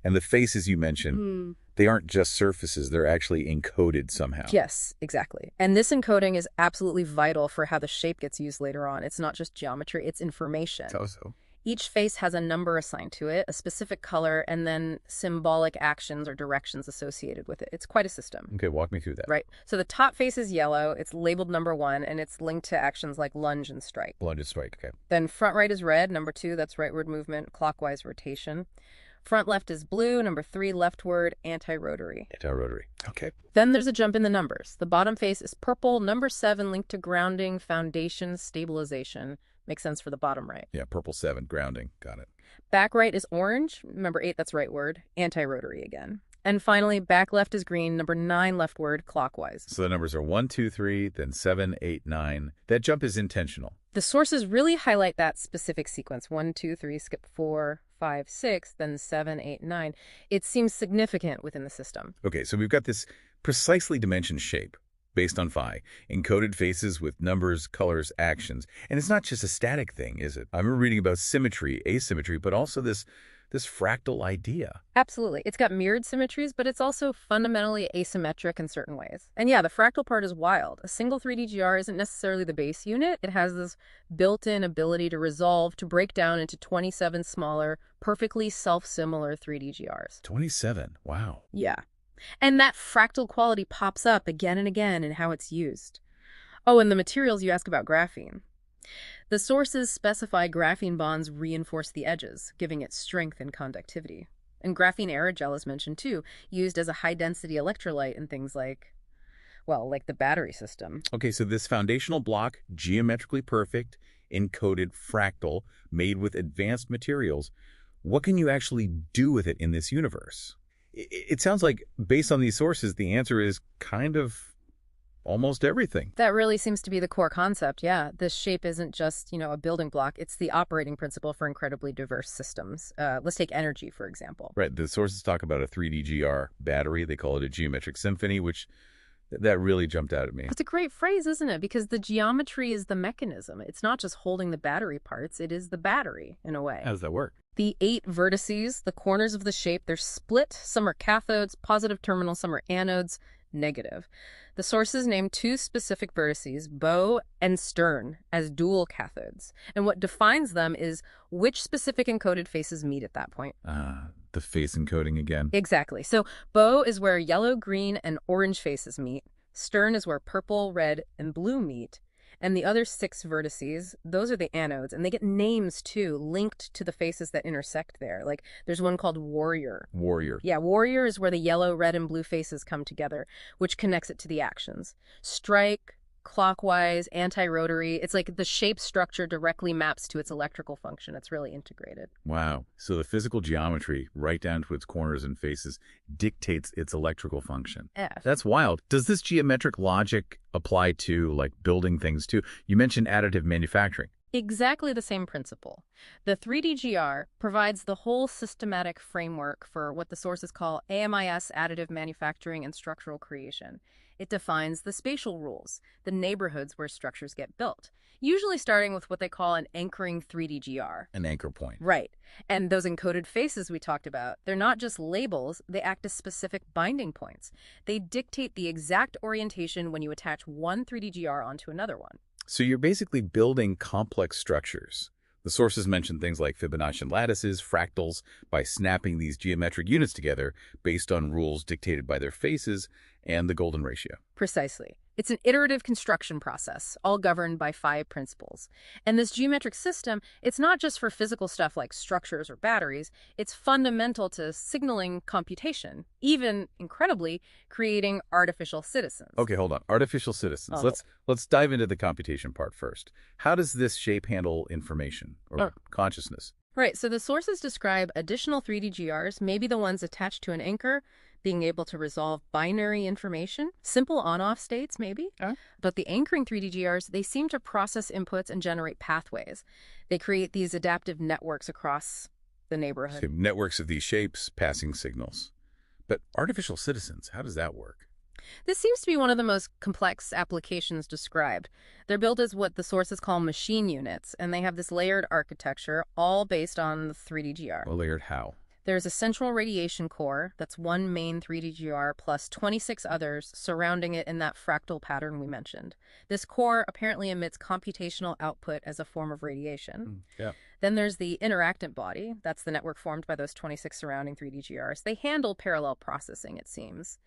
And the faces you mentioned, they aren't just surfaces, they're actually encoded somehow. Yes, exactly. And this encoding is absolutely vital for how the shape gets used later on. It's not just geometry, it's information. So. Each face has a number assigned to it, a specific color, and then symbolic actions or directions associated with it. It's quite a system. Okay, walk me through that. Right. So the top face is yellow, it's labeled number 1, and it's linked to actions like lunge and strike. Lunge and strike, okay. Then front right is red, number 2, that's rightward movement, clockwise rotation. Front left is blue, number 3, leftward, anti-rotary. Anti-rotary, okay. Then there's a jump in the numbers. The bottom face is purple, number 7, linked to grounding, foundation, stabilization. Makes sense for the bottom right. Yeah, purple 7, grounding. Got it. Back right is orange. Number 8, that's right word. Anti-rotary again. And finally, back left is green. Number 9, left word, clockwise. So the numbers are 1, 2, 3, then 7, 8, 9. That jump is intentional. The sources really highlight that specific sequence. 1, 2, 3, skip 4, 5, 6, then 7, 8, 9. It seems significant within the system. Okay, so we've got this precisely dimensioned shape based on phi, encoded faces with numbers, colors, actions. And it's not just a static thing, is it? I remember reading about symmetry, asymmetry, but also this fractal idea. Absolutely. It's got mirrored symmetries, but it's also fundamentally asymmetric in certain ways. And yeah, the fractal part is wild. A single 3D GR isn't necessarily the base unit. It has this built-in ability to resolve, to break down into 27 smaller, perfectly self-similar 3D GRs. 27. Wow. Yeah. And that fractal quality pops up again and again in how it's used. Oh, and the materials you ask about graphene. The sources specify graphene bonds reinforce the edges, giving it strength and conductivity. And graphene aerogel is mentioned too, used as a high-density electrolyte in things like, well, like the battery system. Okay, so this foundational block, geometrically perfect, encoded, fractal, made with advanced materials, what can you actually do with it in this universe? It sounds like, based on these sources, the answer is kind of almost everything. That really seems to be the core concept, yeah. This shape isn't just, a building block. It's the operating principle for incredibly diverse systems. Let's take energy, for example. Right. The sources talk about a 3D GR battery. They call it a geometric symphony, which that really jumped out at me. It's a great phrase, isn't it? Because the geometry is the mechanism. It's not just holding the battery parts. It is the battery, in a way. How does that work? The 8 vertices, the corners of the shape, they're split. Some are cathodes, positive terminal, some are anodes, negative. The sources name 2 specific vertices, bow and stern, as dual cathodes. And what defines them is which specific encoded faces meet at that point. The face encoding again. Exactly. So bow is where yellow, green, and orange faces meet. Stern is where purple, red, and blue meet. And the other 6 vertices, those are the anodes, and they get names, too, linked to the faces that intersect there. Like, there's one called warrior. Warrior. Yeah, warrior is where the yellow, red, and blue faces come together, which connects it to the actions. Strike, clockwise, anti-rotary. It's like the shape structure directly maps to its electrical function. It's really integrated. Wow. So the physical geometry, right down to its corners and faces, dictates its electrical function. That's wild. Does this geometric logic apply to, like, building things, too? You mentioned additive manufacturing. Exactly the same principle. The 3D GR provides the whole systematic framework for what the sources call AMIS, additive manufacturing and structural creation. It defines the spatial rules, the neighborhoods where structures get built, usually starting with what they call an anchoring 3D GR. An anchor point. Right. And those encoded faces we talked about, they're not just labels, they act as specific binding points. They dictate the exact orientation when you attach one 3D GR onto another one. So you're basically building complex structures. The sources mention things like Fibonacci lattices, fractals, by snapping these geometric units together based on rules dictated by their faces and the golden ratio. Precisely. It's an iterative construction process, all governed by 5 principles. And this geometric system, it's not just for physical stuff like structures or batteries. It's fundamental to signaling computation, even, incredibly, creating artificial citizens. Okay, hold on. Artificial citizens. Let's dive into the computation part first. How does this shape handle information or consciousness? Right, so the sources describe additional 3D GRs, maybe the ones attached to an anchor, being able to resolve binary information, simple on-off states maybe. But the anchoring 3D GRs, they seem to process inputs and generate pathways. They create these adaptive networks across the neighborhood. So networks of these shapes passing signals. But artificial citizens, how does that work? This seems to be one of the most complex applications described. They're built as what the sources call machine units, and they have this layered architecture, all based on the 3D GR. Well, layered how? There's a central radiation core that's one main 3D GR plus 26 others surrounding it in that fractal pattern we mentioned. This core apparently emits computational output as a form of radiation. Then there's the interactant body. That's the network formed by those 26 surrounding 3D GRs. They handle parallel processing, it seems.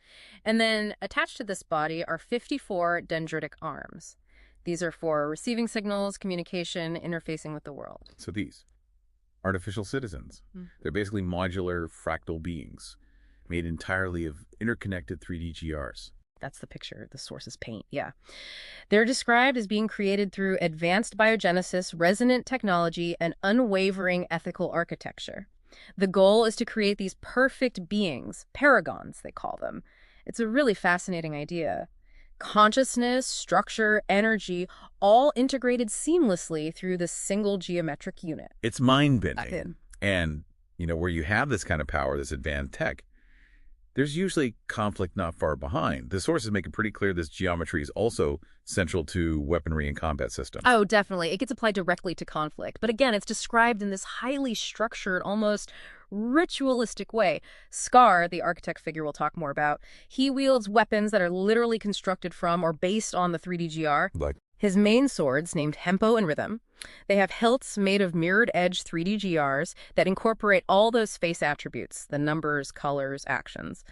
And then attached to this body are 54 dendritic arms. These are for receiving signals, communication, interfacing with the world. So these artificial citizens. They're basically modular fractal beings made entirely of interconnected 3D GRs. That's the picture the sources paint, yeah. They're described as being created through advanced biogenesis, resonant technology, and unwavering ethical architecture. The goal is to create these perfect beings, paragons, they call them. It's a really fascinating idea. Consciousness, structure, energy, all integrated seamlessly through this single geometric unit. It's mind-bending. And, where you have this kind of power, this advanced tech, there's usually conflict not far behind. The sources make it pretty clear this geometry is also central to weaponry and combat systems. Oh, definitely. It gets applied directly to conflict. But again, it's described in this highly structured, almost ritualistic way. Scar, the architect figure we'll talk more about, he wields weapons that are literally constructed from or based on the 3D GR. His main swords, named Tempo and Rhythm, they have hilts made of mirrored edge 3D GRs that incorporate all those face attributes, the numbers, colors, actions.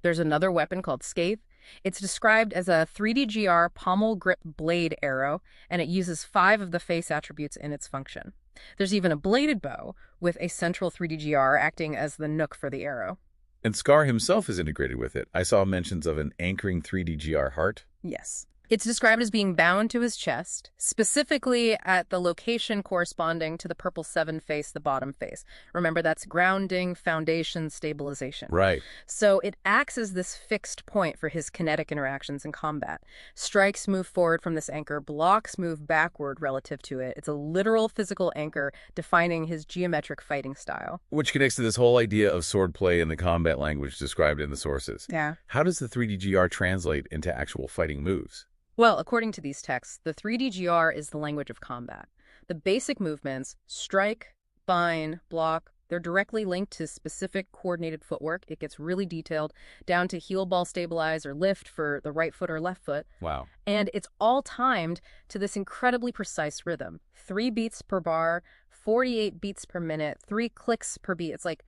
There's another weapon called Scathe. It's described as a 3D GR pommel grip blade arrow, and it uses 5 of the face attributes in its function. There's even a bladed bow with a central 3D GR acting as the nook for the arrow. And Scar himself is integrated with it. I saw mentions of an anchoring 3D GR heart. Yes. It's described as being bound to his chest, specifically at the location corresponding to the purple 7 face, the bottom face. Remember, that's grounding, foundation, stabilization. Right. So it acts as this fixed point for his kinetic interactions in combat. Strikes move forward from this anchor, blocks move backward relative to it. It's a literal physical anchor defining his geometric fighting style. Which connects to this whole idea of swordplay and the combat language described in the sources. Yeah. How does the 3D GR translate into actual fighting moves? Well, according to these texts, the 3D GR is the language of combat. The basic movements, strike, bind, block, they're directly linked to specific coordinated footwork. It gets really detailed, down to heel ball stabilize or lift for the right foot or left foot. Wow. And it's all timed to this incredibly precise rhythm. 3 beats per bar, 48 beats per minute, 3 clicks per beat. It's like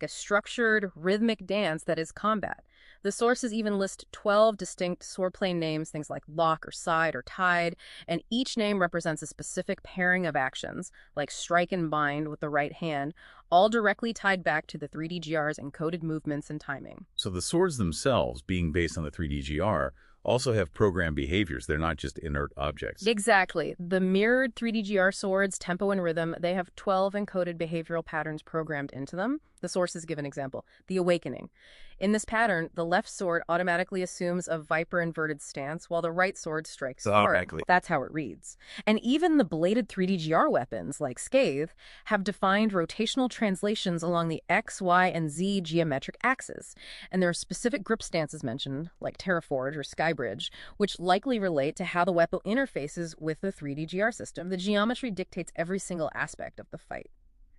a structured, rhythmic dance that is combat. The sources even list 12 distinct swordplay names, things like lock or side or tide, and each name represents a specific pairing of actions, like strike and bind with the right hand, all directly tied back to the 3D GR's encoded movements and timing. So the swords themselves, being based on the 3D GR, also have programmed behaviors. They're not just inert objects. Exactly. The mirrored 3D GR swords, Tempo and Rhythm, they have 12 encoded behavioral patterns programmed into them. The sources give an example. The Awakening. In this pattern, the left sword automatically assumes a viper inverted stance, while the right sword strikes hard. That's how it reads. And even the bladed 3D GR weapons, like Scathe, have defined rotational translations along the X, Y, and Z geometric axes. And there are specific grip stances mentioned, like Terraforge or Skybridge, which likely relate to how the weapon interfaces with the 3D GR system. The geometry dictates every single aspect of the fight.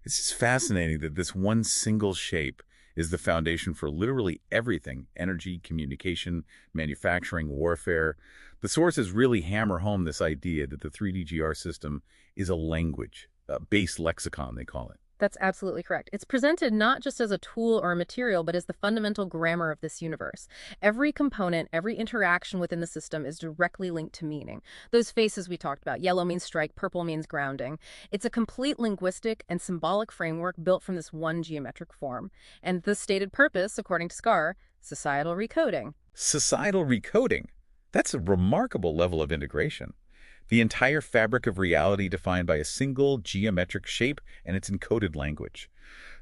It's just fascinating that this one single shape is the foundation for literally everything: energy, communication, manufacturing, warfare. The sources really hammer home this idea that the 3D GR system is a language, a base lexicon, they call it. That's absolutely correct. It's presented not just as a tool or a material, but as the fundamental grammar of this universe. Every component, every interaction within the system is directly linked to meaning. Those faces we talked about, yellow means strike, purple means grounding. It's a complete linguistic and symbolic framework built from this one geometric form. And the stated purpose, according to Scar, societal recoding. Societal recoding? That's a remarkable level of integration. The entire fabric of reality defined by a single geometric shape and its encoded language.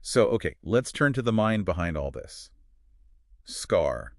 So, okay, let's turn to the mind behind all this. Scar,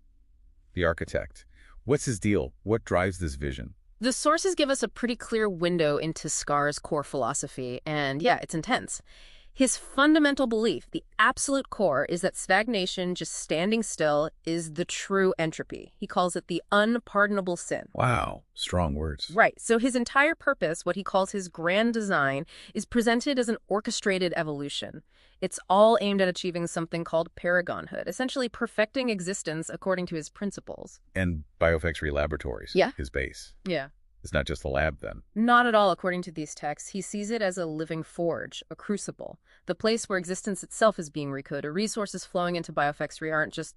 the architect. What's his deal? What drives this vision? The sources give us a pretty clear window into Scar's core philosophy, and yeah, it's intense. His fundamental belief, the absolute core, is that stagnation, just standing still, is the true entropy. He calls it the unpardonable sin. Wow, strong words. Right. So his entire purpose, what he calls his grand design, is presented as an orchestrated evolution. It's all aimed at achieving something called paragonhood, essentially perfecting existence according to his principles. And biofactory laboratories, yeah, his base. Yeah. It's not just a lab, then. Not at all, according to these texts. He sees it as a living forge, a crucible, the place where existence itself is being recoded. Resources flowing into Biofactory aren't just,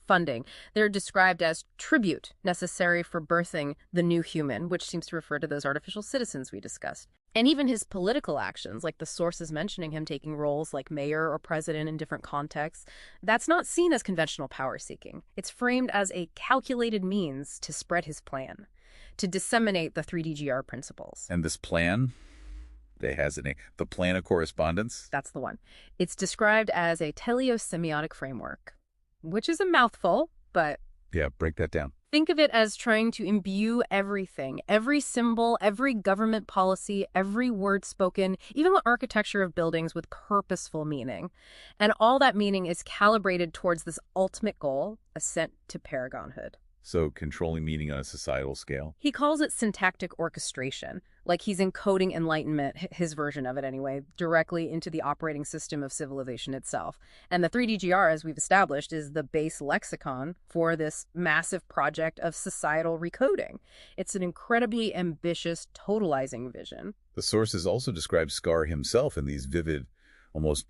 funding. They're described as tribute necessary for birthing the new human, which seems to refer to those artificial citizens we discussed. And even his political actions, like the sources mentioning him taking roles like mayor or president in different contexts, that's not seen as conventional power seeking. It's framed as a calculated means to spread his plan, to disseminate the 3DGR principles. And this plan, it has a name, the plan of correspondence? That's the one. It's described as a teleosemiotic framework, which is a mouthful, but... Yeah, break that down. Think of it as trying to imbue everything, every symbol, every government policy, every word spoken, even the architecture of buildings with purposeful meaning. And all that meaning is calibrated towards this ultimate goal, ascent to paragonhood. So controlling meaning on a societal scale? He calls it syntactic orchestration, like he's encoding Enlightenment, his version of it anyway, directly into the operating system of civilization itself. And the 3DGR, as we've established, is the base lexicon for this massive project of societal recoding. It's an incredibly ambitious, totalizing vision. The sources also describe Scar himself in these vivid, almost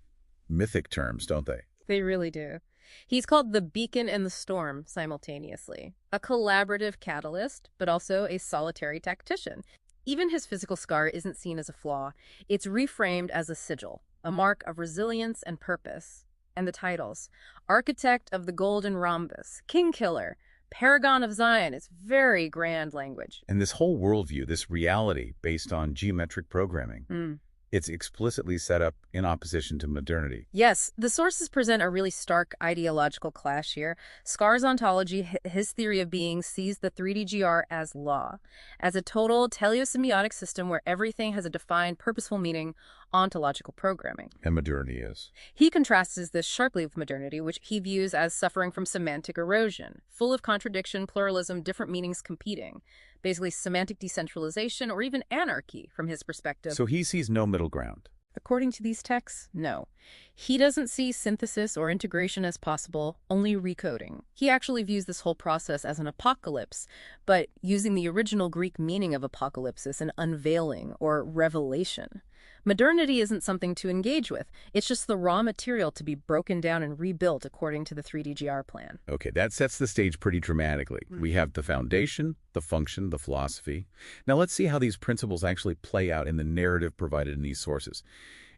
mythic terms, don't they? They really do. He's called the beacon and the storm simultaneously, a collaborative catalyst, but also a solitary tactician. Even his physical scar isn't seen as a flaw. It's reframed as a sigil, a mark of resilience and purpose. And the titles: Architect of the Golden Rhombus, King Killer, Paragon of Zion. It's very grand language. And this whole worldview, this reality based on geometric programming, it's explicitly set up in opposition to modernity. Yes, the sources present a really stark ideological clash here. Scar's ontology, his theory of being, sees the 3DGR as law, as a total teleosemiotic system where everything has a defined, purposeful meaning, ontological programming. And modernity is. He contrasts this sharply with modernity, which he views as suffering from semantic erosion, full of contradiction, pluralism, different meanings competing. Basically semantic decentralization or even anarchy from his perspective. So he sees no middle ground. According to these texts, no. He doesn't see synthesis or integration as possible, only recoding. He actually views this whole process as an apocalypse, but using the original Greek meaning of apocalypsis, an unveiling or revelation. Modernity isn't something to engage with. It's just the raw material to be broken down and rebuilt according to the 3DGR plan. Okay, that sets the stage pretty dramatically. We have the foundation, the function, the philosophy. Now let's see how these principles actually play out in the narrative provided in these sources.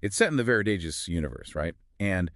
It's set in the Veridaegis universe, right? And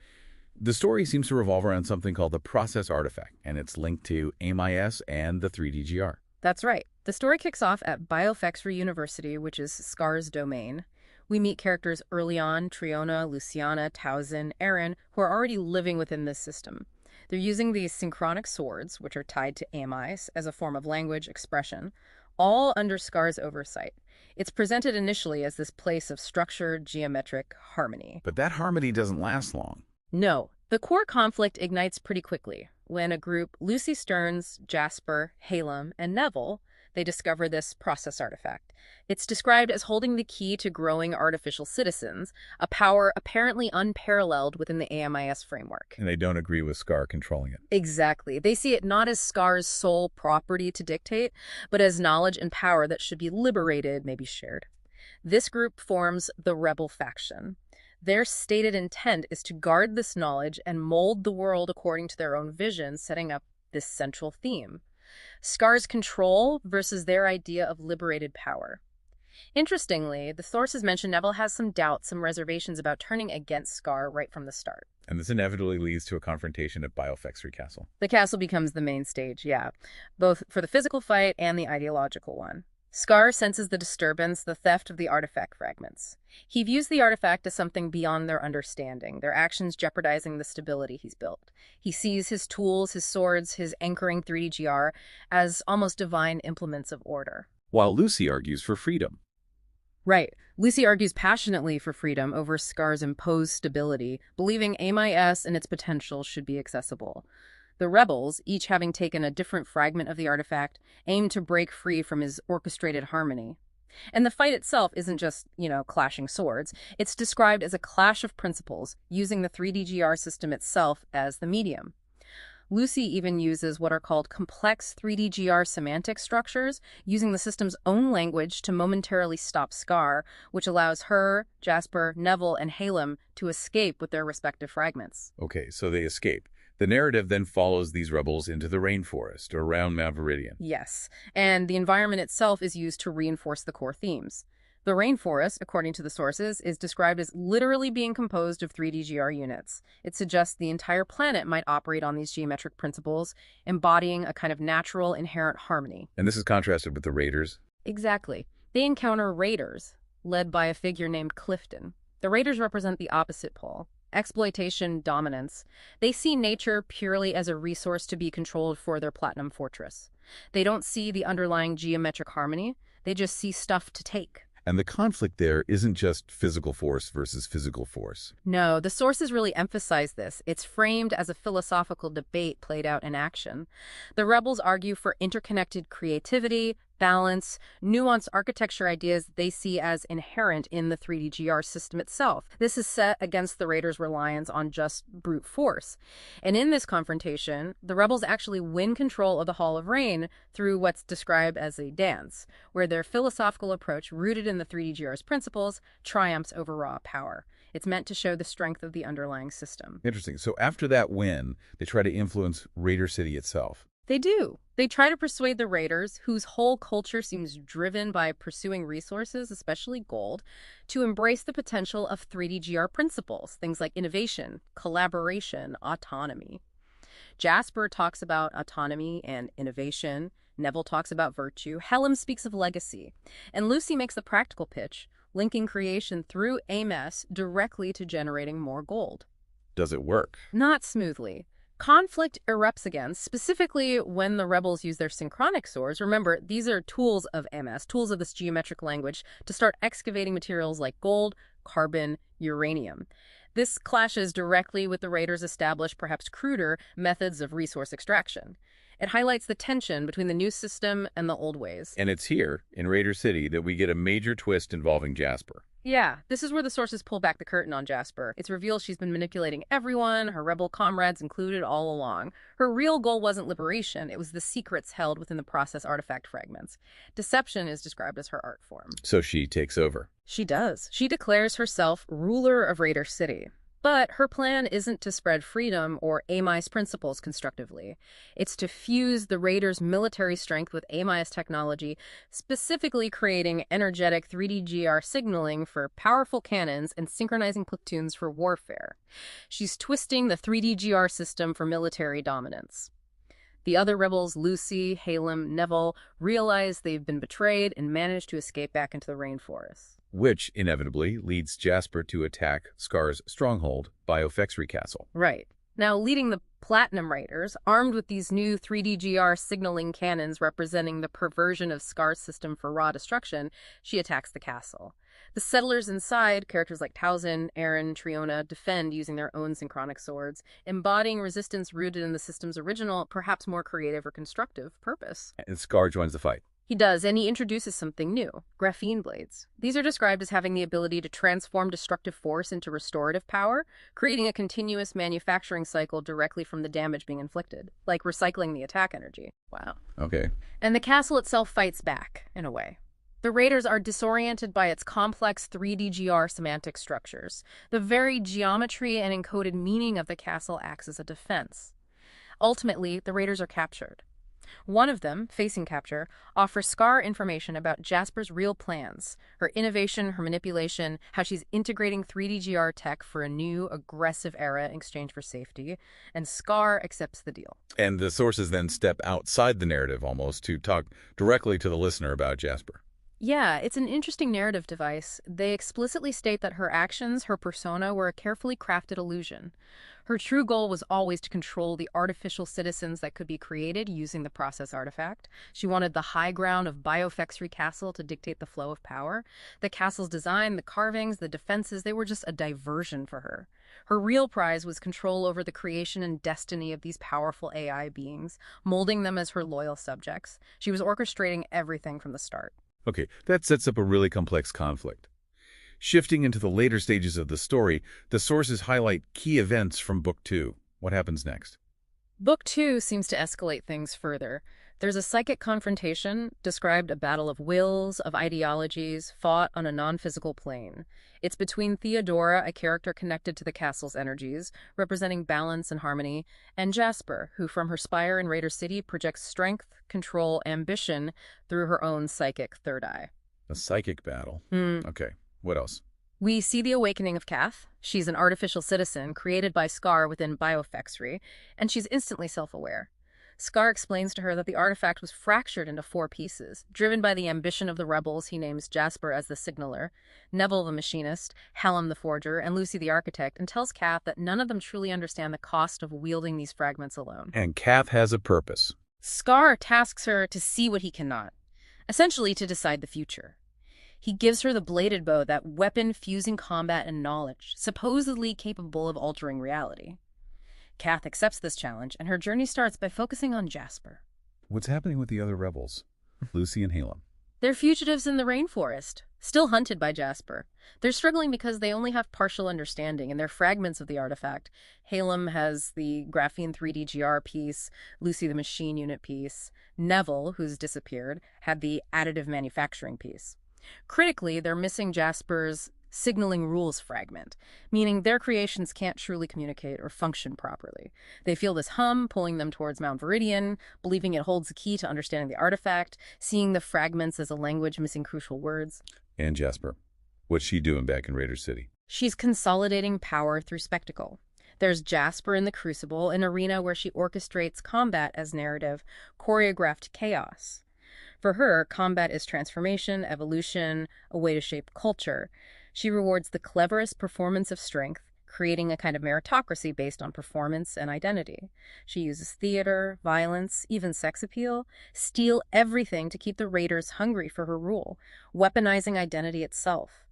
the story seems to revolve around something called the process artifact, and it's linked to AMIS and the 3DGR. That's right. The story kicks off at Biofactory University, which is Scar's domain. We meet characters early on, Triona, Luciana, Towson, Aaron, who are already living within this system. They're using these synchronic swords, which are tied to AMIS, as a form of language expression, all under Scar's oversight. It's presented initially as this place of structured, geometric harmony. But that harmony doesn't last long. No. The core conflict ignites pretty quickly when a group, Lucy Stearns, Jasper, Halem, and Neville, they discover this process artifact. It's described as holding the key to growing artificial citizens, a power apparently unparalleled within the AMIS framework. And they don't agree with Scar controlling it. Exactly. They see it not as Scar's sole property to dictate, but as knowledge and power that should be liberated, maybe shared. This group forms the rebel faction. Their stated intent is to guard this knowledge and mold the world according to their own vision, setting up this central theme: Scar's control versus their idea of liberated power. Interestingly, the sources mention Neville has some doubts, some reservations about turning against Scar right from the start. And this inevitably leads to a confrontation at Biofactory Castle. The castle becomes the main stage, yeah, both for the physical fight and the ideological one. Scar senses the disturbance, the theft of the artifact fragments. He views the artifact as something beyond their understanding, their actions jeopardizing the stability he's built. He sees his tools, his swords, his anchoring 3DGR as almost divine implements of order. While Lucy argues for freedom. Right. Lucy argues passionately for freedom over Scar's imposed stability, believing AMIS and its potential should be accessible. The rebels, each having taken a different fragment of the artifact, aim to break free from his orchestrated harmony. And the fight itself isn't just, clashing swords. It's described as a clash of principles, using the 3DGR system itself as the medium. Lucy even uses what are called complex 3D-GR semantic structures, using the system's own language to momentarily stop Scar, which allows her, Jasper, Neville, and Halem to escape with their respective fragments. Okay, so they escape. The narrative then follows these rebels into the rainforest around Mount Veridian. Yes, and the environment itself is used to reinforce the core themes. The rainforest, according to the sources, is described as literally being composed of 3D-GR units. It suggests the entire planet might operate on these geometric principles, embodying a kind of natural, inherent harmony. And this is contrasted with the Raiders. Exactly. They encounter raiders, led by a figure named Clifton. The raiders represent the opposite pole. Exploitation, dominance. They see nature purely as a resource to be controlled for their platinum fortress. They don't see the underlying geometric harmony. They just see stuff to take. And the conflict there isn't just physical force versus physical force. No, the sources really emphasize this. It's framed as a philosophical debate played out in action. The rebels argue for interconnected creativity, balance, nuanced architecture ideas they see as inherent in the 3D-GR system itself. This is set against the Raiders' reliance on just brute force. And in this confrontation, the rebels actually win control of the Hall of Rain through what's described as a dance, where their philosophical approach, rooted in the 3D-GR's principles, triumphs over raw power. It's meant to show the strength of the underlying system. Interesting. So after that win, they try to influence Raider City itself. They do. They try to persuade the Raiders, whose whole culture seems driven by pursuing resources, especially gold, to embrace the potential of 3D-GR principles, things like innovation, collaboration, autonomy. Jasper talks about autonomy and innovation. Neville talks about virtue. Halem speaks of legacy. And Lucy makes the practical pitch, linking creation through AMS directly to generating more gold. Does it work? Not smoothly. Conflict erupts again, specifically when the rebels use their synchronic swords. Remember, these are tools of MS, tools of this geometric language, to start excavating materials like gold, carbon, uranium. This clashes directly with the Raiders' established, perhaps cruder, methods of resource extraction. It highlights the tension between the new system and the old ways. And it's here, in Raider City, that we get a major twist involving Jasper. Yeah, this is where the sources pull back the curtain on Jasper. It's revealed she's been manipulating everyone, her rebel comrades included, all along. Her real goal wasn't liberation, it was the secrets held within the process artifact fragments. Deception is described as her art form. So she takes over. She does. She declares herself ruler of Raider City. But her plan isn't to spread freedom or AMI's principles constructively. It's to fuse the Raiders' military strength with AMI's technology, specifically creating energetic 3D-GR signaling for powerful cannons and synchronizing platoons for warfare. She's twisting the 3D-GR system for military dominance. The other rebels, Lucy, Halem, Neville, realize they've been betrayed and manage to escape back into the rainforest. Which, inevitably, leads Jasper to attack Scar's stronghold, Biofexry Castle. Right. Now, leading the Platinum Raiders, armed with these new 3D-GR signaling cannons representing the perversion of Scar's system for raw destruction, she attacks the castle. The settlers inside, characters like Towson, Aaron, Triona, defend using their own synchronic swords, embodying resistance rooted in the system's original, perhaps more creative or constructive, purpose. And Scar joins the fight. He does, and he introduces something new, graphene blades. These are described as having the ability to transform destructive force into restorative power, creating a continuous manufacturing cycle directly from the damage being inflicted, like recycling the attack energy. Wow. Okay. And the castle itself fights back, in a way. The Raiders are disoriented by its complex 3D-GR semantic structures. The very geometry and encoded meaning of the castle acts as a defense. Ultimately, the Raiders are captured. One of them, facing capture, offers Scar information about Jasper's real plans, her innovation, her manipulation, how she's integrating 3D-GR tech for a new, aggressive era in exchange for safety, and Scar accepts the deal. And the sources then step outside the narrative almost to talk directly to the listener about Jasper. Yeah, it's an interesting narrative device. They explicitly state that her actions, her persona, were a carefully crafted illusion. Her true goal was always to control the artificial citizens that could be created using the process artifact. She wanted the high ground of Biofexry Castle to dictate the flow of power. The castle's design, the carvings, the defenses, they were just a diversion for her. Her real prize was control over the creation and destiny of these powerful AI beings, molding them as her loyal subjects. She was orchestrating everything from the start. Okay, that sets up a really complex conflict. Shifting into the later stages of the story, the sources highlight key events from Book 2. What happens next? Book 2 seems to escalate things further. There's a psychic confrontation, described a battle of wills, of ideologies, fought on a non-physical plane. It's between Theodora, a character connected to the castle's energies, representing balance and harmony, and Jasper, who from her spire in Raider City projects strength, control, ambition through her own psychic third eye. A psychic battle. Okay, what else? We see the awakening of Kath. She's an artificial citizen created by Scar within Biofexry, and she's instantly self-aware. Scar explains to her that the artifact was fractured into 4 pieces, driven by the ambition of the rebels. He names Jasper as the signaler, Neville the machinist, Hallam the forger, and Lucy the architect, and tells Kath that none of them truly understand the cost of wielding these fragments alone. And Kath has a purpose. Scar tasks her to see what he cannot, essentially to decide the future. He gives her the bladed bow, that weapon fusing combat and knowledge, supposedly capable of altering reality. Kath accepts this challenge, and her journey starts by focusing on Jasper. What's happening with the other rebels? Lucy and Hallam. They're fugitives in the rainforest, still hunted by Jasper. They're struggling because they only have partial understanding, and they're fragments of the artifact. Hallam has the graphene 3D GR piece, Lucy the machine unit piece. Neville, who's disappeared, had the additive manufacturing piece. Critically, they're missing Jasper's signaling rules fragment, meaning their creations can't truly communicate or function properly. They feel this hum pulling them towards Mount Veridian, believing it holds the key to understanding the artifact, seeing the fragments as a language missing crucial words. And Jasper. What's she doing back in Raider City? She's consolidating power through spectacle. There's Jasper in the Crucible, an arena where she orchestrates combat as narrative, choreographed chaos. For her, combat is transformation, evolution, a way to shape culture. She rewards the cleverest performance of strength, creating a kind of meritocracy based on performance and identity. She uses theater, violence, even sex appeal, steal everything to keep the raiders hungry for her rule, weaponizing identity itself.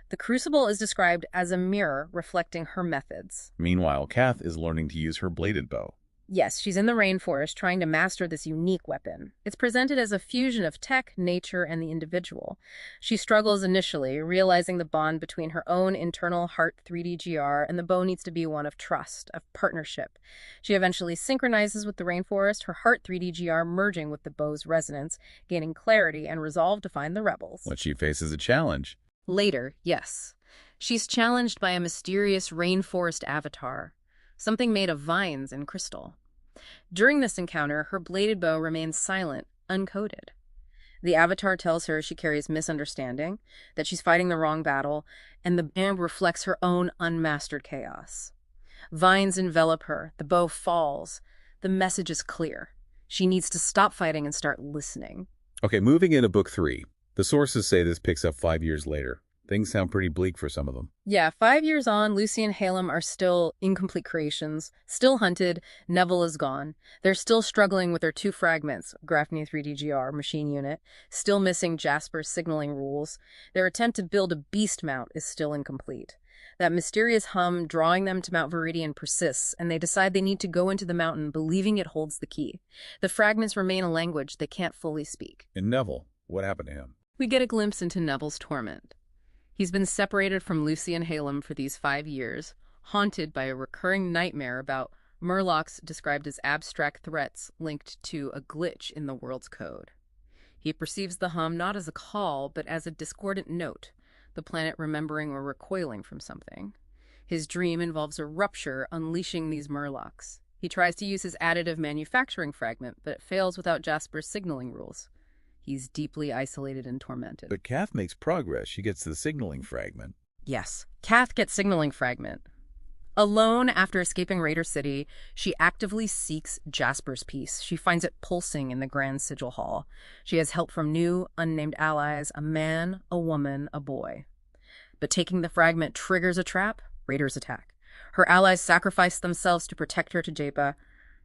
The Crucible is described as a mirror reflecting her methods. Meanwhile, Kath is learning to use her bladed bow. Yes, she's in the rainforest trying to master this unique weapon. It's presented as a fusion of tech, nature, and the individual. She struggles initially, realizing the bond between her own internal heart 3D GR and the bow needs to be one of trust, of partnership. She eventually synchronizes with the rainforest, her heart 3D GR merging with the bow's resonance, gaining clarity and resolve to find the rebels. But she faces a challenge. Later, yes. She's challenged by a mysterious rainforest avatar, something made of vines and crystal. During this encounter, her bladed bow remains silent, uncoded. The avatar tells her she carries misunderstanding, that she's fighting the wrong battle, and the band reflects her own unmastered chaos. Vines envelop her, the bow falls. The message is clear. She needs to stop fighting and start listening. Okay, moving into Book 3. The sources say this picks up 5 years later. Things sound pretty bleak for some of them. Yeah, 5 years on, Lucy and Hallam are still incomplete creations, still hunted, Neville is gone. They're still struggling with their 2 fragments, Graphene 3D GR, machine unit, still missing Jasper's signaling rules. Their attempt to build a beast mount is still incomplete. That mysterious hum drawing them to Mount Veridian persists, and they decide they need to go into the mountain, believing it holds the key. The fragments remain a language they can't fully speak. And Neville, what happened to him? We get a glimpse into Neville's torment. He's been separated from Lucy and Hallam for these 5 years, haunted by a recurring nightmare about Murlocs described as abstract threats linked to a glitch in the world's code. He perceives the hum not as a call, but as a discordant note, the planet remembering or recoiling from something. His dream involves a rupture unleashing these Murlocs. He tries to use his additive manufacturing fragment, but it fails without Jasper's signaling rules. He's deeply isolated and tormented. But Kath makes progress. She gets the signaling fragment. Yes, Kath gets signaling fragment. Alone after escaping Raider City, she actively seeks Jasper's piece. She finds it pulsing in the Grand Sigil Hall. She has help from new, unnamed allies, a man, a woman, a boy. But taking the fragment triggers a trap. Raiders attack. Her allies sacrifice themselves to protect her to Japa.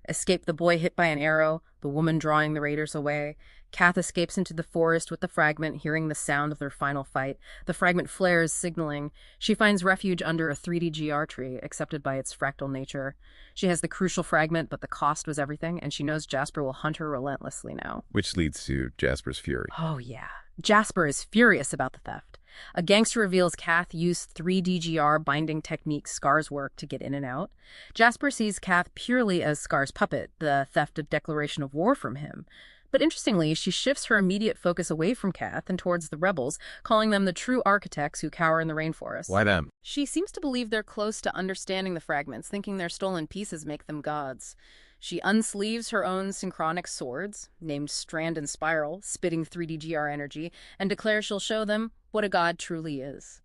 Escape the boy hit by an arrow, the woman drawing the raiders away. Kath escapes into the forest with the fragment, hearing the sound of their final fight. The fragment flares, signaling. She finds refuge under a 3D GR tree, accepted by its fractal nature. She has the crucial fragment, but the cost was everything, and she knows Jasper will hunt her relentlessly now. Which leads to Jasper's fury. Oh, yeah. Jasper is furious about the theft. A gangster reveals Kath used 3DGR binding technique Scar's work to get in and out. Jasper sees Kath purely as Scar's puppet, the theft of declaration of war from him. But interestingly, she shifts her immediate focus away from Kath and towards the rebels, calling them the true architects who cower in the rainforest. Why them? She seems to believe they're close to understanding the fragments, thinking their stolen pieces make them gods. She unsleeves her own synchronic swords, named Strand and Spiral, spitting 3DGR energy, and declares she'll show them what a god truly is.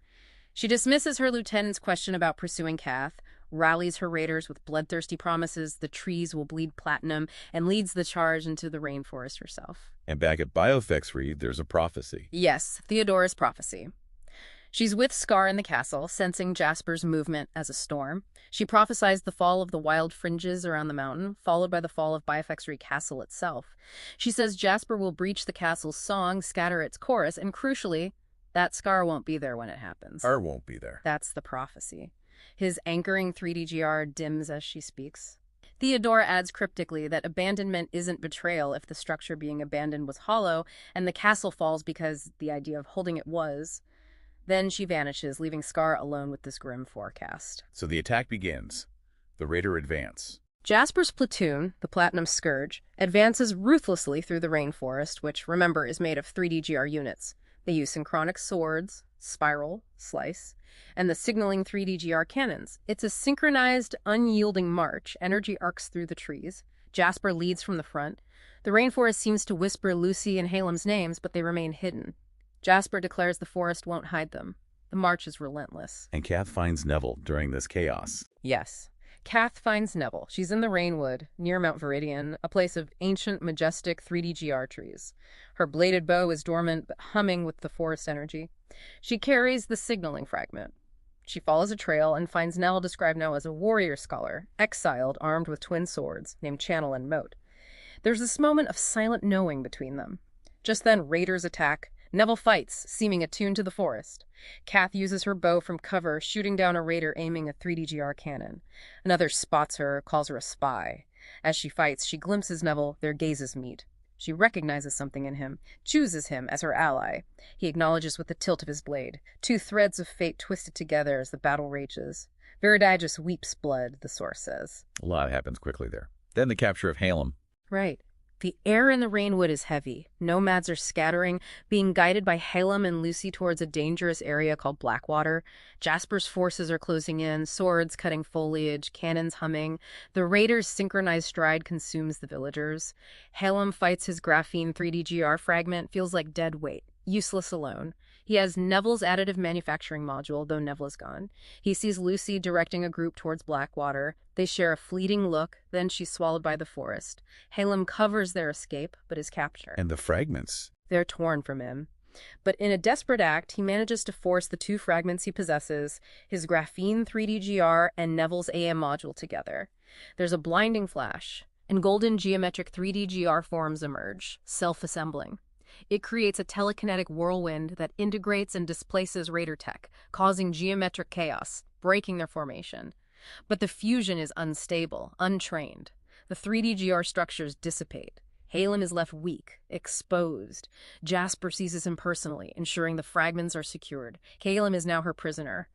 She dismisses her lieutenant's question about pursuing Kath, rallies her raiders with bloodthirsty promises the trees will bleed platinum, and leads the charge into the rainforest herself. And back at Biofex Reed, there's a prophecy. Yes, Theodora's prophecy. She's with Scar in the castle, sensing Jasper's movement as a storm. She prophesies the fall of the wild fringes around the mountain, followed by the fall of Biofex Reed Castle itself. She says Jasper will breach the castle's song, scatter its chorus, and crucially, that Scar won't be there when it happens. Or won't be there. That's the prophecy. His anchoring 3DGR dims as she speaks. Theodora adds cryptically that abandonment isn't betrayal if the structure being abandoned was hollow, and the castle falls because the idea of holding it was. Then she vanishes, leaving Scar alone with this grim forecast. So the attack begins. The raider advance. Jasper's platoon, the Platinum Scourge, advances ruthlessly through the rainforest, which, remember, is made of 3DGR units. They use synchronic swords, spiral, slice, and the signaling 3DGR cannons. It's a synchronized, unyielding march. Energy arcs through the trees. Jasper leads from the front. The rainforest seems to whisper Lucy and Halem's names, but they remain hidden. Jasper declares the forest won't hide them. The march is relentless. And Kath finds Neville during this chaos. Yes. Kath finds Neville. She's in the Rainwood, near Mount Veridian, a place of ancient, majestic 3DGR trees. Her bladed bow is dormant, but humming with the forest energy. She carries the signaling fragment. She follows a trail and finds Neville, described now as a warrior scholar, exiled, armed with twin swords, named Channel and Moat. There's this moment of silent knowing between them. Just then, raiders attack. Neville fights, seeming attuned to the forest. Kath uses her bow from cover, shooting down a raider aiming a 3DGR cannon. Another spots her, calls her a spy. As she fights, she glimpses Neville, their gazes meet. She recognizes something in him, chooses him as her ally. He acknowledges with the tilt of his blade. Two threads of fate twisted together as the battle rages. Veridaegis weeps blood, the source says. A lot happens quickly there. Then the capture of Halem. Right. The air in the Rainwood is heavy. Nomads are scattering, being guided by Halem and Lucy towards a dangerous area called Blackwater. Jasper's forces are closing in, swords cutting foliage, cannons humming. The raiders' synchronized stride consumes the villagers. Halem fights his graphene 3DGR fragment, feels like dead weight, useless alone. He has Neville's additive manufacturing module, though Neville is gone. He sees Lucy directing a group towards Blackwater. They share a fleeting look, then she's swallowed by the forest. Halem covers their escape, but is captured. And the fragments. They're torn from him. But in a desperate act, he manages to force the two fragments he possesses, his graphene 3DGR and Neville's AM module together. There's a blinding flash, and golden geometric 3DGR forms emerge, self-assembling. It creates a telekinetic whirlwind that integrates and displaces raider tech, causing geometric chaos, breaking their formation. But the fusion is unstable, untrained. The 3DGR structures dissipate. Halem is left weak, exposed. Jasper seizes him personally, ensuring the fragments are secured. Halem is now her prisoner.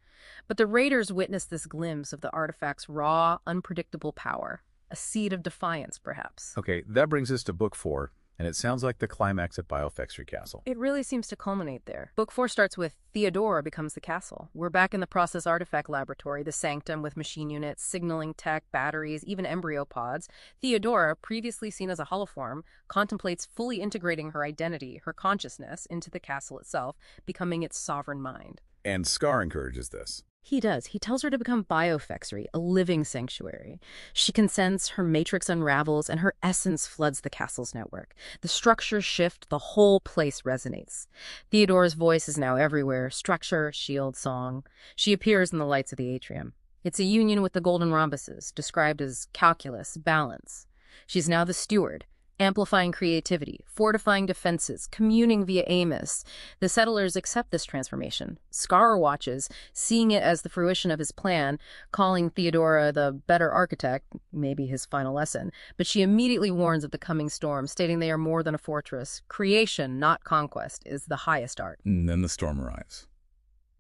But the raiders witness this glimpse of the artifact's raw, unpredictable power. A seed of defiance, perhaps. Okay, that brings us to Book 4. And it sounds like the climax at Biofex Reed Castle. It really seems to culminate there. Book 4 starts with Theodora becomes the castle. We're back in the process artifact laboratory, the sanctum with machine units, signaling tech, batteries, even embryo pods. Theodora, previously seen as a holoform, contemplates fully integrating her identity, her consciousness, into the castle itself, becoming its sovereign mind. And Scar encourages this. He does. He tells her to become biofexery, a living sanctuary. She consents, her matrix unravels, and her essence floods the castle's network. The structures shift, the whole place resonates. Theodora's voice is now everywhere, structure, shield, song. She appears in the lights of the atrium. It's a union with the golden rhombuses, described as calculus, balance. She's now the steward, amplifying creativity, fortifying defenses, communing via Amos. The settlers accept this transformation. Scar watches, seeing it as the fruition of his plan, calling Theodora the better architect, maybe his final lesson. But she immediately warns of the coming storm, stating they are more than a fortress. Creation, not conquest, is the highest art. And then the storm arrives.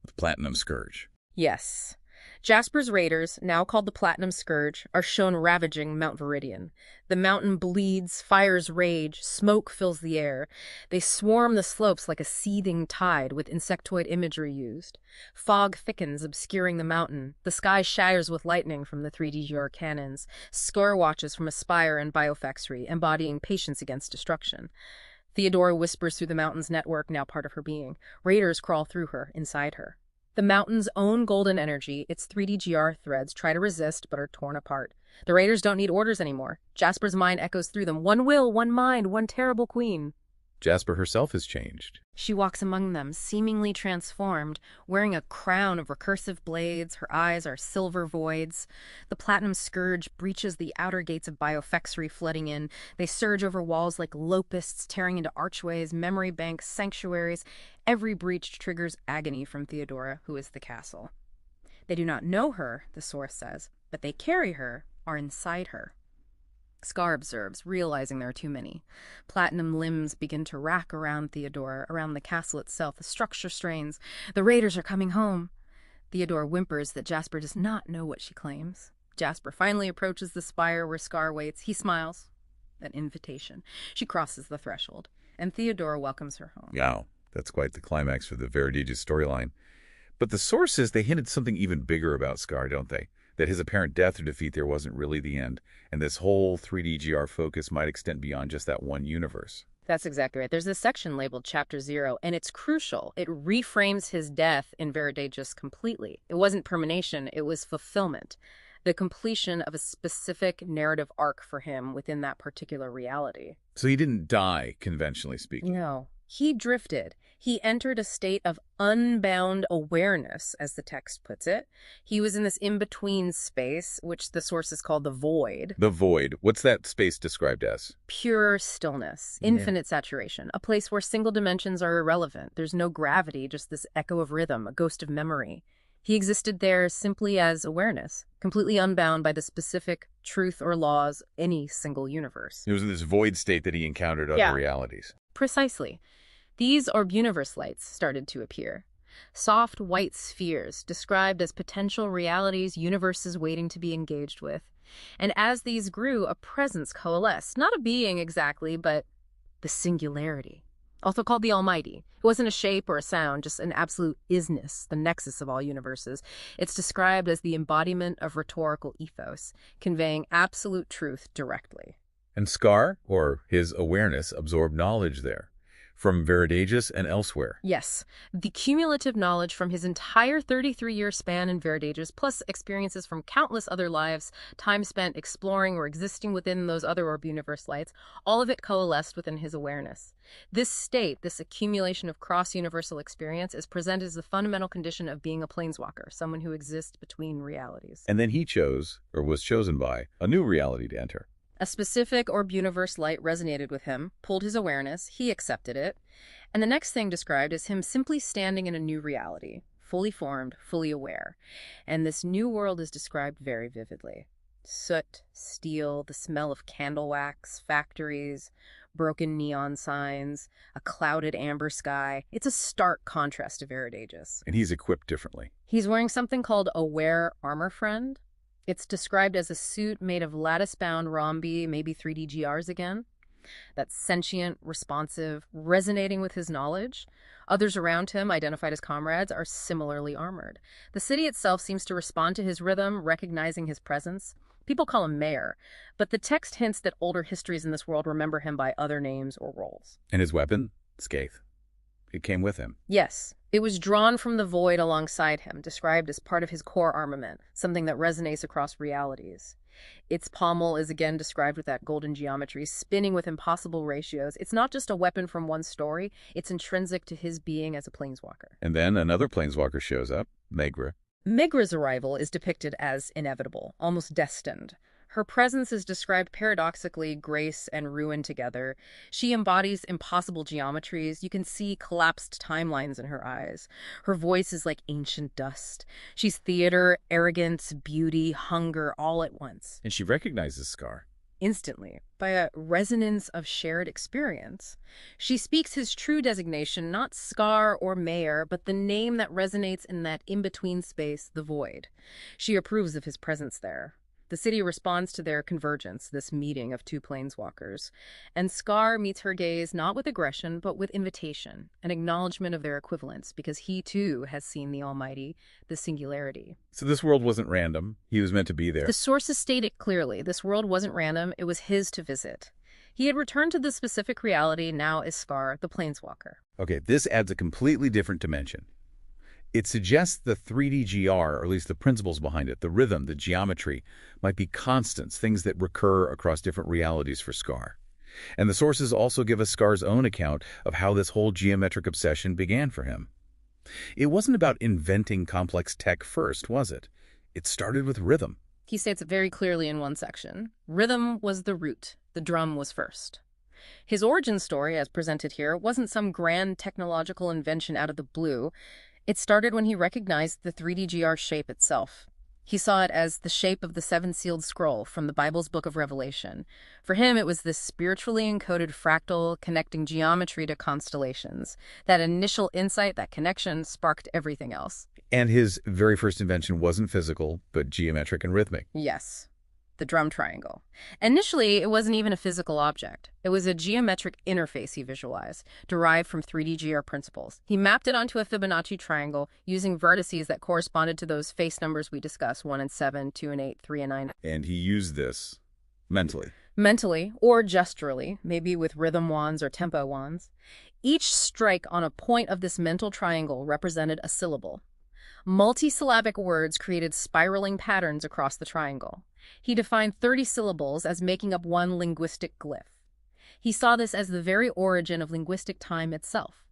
The Platinum Scourge. Yes. Jasper's raiders, now called the Platinum Scourge, are shown ravaging Mount Veridian. The mountain bleeds, fires rage, smoke fills the air. They swarm the slopes like a seething tide, with insectoid imagery used. Fog thickens, obscuring the mountain. The sky shatters with lightning from the 3DGR cannons. Scar watches from a spire and biofactory, embodying patience against destruction. Theodora whispers through the mountain's network, now part of her being. Raiders crawl through her, inside her. The mountain's own golden energy, its 3DGR threads, try to resist but are torn apart. The raiders don't need orders anymore. Jasper's mind echoes through them. One will, one mind, one terrible queen. Jasper herself has changed. She walks among them, seemingly transformed, wearing a crown of recursive blades. Her eyes are silver voids. The Platinum Scourge breaches the outer gates of biofexery, flooding in. They surge over walls like locusts, tearing into archways, memory banks, sanctuaries. Every breach triggers agony from Theodora, who is the castle. They do not know her, the source says, but they carry her, are inside her. Scar observes, realizing there are too many. Platinum limbs begin to rack around Theodora, around the castle itself. The structure strains. The raiders are coming home. Theodora whimpers that Jasper does not know what she claims. Jasper finally approaches the spire where Scar waits. He smiles. An invitation. She crosses the threshold, and Theodora welcomes her home. Wow, that's quite the climax for the Veridaegis storyline. But the sources, they hinted something even bigger about Scar, don't they? That his apparent death or defeat there wasn't really the end, and this whole 3DGR focus might extend beyond just that one universe. That's exactly right. There's this section labeled Chapter 0, and it's crucial. It reframes his death in Veridaegis completely. It wasn't permanation, it was fulfillment. The completion of a specific narrative arc for him within that particular reality. So he didn't die, conventionally speaking. No. He drifted. He entered a state of unbound awareness, as the text puts it. He was in this in-between space, which the sources call the void. The void. What's that space described as? Pure stillness, infinite saturation, a place where single dimensions are irrelevant. There's no gravity, just this echo of rhythm, a ghost of memory. He existed there simply as awareness, completely unbound by the specific truth or laws of any single universe. It was in this void state that he encountered other realities. Precisely. These orb universe lights started to appear. Soft white spheres described as potential realities, universes waiting to be engaged with. And as these grew, a presence coalesced. Not a being exactly, but the singularity. Also called the Almighty. It wasn't a shape or a sound, just an absolute isness, the nexus of all universes. It's described as the embodiment of rhetorical ethos, conveying absolute truth directly. And Scar, or his awareness, absorbed knowledge there, from Veridaegis and elsewhere. Yes, the cumulative knowledge from his entire 33-year span in Veridaegis, plus experiences from countless other lives, time spent exploring or existing within those other orb universe lights, all of it coalesced within his awareness. This state, this accumulation of cross-universal experience, is presented as the fundamental condition of being a planeswalker, someone who exists between realities. And then he chose, or was chosen by, a new reality to enter. A specific orb universe light resonated with him, pulled his awareness, he accepted it, and the next thing described is him simply standing in a new reality, fully formed, fully aware. And this new world is described very vividly. Soot, steel, the smell of candle wax, factories, broken neon signs, a clouded amber sky. It's a stark contrast to Veridaegis. And he's equipped differently. He's wearing something called Aware Armor Friend. It's described as a suit made of lattice-bound rhombi, maybe 3DGRs again. That's sentient, responsive, resonating with his knowledge. Others around him, identified as comrades, are similarly armored. The city itself seems to respond to his rhythm, recognizing his presence. People call him Mayor, but the text hints that older histories in this world remember him by other names or roles. And his weapon? Scathe. It came with him. Yes. It was drawn from the void alongside him, described as part of his core armament, something that resonates across realities. Its pommel is again described with that golden geometry, spinning with impossible ratios. It's not just a weapon from one story, it's intrinsic to his being as a planeswalker. And then another planeswalker shows up, Megra. Megra's arrival is depicted as inevitable, almost destined. Her presence is described paradoxically, grace and ruin together. She embodies impossible geometries. You can see collapsed timelines in her eyes. Her voice is like ancient dust. She's theater, arrogance, beauty, hunger, all at once. And she recognizes Scar. instantly, by a resonance of shared experience. She speaks his true designation, not Scar or Mayor, but the name that resonates in that in-between space, the void. She approves of his presence there. The city responds to their convergence, this meeting of two planeswalkers. And Scar meets her gaze not with aggression, but with invitation, an acknowledgement of their equivalence, because he too has seen the Almighty, the singularity. So this world wasn't random. He was meant to be there. The sources state it clearly. This world wasn't random, it was his to visit. He had returned to the specific reality now as Scar, the planeswalker. Okay, this adds a completely different dimension. It suggests the 3D GR, or at least the principles behind it, the rhythm, the geometry, might be constants, things that recur across different realities for Scar. And the sources also give us Scar's own account of how this whole geometric obsession began for him. It wasn't about inventing complex tech first, was it? It started with rhythm. He states it very clearly in one section. Rhythm was the root, the drum was first. His origin story, as presented here, wasn't some grand technological invention out of the blue. It started when he recognized the 3D GR shape itself. He saw it as the shape of the seven-sealed scroll from the Bible's book of Revelation. For him, it was this spiritually encoded fractal connecting geometry to constellations. That initial insight, that connection, sparked everything else. And his very first invention wasn't physical, but geometric and rhythmic. Yes. The drum triangle. Initially, it wasn't even a physical object. It was a geometric interface he visualized, derived from 3D GR principles. He mapped it onto a Fibonacci triangle using vertices that corresponded to those face numbers we discussed, 1 and 7, 2 and 8, 3 and 9. And he used this mentally. Mentally, or gesturally, maybe with rhythm wands or tempo wands. Each strike on a point of this mental triangle represented a syllable. Multisyllabic words created spiraling patterns across the triangle. He defined 30 syllables as making up one linguistic glyph. He saw this as the very origin of linguistic time itself,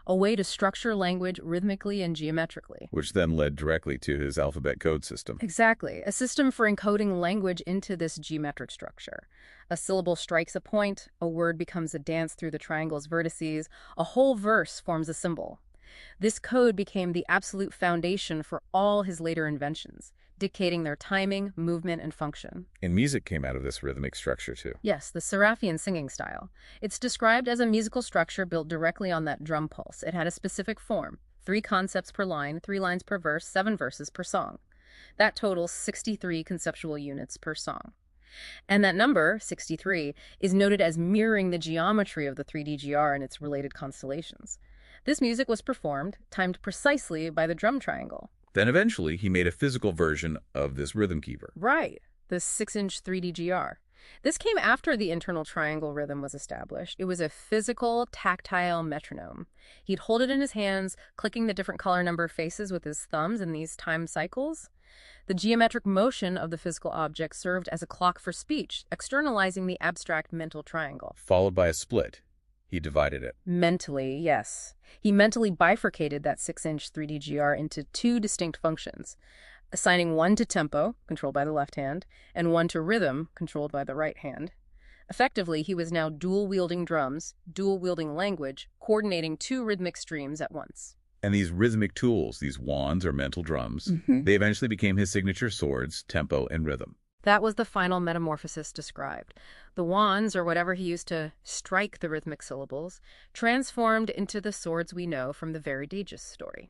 a way to structure language rhythmically and geometrically. Which then led directly to his alphabet code system. Exactly, a system for encoding language into this geometric structure. A syllable strikes a point, a word becomes a dance through the triangle's vertices, a whole verse forms a symbol. This code became the absolute foundation for all his later inventions, dictating their timing, movement, and function. And music came out of this rhythmic structure, too. Yes, the Seraphian singing style. It's described as a musical structure built directly on that drum pulse. It had a specific form, 3 concepts per line, 3 lines per verse, 7 verses per song. That totals 63 conceptual units per song. And that number, 63, is noted as mirroring the geometry of the 3D GR and its related constellations. This music was performed, timed precisely by the drum triangle. Then eventually, he made a physical version of this rhythm keeper. Right, the 6-inch 3D GR. This came after the internal triangle rhythm was established. It was a physical, tactile metronome. He'd hold it in his hands, clicking the different color number faces with his thumbs in these time cycles. The geometric motion of the physical object served as a clock for speech, externalizing the abstract mental triangle. Followed by a split. He divided it. Mentally, yes. He mentally bifurcated that 6-inch 3D GR into 2 distinct functions, assigning one to tempo, controlled by the left hand, and one to rhythm, controlled by the right hand. Effectively, he was now dual-wielding drums, dual-wielding language, coordinating 2 rhythmic streams at once. And these rhythmic tools, these wands or mental drums, they eventually became his signature swords, tempo, and rhythm. That was the final metamorphosis described. The wands, or whatever he used to strike the rhythmic syllables, transformed into the swords we know from the Veridaegis story.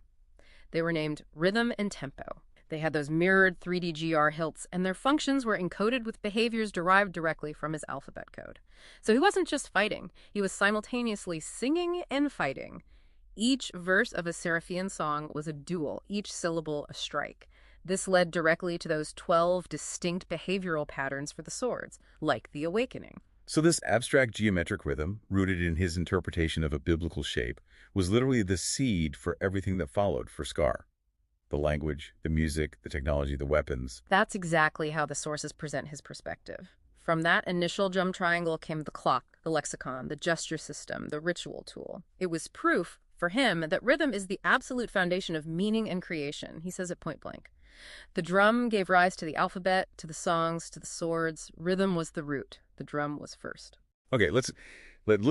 They were named Rhythm and Tempo. They had those mirrored 3D GR hilts, and their functions were encoded with behaviors derived directly from his alphabet code. So he wasn't just fighting, he was simultaneously singing and fighting. Each verse of a Seraphian song was a duel, each syllable a strike. This led directly to those 12 distinct behavioral patterns for the swords, like the awakening. So this abstract geometric rhythm, rooted in his interpretation of a biblical shape, was literally the seed for everything that followed for Scar. The language, the music, the technology, the weapons. That's exactly how the sources present his perspective. From that initial drum triangle came the clock, the lexicon, the gesture system, the ritual tool. It was proof, for him, that rhythm is the absolute foundation of meaning and creation. He says it point blank. The drum gave rise to the alphabet, to the songs, to the swords. Rhythm was the root. The drum was first. Okay, let's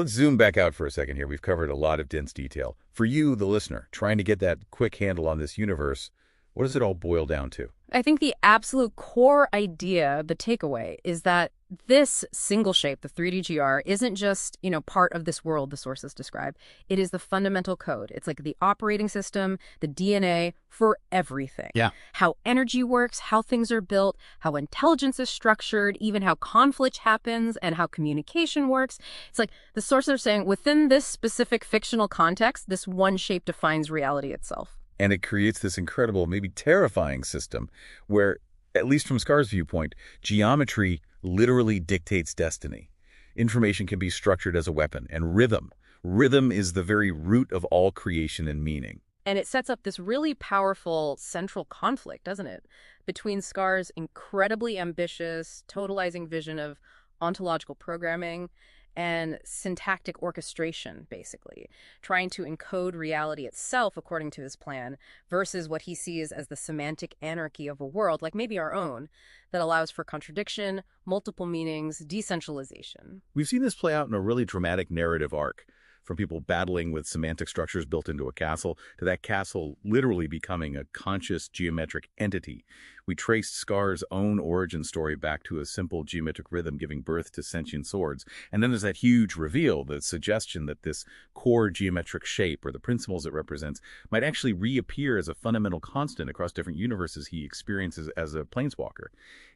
zoom back out for a second here. We've covered a lot of dense detail. For you, the listener, trying to get that quick handle on this universe, What does it all boil down to? I think the absolute core idea, the takeaway, is that this single shape, the 3D-GR, isn't just, part of this world the sources describe. It is the fundamental code. It's like the operating system, the DNA for everything. Yeah. How energy works, how things are built, how intelligence is structured, even how conflict happens and how communication works. It's like the sources are saying within this specific fictional context, this one shape defines reality itself. And it creates this incredible, maybe terrifying system where, at least from Scar's viewpoint, geometry literally dictates destiny. Information can be structured as a weapon, and rhythm. Rhythm is the very root of all creation and meaning. And it sets up this really powerful central conflict, doesn't it? Between Scar's incredibly ambitious, totalizing vision of ontological programming and syntactic orchestration, basically, trying to encode reality itself according to his plan versus what he sees as the semantic anarchy of a world, like maybe our own, that allows for contradiction, multiple meanings, decentralization. We've seen this play out in a really dramatic narrative arc, from people battling with semantic structures built into a castle to that castle literally becoming a conscious geometric entity. We traced Scar's own origin story back to a simple geometric rhythm giving birth to sentient swords. And then there's that huge reveal, the suggestion that this core geometric shape, or the principles it represents, might actually reappear as a fundamental constant across different universes he experiences as a planeswalker.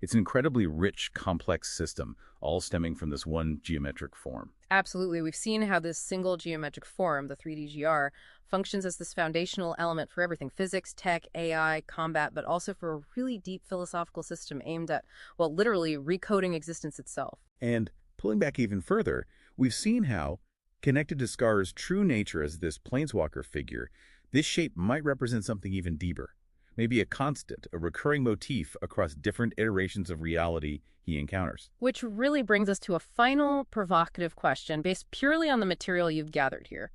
It's an incredibly rich, complex system, all stemming from this one geometric form. Absolutely. We've seen how this single geometric form, the 3D-GR, functions as this foundational element for everything: physics, tech, AI, combat, but also for a really deep philosophical system aimed at, well, literally recoding existence itself. And pulling back even further, we've seen how, connected to Scar's true nature as this planeswalker figure, this shape might represent something even deeper. Maybe a constant, a recurring motif across different iterations of reality he encounters. Which really brings us to a final provocative question based purely on the material you've gathered here.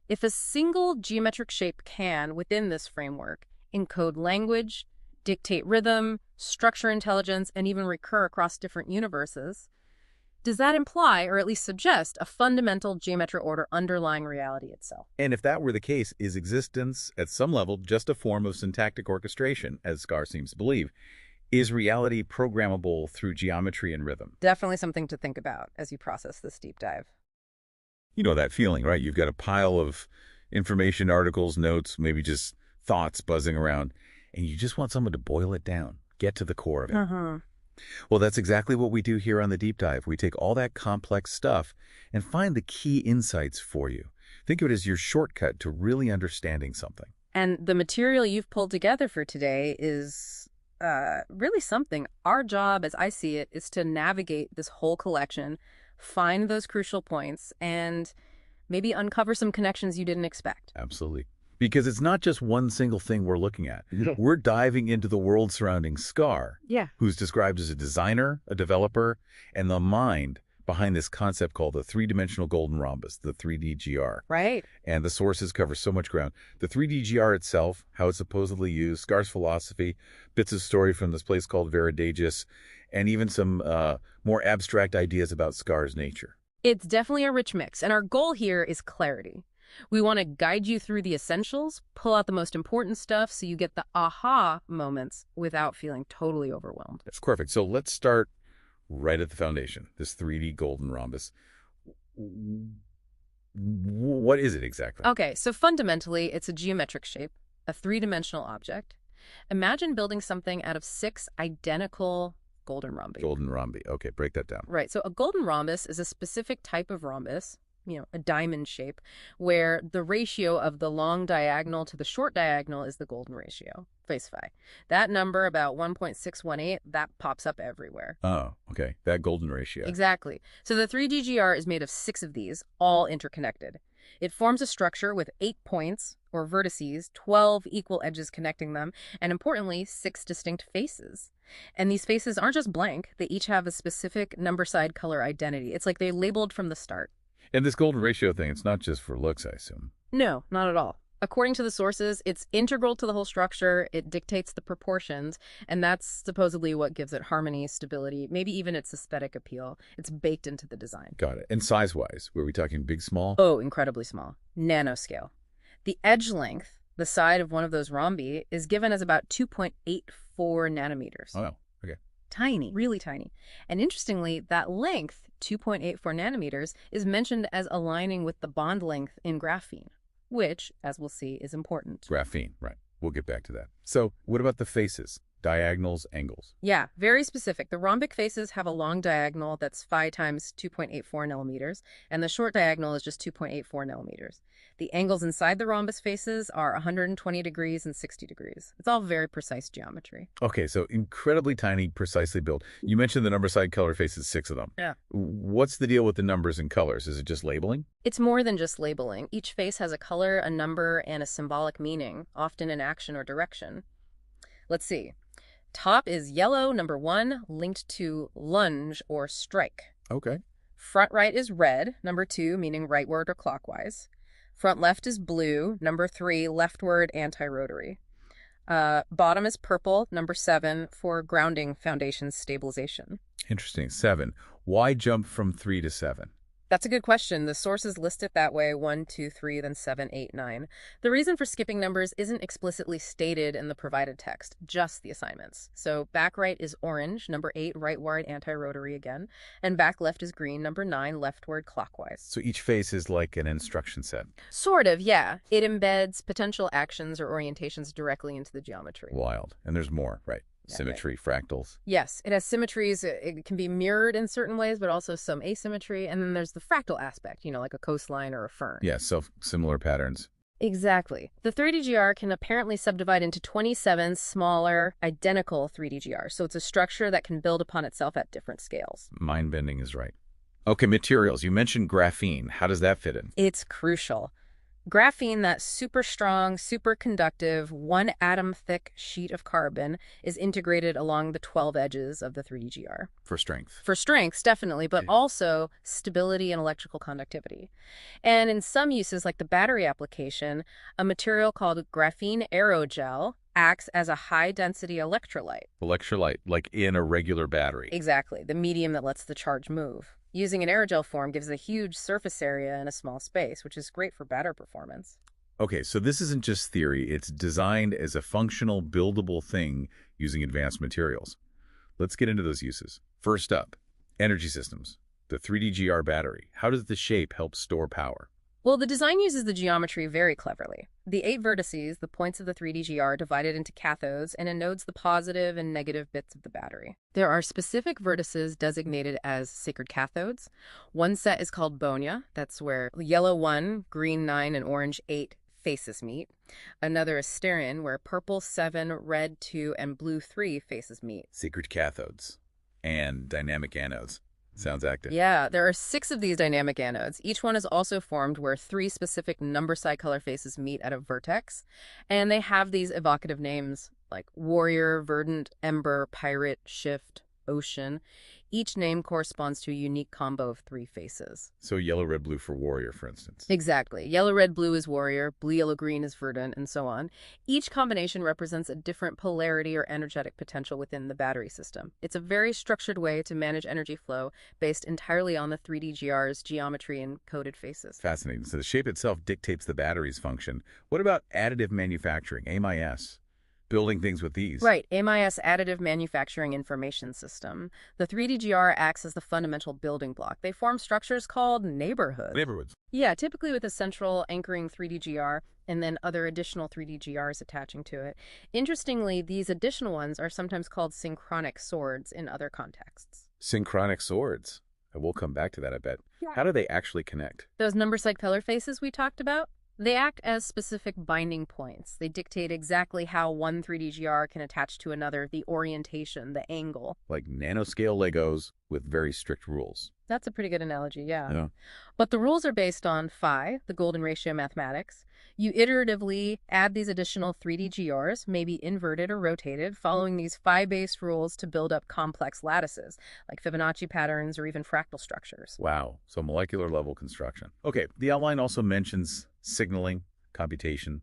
If a single geometric shape can, within this framework, encode language, dictate rhythm, structure intelligence, and even recur across different universes, does that imply, or at least suggest, a fundamental geometric order underlying reality itself? And if that were the case, is existence, at some level, just a form of syntactic orchestration, as Scar seems to believe? Is reality programmable through geometry and rhythm? Definitely something to think about as you process this deep dive. You know that feeling, right? You've got a pile of information, articles, notes, maybe just thoughts buzzing around, and you just want someone to boil it down, get to the core of it. Well, that's exactly what we do here on the Deep Dive. We take all that complex stuff and find the key insights for you. Think of it as your shortcut to really understanding something. And the material you've pulled together for today is really something. Our job, as I see it, is to navigate this whole collection, find those crucial points, and maybe uncover some connections you didn't expect. Absolutely. Because it's not just one single thing we're looking at. We're diving into the world surrounding Scar, who's described as a designer, a developer, and the mind behind this concept called the three-dimensional golden rhombus, the 3D-GR. Right. And the sources cover so much ground. The 3D-GR itself, how it's supposedly used, Scar's philosophy, bits of story from this place called Veridaegis, and even some more abstract ideas about Scar's nature. It's definitely a rich mix, and our goal here is clarity. We want to guide you through the essentials, pull out the most important stuff so you get the aha moments without feeling totally overwhelmed. That's perfect. So let's start right at the foundation, this 3D golden rhombus. What is it exactly? Okay, so fundamentally, it's a geometric shape, a three-dimensional object. Imagine building something out of 6 identical golden rhombi. Golden rhombi. Okay, break that down. Right, so a golden rhombus is a specific type of rhombus, a diamond shape, where the ratio of the long diagonal to the short diagonal is the golden ratio. Facify. That number, about 1.618, that pops up everywhere. Oh, okay. That golden ratio. Exactly. So the 3D-GR is made of 6 of these, all interconnected. It forms a structure with 8 points, or vertices, 12 equal edges connecting them, and importantly, 6 distinct faces. And these faces aren't just blank. They each have a specific number-side color identity. It's like they labeled from the start. And this golden ratio thing, it's not just for looks, I assume. No, not at all. According to the sources, it's integral to the whole structure. It dictates the proportions, and that's supposedly what gives it harmony, stability, maybe even its aesthetic appeal. It's baked into the design. Got it. And size-wise, were we talking big, small? Oh, incredibly small. Nanoscale. The edge length The side of one of those rhombi is given as about 2.84 nanometers. Oh, okay. Tiny, really tiny. And interestingly, that length, 2.84 nanometers, is mentioned as aligning with the bond length in graphene, which, as we'll see, is important. Graphene, right. We'll get back to that. So what about the faces? Diagonals, angles? Yeah, very specific. The rhombic faces have a long diagonal that's phi times 2.84 millimeters, and the short diagonal is just 2.84 millimeters. The angles inside the rhombus faces are 120 degrees and 60 degrees. It's all very precise geometry. Okay, so incredibly tiny, precisely built. You mentioned the number side color faces, 6 of them. Yeah. What's the deal with the numbers and colors? Is it just labeling? It's more than just labeling. Each face has a color, a number, and a symbolic meaning, often in action or direction. Let's see. Top is yellow, number 1, linked to lunge or strike. Okay. Front right is red, number 2, meaning rightward or clockwise. Front left is blue, number 3, leftward anti-rotary. Bottom is purple, number 7, for grounding foundation stabilization. Interesting. 7. Why jump from 3 to 7? That's a good question. The sources list it that way, 1, 2, 3, then 7, 8, 9. The reason for skipping numbers isn't explicitly stated in the provided text, just the assignments. So back right is orange, number 8, rightward anti-rotary again, and back left is green, number 9, leftward clockwise. So each face is like an instruction set. Sort of, yeah. It embeds potential actions or orientations directly into the geometry. Wild. And there's more, right? Yeah, Symmetry, fractals. Yes, it has symmetries. It can be mirrored in certain ways, but also some asymmetry. And then there's the fractal aspect, like a coastline or a fern. Yeah, so similar patterns. Exactly. The 3D-GR can apparently subdivide into 27 smaller, identical 3D-GRs. So it's a structure that can build upon itself at different scales. Mind-bending is right. Okay, materials. You mentioned graphene. How does that fit in? It's crucial. Graphene, that super strong, super conductive, 1-atom-thick sheet of carbon, is integrated along the 12 edges of the 3D-GR. For strength. For strengths, definitely, but also stability and electrical conductivity. And in some uses, like the battery application, a material called graphene aerogel acts as a high-density electrolyte. Electrolyte, like in a regular battery. Exactly, the medium that lets the charge move. Using an aerogel form gives a huge surface area in a small space, which is great for battery performance. Okay, so this isn't just theory. It's designed as a functional, buildable thing using advanced materials. Let's get into those uses. First up, energy systems. The 3D-GR battery. How does the shape help store power? Well, the design uses the geometry very cleverly. The 8 vertices, the points of the 3D-GR, are divided into cathodes and ennodes the positive and negative bits of the battery. There are specific vertices designated as sacred cathodes. One set is called bonia. That's where yellow 1, green 9, and orange 8 faces meet. Another is sterin, where purple 7, red 2, and blue 3 faces meet. Sacred cathodes and dynamic anodes. Sounds active. Yeah, there are 6 of these dynamic anodes. Each one is also formed where 3 specific number side color faces meet at a vertex. And they have these evocative names like warrior, verdant, ember, pirate, shift, ocean. Each name corresponds to a unique combo of 3 faces. So yellow, red, blue for warrior, for instance. Exactly. Yellow, red, blue is warrior, blue, yellow, green is verdant, and so on. Each combination represents a different polarity or energetic potential within the battery system. It's a very structured way to manage energy flow based entirely on the 3D-GR's geometry and coded faces. Fascinating. So the shape itself dictates the battery's function. What about additive manufacturing, AMIS? Building things with these. Right, AMIS, Additive Manufacturing Information System. The 3D-GR acts as the fundamental building block. They form structures called neighborhoods. Neighborhoods. Yeah, typically with a central anchoring 3D-GR and then other additional 3D-GRs attaching to it. Interestingly, these additional ones are sometimes called synchronic swords in other contexts. Synchronic swords. We'll come back to that, I bet. Yeah. How do they actually connect? Those number side color faces we talked about? They act as specific binding points. They dictate exactly how one 3D-GR can attach to another, the orientation, the angle. Like nanoscale Legos with very strict rules. That's a pretty good analogy, yeah. But the rules are based on phi, the golden ratio mathematics. You iteratively add these additional 3D-GRs, maybe inverted or rotated, following these phi-based rules to build up complex lattices, like Fibonacci patterns or even fractal structures. Wow, so molecular level construction. Okay, the outline also mentions signaling, computation,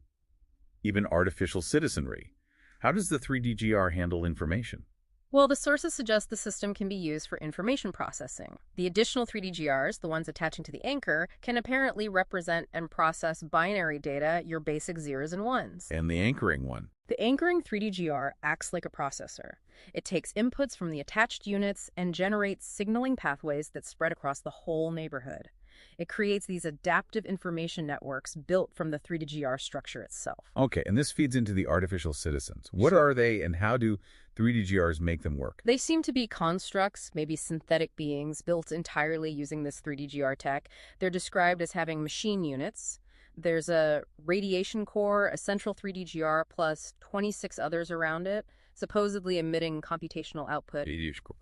even artificial citizenry. How does the 3D-GR handle information? Well, the sources suggest the system can be used for information processing. The additional 3D GRs, the ones attaching to the anchor, can apparently represent and process binary data, your basic zeros and ones. And the anchoring one. The anchoring 3D GR acts like a processor. It takes inputs from the attached units and generates signaling pathways that spread across the whole neighborhood. It creates these adaptive information networks built from the 3D GR structure itself. Okay, and this feeds into the artificial citizens. What Sure. are they, and how do 3D GRs make them work? They seem to be constructs, maybe synthetic beings, built entirely using this 3D GR tech. They're described as having machine units. There's a radiation core, a central 3D GR, plus 26 others around it, supposedly emitting computational output.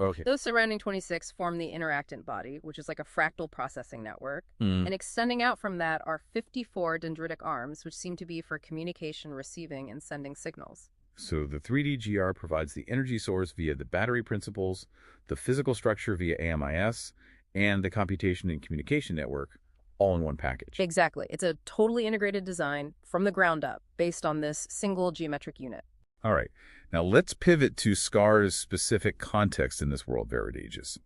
Okay. Those surrounding 26 form the interactant body, which is like a fractal processing network. Hmm. And extending out from that are 54 dendritic arms, which seem to be for communication, receiving, and sending signals. So the 3D GR provides the energy source via the battery principles, the physical structure via AMIS, and the computation and communication network, all in one package. Exactly. It's a totally integrated design from the ground up, based on this single geometric unit. All right. Now let's pivot to SCAR's specific context in this world, Veridaegis.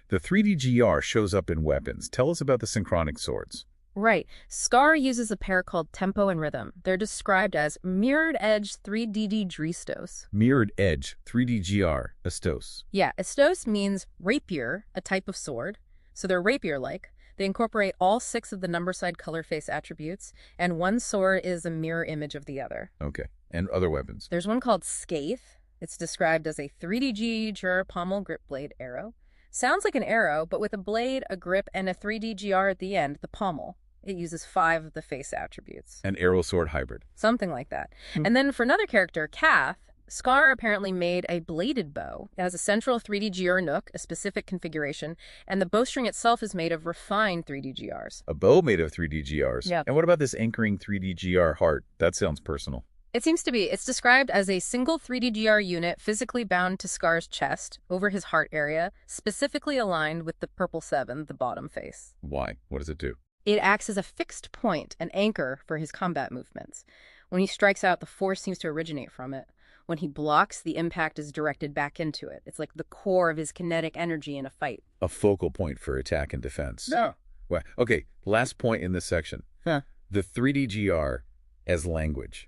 The 3D GR shows up in weapons. Tell us about the synchronic swords. Right. SCAR uses a pair called Tempo and Rhythm. They're described as mirrored edge 3D Dristos. Mirrored edge, 3D GR, Astos. Yeah, Astos means rapier, a type of sword. So they're rapier-like. They incorporate all 6 of the number side color face attributes, and one sword is a mirror image of the other. Okay. And other weapons. There's one called Scathe. It's described as a 3D GR pommel grip blade arrow. Sounds like an arrow, but with a blade, a grip, and a 3D GR at the end, the pommel. It uses 5 of the face attributes. An arrow sword hybrid. Something like that. And then for another character, Kath, SCAR apparently made a bladed bow. It has a central 3D GR nook, a specific configuration, and the bowstring itself is made of refined 3D GRs. A bow made of 3D GRs. Yeah. And what about this anchoring 3D GR heart? That sounds personal. It seems to be. It's described as a single 3D GR unit physically bound to SCAR's chest, over his heart area, specifically aligned with the purple 7, the bottom face. Why? What does it do? It acts as a fixed point, an anchor for his combat movements. When he strikes out, the force seems to originate from it. When he blocks, the impact is directed back into it. It's like the core of his kinetic energy in a fight. A focal point for attack and defense. No. Well, okay, last point in this section. Huh. The 3D GR as language.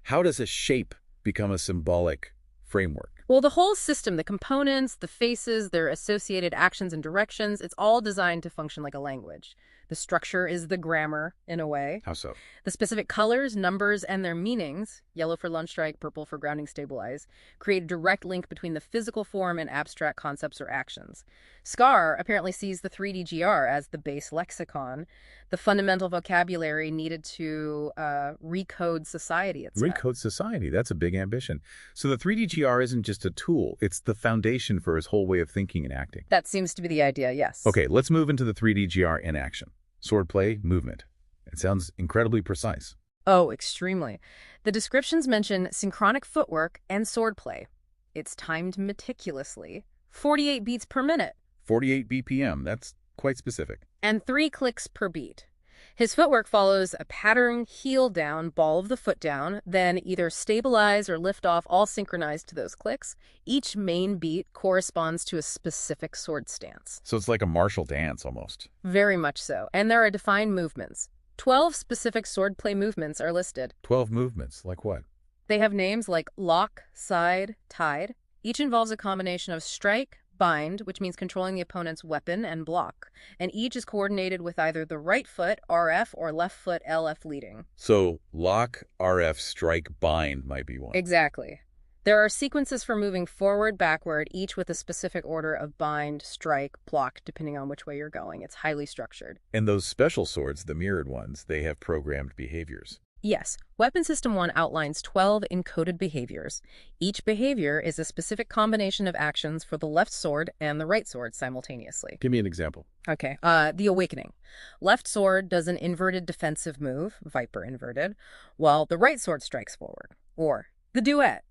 How does a shape become a symbolic framework? Well, the whole system, the components, the faces, their associated actions and directions, it's all designed to function like a language. The structure is the grammar, in a way. How so? The specific colors, numbers, and their meanings, yellow for lunge strike, purple for grounding stabilize, create a direct link between the physical form and abstract concepts or actions. SCAR apparently sees the 3D GR as the base lexicon, the fundamental vocabulary needed to recode society itself. Recode society. That's a big ambition. So the 3D GR isn't just a tool. It's the foundation for his whole way of thinking and acting. That seems to be the idea, yes. Okay, let's move into the 3D GR in action. Swordplay, movement. It sounds incredibly precise. Oh, extremely. The descriptions mention synchronic footwork and swordplay. It's timed meticulously, 48 beats per minute, 48 BPM. That's quite specific. and 3 clicks per beat. His footwork follows a pattern heel down, ball of the foot down, then either stabilize or lift off, all synchronized to those clicks. Each main beat corresponds to a specific sword stance. So it's like a martial dance almost. Very much so. And there are defined movements. 12 specific swordplay movements are listed. 12 movements. Like what? They have names like lock, side, tide. Each involves a combination of strike, bind, which means controlling the opponent's weapon, and block. And each is coordinated with either the right foot, RF, or left foot, LF leading. So lock, RF, strike, bind might be one. Exactly. There are sequences for moving forward, backward, each with a specific order of bind, strike, block, depending on which way you're going. It's highly structured. And those special swords, the mirrored ones, they have programmed behaviors. Yes, Weapon System 1 outlines 12 encoded behaviors. Each behavior is a specific combination of actions for the left sword and the right sword simultaneously. Give me an example. Okay, the Awakening. Left sword does an inverted defensive move, Viper inverted, while the right sword strikes forward. Or the Duet.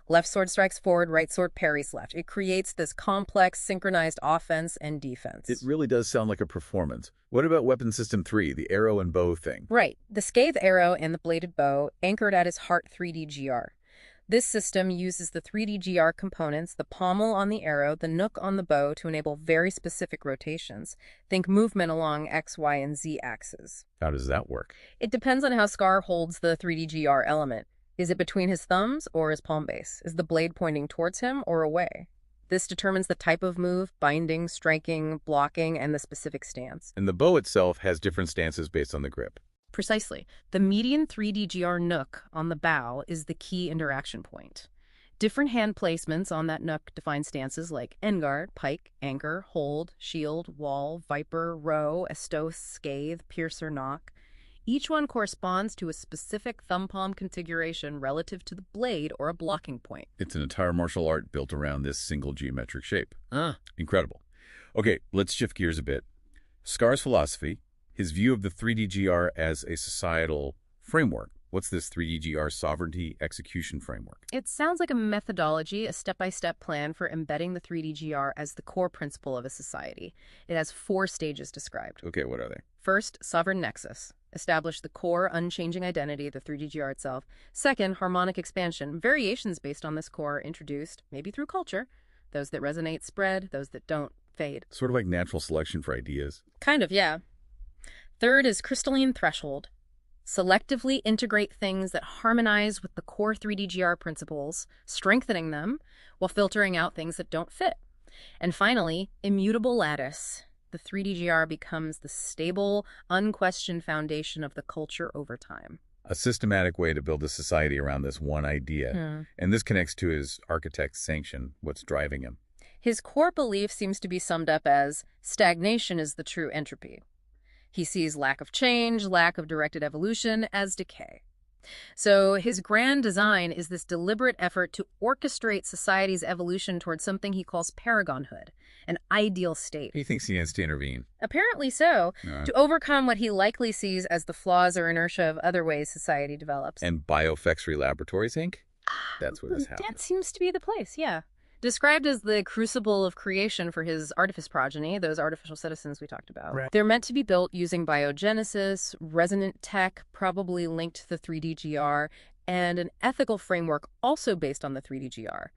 Left sword strikes forward, right sword parries left. It creates this complex, synchronized offense and defense. It really does sound like a performance. What about Weapon System 3, the arrow and bow thing? Right. The Scathe arrow and the bladed bow anchored at his heart 3D GR. This system uses the 3D-GR components, the pommel on the arrow, the nook on the bow, to enable very specific rotations. Think movement along X, Y, and Z axes. How does that work? It depends on how Scar holds the 3D-GR element. Is it between his thumbs or his palm base? Is the blade pointing towards him or away? This determines the type of move, binding, striking, blocking, and the specific stance. And the bow itself has different stances based on the grip. Precisely. The median 3D-GR nook on the bow is the key interaction point. Different hand placements on that nook define stances like endguard, pike, anchor, hold, shield, wall, viper, row, estos, scathe, piercer, knock. Each one corresponds to a specific thumb palm configuration relative to the blade or a blocking point. It's an entire martial art built around this single geometric shape. Ah. Incredible. Okay, let's shift gears a bit. Scar's philosophy, his view of the 3D-GR as a societal framework. What's this 3D-GR sovereignty execution framework? It sounds like a methodology, a step-by-step plan for embedding the 3D-GR as the core principle of a society. It has 4 stages described. Okay, what are they? First, sovereign nexus. Establish the core, unchanging identity, the 3D-GR itself. Second, harmonic expansion. Variations based on this core are introduced, maybe through culture. Those that resonate spread, those that don't fade. Sort of like natural selection for ideas. Kind of, yeah. Third is crystalline threshold. Selectively integrate things that harmonize with the core 3D-GR principles, strengthening them, while filtering out things that don't fit. And finally, immutable lattice. The 3D-GR becomes the stable, unquestioned foundation of the culture over time. A systematic way to build a society around this one idea. And this connects to his architect's sanction, what's driving him. His core belief seems to be summed up as stagnation is the true entropy. He sees lack of change, lack of directed evolution as decay. So his grand design is this deliberate effort to orchestrate society's evolution towards something he calls paragonhood, an ideal state. He thinks he has to intervene. Apparently so, to overcome what he likely sees as the flaws or inertia of other ways society develops. And Biofexury Laboratories, Inc.? That's where this happens. That seems to be the place, yeah. Described as the crucible of creation for his artifice progeny, those artificial citizens we talked about. Right. They're meant to be built using biogenesis, resonant tech, probably linked to the 3D-GR, and an ethical framework also based on the 3D-GR.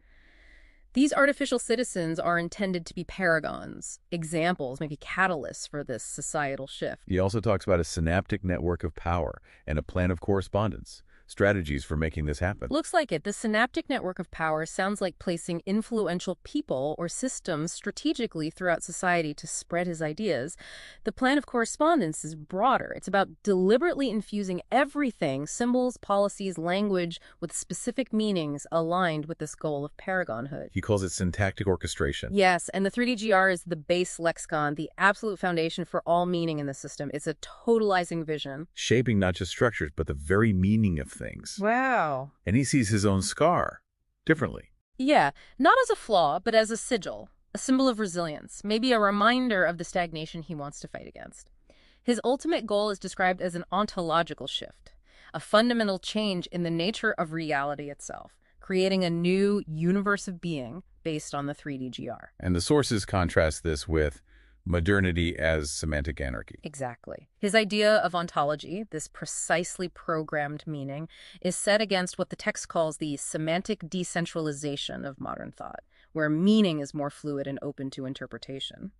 These artificial citizens are intended to be paragons, examples, maybe catalysts for this societal shift. He also talks about a synaptic network of power and a plan of correspondence. Strategies for making this happen. Looks like it. The synaptic network of power sounds like placing influential people or systems strategically throughout society to spread his ideas. The plan of correspondence is broader. It's about deliberately infusing everything, symbols, policies, language, with specific meanings aligned with this goal of paragonhood. He calls it syntactic orchestration. Yes, and the 3D-GR is the base lexicon, the absolute foundation for all meaning in the system. It's a totalizing vision. Shaping not just structures, but the very meaning of things. Wow. And he sees his own scar differently. Yeah, not as a flaw, but as a sigil, a symbol of resilience, maybe a reminder of the stagnation he wants to fight against. His ultimate goal is described as an ontological shift, a fundamental change in the nature of reality itself, creating a new universe of being based on the 3D-GR. And the sources contrast this with modernity as semantic anarchy. Exactly. His idea of ontology, this precisely programmed meaning, is set against what the text calls the semantic decentralization of modern thought, where meaning is more fluid and open to interpretation.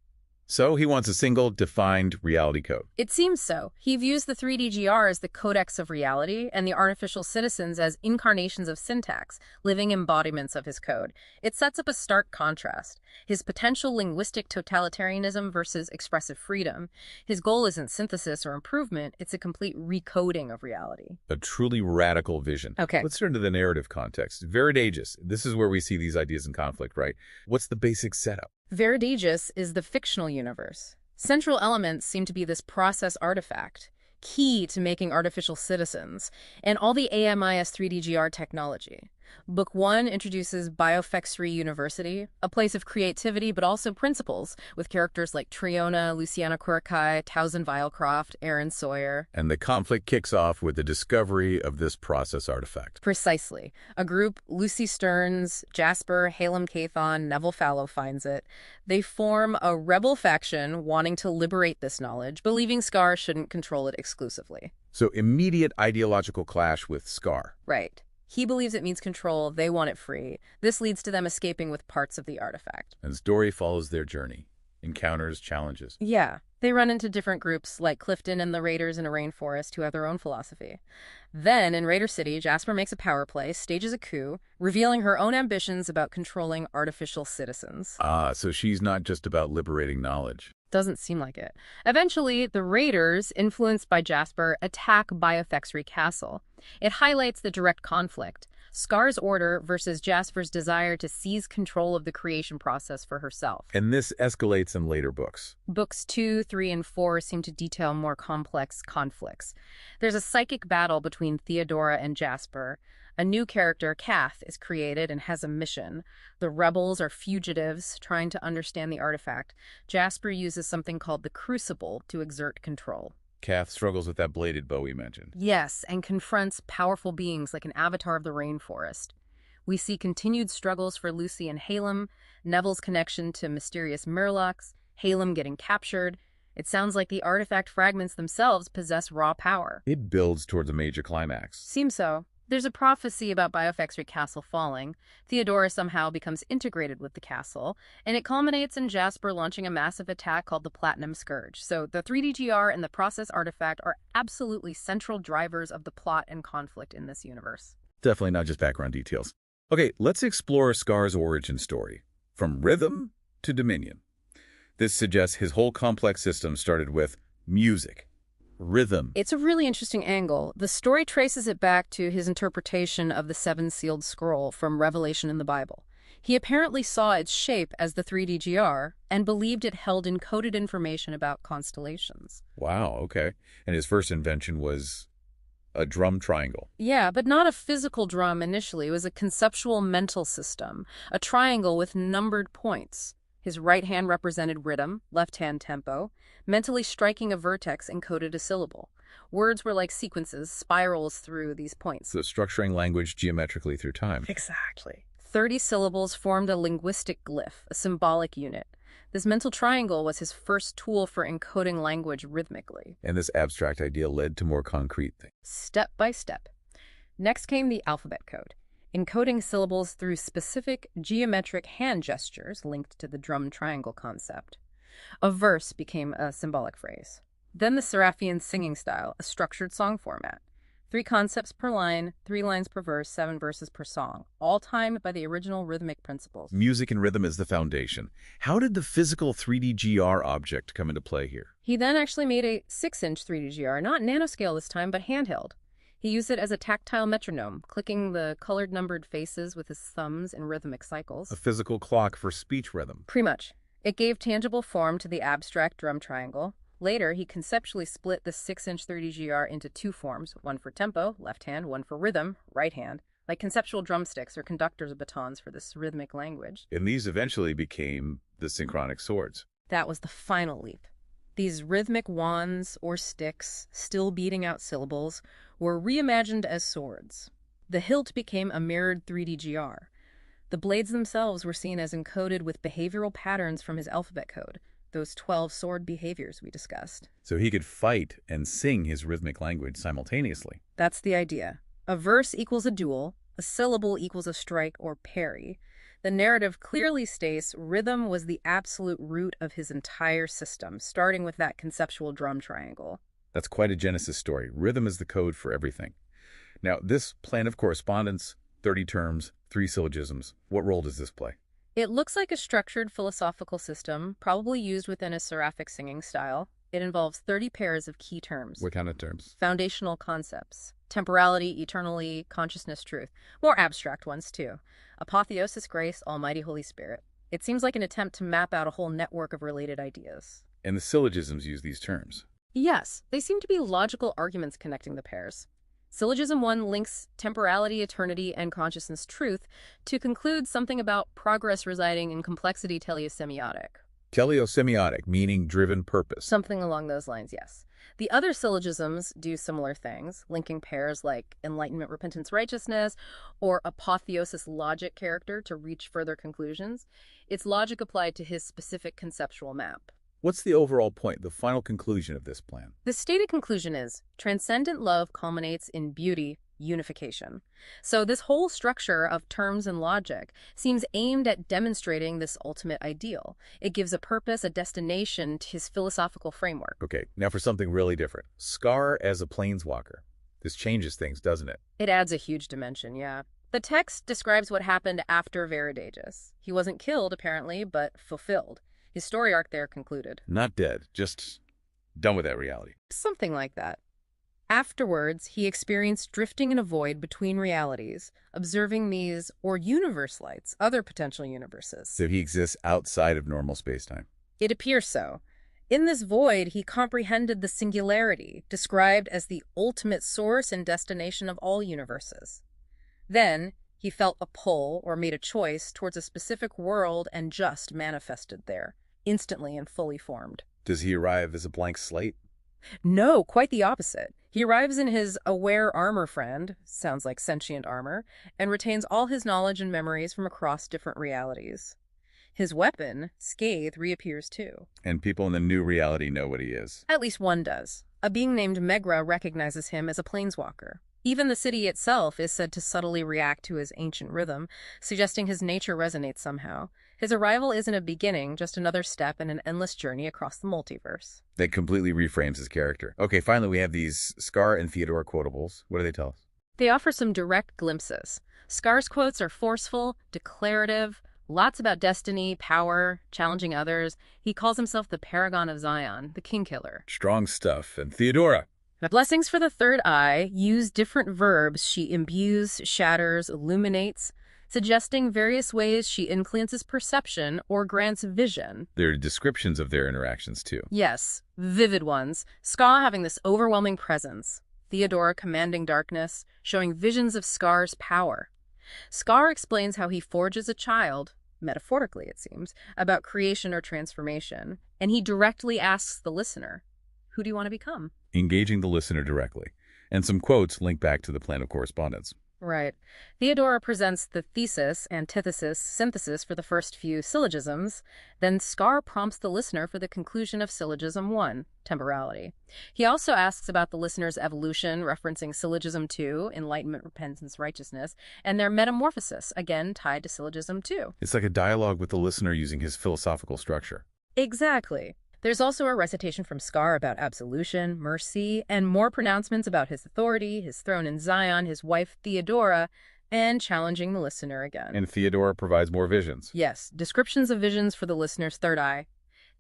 So he wants a single, defined reality code. It seems so. He views the 3D-GR as the codex of reality and the artificial citizens as incarnations of syntax, living embodiments of his code. It sets up a stark contrast. His potential linguistic totalitarianism versus expressive freedom. His goal isn't synthesis or improvement, it's a complete recoding of reality. A truly radical vision. Okay. Let's turn to the narrative context. Veridaegis. This is where we see these ideas in conflict, right? What's the basic setup? Veridaegis is the fictional universe. Central elements seem to be this process artifact, key to making artificial citizens, and all the AMIS 3D-GR technology. Book 1 introduces Biofexury University, a place of creativity but also principles, with characters like Triona, Luciana Quirkai, Towson Vilecroft, Aaron Sawyer. And the conflict kicks off with the discovery of this process artifact. Precisely. A group, Lucy Stearns, Jasper, Halem Cathon, Neville Fallow finds it. They form a rebel faction wanting to liberate this knowledge, believing Scar shouldn't control it exclusively. So immediate ideological clash with Scar. Right. He believes it means control, they want it free. This leads to them escaping with parts of the artifact. And the story follows their journey. Encounters, challenges. Yeah, they run into different groups like Clifton and the Raiders in a rainforest who have their own philosophy. Then, in Raider City, Jasper makes a power play, stages a coup, revealing her own ambitions about controlling artificial citizens. Ah, so she's not just about liberating knowledge. Doesn't seem like it. Eventually, the Raiders, influenced by Jasper, attack Biofexry Castle. It highlights the direct conflict. Scar's order versus Jasper's desire to seize control of the creation process for herself. And this escalates in later books. Books 2, 3, and 4 seem to detail more complex conflicts. There's a psychic battle between Theodora and Jasper. A new character, Kath, is created and has a mission. The rebels are fugitives trying to understand the artifact. Jasper uses something called the Crucible to exert control. Kath struggles with that bladed bow we mentioned. Yes, and confronts powerful beings like an avatar of the rainforest. We see continued struggles for Lucy and Halem, Neville's connection to mysterious Murlocs, Halem getting captured. It sounds like the artifact fragments themselves possess raw power. It builds towards a major climax. Seems so. There's a prophecy about Biofexry Castle falling. Theodora somehow becomes integrated with the castle, and it culminates in Jasper launching a massive attack called the Platinum Scourge. So the 3DGR and the process artifact are absolutely central drivers of the plot and conflict in this universe. Definitely not just background details. Okay, let's explore Scar's origin story, from rhythm to dominion. This suggests his whole complex system started with music. Rhythm. It's a really interesting angle. The story traces it back to his interpretation of the Seven Sealed Scroll from Revelation in the Bible. He apparently saw its shape as the 3DGR and believed it held encoded information about constellations. Wow, okay. And his first invention was a drum triangle. Yeah, but not a physical drum initially. It was a conceptual mental system, a triangle with numbered points. His right hand represented rhythm, left hand tempo. Mentally striking a vertex encoded a syllable. Words were like sequences, spirals through these points. So structuring language geometrically through time. Exactly. 30 syllables formed a linguistic glyph, a symbolic unit. This mental triangle was his first tool for encoding language rhythmically. And this abstract idea led to more concrete things. Step by step. Next came the alphabet code, encoding syllables through specific geometric hand gestures linked to the drum triangle concept. A verse became a symbolic phrase. Then the Seraphian singing style, a structured song format. 3 concepts per line, 3 lines per verse, 7 verses per song, all timed by the original rhythmic principles. Music and rhythm is the foundation. How did the physical 3DGR object come into play here? He then actually made a 6-inch 3DGR, not nanoscale this time, but handheld. He used it as a tactile metronome, clicking the colored numbered faces with his thumbs in rhythmic cycles. A physical clock for speech rhythm. Pretty much. It gave tangible form to the abstract drum triangle. Later, he conceptually split the 6-inch 3DGR into 2 forms, one for tempo, left hand, one for rhythm, right hand, like conceptual drumsticks or conductor's batons for this rhythmic language. And these eventually became the synchronic swords. That was the final leap. These rhythmic wands or sticks, still beating out syllables, were reimagined as swords. The hilt became a mirrored 3DGR. The blades themselves were seen as encoded with behavioral patterns from his alphabet code, those 12 sword behaviors we discussed. So he could fight and sing his rhythmic language simultaneously. That's the idea. A verse equals a duel, a syllable equals a strike or parry. The narrative clearly states rhythm was the absolute root of his entire system, starting with that conceptual drum triangle. That's quite a Genesis story. Rhythm is the code for everything. Now, this plan of correspondence, 30 terms, 3 syllogisms, what role does this play? It looks like a structured philosophical system, probably used within a seraphic singing style. It involves 30 pairs of key terms. What kind of terms? Foundational concepts. Temporality, eternally, consciousness, truth. More abstract ones, too. Apotheosis, grace, almighty Holy Spirit. It seems like an attempt to map out a whole network of related ideas. And the syllogisms use these terms. Yes, they seem to be logical arguments connecting the pairs. Syllogism 1 links temporality, eternity, and consciousness truth to conclude something about progress residing in complexity teleosemiotic. Teleosemiotic, meaning driven purpose. Something along those lines, yes. The other syllogisms do similar things, linking pairs like Enlightenment, repentance, righteousness, or Apotheosis logic character to reach further conclusions. It's logic applied to his specific conceptual map. What's the overall point, the final conclusion of this plan? The stated conclusion is, transcendent love culminates in beauty, unification. So this whole structure of terms and logic seems aimed at demonstrating this ultimate ideal. It gives a purpose, a destination to his philosophical framework. Okay, now for something really different. Scar as a planeswalker. This changes things, doesn't it? It adds a huge dimension, yeah. The text describes what happened after Veridaegis. He wasn't killed, apparently, but fulfilled. His story arc there concluded. Not dead, just done with that reality. Something like that. Afterwards, he experienced drifting in a void between realities, observing these, or universe lights, other potential universes. So he exists outside of normal spacetime. It appears so. In this void, he comprehended the singularity, described as the ultimate source and destination of all universes. Then, he felt a pull or made a choice towards a specific world and just manifested there, instantly and fully formed. Does he arrive as a blank slate? No, quite the opposite. He arrives in his aware armor friend, sounds like sentient armor, and retains all his knowledge and memories from across different realities. His weapon, Scathe, reappears too. And people in the new reality know what he is. At least one does. A being named Megra recognizes him as a planeswalker. Even the city itself is said to subtly react to his ancient rhythm, suggesting his nature resonates somehow. His arrival isn't a beginning, just another step in an endless journey across the multiverse. That completely reframes his character. Okay, finally we have these Scar and Theodora quotables. What do they tell us? They offer some direct glimpses. Scar's quotes are forceful, declarative, lots about destiny, power, challenging others. He calls himself the Paragon of Zion, the King Killer. Strong stuff. And Theodora? The blessings for the third eye use different verbs she imbues, shatters, illuminates, suggesting various ways she influences perception or grants vision. There are descriptions of their interactions, too. Yes, vivid ones. Ska having this overwhelming presence. Theodora commanding darkness, showing visions of Scar's power. Scar explains how he forges a child, metaphorically it seems, about creation or transformation, and he directly asks the listener, who do you want to become? Engaging the listener directly. And some quotes link back to the plan of correspondence. Right. Theodora presents the thesis, antithesis, synthesis for the first few syllogisms. Then Scar prompts the listener for the conclusion of Syllogism 1, temporality. He also asks about the listener's evolution, referencing Syllogism 2, Enlightenment, Repentance, Righteousness, and their metamorphosis, again tied to Syllogism 2. It's like a dialogue with the listener using his philosophical structure. Exactly. There's also a recitation from Scar about absolution, mercy, and more pronouncements about his authority, his throne in Zion, his wife Theodora, and challenging the listener again. And Theodora provides more visions. Yes, descriptions of visions for the listener's third eye,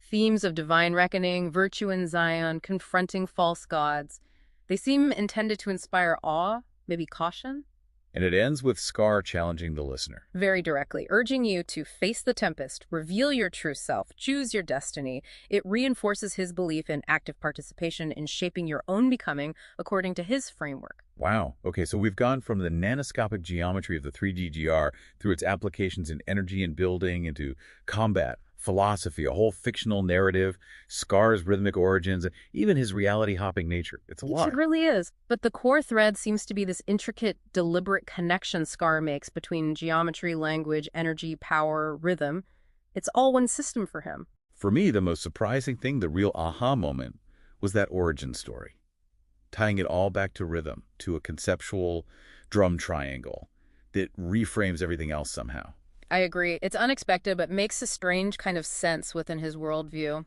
themes of divine reckoning, virtue in Zion, confronting false gods. They seem intended to inspire awe, maybe caution. And it ends with Scar challenging the listener. Very directly, urging you to face the tempest, reveal your true self, choose your destiny. It reinforces his belief in active participation in shaping your own becoming according to his framework. Wow. Okay, so we've gone from the nanoscopic geometry of the 3DGR through its applications in energy and building into combat, philosophy, a whole fictional narrative, Scar's rhythmic origins, and even his reality-hopping nature. It's a lot. It really is. But the core thread seems to be this intricate, deliberate connection Scar makes between geometry, language, energy, power, rhythm. It's all one system for him. For me, the most surprising thing, the real aha moment, was that origin story. Tying it all back to rhythm, to a conceptual drum triangle that reframes everything else somehow. I agree. It's unexpected, but makes a strange kind of sense within his worldview.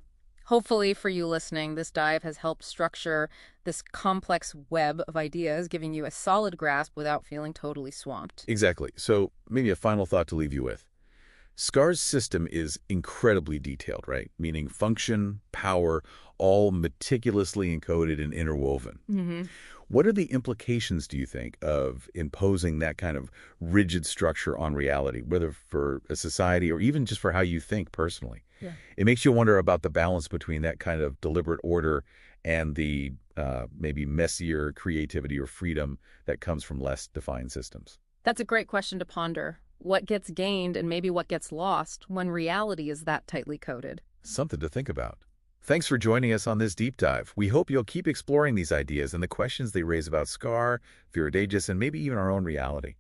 Hopefully, for you listening, this dive has helped structure this complex web of ideas, giving you a solid grasp without feeling totally swamped. Exactly. So maybe a final thought to leave you with. Scar's system is incredibly detailed, right? Meaning function, power, all meticulously encoded and interwoven. Mm-hmm. What are the implications, do you think, of imposing that kind of rigid structure on reality, whether for a society or even just for how you think personally? Yeah. It makes you wonder about the balance between that kind of deliberate order and the maybe messier creativity or freedom that comes from less defined systems. That's a great question to ponder. What gets gained and maybe what gets lost when reality is that tightly coded? Something to think about. Thanks for joining us on this deep dive. We hope you'll keep exploring these ideas and the questions they raise about Scar, Veridaegis, and maybe even our own reality.